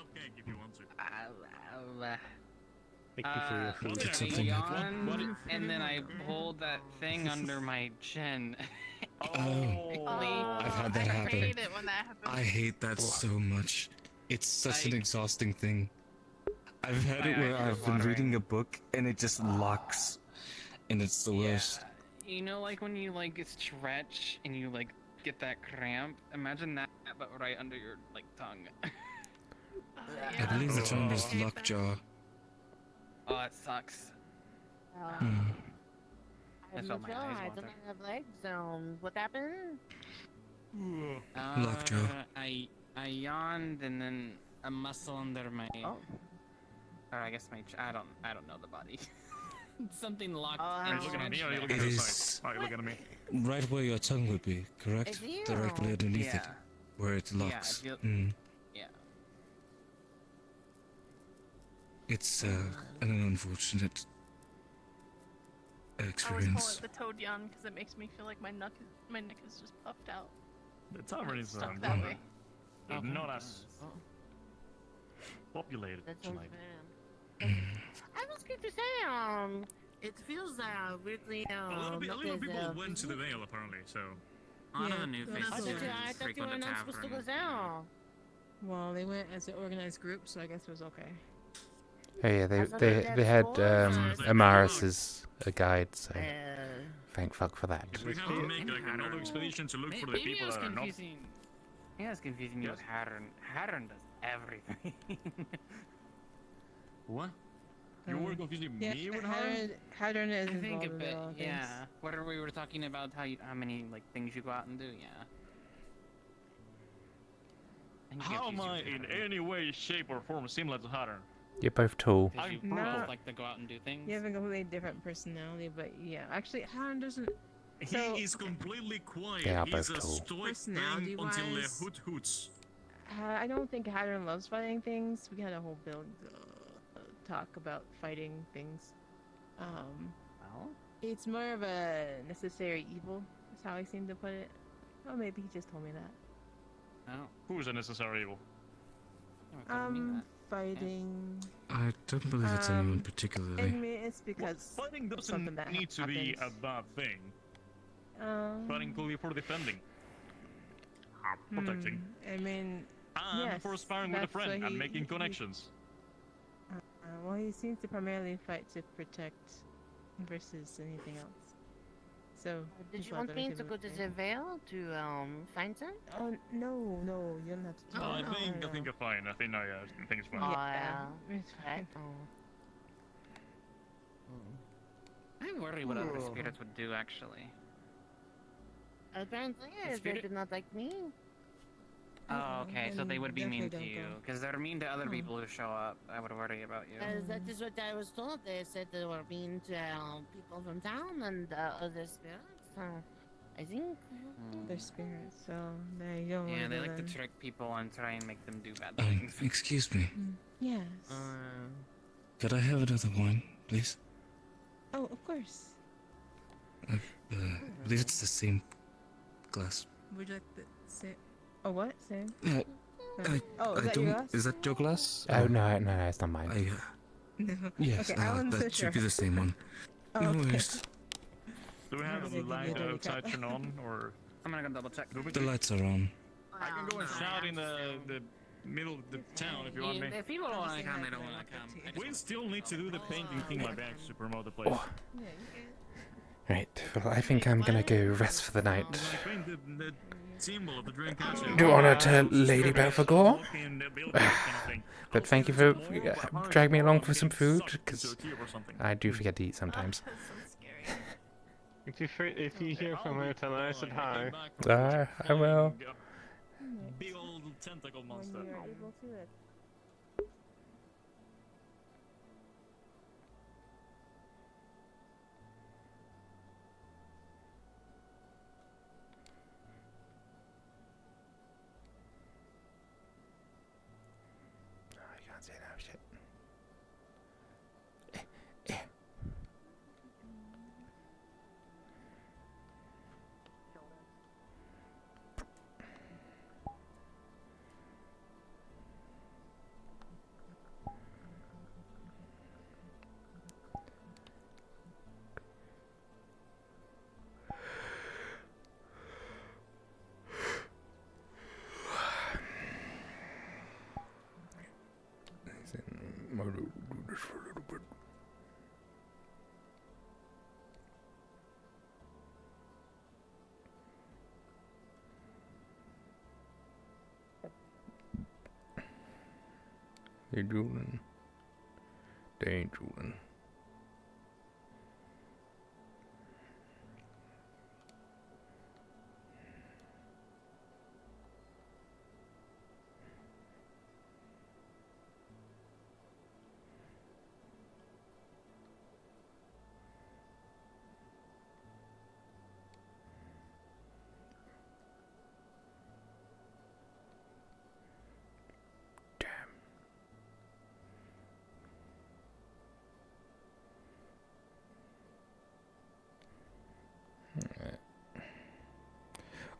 Thank you for your food. Did I something happen? yawned, and then I pulled that thing under my chin. I've had that I happen. hate it when that happens. I hate that so much. It's such an exhausting thing. I've had it My where eyes are I've been watering. reading a book and it just locks, and it's the worst. You know, like when you like stretch and you like get that cramp. Imagine that, but right under your like tongue. I believe the term is lockjaw. Oh, it sucks. Hmm. I felt my eyes I water. don't have legs. What happened? Lockjaw. I yawned and then a muscle under my. Or I guess my. I don't know the body. Something locked. Are you looking at me or are you looking It at the is side? Oh, you're looking at me. right where your tongue would be, correct? Directly underneath it, Yeah. where it Yeah, locks. I feel- Hmm. Yeah. It's an unfortunate I always call experience. it the toad yawn because it makes me feel like my neck is just puffed out. The tavern is Stuck that way. not as populated That tonight. I was going to say, it feels weirdly. A lot of people went to the Vale apparently, so. A lot of the new faces I thought you frequent were the not supposed to go tavern. down. Well, they went as an organized group, so I guess it was okay. Oh yeah, I thought they had that's Amaris as a guide, so thank fuck for that. We have to make like another expedition to look for the Maybe people I was that are not. confusing. You guys confusing me with Hattern. Hattern does everything. What? You were confusing Yeah, me with her? Hattern is I think a involved in bit, all things. yeah. What are we were talking about? How many like things you go out and do? Yeah. I think you How confuse am you I with in Hattern. any way, shape, or form similar to Hattern? You're both tall. Because you No. both like to go out and do things. You have a completely different personality, but yeah, actually, Hattern doesn't. He is completely quiet. They are He's both a tall. stoic thing until the hoot hoots. I don't think Hattern loves fighting things. We had a whole build talk about fighting things. Well, it's more of a necessary evil. Is how I seem to put it. Oh, maybe he just told me that. Oh. Who's a necessary evil? Fighting. I don't believe it's anyone particularly. I mean, it's because Fighting of doesn't something that need to be a happens. bad thing. Fighting could be for defending. Protecting. I mean, And yes, for sparring with a that's friend what and he- making connections. Well, he seems to primarily fight to protect versus anything else. So. Did he's you not want gonna me to give go a to thing. the Vale to find some? Oh no, you don't have to. No, I think you're fine. I think it's fine. Yeah, it's fine. I worry what other spirits would do actually. Apparently, The they spirit- did not like me. Oh, okay, so they would be mean to Definitely you don't go. because they're mean to other people who show up. I would worry about you. That is what I was told. They said they were mean to people from town and other spirits. So I think They're spirits, so they don't. Yeah, wanna they go like to then. trick people and try and make them do bad things. Excuse me. Yes. Could I have another wine, please? Oh, of course. I believe it's the same glass. Would you like the same? Oh, what? Same? Yeah. Oh, is I that don't. your glass? Is that your glass? Oh no, it's not mine. No. Yes, Okay, I wasn't so that should be sure. the same one. Oh, No okay. worries. Do we have the light outside turn on, or? I'm gonna go double check. The lights are on. I can go and shout in the middle of the town if you want me. If people don't want to come, they don't want to come. We still need to do the painting thing by banks to promote the place. Right, well, I think I'm gonna go rest for the night. Paint the symbol of the drink. Do honor to Lady Belphegor. But thank you for dragging me along for some food, because I do forget to eat sometimes. If you hear from her, tell her I said hi. I will. Big old tentacle monster. When you are able to it. I can't say no shit. Hey, Julian. They ain't Julian.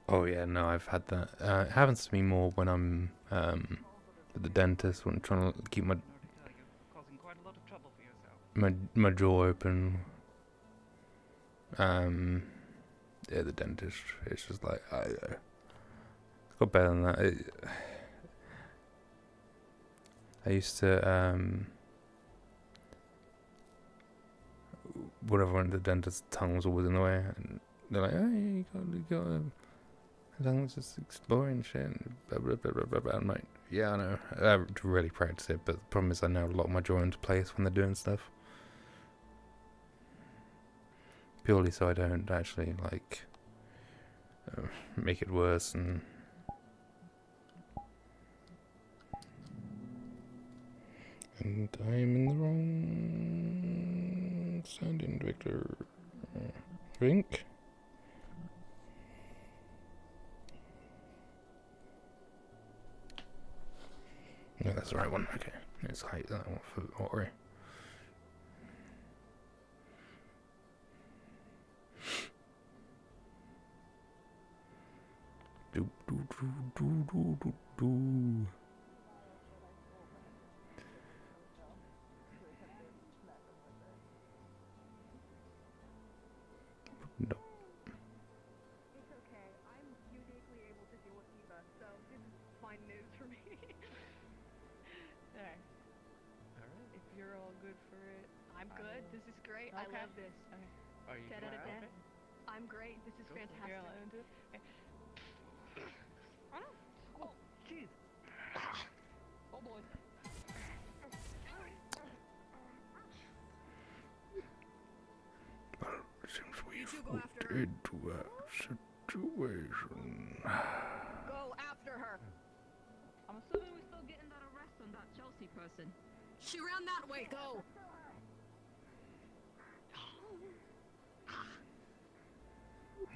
Oh yeah, no, I've had that. It happens to me more when I'm at the dentist, when I'm trying to keep my jaw open. Yeah, the dentist. It's just like it's got better than that. I used to whenever I went to the dentist, tongue was always in the way, and they're like, "Oh, you got." As long as it's exploring shit. Blah, blah, blah, blah, blah, blah. I'm like, yeah, I know. I really practice it, but the problem is I know a lot of my jaw into place when they're doing stuff. Purely so I don't actually, like, make it worse and... And I'm in the wrong... Stand-in, Victor. Drink? No, that's the right one. Okay. Let's hide that one for Ori. Do do do do do do do. No. It's okay. I'm uniquely able to deal with Eva, so this is fine news for me. There. Alright. If you're all good for it. I'm good. This is great. I Okay. love this. Are you 10 out of 10. okay? I'm great. This is fantastic. Oh, jeez. Oh boy. Well, since we've two go moved after her. into a situation... Go after her. I'm assuming we're still getting that arrest on that Chelsea person. She ran that way. Go.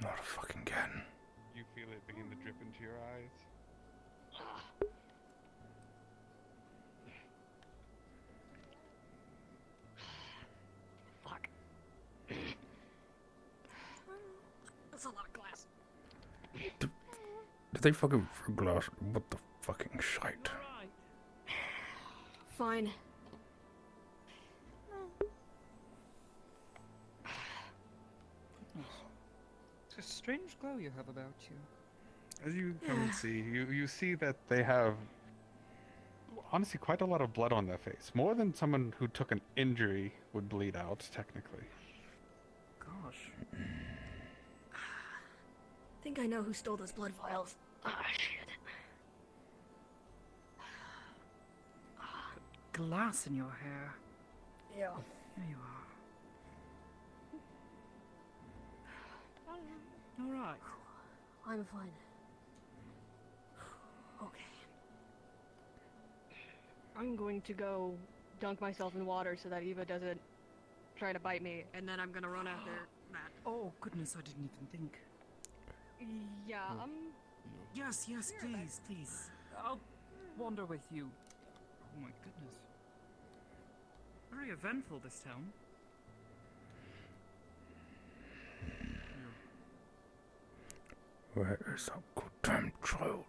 Not fucking again. You feel it begin to drip into your eyes. Fuck. That's a lot of glass. Did they fucking glass? What the fucking shite? Fine. It's a strange glow you have about you. As you come and see, you see that they have honestly quite a lot of blood on their face. More than someone who took an injury would bleed out, technically. Gosh. I think I know who stole those blood vials. Ah, shit. Glass in your hair. Yeah. There you are. Alright. I'm fine. Okay. I'm going to go dunk myself in water so that Eva doesn't try to bite me, and then I'm gonna run after Matt. Oh, goodness, I didn't even think. Yeah, Yes, yes, please, please. I'll wander with you. Oh my goodness. Very eventful, this town. Where is that goddamn child?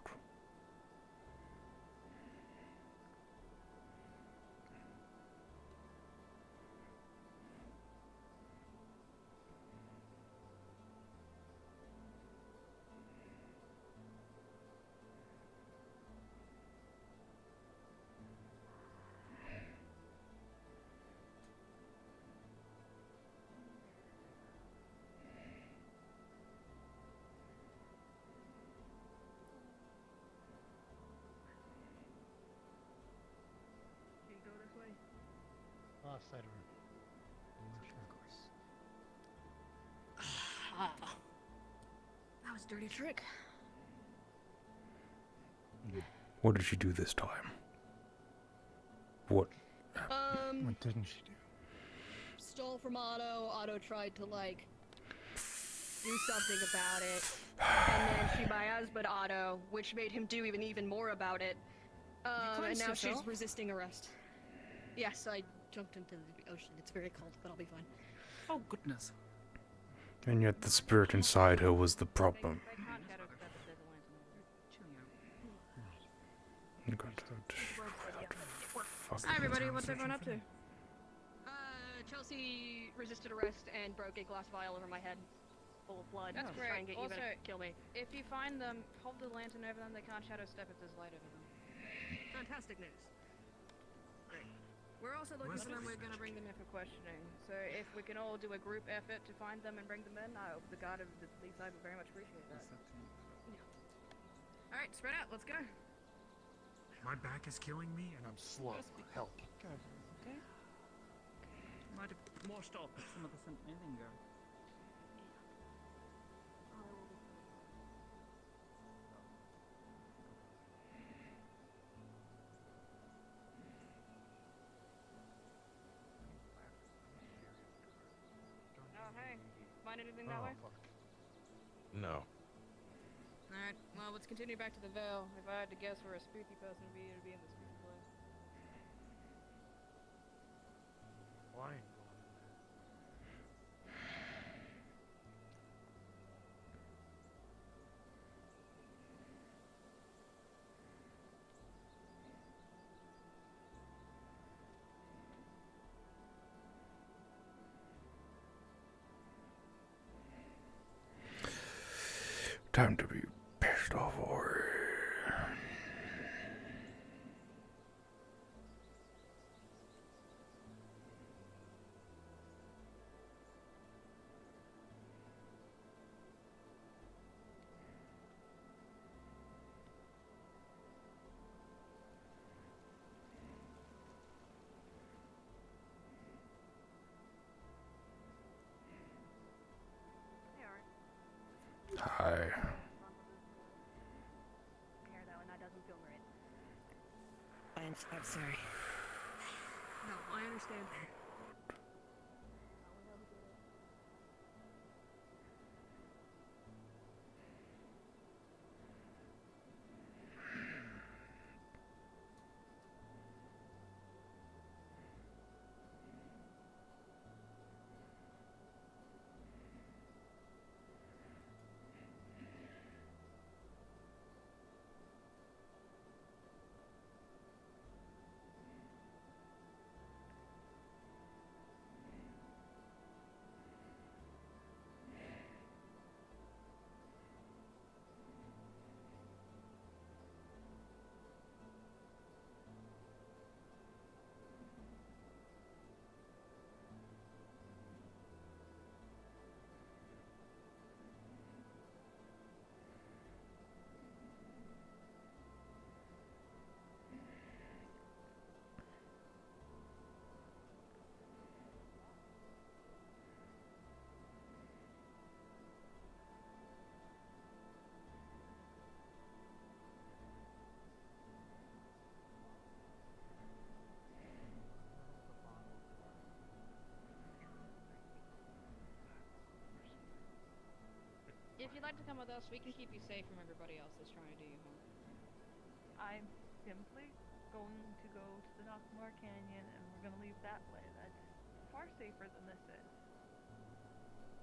Can you go this way? Left side of her. Ah. That was a dirty trick. What did she do this time? What? What didn't she do? Stole from Otto. Otto tried to, like, do something about it. And then she miasmed Otto, which made him do even more about it. And cleansed now she's yourself? resisting arrest. Yes, I jumped into the ocean. It's very cold, but I'll be fine. Oh, goodness. And yet the spirit inside her was the problem. Hi everybody, what's everyone up to? Chelsea resisted arrest and broke a glass vial over my head, full of blood. That's to try and great. get Also, Eva to kill me. if you find them, hold the lantern over them. They can't shadow step if there's light over them. Fantastic news. Great. We're also looking for them. We're gonna bring them in for questioning. So if we can all do a group effort to find them and bring them in, the guard of the police side would very much appreciate that. Alright, spread out, let's go. My back is killing me and I'm slow. Help. Okay. Might have washed off some of the anything go. Oh, hey. Find anything that way? No. Alright, well, let's continue back to the Vale. If I had to guess where a spooky person would be, it'd be in the spooky place. Why? Time to be pissed off or hi. Hair though, and that doesn't feel great. I'm sorry. No, I understand. If you'd like to come with us, we can keep you safe from everybody else that's trying to do you harm. I'm simply going to go to the Knockmore Canyon and we're gonna leave that way. That's far safer than this is.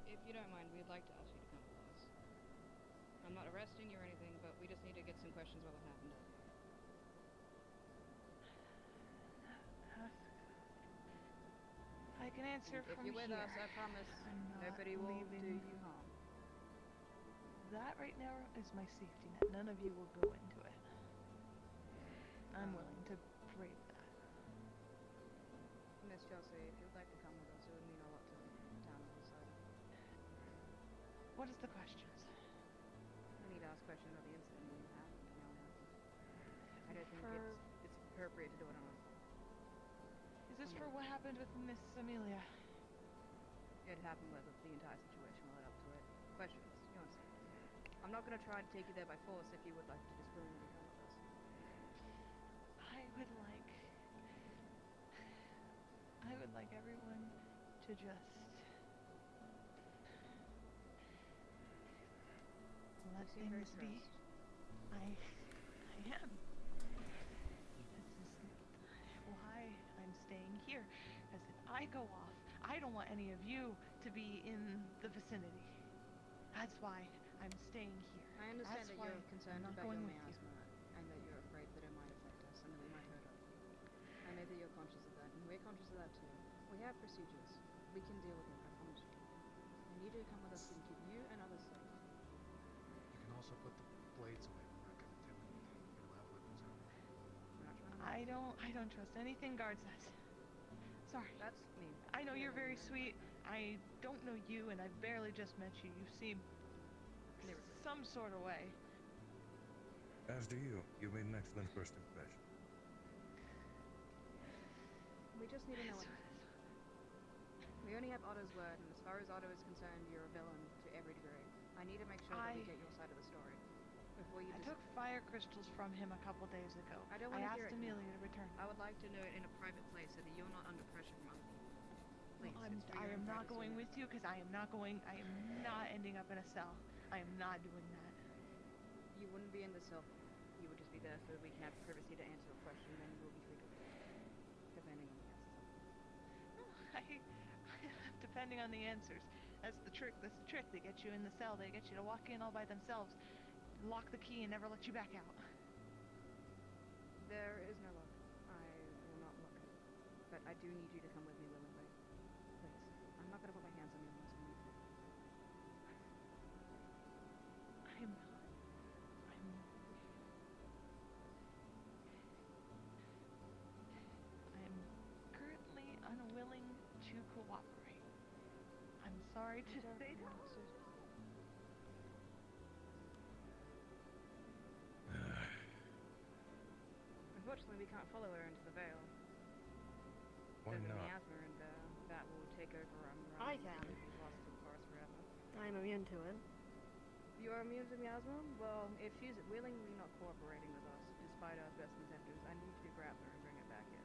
If you don't mind, we'd like to ask you to come with us. I'm not arresting you or anything, but we just need to get some questions about what happened. I can answer If from you're with here. us, I promise I'm not nobody will do leaving. you harm. That right now is my safety net. None of you will go into it. I'm willing to brave that. Miss Chelsea, if you'd like to come with us, it would mean a lot to the town of Hillside. What is the questions? We need to ask questions about the incident when it happened and how it happened. I don't think it's appropriate to do it on us. Is this for what happened with Miss Amelia? It happened with the entire situation led up to it. Questions, you understand. I'm not going to try to take you there by force if you would like to just willingly come with us. I would like everyone to just let You seem very things be. stressed. I am. This is why I'm staying here. As if I go off, I don't want any of you to be in the vicinity. That's why I'm staying here. I understand That's that why you're concerned I'm not about your going with you. miasma and that you're afraid that it might affect us and that we might hurt others. I know that you're conscious of that, and we're conscious of that too. We have procedures. We can deal with it, I promise you. You need to come with us so we can keep you and others safe. You can also put the blades away. We're not gonna do anything. We don't have weapons out. We're not trying to I don't trust anything guard says. Sorry. That's me. I know you're very sweet. I don't know you, and I barely just met you. You seem some sort of way. As do you. You made an excellent first impression. We just need to know what happened. We only have Otto's word, and as far as Otto is concerned, you're a villain to every degree. I need to make sure that we get your side of the story. Before you I took fire crystals from him a couple days ago. I don't want to asked hear it Amelia now. to return. I would like to know it in a private place so that you're not under pressure from other people. Please, it's for I your am own not privacy. going with you because I am not ending up in a cell. I am not doing that. You wouldn't be in the cell. You would just be there so that we can have privacy to answer a question, then you will be free to leave. Depending on the answer. Depending on the answers. That's the trick. They get you in the cell. They get you to walk in all by themselves, lock the key, and never let you back out. There is no lock. I will not lock it. But I do need you to come with me willingly. Please. I'm not going to put my hands on you unless I need to. I'm currently unwilling to cooperate. I'm sorry to say that. Unfortunately, we can't follow her into the Vale. Why There's a not? miasma, and that will take over. I can. Lost to the forest forever. I'm immune to it. You are immune to miasma? Well, if she's willingly not cooperating with us, despite our best intentions, I need to grab her and bring her back in.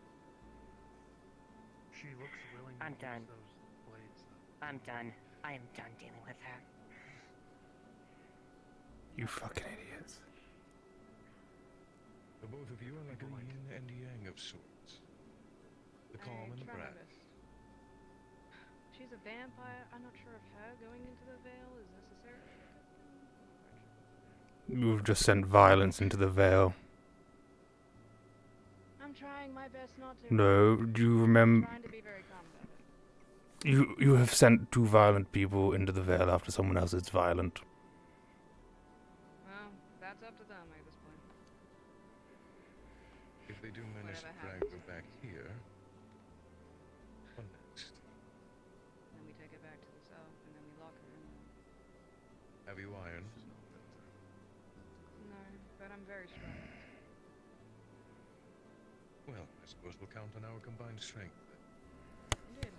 She looks willing I'm to done. use those blades, though. I'm done. I am done dealing with her. You fucking idiots. The both of you are like a yin and yang of sorts. The calm and the try my brash. best. She's a vampire. I'm not sure if her going into the Vale is necessary. You've just sent violence into the Vale. I'm trying my best not to. No, do you remember? I'm trying to be very calm about it. You have sent two violent people into the Vale after someone else is violent. Well, that's up to them at this point. If they do manage to Whatever drag them back here, what next? Then we take her back to the cell, and then we lock her in there. Have you ironed? No, but I'm very strong. Well, I suppose we'll count on our combined strength then. Indeed.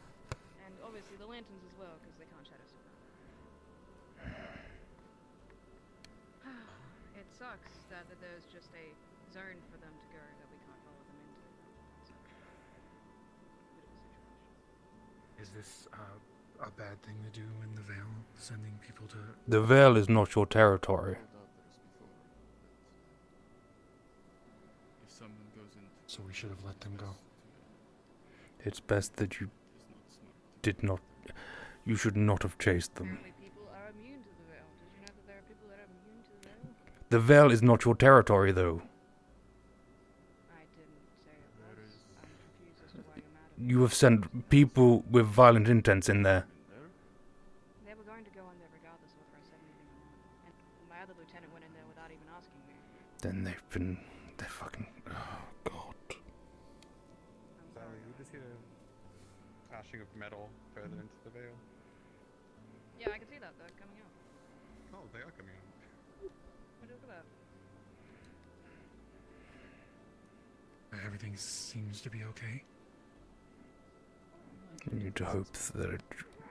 And obviously the lanterns as well, because they can't shadow survive. It sucks that there's just a zone for them to go that we can't follow them into. That's a bit of a situation. Is this a bad thing to do in the Vale? Sending people to... The Vale is not your territory. If someone goes in... So we should have let them go. It's best that you did not. You should not have chased them. Apparently people are immune to the Vale. Did you know that there are people that are immune to the Vale? The Vale is not your territory, though. I didn't say it was. I'm confused as to why you're mad at me. You have sent people with violent intents in there. They were going to go in there regardless of whether I said anything or not. And my other lieutenant went in there without even asking me. Then they're fucking. Oh God. Sally, you just hear clashing of metal further into the Vale. Yeah, I can see that. They're coming out. Oh, they are coming out. What is that? Everything seems to be okay. You need to hope that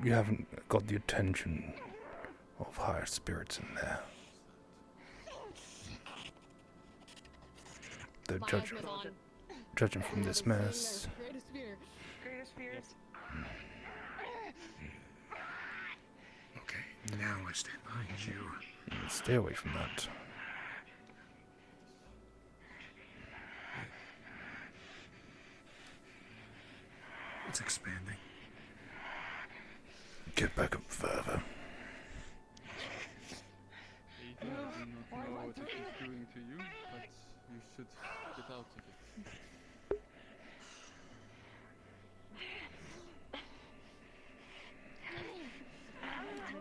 you haven't got the attention of higher spirits in there. They're judging from this mess. Greatest fear. Greatest fears. Okay, now I stand behind you. Stay away from that. It's expanding. Get back up further. I do not know what it is doing to you, but you should get out of it.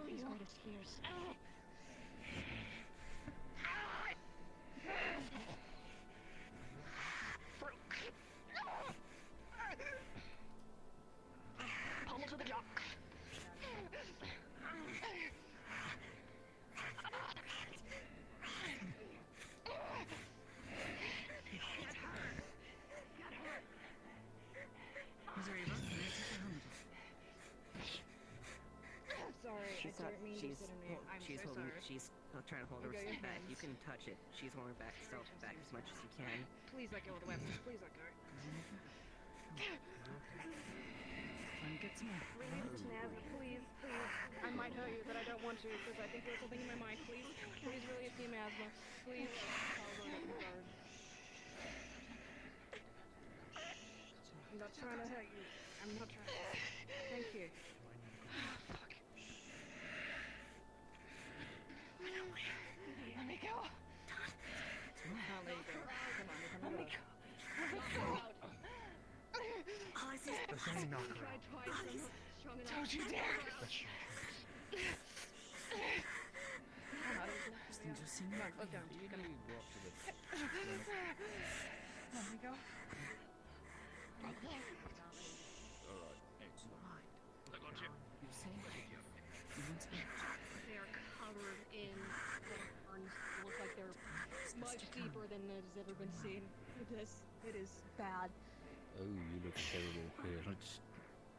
These greatest fears. Pummel to the jaw. up. Didn't mean to She's sit in there. I'm she's so holding. sorry. She's trying to hold Let go herself your back. You hands. can touch it. She's holding back herself back as much as you can. Please let go of the websters. Please let go. Get some more. Please, Nazza, please, please. I might hurt you, but I don't want to because I think there's something in my mind. Please, please relieve the asthma. Please. I'm not trying to hurt you. I'm not trying. Thank you. Fuck. Let me go. I'll let you go. Come on, Let me go. Let me go. Oh, I see. Tried twice. I'm not strong enough. Don't you dare. Come on, look down. You can Let me go. Alright, excellent. I got you. You saying? They are covered in burns. Look like they're much deeper than it has ever been seen. It is bad. Oh, you look terrible. Here, let's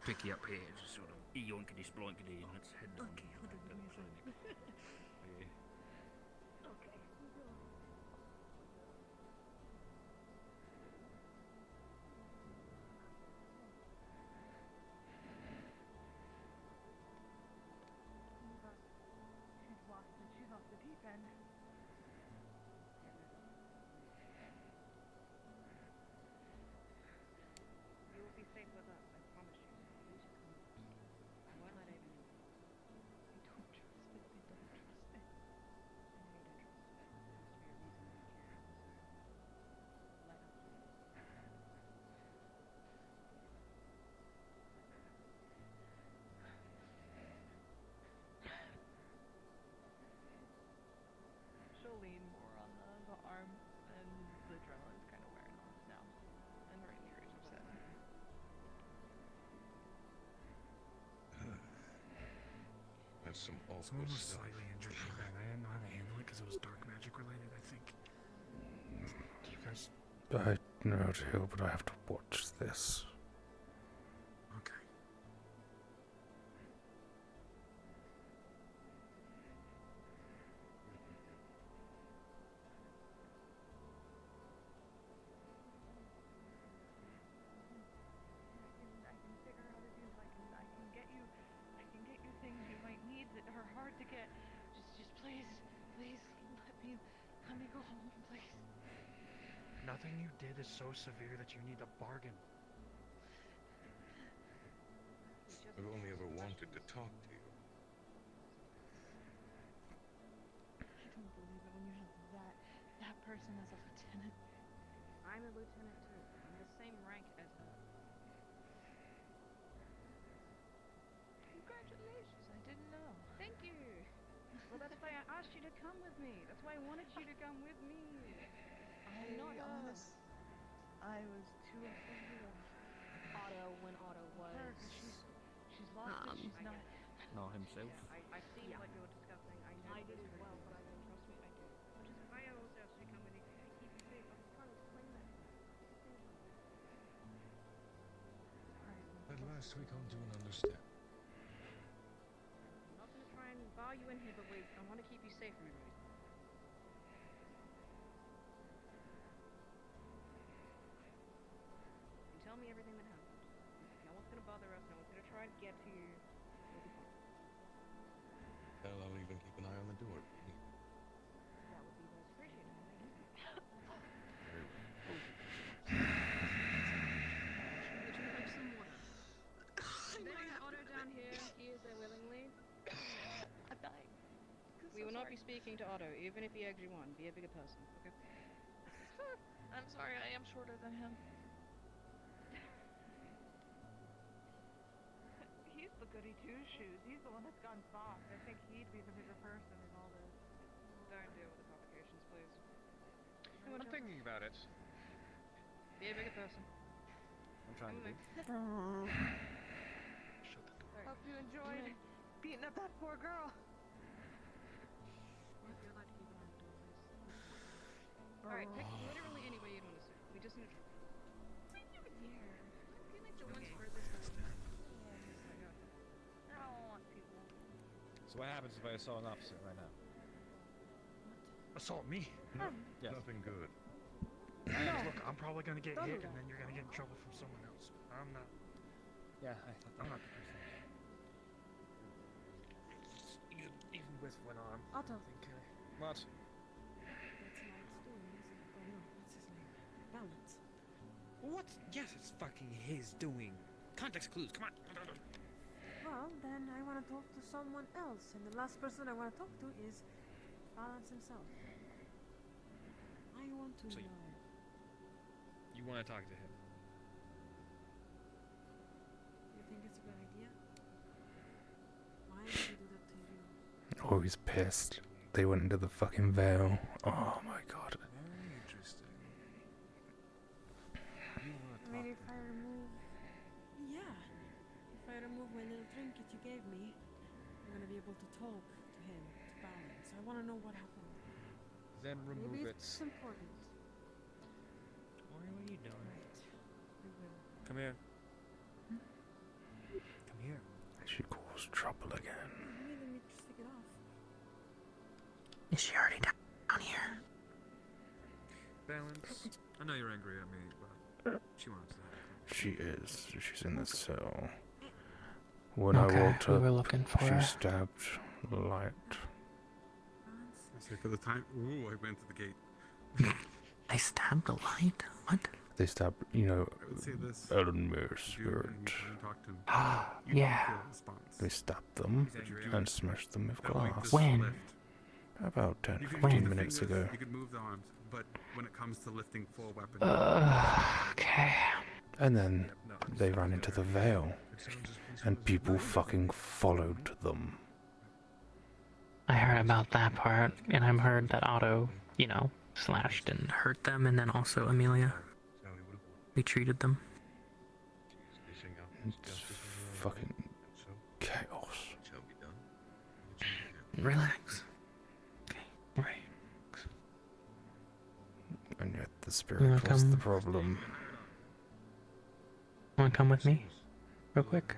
pick you up here. Just sort of yoinkity sploinkity, and let's head down. Okay, hold on, give me a second. Yeah. Okay. She's off the deep end. You will be safe with us, I promise you. You just come with us. I won't let anyone know. I don't trust it. I don't trust it. I know you don't trust it. There has to be a reason why you can't trust it. Let us do it. She'll lean more on the arm, and the adrenaline's kind of wearing off now, and her injuries are set. That's some awful Someone was stuff. slightly injured in the back. I didn't know how to handle it because it was dark magic related, I think. Do you guys... I know too, but I have to watch this. Okay. I can figure out a deal. I can get you things you might need that are hard to get. Just please let me go home, please. Nothing you did is so severe that you need a bargain. I've only ever wanted to talk to you. I don't believe it when you have that person as a lieutenant. I'm a lieutenant too. I'm the same rank as her. Congratulations, I didn't know. Thank you. Well, that's why I asked you to come with me. That's why I wanted you to come with me. I'm not honest. I was too afraid of Otto when Otto was. her. She's lost it. She's not. Not himself. Yeah, I've seen what you were discussing. I know I did as well, but I don't trust me. I do. Which is why I always ask you to come with me. I keep you safe. I was trying to explain that. At last we come to an understanding. I'm not gonna try and bar you in here, but wait, I want to keep you safe from everybody. You tell me everything that happened. No one's gonna bother us. No one's gonna try to get to you. We'll be fine. Hell, I'll even keep an eye on the door. That would be most appreciated. Thank you. Very well. Would you like some water? I'm bringing Otto down here. He is there willingly. I'm dying. We will not be speaking to Otto, even if he eggs you on. Be a bigger person, okay? I'm sorry, I am shorter than him. He's the goody two-shoes. He's the one that's gone soft. I think he'd be the bigger person in all this. Don't deal with the complications, please. I'm thinking about it. Be a bigger person. I'm trying to be. Shut the door. Hope you enjoyed beating up that poor girl. Alright, pick literally any way you'd want to say. We just need to try. I don't Feel like the one's furthest away. want people. So what happens if I assault an officer right now? Assault me? Yes. Nothing good. Look, I'm probably gonna get hit, and then you're gonna get in trouble from someone else. I'm not. Yeah, I'm not the person. Even with one arm. Otto. I think, what? That's Knight's doing, isn't it? Oh no, what's his name? Balance. What? Yes, it's fucking his doing. Context clues, come on. Well, then I want to talk to someone else, and the last person I want to talk to is Balance himself. I want to So know. You want to talk to him? You think it's a good idea? Why did he do that to you? Oh, he's pissed. They went into the fucking veil. Oh my god. Very interesting. You want to I mean, if I remove... Yeah. If I remove my little trinket you gave me, I'm gonna be able to talk to him, to Balance. I want to know what happened. Then remove Maybe it. it's important. What are you doing? Right. I will. Come here. Come here. She caused trouble again. Maybe let me just take it off. Is she already down here? Balance. I know you're angry at me, but she wants that. She is. She's in the cell. When I Okay, walked we up, were looking for she her. stabbed Light. I say for the time. Ooh, I went to the gate. They stabbed the light? What? They stabbed, you know, I would say this. Elmer's spirit. Talk to him. Ah, You don't yeah. feel a response. They stabbed them He's angry. and smashed them with That might glass. just When? lift. About 10, You can 15 move the minutes fingers, ago. You could move the arms, but when it comes to lifting full weapon. Okay. And then they ran into the veil. And people fucking followed them. I heard about that part, and I've heard that Otto, you know, slashed and hurt them, and then also Amelia. We treated them. It's fucking chaos. Relax. Okay, right. And yet the You spirit wanna was the come? problem. Wanna come with me? Real quick?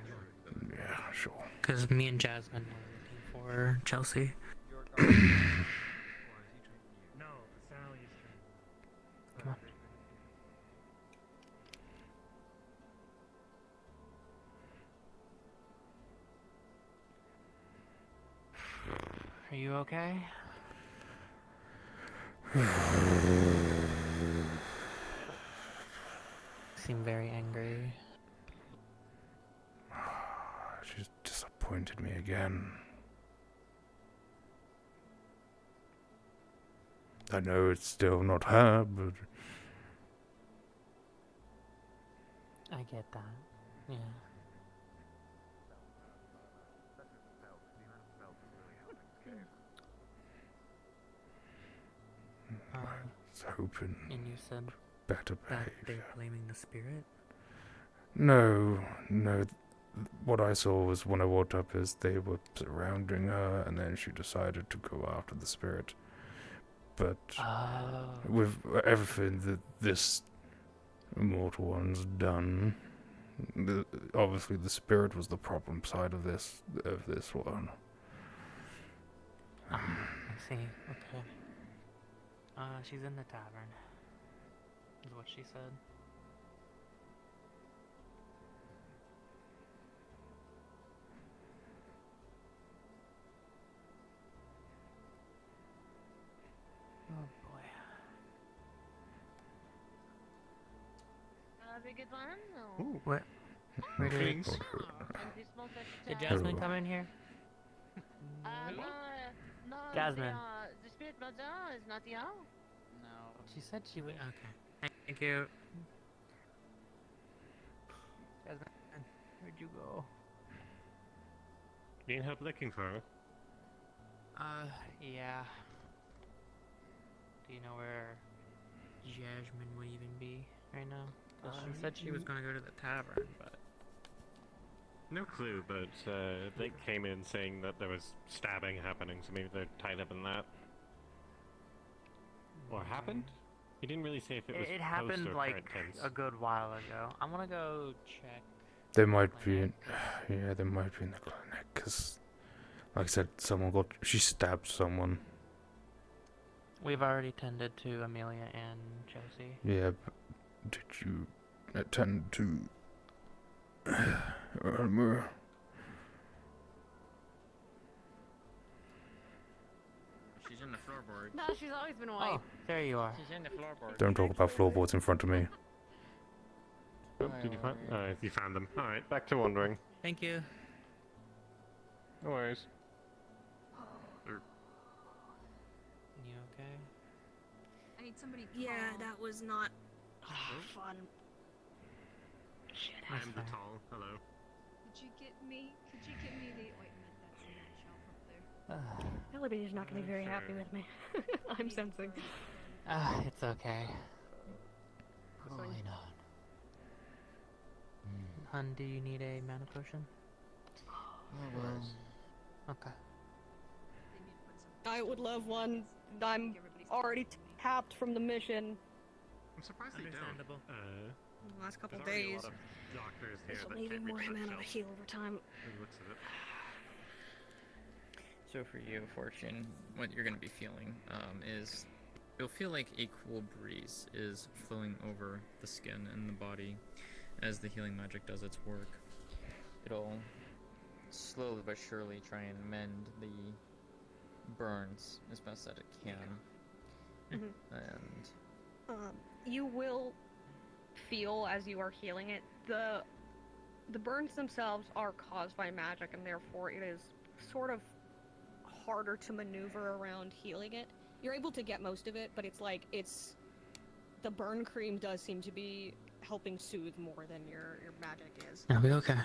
Yeah, sure. Because me and Jasmine are looking for Chelsea. No, Sally's turn. Come on. Are you okay? Seem very angry. She's disappointed me again. I know it's still not her, but I get that. Yeah. I was hoping And you said better that they're behavior. blaming the spirit? No. What I saw was when I walked up is they were surrounding her, and then she decided to go after the spirit. But with everything that this immortal one's done, obviously the spirit was the problem side of this one. I see. Okay. She's in the tavern. Is what she said. Oh boy. Have a good one? No. Ooh. What? Where did And this month at Did the Jasmine time. come in here? No, Jasmine. the spirit mother is not here. No. She said she would. Okay. Thank you. Jasmine, where'd you go? Need help looking for her? Yeah. Do you know where Jasmine would even be right now? 'Cause she said she was gonna go to the tavern, but... No clue, but they came in saying that there was stabbing happening, so maybe they're tied up in that. Or happened? He didn't really say if it was It post happened or like current tense. a good while ago. I'm gonna go check. They might be in, yeah, they might be in the clinic, because Like I said, she stabbed someone. We've already tended to Amelia and Josie. Yeah, but did you attend to She's in the floorboard. No, she's always been white. Oh, there you are. She's in the floorboard. Don't talk about floorboards in front of me. Oh, did you find? You found them. All right, back to wandering. Thank you. No worries. You okay? I need somebody. Yeah, tall. that was not fun. I am the tall. Hello. Could you get me the ointment that's in that shelf up there? Elevator's not gonna be very happy with me. I'm sensing. It's okay. Hold on. Hun, do you need a mana potion? Okay. I would love one. I'm already tapped from the mission. I'm surprised they Understandable. don't. Last couple There's already days. a lot of doctors here This will that need can't more reach that mana to shelf. heal over time. By the looks of it. So for you, Fortune, what you're going to be feeling is you'll feel like a cool breeze is flowing over the skin and the body as the healing magic does its work. It'll slowly but surely try and mend the burns as best that it can. And You will feel as you are healing it. The burns themselves are caused by magic, and therefore it is sort of harder to maneuver around healing it. You're able to get most of it, but it's like the burn cream does seem to be helping soothe more than your magic is. It'll be okay.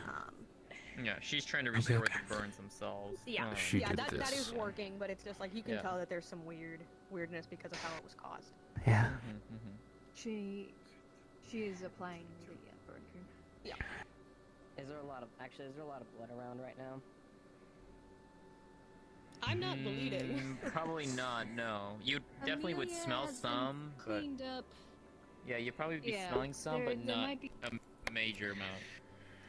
yeah, she's trying to restore the burns themselves. Yeah, She did that this. is working, but it's just like you can Yeah. tell that there's some weirdness because of how it was caused. Yeah. She is applying the burn cream. Yeah. Is there a lot of blood around right now? I'm not bleeding. Probably not, no. You definitely would Amelia smell has some, been but cleaned up. yeah, you'd probably be Yeah, smelling some, there but not might be- a major amount.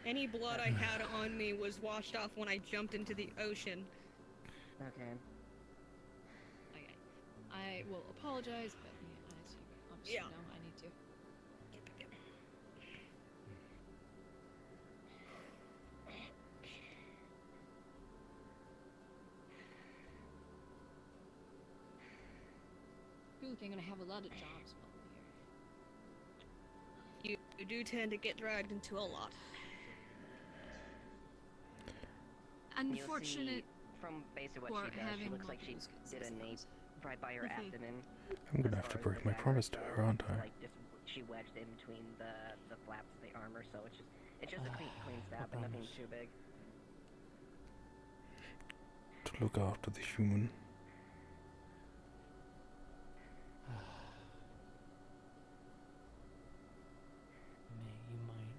Any blood I had on me was washed off when I jumped into the ocean. Okay. Okay. I will apologize, but obviously Yeah. no, I need to. I feel like I'm gonna have a lot of jobs while I'm here. You do tend to get dragged into a lot. Unfortunate. From basically for what she does, she having looks like she multiple did a nape right by her Mhm. abdomen. I'm gonna have to break my promise to her, aren't I? Like just she wedged in between the flaps of the armor, so it's just a clean stab, but nothing too big. To look after the human. You might.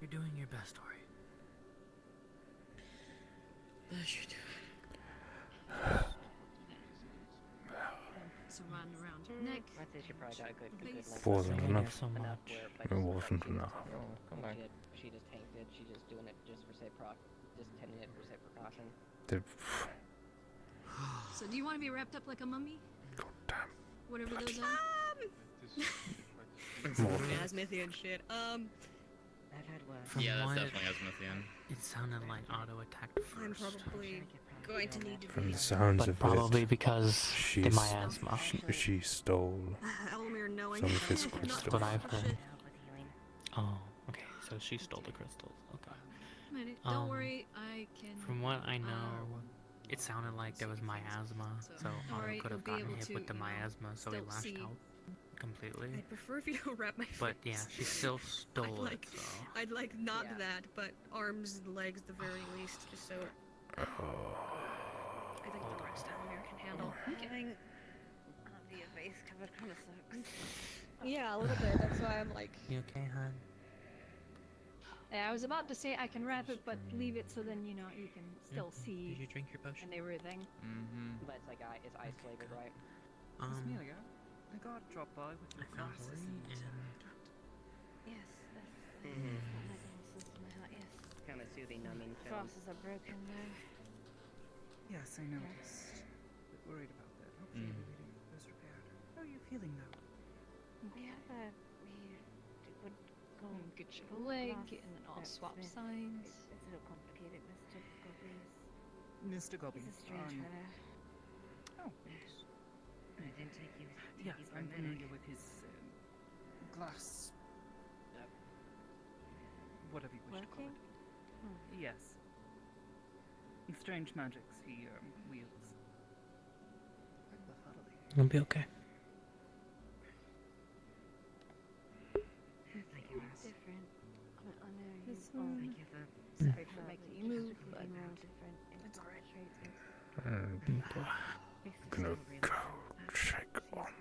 You're doing your best, Tori. As you do. Surround around your neck. I'd say she probably got a good length. Wasn't enough. so much. Where, It wasn't enough. Come back. She just tanked it. She just doing it just for just tending it for say precaution. So do you want to be wrapped up like a mummy? Whatever those are. Asmithian shit. I've had what? From Yeah, that's what definitely Asmithian. It sounded like Otto attacked first. I'm probably going to need to From be. the sounds But of probably it, because the miasma. she stole Elmir knowing. some of his That's crystals. what I've heard. Oh, okay. So she stole the crystals. Okay. Don't worry, I can. From what I know, it sounded like there was miasma, so Otto Alright, could have you'll be gotten able hit to, with the you know, miasma, so he still lashed see. out completely. I'd prefer if you don't wrap my But face. yeah, she still stole it. So. I'd like not that, but arms and legs at the very least, just so. I think the rest Elmir can handle. Getting the face covered kind of sucks. Yeah, a little bit. That's why I'm like. You okay, hon? I was about to say I can wrap it, but leave it so then you know you can still see. Did you drink your potion? And everything. But it's like it's ice flavored, right? Amelia, I got dropped by with your found glasses. Tori and Yes, that's Mhm. my glasses, my hat, yes. kind of soothing, numbing film. Glasses are broken now. Yes, I noticed. A bit worried about that. Hopefully everything goes repaired. How are you feeling now? We would go Get your leg, and then I'll swap signs. It's a little complicated, Mr. Gobbies. Mr. Gobby. He's a strange fellow. Oh, yes. I didn't take you. Yes, I'm familiar with his glass. Whatever you wish to call it. Yes. Strange magics he wields. It'll be okay. Thank you, Ross. Different. I know you. Thank you for Sorry for making you move, but different. It's alright. Gonna go check on.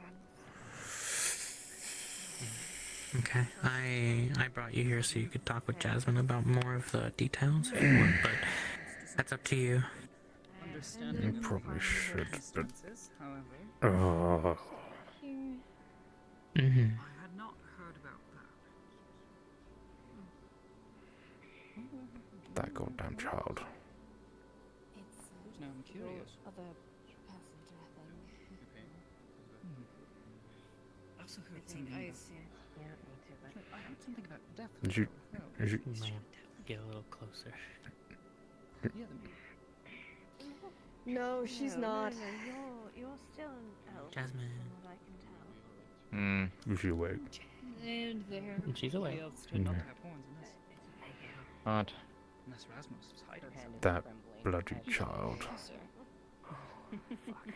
Okay, I brought you here so you could talk with Jasmine about more of the details if you want, but that's up to you. You probably should, but... However, Oh. Mm-hmm. I had not heard about that. That goddamn child. Now I'm curious. Other passenger thing. I also heard something about... Yeah, me too, but... I heard something about death. Did you... Might get a little closer. Yeah, No, she's not. No, you're still an elf. Jasmine. From what I can tell. Is she awake? And there. She's awake. Not to have horns in this. Odd. Unless Rasmus is hiding something. That bloody child.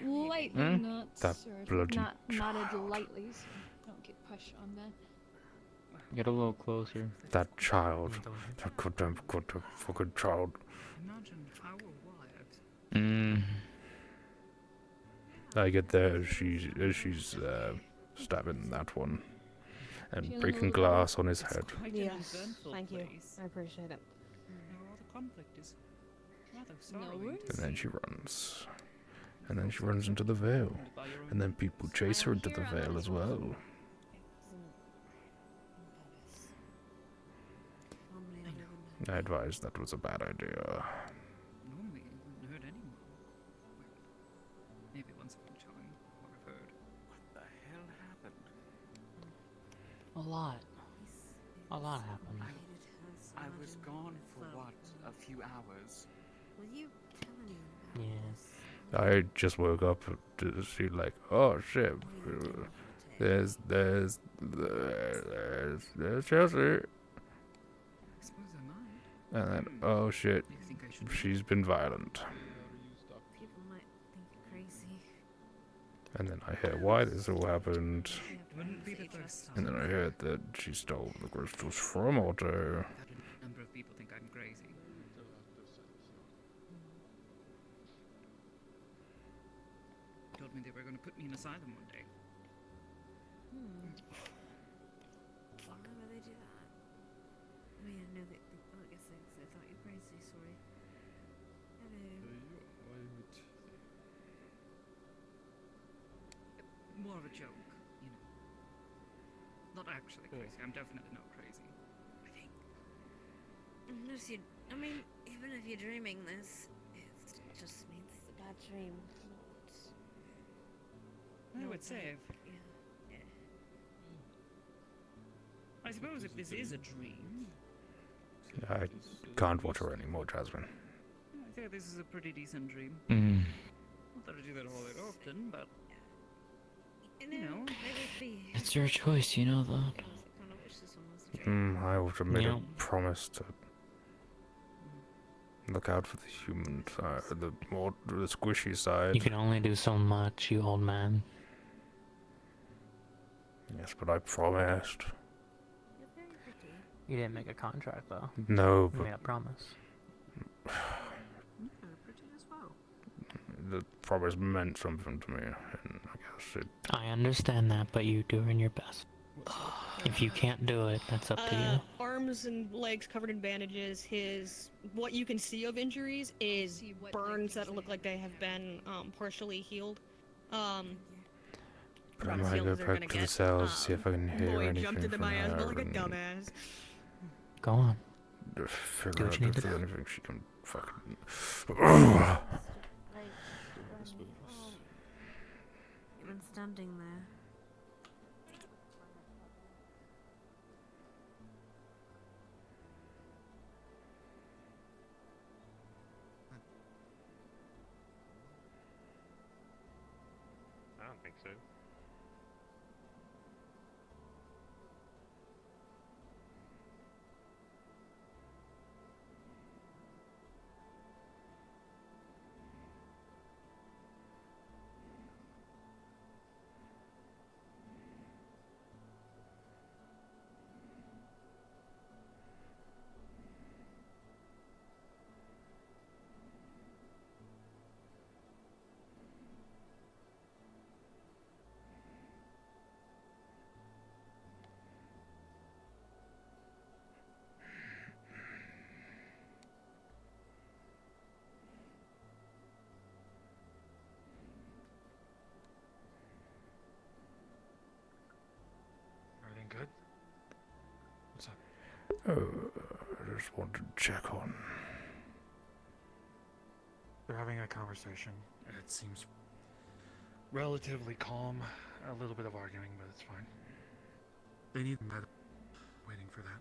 Lightly, not That sir. bloody Not as lightly, so don't get pushed on that. Get a little closer. That child. That goddamn fucking child. Imagine how we're wired. I get there as she's stabbing that one and breaking glass on his head. Yes, thank you. I appreciate it. All the conflict is rather sorrowing. No And then she runs. And then she runs into the veil. And then people chase her into the veil as well. I advised that was a bad idea. Normally, you wouldn't hurt anyone. Well, maybe once upon a time, what I've heard. What the hell happened? A lot. A lot happened. I was gone for what? A few hours. Will you tell anyone? Yes. I just woke up to see like, oh shit, there's Chelsea. I suppose I might. And then, oh shit, she's been violent. People might think you're crazy. And then I hear why this all happened. Wouldn't be the first time. And then I heard that she stole the crystals from Otto. That a number of people think I'm crazy. Told me they were going to put me in asylum one day. Why would they do that? I mean, I know that. I guess they thought you were crazy. Sorry. Hello. More of a joke, you know. Not actually crazy. I'm definitely not crazy. I think. Unless you, I mean, even if you're dreaming this, it just means it's a bad dream. I would say. I suppose if this is a dream. I can't watch her anymore, Jasmine. I think this is a pretty decent dream. Not that I do that all that often, but. You know, It's your choice, you know that. I also made Yeah. a promise to look out for the human side, the squishy side. You can only do so much, you old man. Yes, but I promised. You didn't make a contract, though. No, You but made a promise. pretty as well. the promise meant something to me, and I guess it. I understand that, but you doing your best. If you can't do it, that's up to you. Arms and legs covered in bandages. What you can see of injuries is burns that look like they have been partially healed. But I might go back to the cells, see if I can hear Boy anything jumped into from my ass her. like a and dumbass. Go on. to figure out what you need if to there's do. anything she can fucking. You've been standing there. I don't think so. Everything good? What's up? I just wanted to check on. They're having a conversation, and it seems relatively calm. A little bit of arguing, but it's fine. They need med. Waiting for that.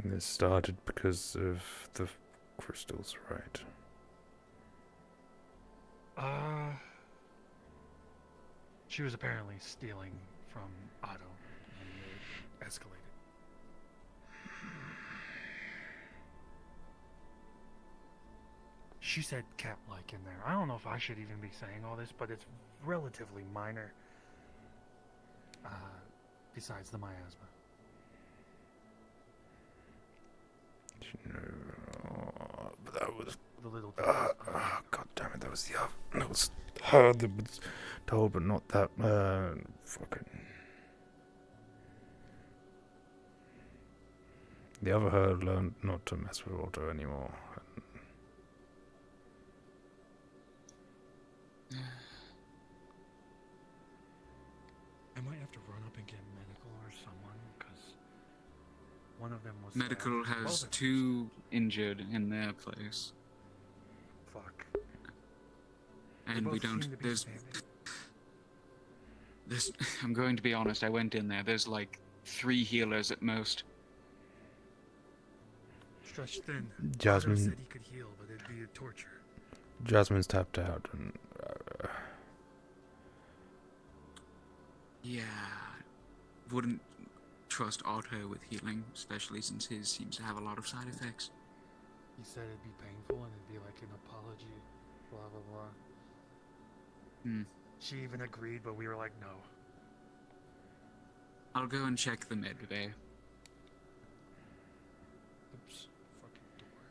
And this started because of the crystals, right? She was apparently stealing from Otto, and it escalated. She said cat-like in there. I don't know if I should even be saying all this, but it's relatively minor. Besides the miasma. But that was the little. God damn it! That was the other. That was her that was told, but not that. Fucking. The other her learned not to mess with Otto anymore. I might have to run up and get medical or someone, because one of them was. Medical has two injured in their place. Fuck. And we don't. There's. I'm going to be honest. I went in there. There's like 3 healers at most. Stretched thin. Jasmine Otto said he could heal, but it'd be a torture. Jasmine's tapped out, and. Yeah, wouldn't trust Otto with healing, especially since his seems to have a lot of side effects. He said it'd be painful and it'd be like an apology, blah blah blah. Hmm. She even agreed, but we were like, no. I'll go and check the med bay. Oops, fucking door.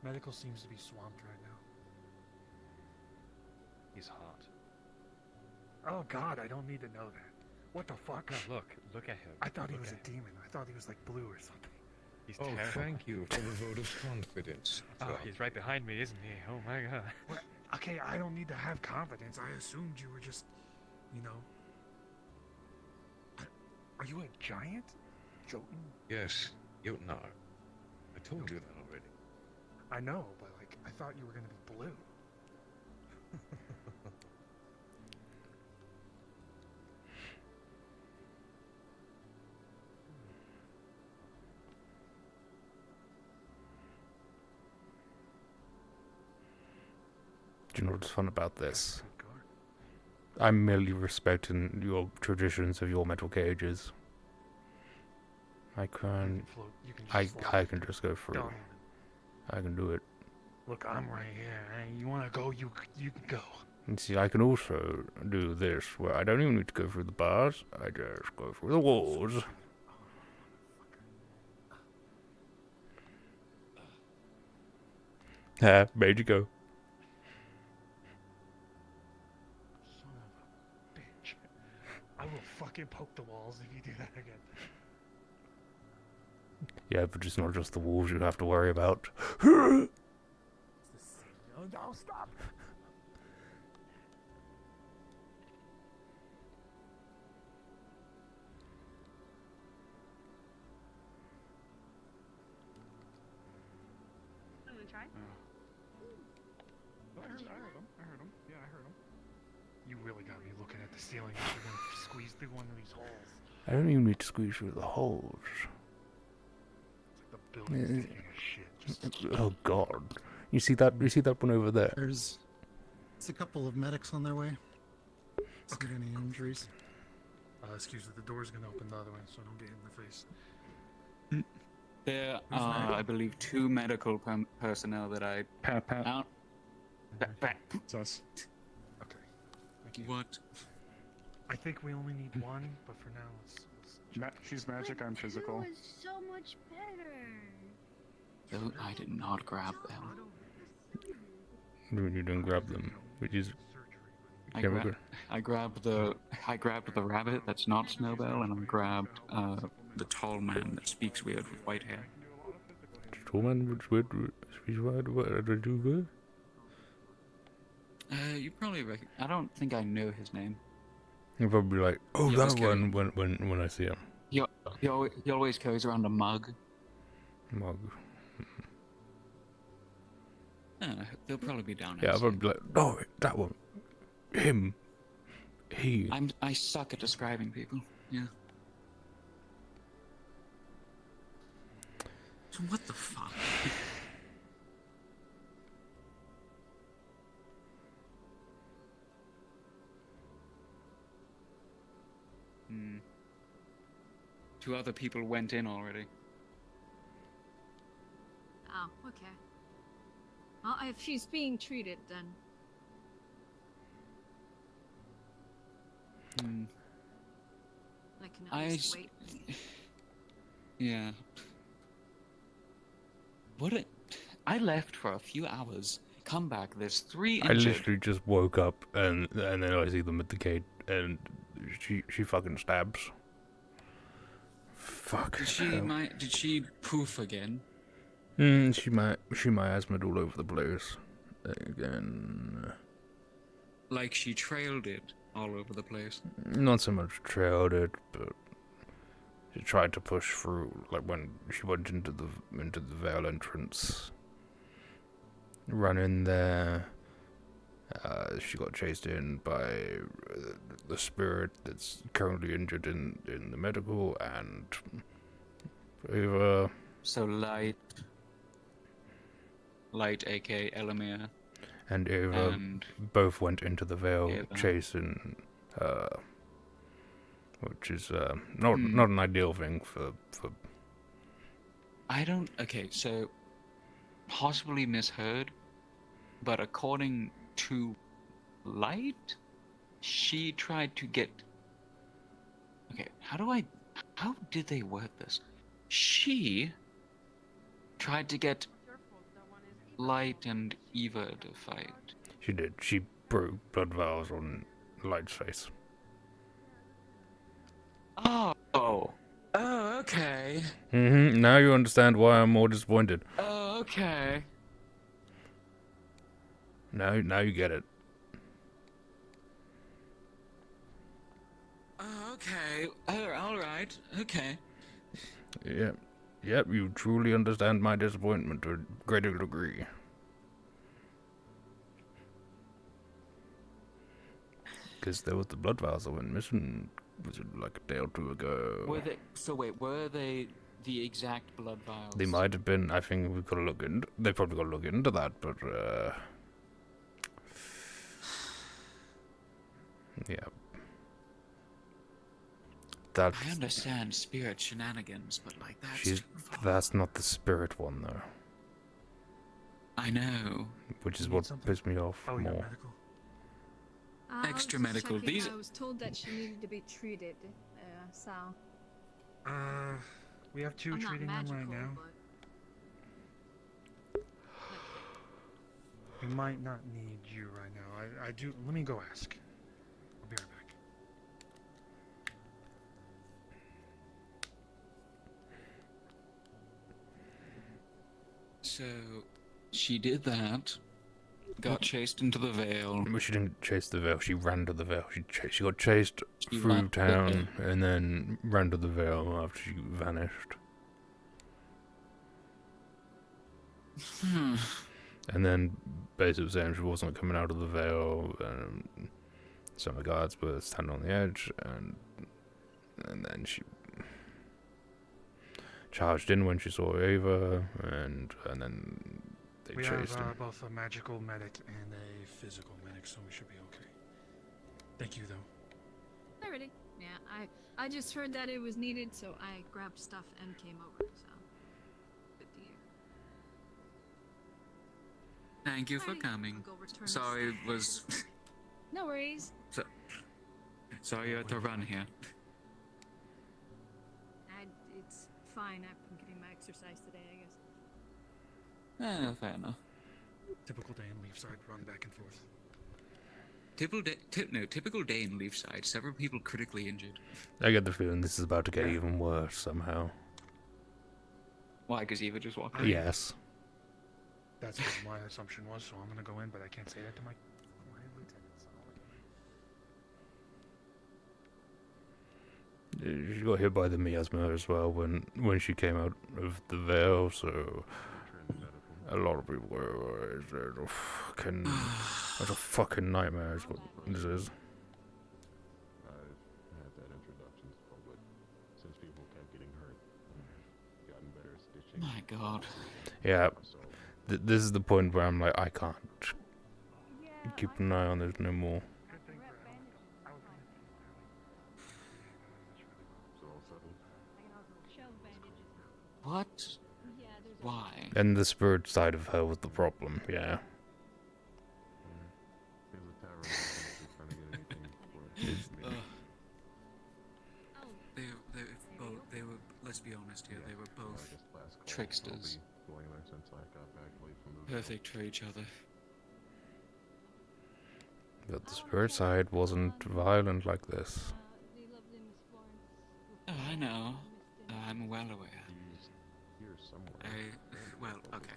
Medical seems to be swamped right now. He's hot. Oh god, I don't need to know that. What the fuck? Look at him. I thought he Look was a at him. demon. I thought he was like blue or something. He's Oh, terrible. thank you for the vote of confidence. Oh, he's right behind me, isn't he? Oh my god. Well, okay, I don't need to have confidence. I assumed you were just, you know. Are you a giant? Jotun? Yes, Jotnar. I told you that already. I know, but like, I thought you were gonna be blue. Do you know what's fun about this? I'm merely respecting your traditions of your metal cages. I can. I can just go through. Don't. I can do it. Look, I'm right here. Hey, you wanna go? You can go. And see, I can also do this, where I don't even need to go through the bars. I just go through the walls. Made you go. Son of a bitch. I will fucking poke the walls if you do that again. Yeah, but it's not just the walls you have to worry about. No, stop. Okay. I heard him. Yeah, I heard him. You really got me looking at the ceiling if you're gonna squeeze through one of these holes. I don't even need to squeeze through the holes. It's like the building's taking a shit. Oh God! You see that? You see that one over there? There's a couple of medics on their way. See any injuries? Excuse me, the door's gonna open the other way, so I don't get hit in the face. There are, I believe, 2 medical personnel that I out. Sus. Okay. Thank you. What? I think we only need one, but for now, she's magic. I'm physical. It was so much better. No, I did not grab them. You didn't grab them, which is. I grabbed the rabbit that's not Snowbell, and I grabbed the tall man that speaks weird with white hair. Tall man with speaks weird. What did you do? You probably I don't think I know his name. You're probably like, oh, Yeah, that one when I see him. He always carries around a mug. Mug. They'll probably be down. Yeah, I'll probably be like, oh, that one. Him. He. I suck at describing people. Yeah. So what the fuck? Hmm. 2 other people went in already. Oh, okay. Well, if she's being treated, then. I can at least wait. Yeah. I left for a few hours. Come back. There's 3 injured. I literally just woke up and then I see them at the gate and she fucking stabs. Fuck. Did she poof again? She miasmed all over the place. Again. Like she trailed it all over the place. Not so much trailed it, but she tried to push through. Like when she went into the Vale entrance, run in there. She got chased in by the spirit that's currently injured in the medical, and Ava. So Light, aka Elamir, and Ava both went into the Vale chasing her, which is not an ideal thing for. I don't. Okay, so possibly misheard, but according to Light, she tried to get. Okay, how did they word this? She tried to get Light and Eva to fight. She did. She broke blood vials on Light's face. Oh, okay. Now you understand why I'm more disappointed. Oh, okay. Now you get it. Okay. All right. Okay. Yep, you truly understand my disappointment to a greater degree. Because there was the blood vials that went missing, was it like a day or 2 ago? Were they the exact blood vials? They might have been. I think we've got to look into. They probably got to look into that, but yeah. I understand spirit shenanigans, but like that's not the spirit one though. I know. Which is what pissed me off more. Extra medical. These. I was told that she needed to be treated, so. We have 2 treating them right now. We might not need you right now. I do. Let me go ask. I'll be right back. So, she did that. Got chased into the Vale. Well, she didn't chase the Vale. She ran to the Vale. She got chased through town and then ran to the Vale after she vanished. And then basically saying she wasn't coming out of the veil, and some of the guards were standing on the edge, and then she charged in when she saw Ava, and then they We chased have him. both a magical medic and a physical medic, so we should be okay. Thank you, though. Alrighty. Yeah, I just heard that it was needed, so I grabbed stuff and came over. So good to hear. Thank you for Alrighty, coming. I'll go return Sorry, this. was No worries. sorry you had to run here. It's fine. I've been getting my exercise today, I guess. Fair enough. Typical day in Leafside, run back and forth. Typical day in Leafside. Several people critically injured. I get the feeling this is about to get even worse somehow. Why? Because Eva just walked in? Yes. That's what my assumption was, so I'm gonna go in, but I can't say that to my lieutenants. She got hit by the miasma as well when she came out of the veil, so a lot of people were it's a fucking nightmare is what this is. I've had that introduction to public since people kept getting hurt. I've gotten better at stitching. My God. Yeah, this is the point where I'm like, I can't keep an eye on this no more. What? Why? And the spirit side of her was the problem, yeah. They were, let's be honest here, they were both tricksters. Perfect for each other. But the spirit side wasn't violent like this. Oh, I know. I'm well aware. Well, okay.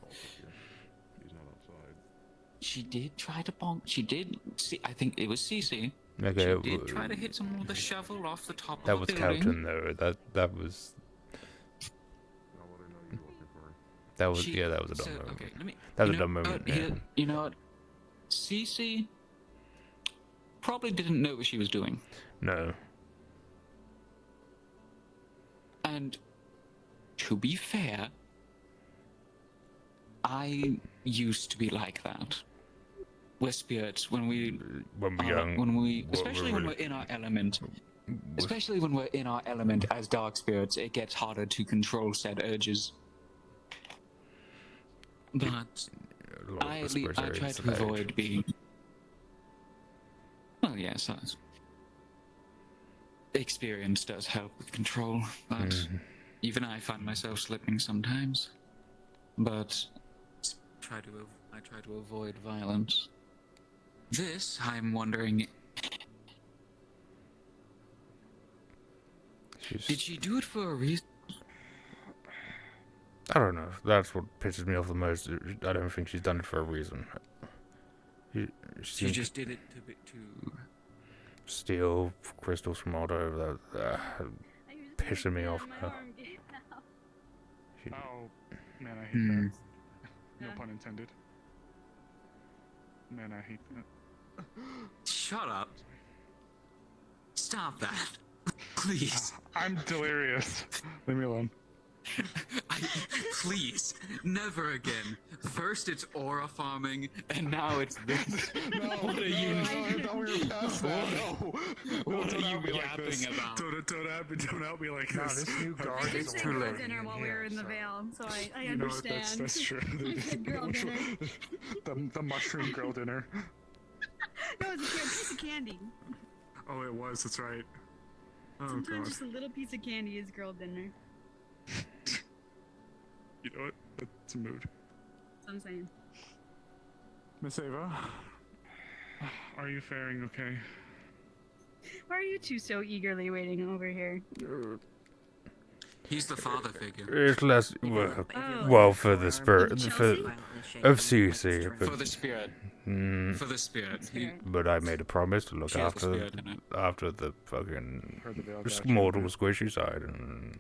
She did try to bonk. She did. See, I think it was Cece. Okay, She did try to hit someone with a shovel off the top that of was a building. Cowton though. That was. That was She- yeah. That was a dumb so, moment. okay, let me- That was you a dumb know- moment. here- Yeah. You know what? Cece probably didn't know what she was doing. No. And to be fair, I used to be like that. We're spirits when we young, especially when we're in our element. Especially when we're in our element as dark spirits, it gets harder to control said urges. But I try to avoid being. Well, yes, experience does help with control, but even I find myself slipping sometimes. But I try to avoid violence. This, I'm wondering. Did she do it for a reason? I don't know. That's what pisses me off the most. I don't think she's done it for a reason. She just did it to steal crystals from Otto. That pissing me off now. Oh, man, I hate that. No pun intended. Man, I hate that. Shut up. Stop that. Please. I'm delirious. Leave me alone. Please, never again. First it's aura farming, and now it's this. What are you? What are you yapping about? Don't help me like No, this. this new guard is too late. Dinner while we were in the veil, so I You know what, understand. that's true. I said girl dinner. the mushroom girl dinner. No, it's a piece of candy. Oh, it was. That's right. Oh Sometimes god. just a little piece of candy is girl dinner. You know what? That's a mood. That's what I'm saying. Miss Ava, are you faring okay? Why are you two so eagerly waiting over here? He's the father figure. It's less well for the spirit of CC, but For the spirit. For the spirit. But I made a promise to look She has the after spirit in it. after the fucking Heard the veil got you. mortal squishy side and.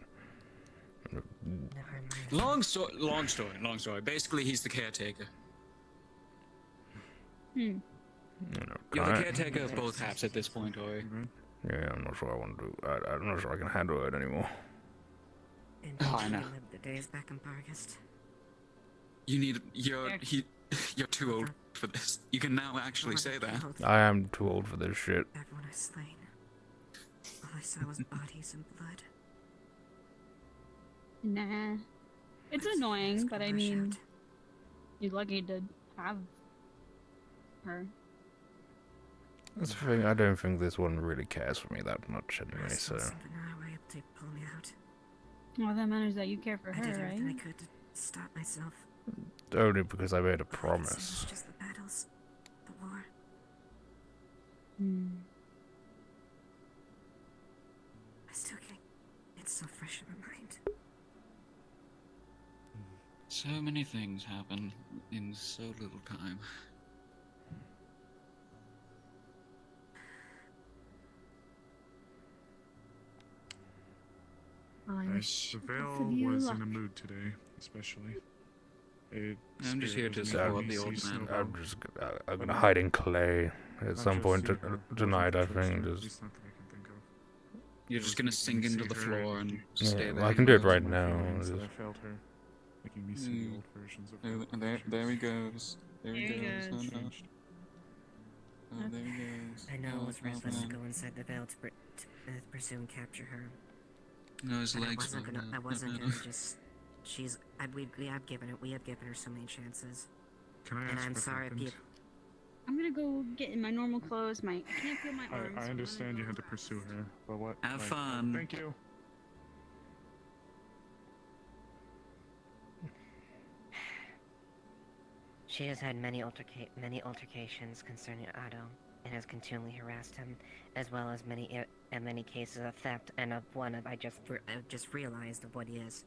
Long story. Basically, he's the caretaker. You know, You're the kinda- caretaker of both halves at this point, Ori. Yeah, I'm not sure I want to do. I'm not sure I can handle it anymore. And Oh, you I know. can live the days back in Bargast. You're too old for this. You can now actually say that. I am too old for this shit. Everyone I've slain. All I saw was bodies and blood. Nah. It's annoying, but I mean, you're lucky to have her. That's the thing. I don't think this one really cares for me that much anyway. I So saw something in her way up to pull me out. All that matters is that you care for I her, did right? everything I could to stop myself. only because I made a All I could see promise. was just the battles, the war. I still can't. It's so fresh in my mind. So many things happen in so little time. wish The both Veil of you was luck. in a mood today, especially. It I'm just here to support the old man. I'm gonna hide in clay at I've some just point seen her. tonight. I Wasn't think trust her, at just. least not that I can think of. You're just gonna sink into the floor and Yeah, stay well, there. I can do it Those are right my now. feelings that I Just- failed her, making me see the old versions of her. There he goes. There he There he goes. goes. Oh, no. Oh, there he goes. I know I Oh, was oh, restless to man. go inside the Veil to pursue and capture her. No, his But legs were I not wasn't bad. gonna just. We have given her so many chances. Can I And ask I'm what sorry if happened? you. I'm gonna go get in my normal clothes. I can't feel my arms. I understand you had to pursue her, but what? Have fun. Thank you. She has had many altercations concerning Otto, and has continually harassed him, as well as many cases of theft, and of one I just realized of what he is.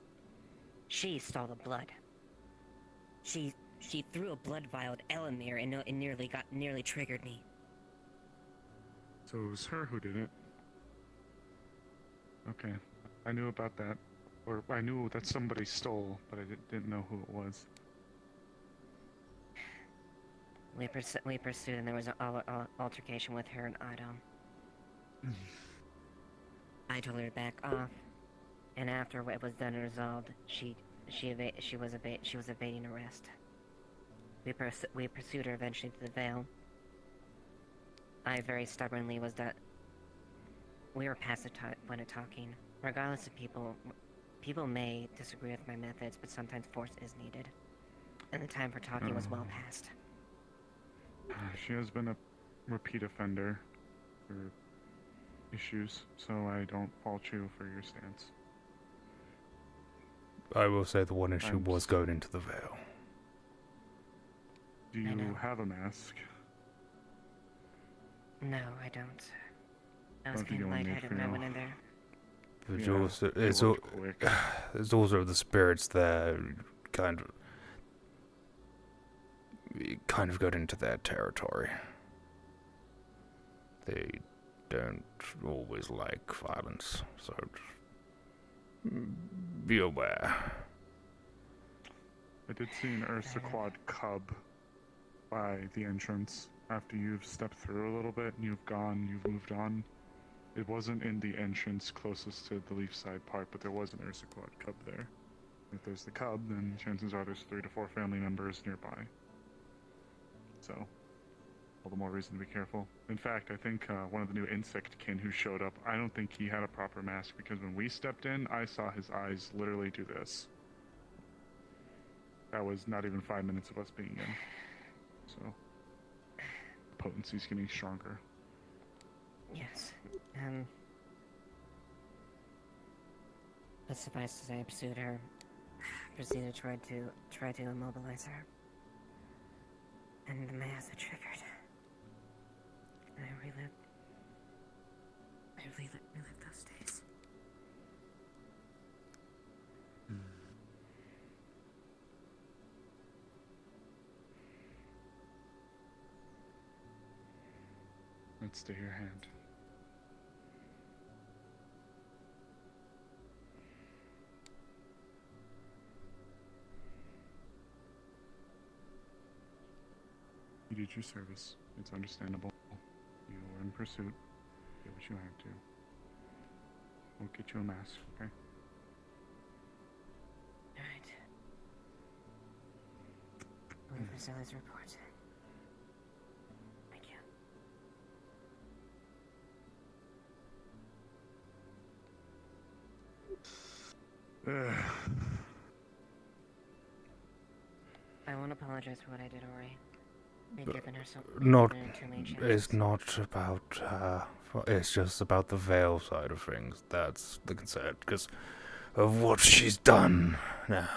She stole the blood. She threw a blood vial at Elamir and nearly triggered me. So it was her who did it. Okay, I knew about that, or I knew that somebody stole, but I didn't know who it was. We pursued, and there was an altercation with her and Otto. I told her to back off, and after it was done and resolved, she was evading arrest. We pursued her eventually to the Veil. I very stubbornly was that we were past the point of talking. Regardless of people may disagree with my methods, but sometimes force is needed, and the time for talking was well past. She has been a repeat offender for issues, so I don't fault you for your stance. I will say the one issue was going into the Veil. Do you have a mask? No, I don't. I was Don't think getting you want me lightheaded to when I know. went in there. There's Yeah, also it it's worked al- quick. there's also the spirits there, kind of got into their territory. They don't always like violence, so just be aware. I did see an Ursa-Quad cub by the entrance after you've stepped through a little bit and you've moved on. It wasn't in the entrance closest to the Leafside part, but there was an Ursa-Quad cub there. If there's the cub, then chances are there's 3 to 4 family members nearby. So, all the more reason to be careful. In fact, I think one of the new insect kin who showed up, I don't think he had a proper mask, because when we stepped in, I saw his eyes literally do this. That was not even 5 minutes of us being in. So, potency's getting stronger. Yes. But suffice to say, I pursued her. Proceeded to try to immobilize her. And the mass had triggered. And I relived those days. Let's stay your hand. You did your service. It's understandable. You were in pursuit. Did what you had to. We'll get you a mask, okay? Alright. Wait for Sally's report. Thank you. I won't apologize for what I did, Ori. I've given her Not, given her too many chances. it's not about her. It's just about the veil side of things. That's the concern, because of what she's done now.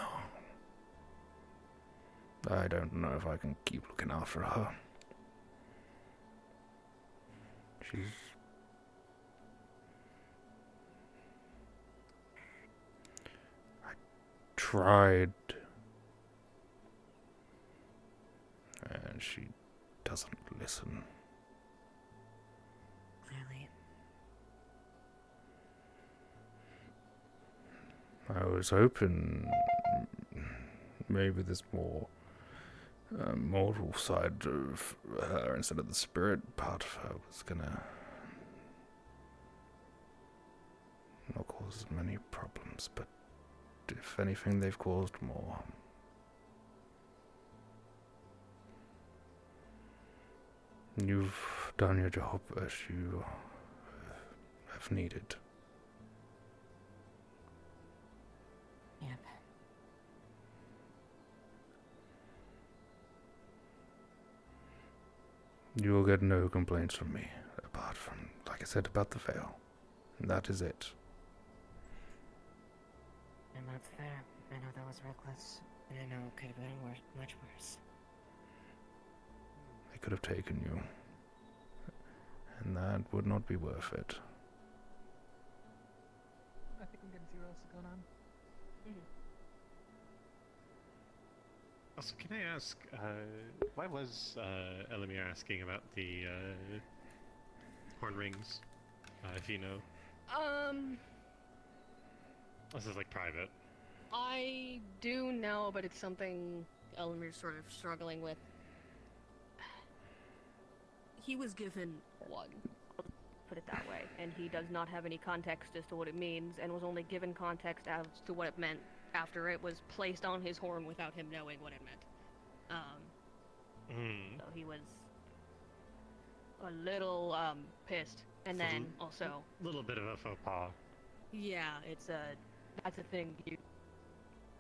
I don't know if I can keep looking after her. She's... I tried... and she doesn't listen. Clearly. I was hoping maybe there's more mortal side of her instead of the spirit part of her was gonna not cause as many problems, but if anything, they've caused more. You've done your job as you have needed. Yep. You will get no complaints from me, apart from, like I said, about the veil. And that is it. And that's fair. I know that was reckless, and I know it could have been much worse. They could have taken you, and that would not be worth it. I think I'm getting to see what else is going on. Also, can I ask, why was Elamir asking about the horn rings, if you know? This is like private. I do know, but it's something Elamir's sort of struggling with. He was given one, put it that way, and he does not have any context as to what it means, and was only given context as to what it meant after it was placed on his horn without him knowing what it meant. So he was a little pissed, and then also a little bit of a faux pas. yeah, that's a thing you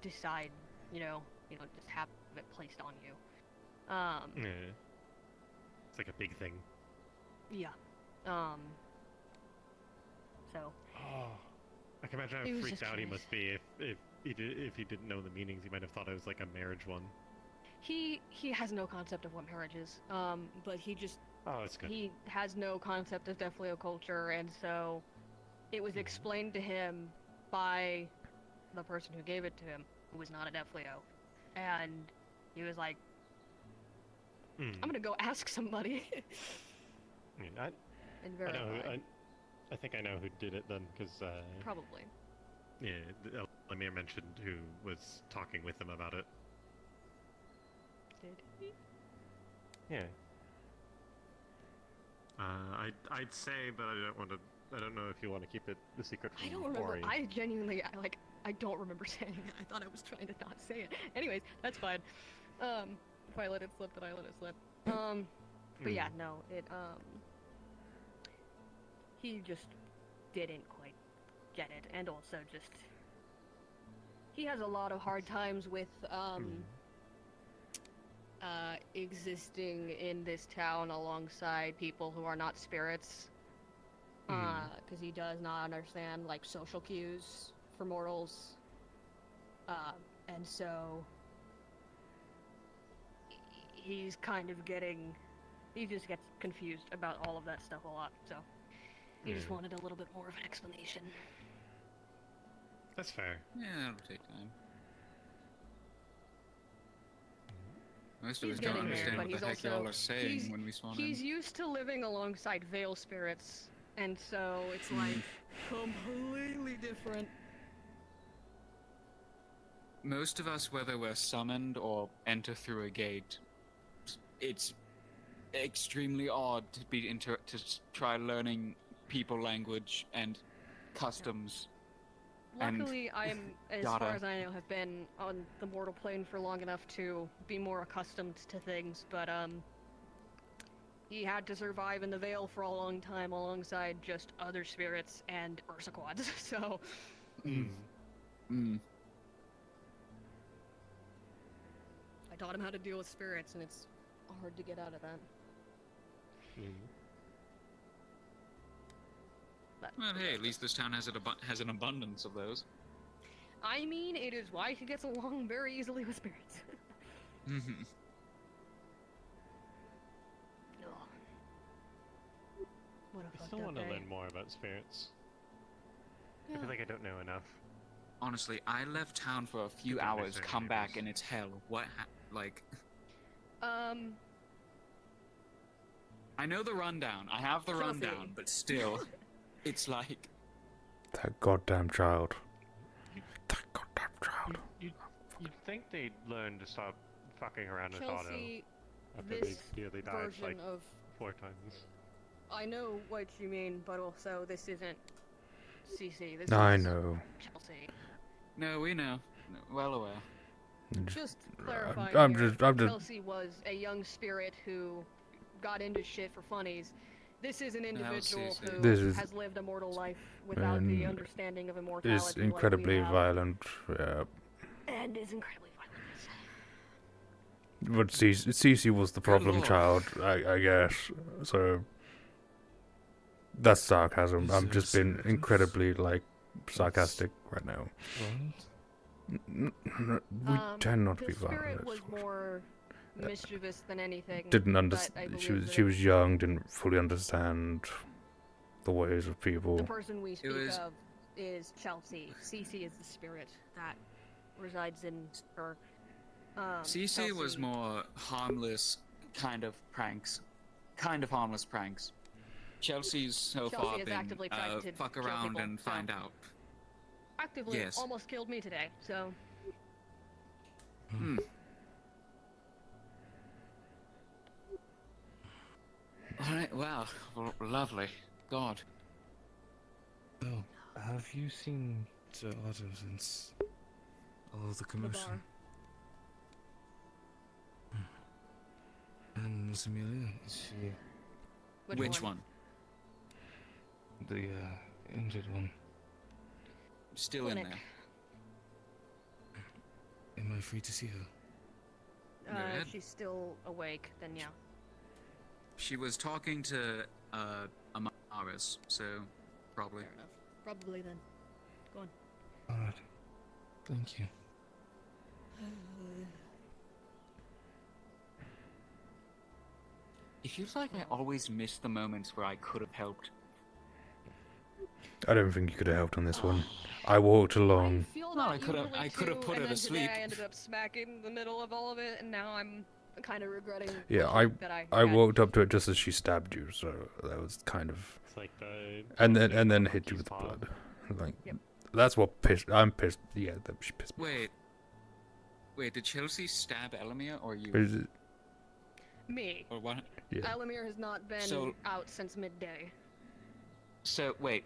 decide, you know, just have it placed on you. Yeah. It's like a big thing. Yeah. So. Oh, I can imagine how freaked out he must be if he didn't know the meanings. He might have thought it was like a marriage one. He has no concept of what marriage is. But he just. Oh, that's good. He has no concept of Defleo culture, and so it was explained to him by the person who gave it to him, who was not a Defleo, and he was like, I'm gonna go ask somebody. I verify. I think I know who did it then, because probably. Yeah, Elamir mentioned who was talking with him about it. Did he? Yeah. I'd say, but I don't want to. I don't know if you want to keep it the secret from I don't remember. Ori. I genuinely I don't remember saying it. I thought I was trying to not say it. Anyways, that's fine. If I let it slip, then I let it slip. But yeah, no, he just didn't quite get it, and also just he has a lot of hard times with existing in this town alongside people who are not spirits, because he does not understand like social cues for mortals, and so he's kind of he just gets confused about all of that stuff a lot, so he just wanted a little bit more of an explanation. That's fair. Yeah, it'll take time. Most of He's us don't getting there, understand but what he's the heck also y'all are saying when we spawn in. he's used to living alongside Veil spirits, and so it's like completely different. Most of us, whether we're summoned or enter through a gate, it's extremely odd to be try learning people language and customs. Luckily, I am, as yada. far as I know, have been on the mortal plane for long enough to be more accustomed to things, but, he had to survive in the Vale for a long time alongside just other spirits and Ursa quads, so... I taught him how to deal with spirits, and it's hard to get out of that. Well, hey, at least this town has an abundance of those. I mean, it is why he gets along very easily with spirits. What a I fucked still up want to day. learn more about spirits. I feel like I don't know enough. Honestly, I left town for a few hours, come back, and it's hell. What, like... I know the rundown. I have the rundown, but still, it's like... That goddamn child. That goddamn child. You'd think they'd learn to stop fucking around with Otto Chelsea, after this they nearly died version like of... 4 times. I know what you mean, but also this isn't CC. This I is know. Chelsea. No, we know. Well aware. Just clarifying I'm here, just- Chelsea was a young spirit who got into shit for funnies. This is an individual who This is- has lived a mortal life without the and understanding of immortality. Is incredibly like we have. violent. And is incredibly But Cece was the problem child, I guess. So that's sarcasm. I'm just being incredibly sarcastic right now. We tend not to be the spirit violent. was more mischievous than anything. Didn't but I understand. believe She was young. Didn't fully understand the ways of people. the person we speak of is Chelsea. Cece is the spirit that resides in her. CC was more harmless kind of pranks. Chelsea's so Chelsea far has been actively tried to fuck kill around people, and so- find out. Actively Yes. almost killed me today, so... Alright, wow. Lovely. God. Oh, have you seen Sir Otto since all of the commotion? And Miss Amelia, is she... Which one? The, injured one. Still in there. Am I free to see her? ahead. She's still awake, then yeah. She was talking to Arvus, so probably. Fair enough. Probably then. Go on. Alright. Thank you. It feels like I always miss the moments where I could have helped. I don't think you could have helped on this one. I walked along. I could have put her to sleep. I ended up smacking in the middle of all of it, and now I'm kind of regretting Yeah, that I I had. walked up to it just as she stabbed you, so that was kind of. It's like the. And then hit you with the blood. Like, that's what pissed. I'm pissed. Yeah, she pissed me. Wait, did Chelsea stab Elamir or you? Is it- Me. Or what? Yeah. Elamir has not been out since midday. So wait,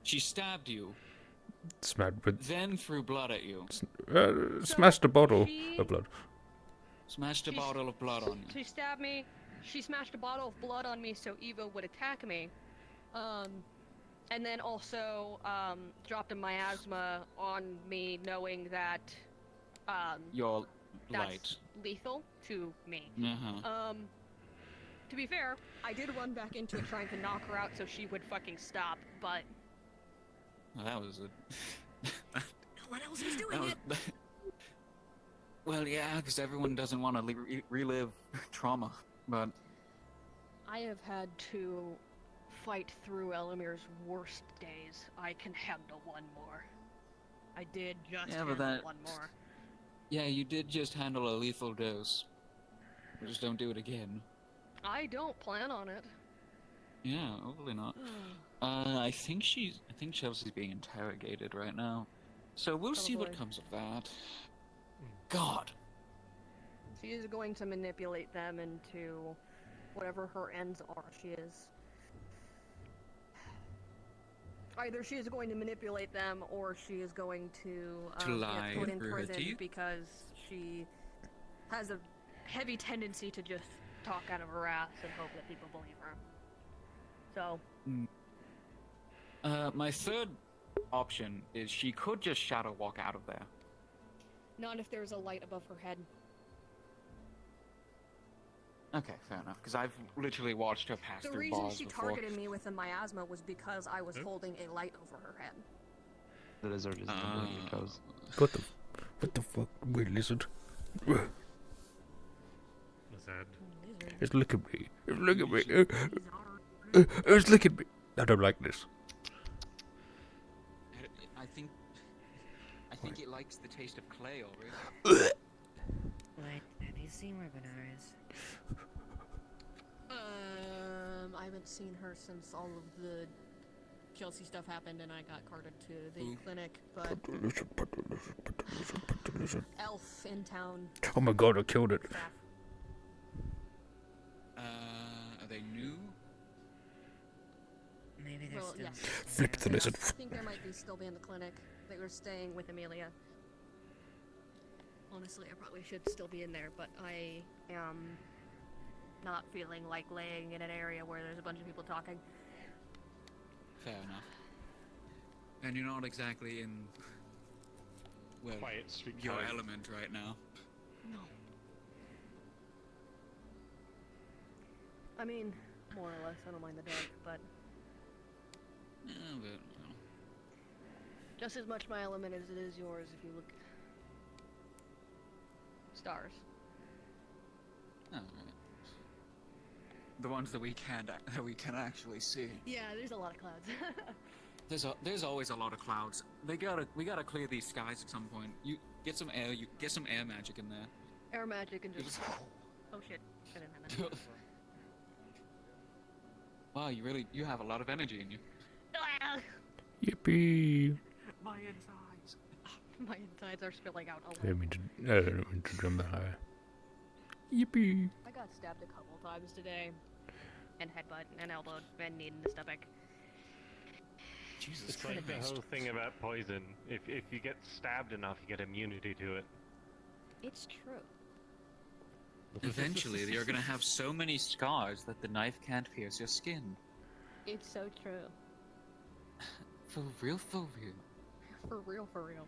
she stabbed you, Smacked with. then threw blood at you. Smashed a bottle of blood. Smashed a bottle of blood on you. She stabbed me. She smashed a bottle of blood on me so Eva would attack me. And then also dropped a miasma on me, knowing that Your that's light. lethal to me. Uh-huh. To be fair, I did run back into it trying to knock her out so she would fucking stop, but Well, that was a. no one else was doing it. Well, yeah, because everyone doesn't want to relive trauma, but I have had to fight through Elamir's worst days. I can handle one more. I did just Yeah, handle but that- one more. yeah, you did just handle a lethal dose. Just don't do it again. I don't plan on it. Yeah, hopefully not. I think Chelsea's being interrogated right now, so we'll see what Probably. comes of that. God. She is going to manipulate them into whatever her ends are, she is either she is going to manipulate them or she is going to lie get put in through her prison teeth? because she has a heavy tendency to just talk out of her ass and hope that people believe her. So, My third option is she could just shadow walk out of there. not if there's a light above her head. Okay, fair enough. Because I've literally watched her pass The through reason bars she before. targeted me with a miasma was because I was holding a light over her head. The lizard is nibbling your toes. What the fuck? Weird lizard. Lizard. It's looking at me. It's looking at me. It's looking at me. I don't like this. I think it likes the taste of clay already. Wait, have you seen where Bernard is? I haven't seen her since all of the Chelsea stuff happened and I got carted to the clinic, but Elf in town. Oh my god, I killed it. Are they new? Maybe they're Well, still. yeah. Flip the lizard. I think there might be still be in the clinic. They were staying with Amelia. Honestly, I probably should still be in there, but I am not feeling like laying in an area where there's a bunch of people talking. Fair enough. And you're not exactly in, well, Quiet street your fight. element right now. No. I mean, more or less, I don't mind the dark, but Yeah, but well, just as much my element as it is yours if you look. Stars. alright. The ones that we can actually see. Yeah, there's a lot of clouds. There's always a lot of clouds. We gotta clear these skies at some point. You get some air. You get some air magic in there. Air magic and just. Oh shit! I didn't have that. Wow, you have a lot of energy in you. Yippee! My insides. My insides are spilling out a I lot. don't mean to drum that higher. Yippee! I got stabbed a couple times today, and headbutt and elbowed and knee in the stomach. Jesus It's like the whole thing about poison. If you get stabbed enough, you get immunity to it. It's true. Eventually, you're gonna have so many scars that the knife can't pierce your skin. It's so true. For real, for real. For real, for real.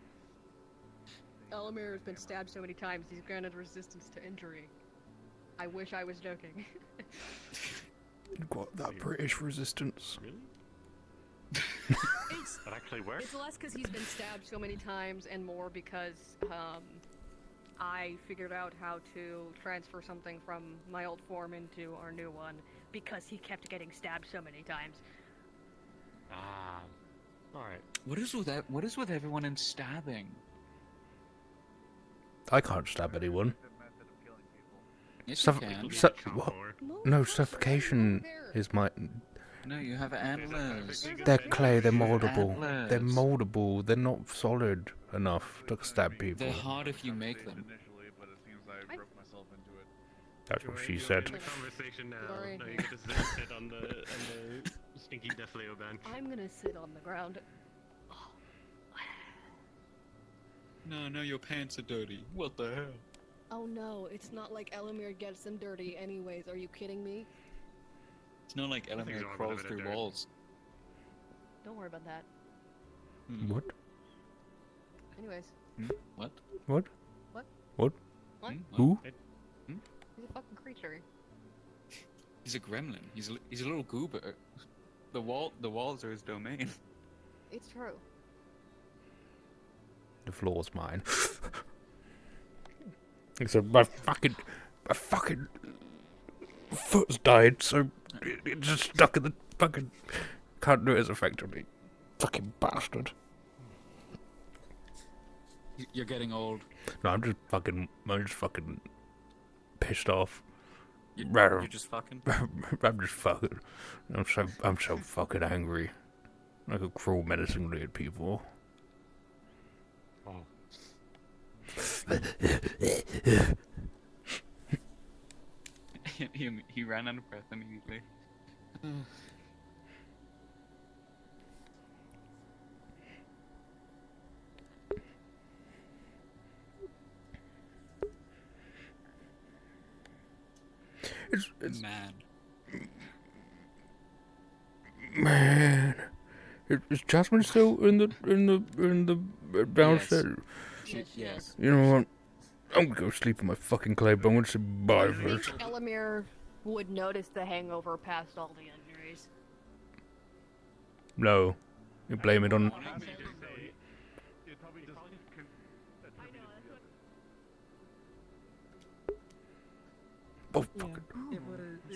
Elamir has been stabbed so many times, he's granted resistance to injury. I wish I was joking. Got that British resistance. Really? It's, That actually works? it's less because he's been stabbed so many times and more because I figured out how to transfer something from my old form into our new one because he kept getting stabbed so many times. Ah. Alright. What is with everyone in stabbing? I can't stab anyone. Yes, Suff- you can. what? No, suffocation is my. No, you have antlers. They're clay. They're moldable. Antlers. They're moldable. They're not solid enough to stab people. They're hard if you make them. That's what she said. The conversation now. Sorry. No, you get to sit on the stinky Death Leo bench. I'm gonna sit on the ground. No, your pants are dirty. What the hell? Oh no, it's not like Elamir gets them dirty anyways, are you kidding me? It's not like Nothing's Elamir wrong with crawls a bit of through dirt. walls. Don't worry about that. What? Anyways. What? What? What? What? What? Who? He's a fucking creature. He's a gremlin. He's a little goober. The walls are his domain. It's true. The floor's mine. Except my fucking foot's died, so it's just stuck in the fucking. Can't do it as effectively. Fucking bastard. You're getting old. No, I'm just fucking pissed off. You're just fucking. I'm just fucking. I'm so fucking angry. I could crawl menacingly at people. Oh. He He ran out of breath immediately. It's man. Man, is Jasmine still in the downstairs? Yes. You know what? I'm gonna go sleep in my fucking clay, but I'm gonna say bye first. Elamir would notice the hangover past all the injuries. No, you blame it on. Oh fuck it. It was. To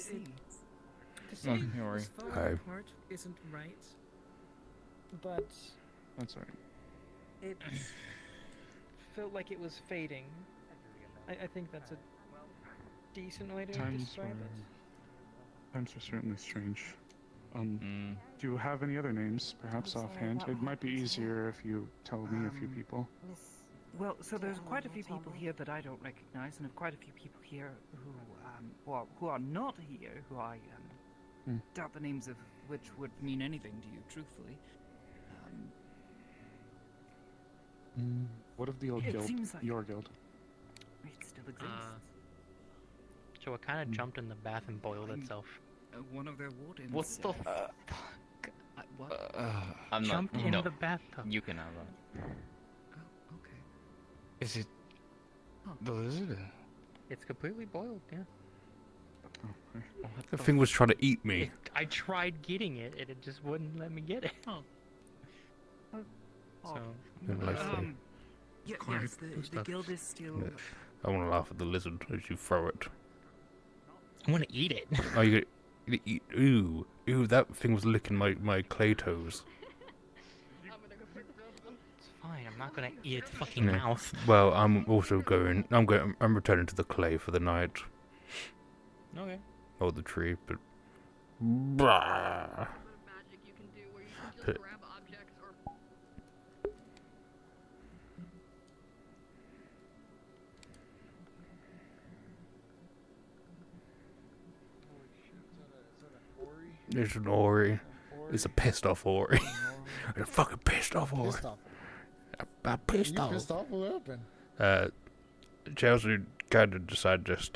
say don't worry. it's falling Hi. apart isn't right, but That's right. it felt like it was fading. I think that's a decent way to describe it. Times are certainly strange. Do you have any other names, perhaps offhand? It might be easier if you tell me a few people. Well, so there's quite a few people here that I don't recognize, and quite a few people here who are not here, who I doubt the names of which would mean anything to you, truthfully. What of the old It guild? seems like- Your guild? It still exists. So it kind of jumped in the bath and boiled itself. One of their wardens. What the fuck? What? I'm not. Jumped in the bathtub. You can have that. Is it the lizard? It's completely boiled, yeah. The thing was trying to eat me. I tried getting it, and it just wouldn't let me get it. So, Yes, the guild is still. Yeah. I want to laugh at the lizard as you throw it. I want to eat it. Oh, you gonna eat? Ooh, that thing was licking my clay toes. It's fine. I'm not gonna eat its fucking Yeah. mouth. Well, I'm also going. I'm returning to the clay for the night. Okay. Or the tree, but. Bah. But- It's an Ori. It's a pissed off Ori. A fucking pissed off Ori. Pissed off. I'm pissed You off. pissed off? What happened? Chelsea kind of decided to stab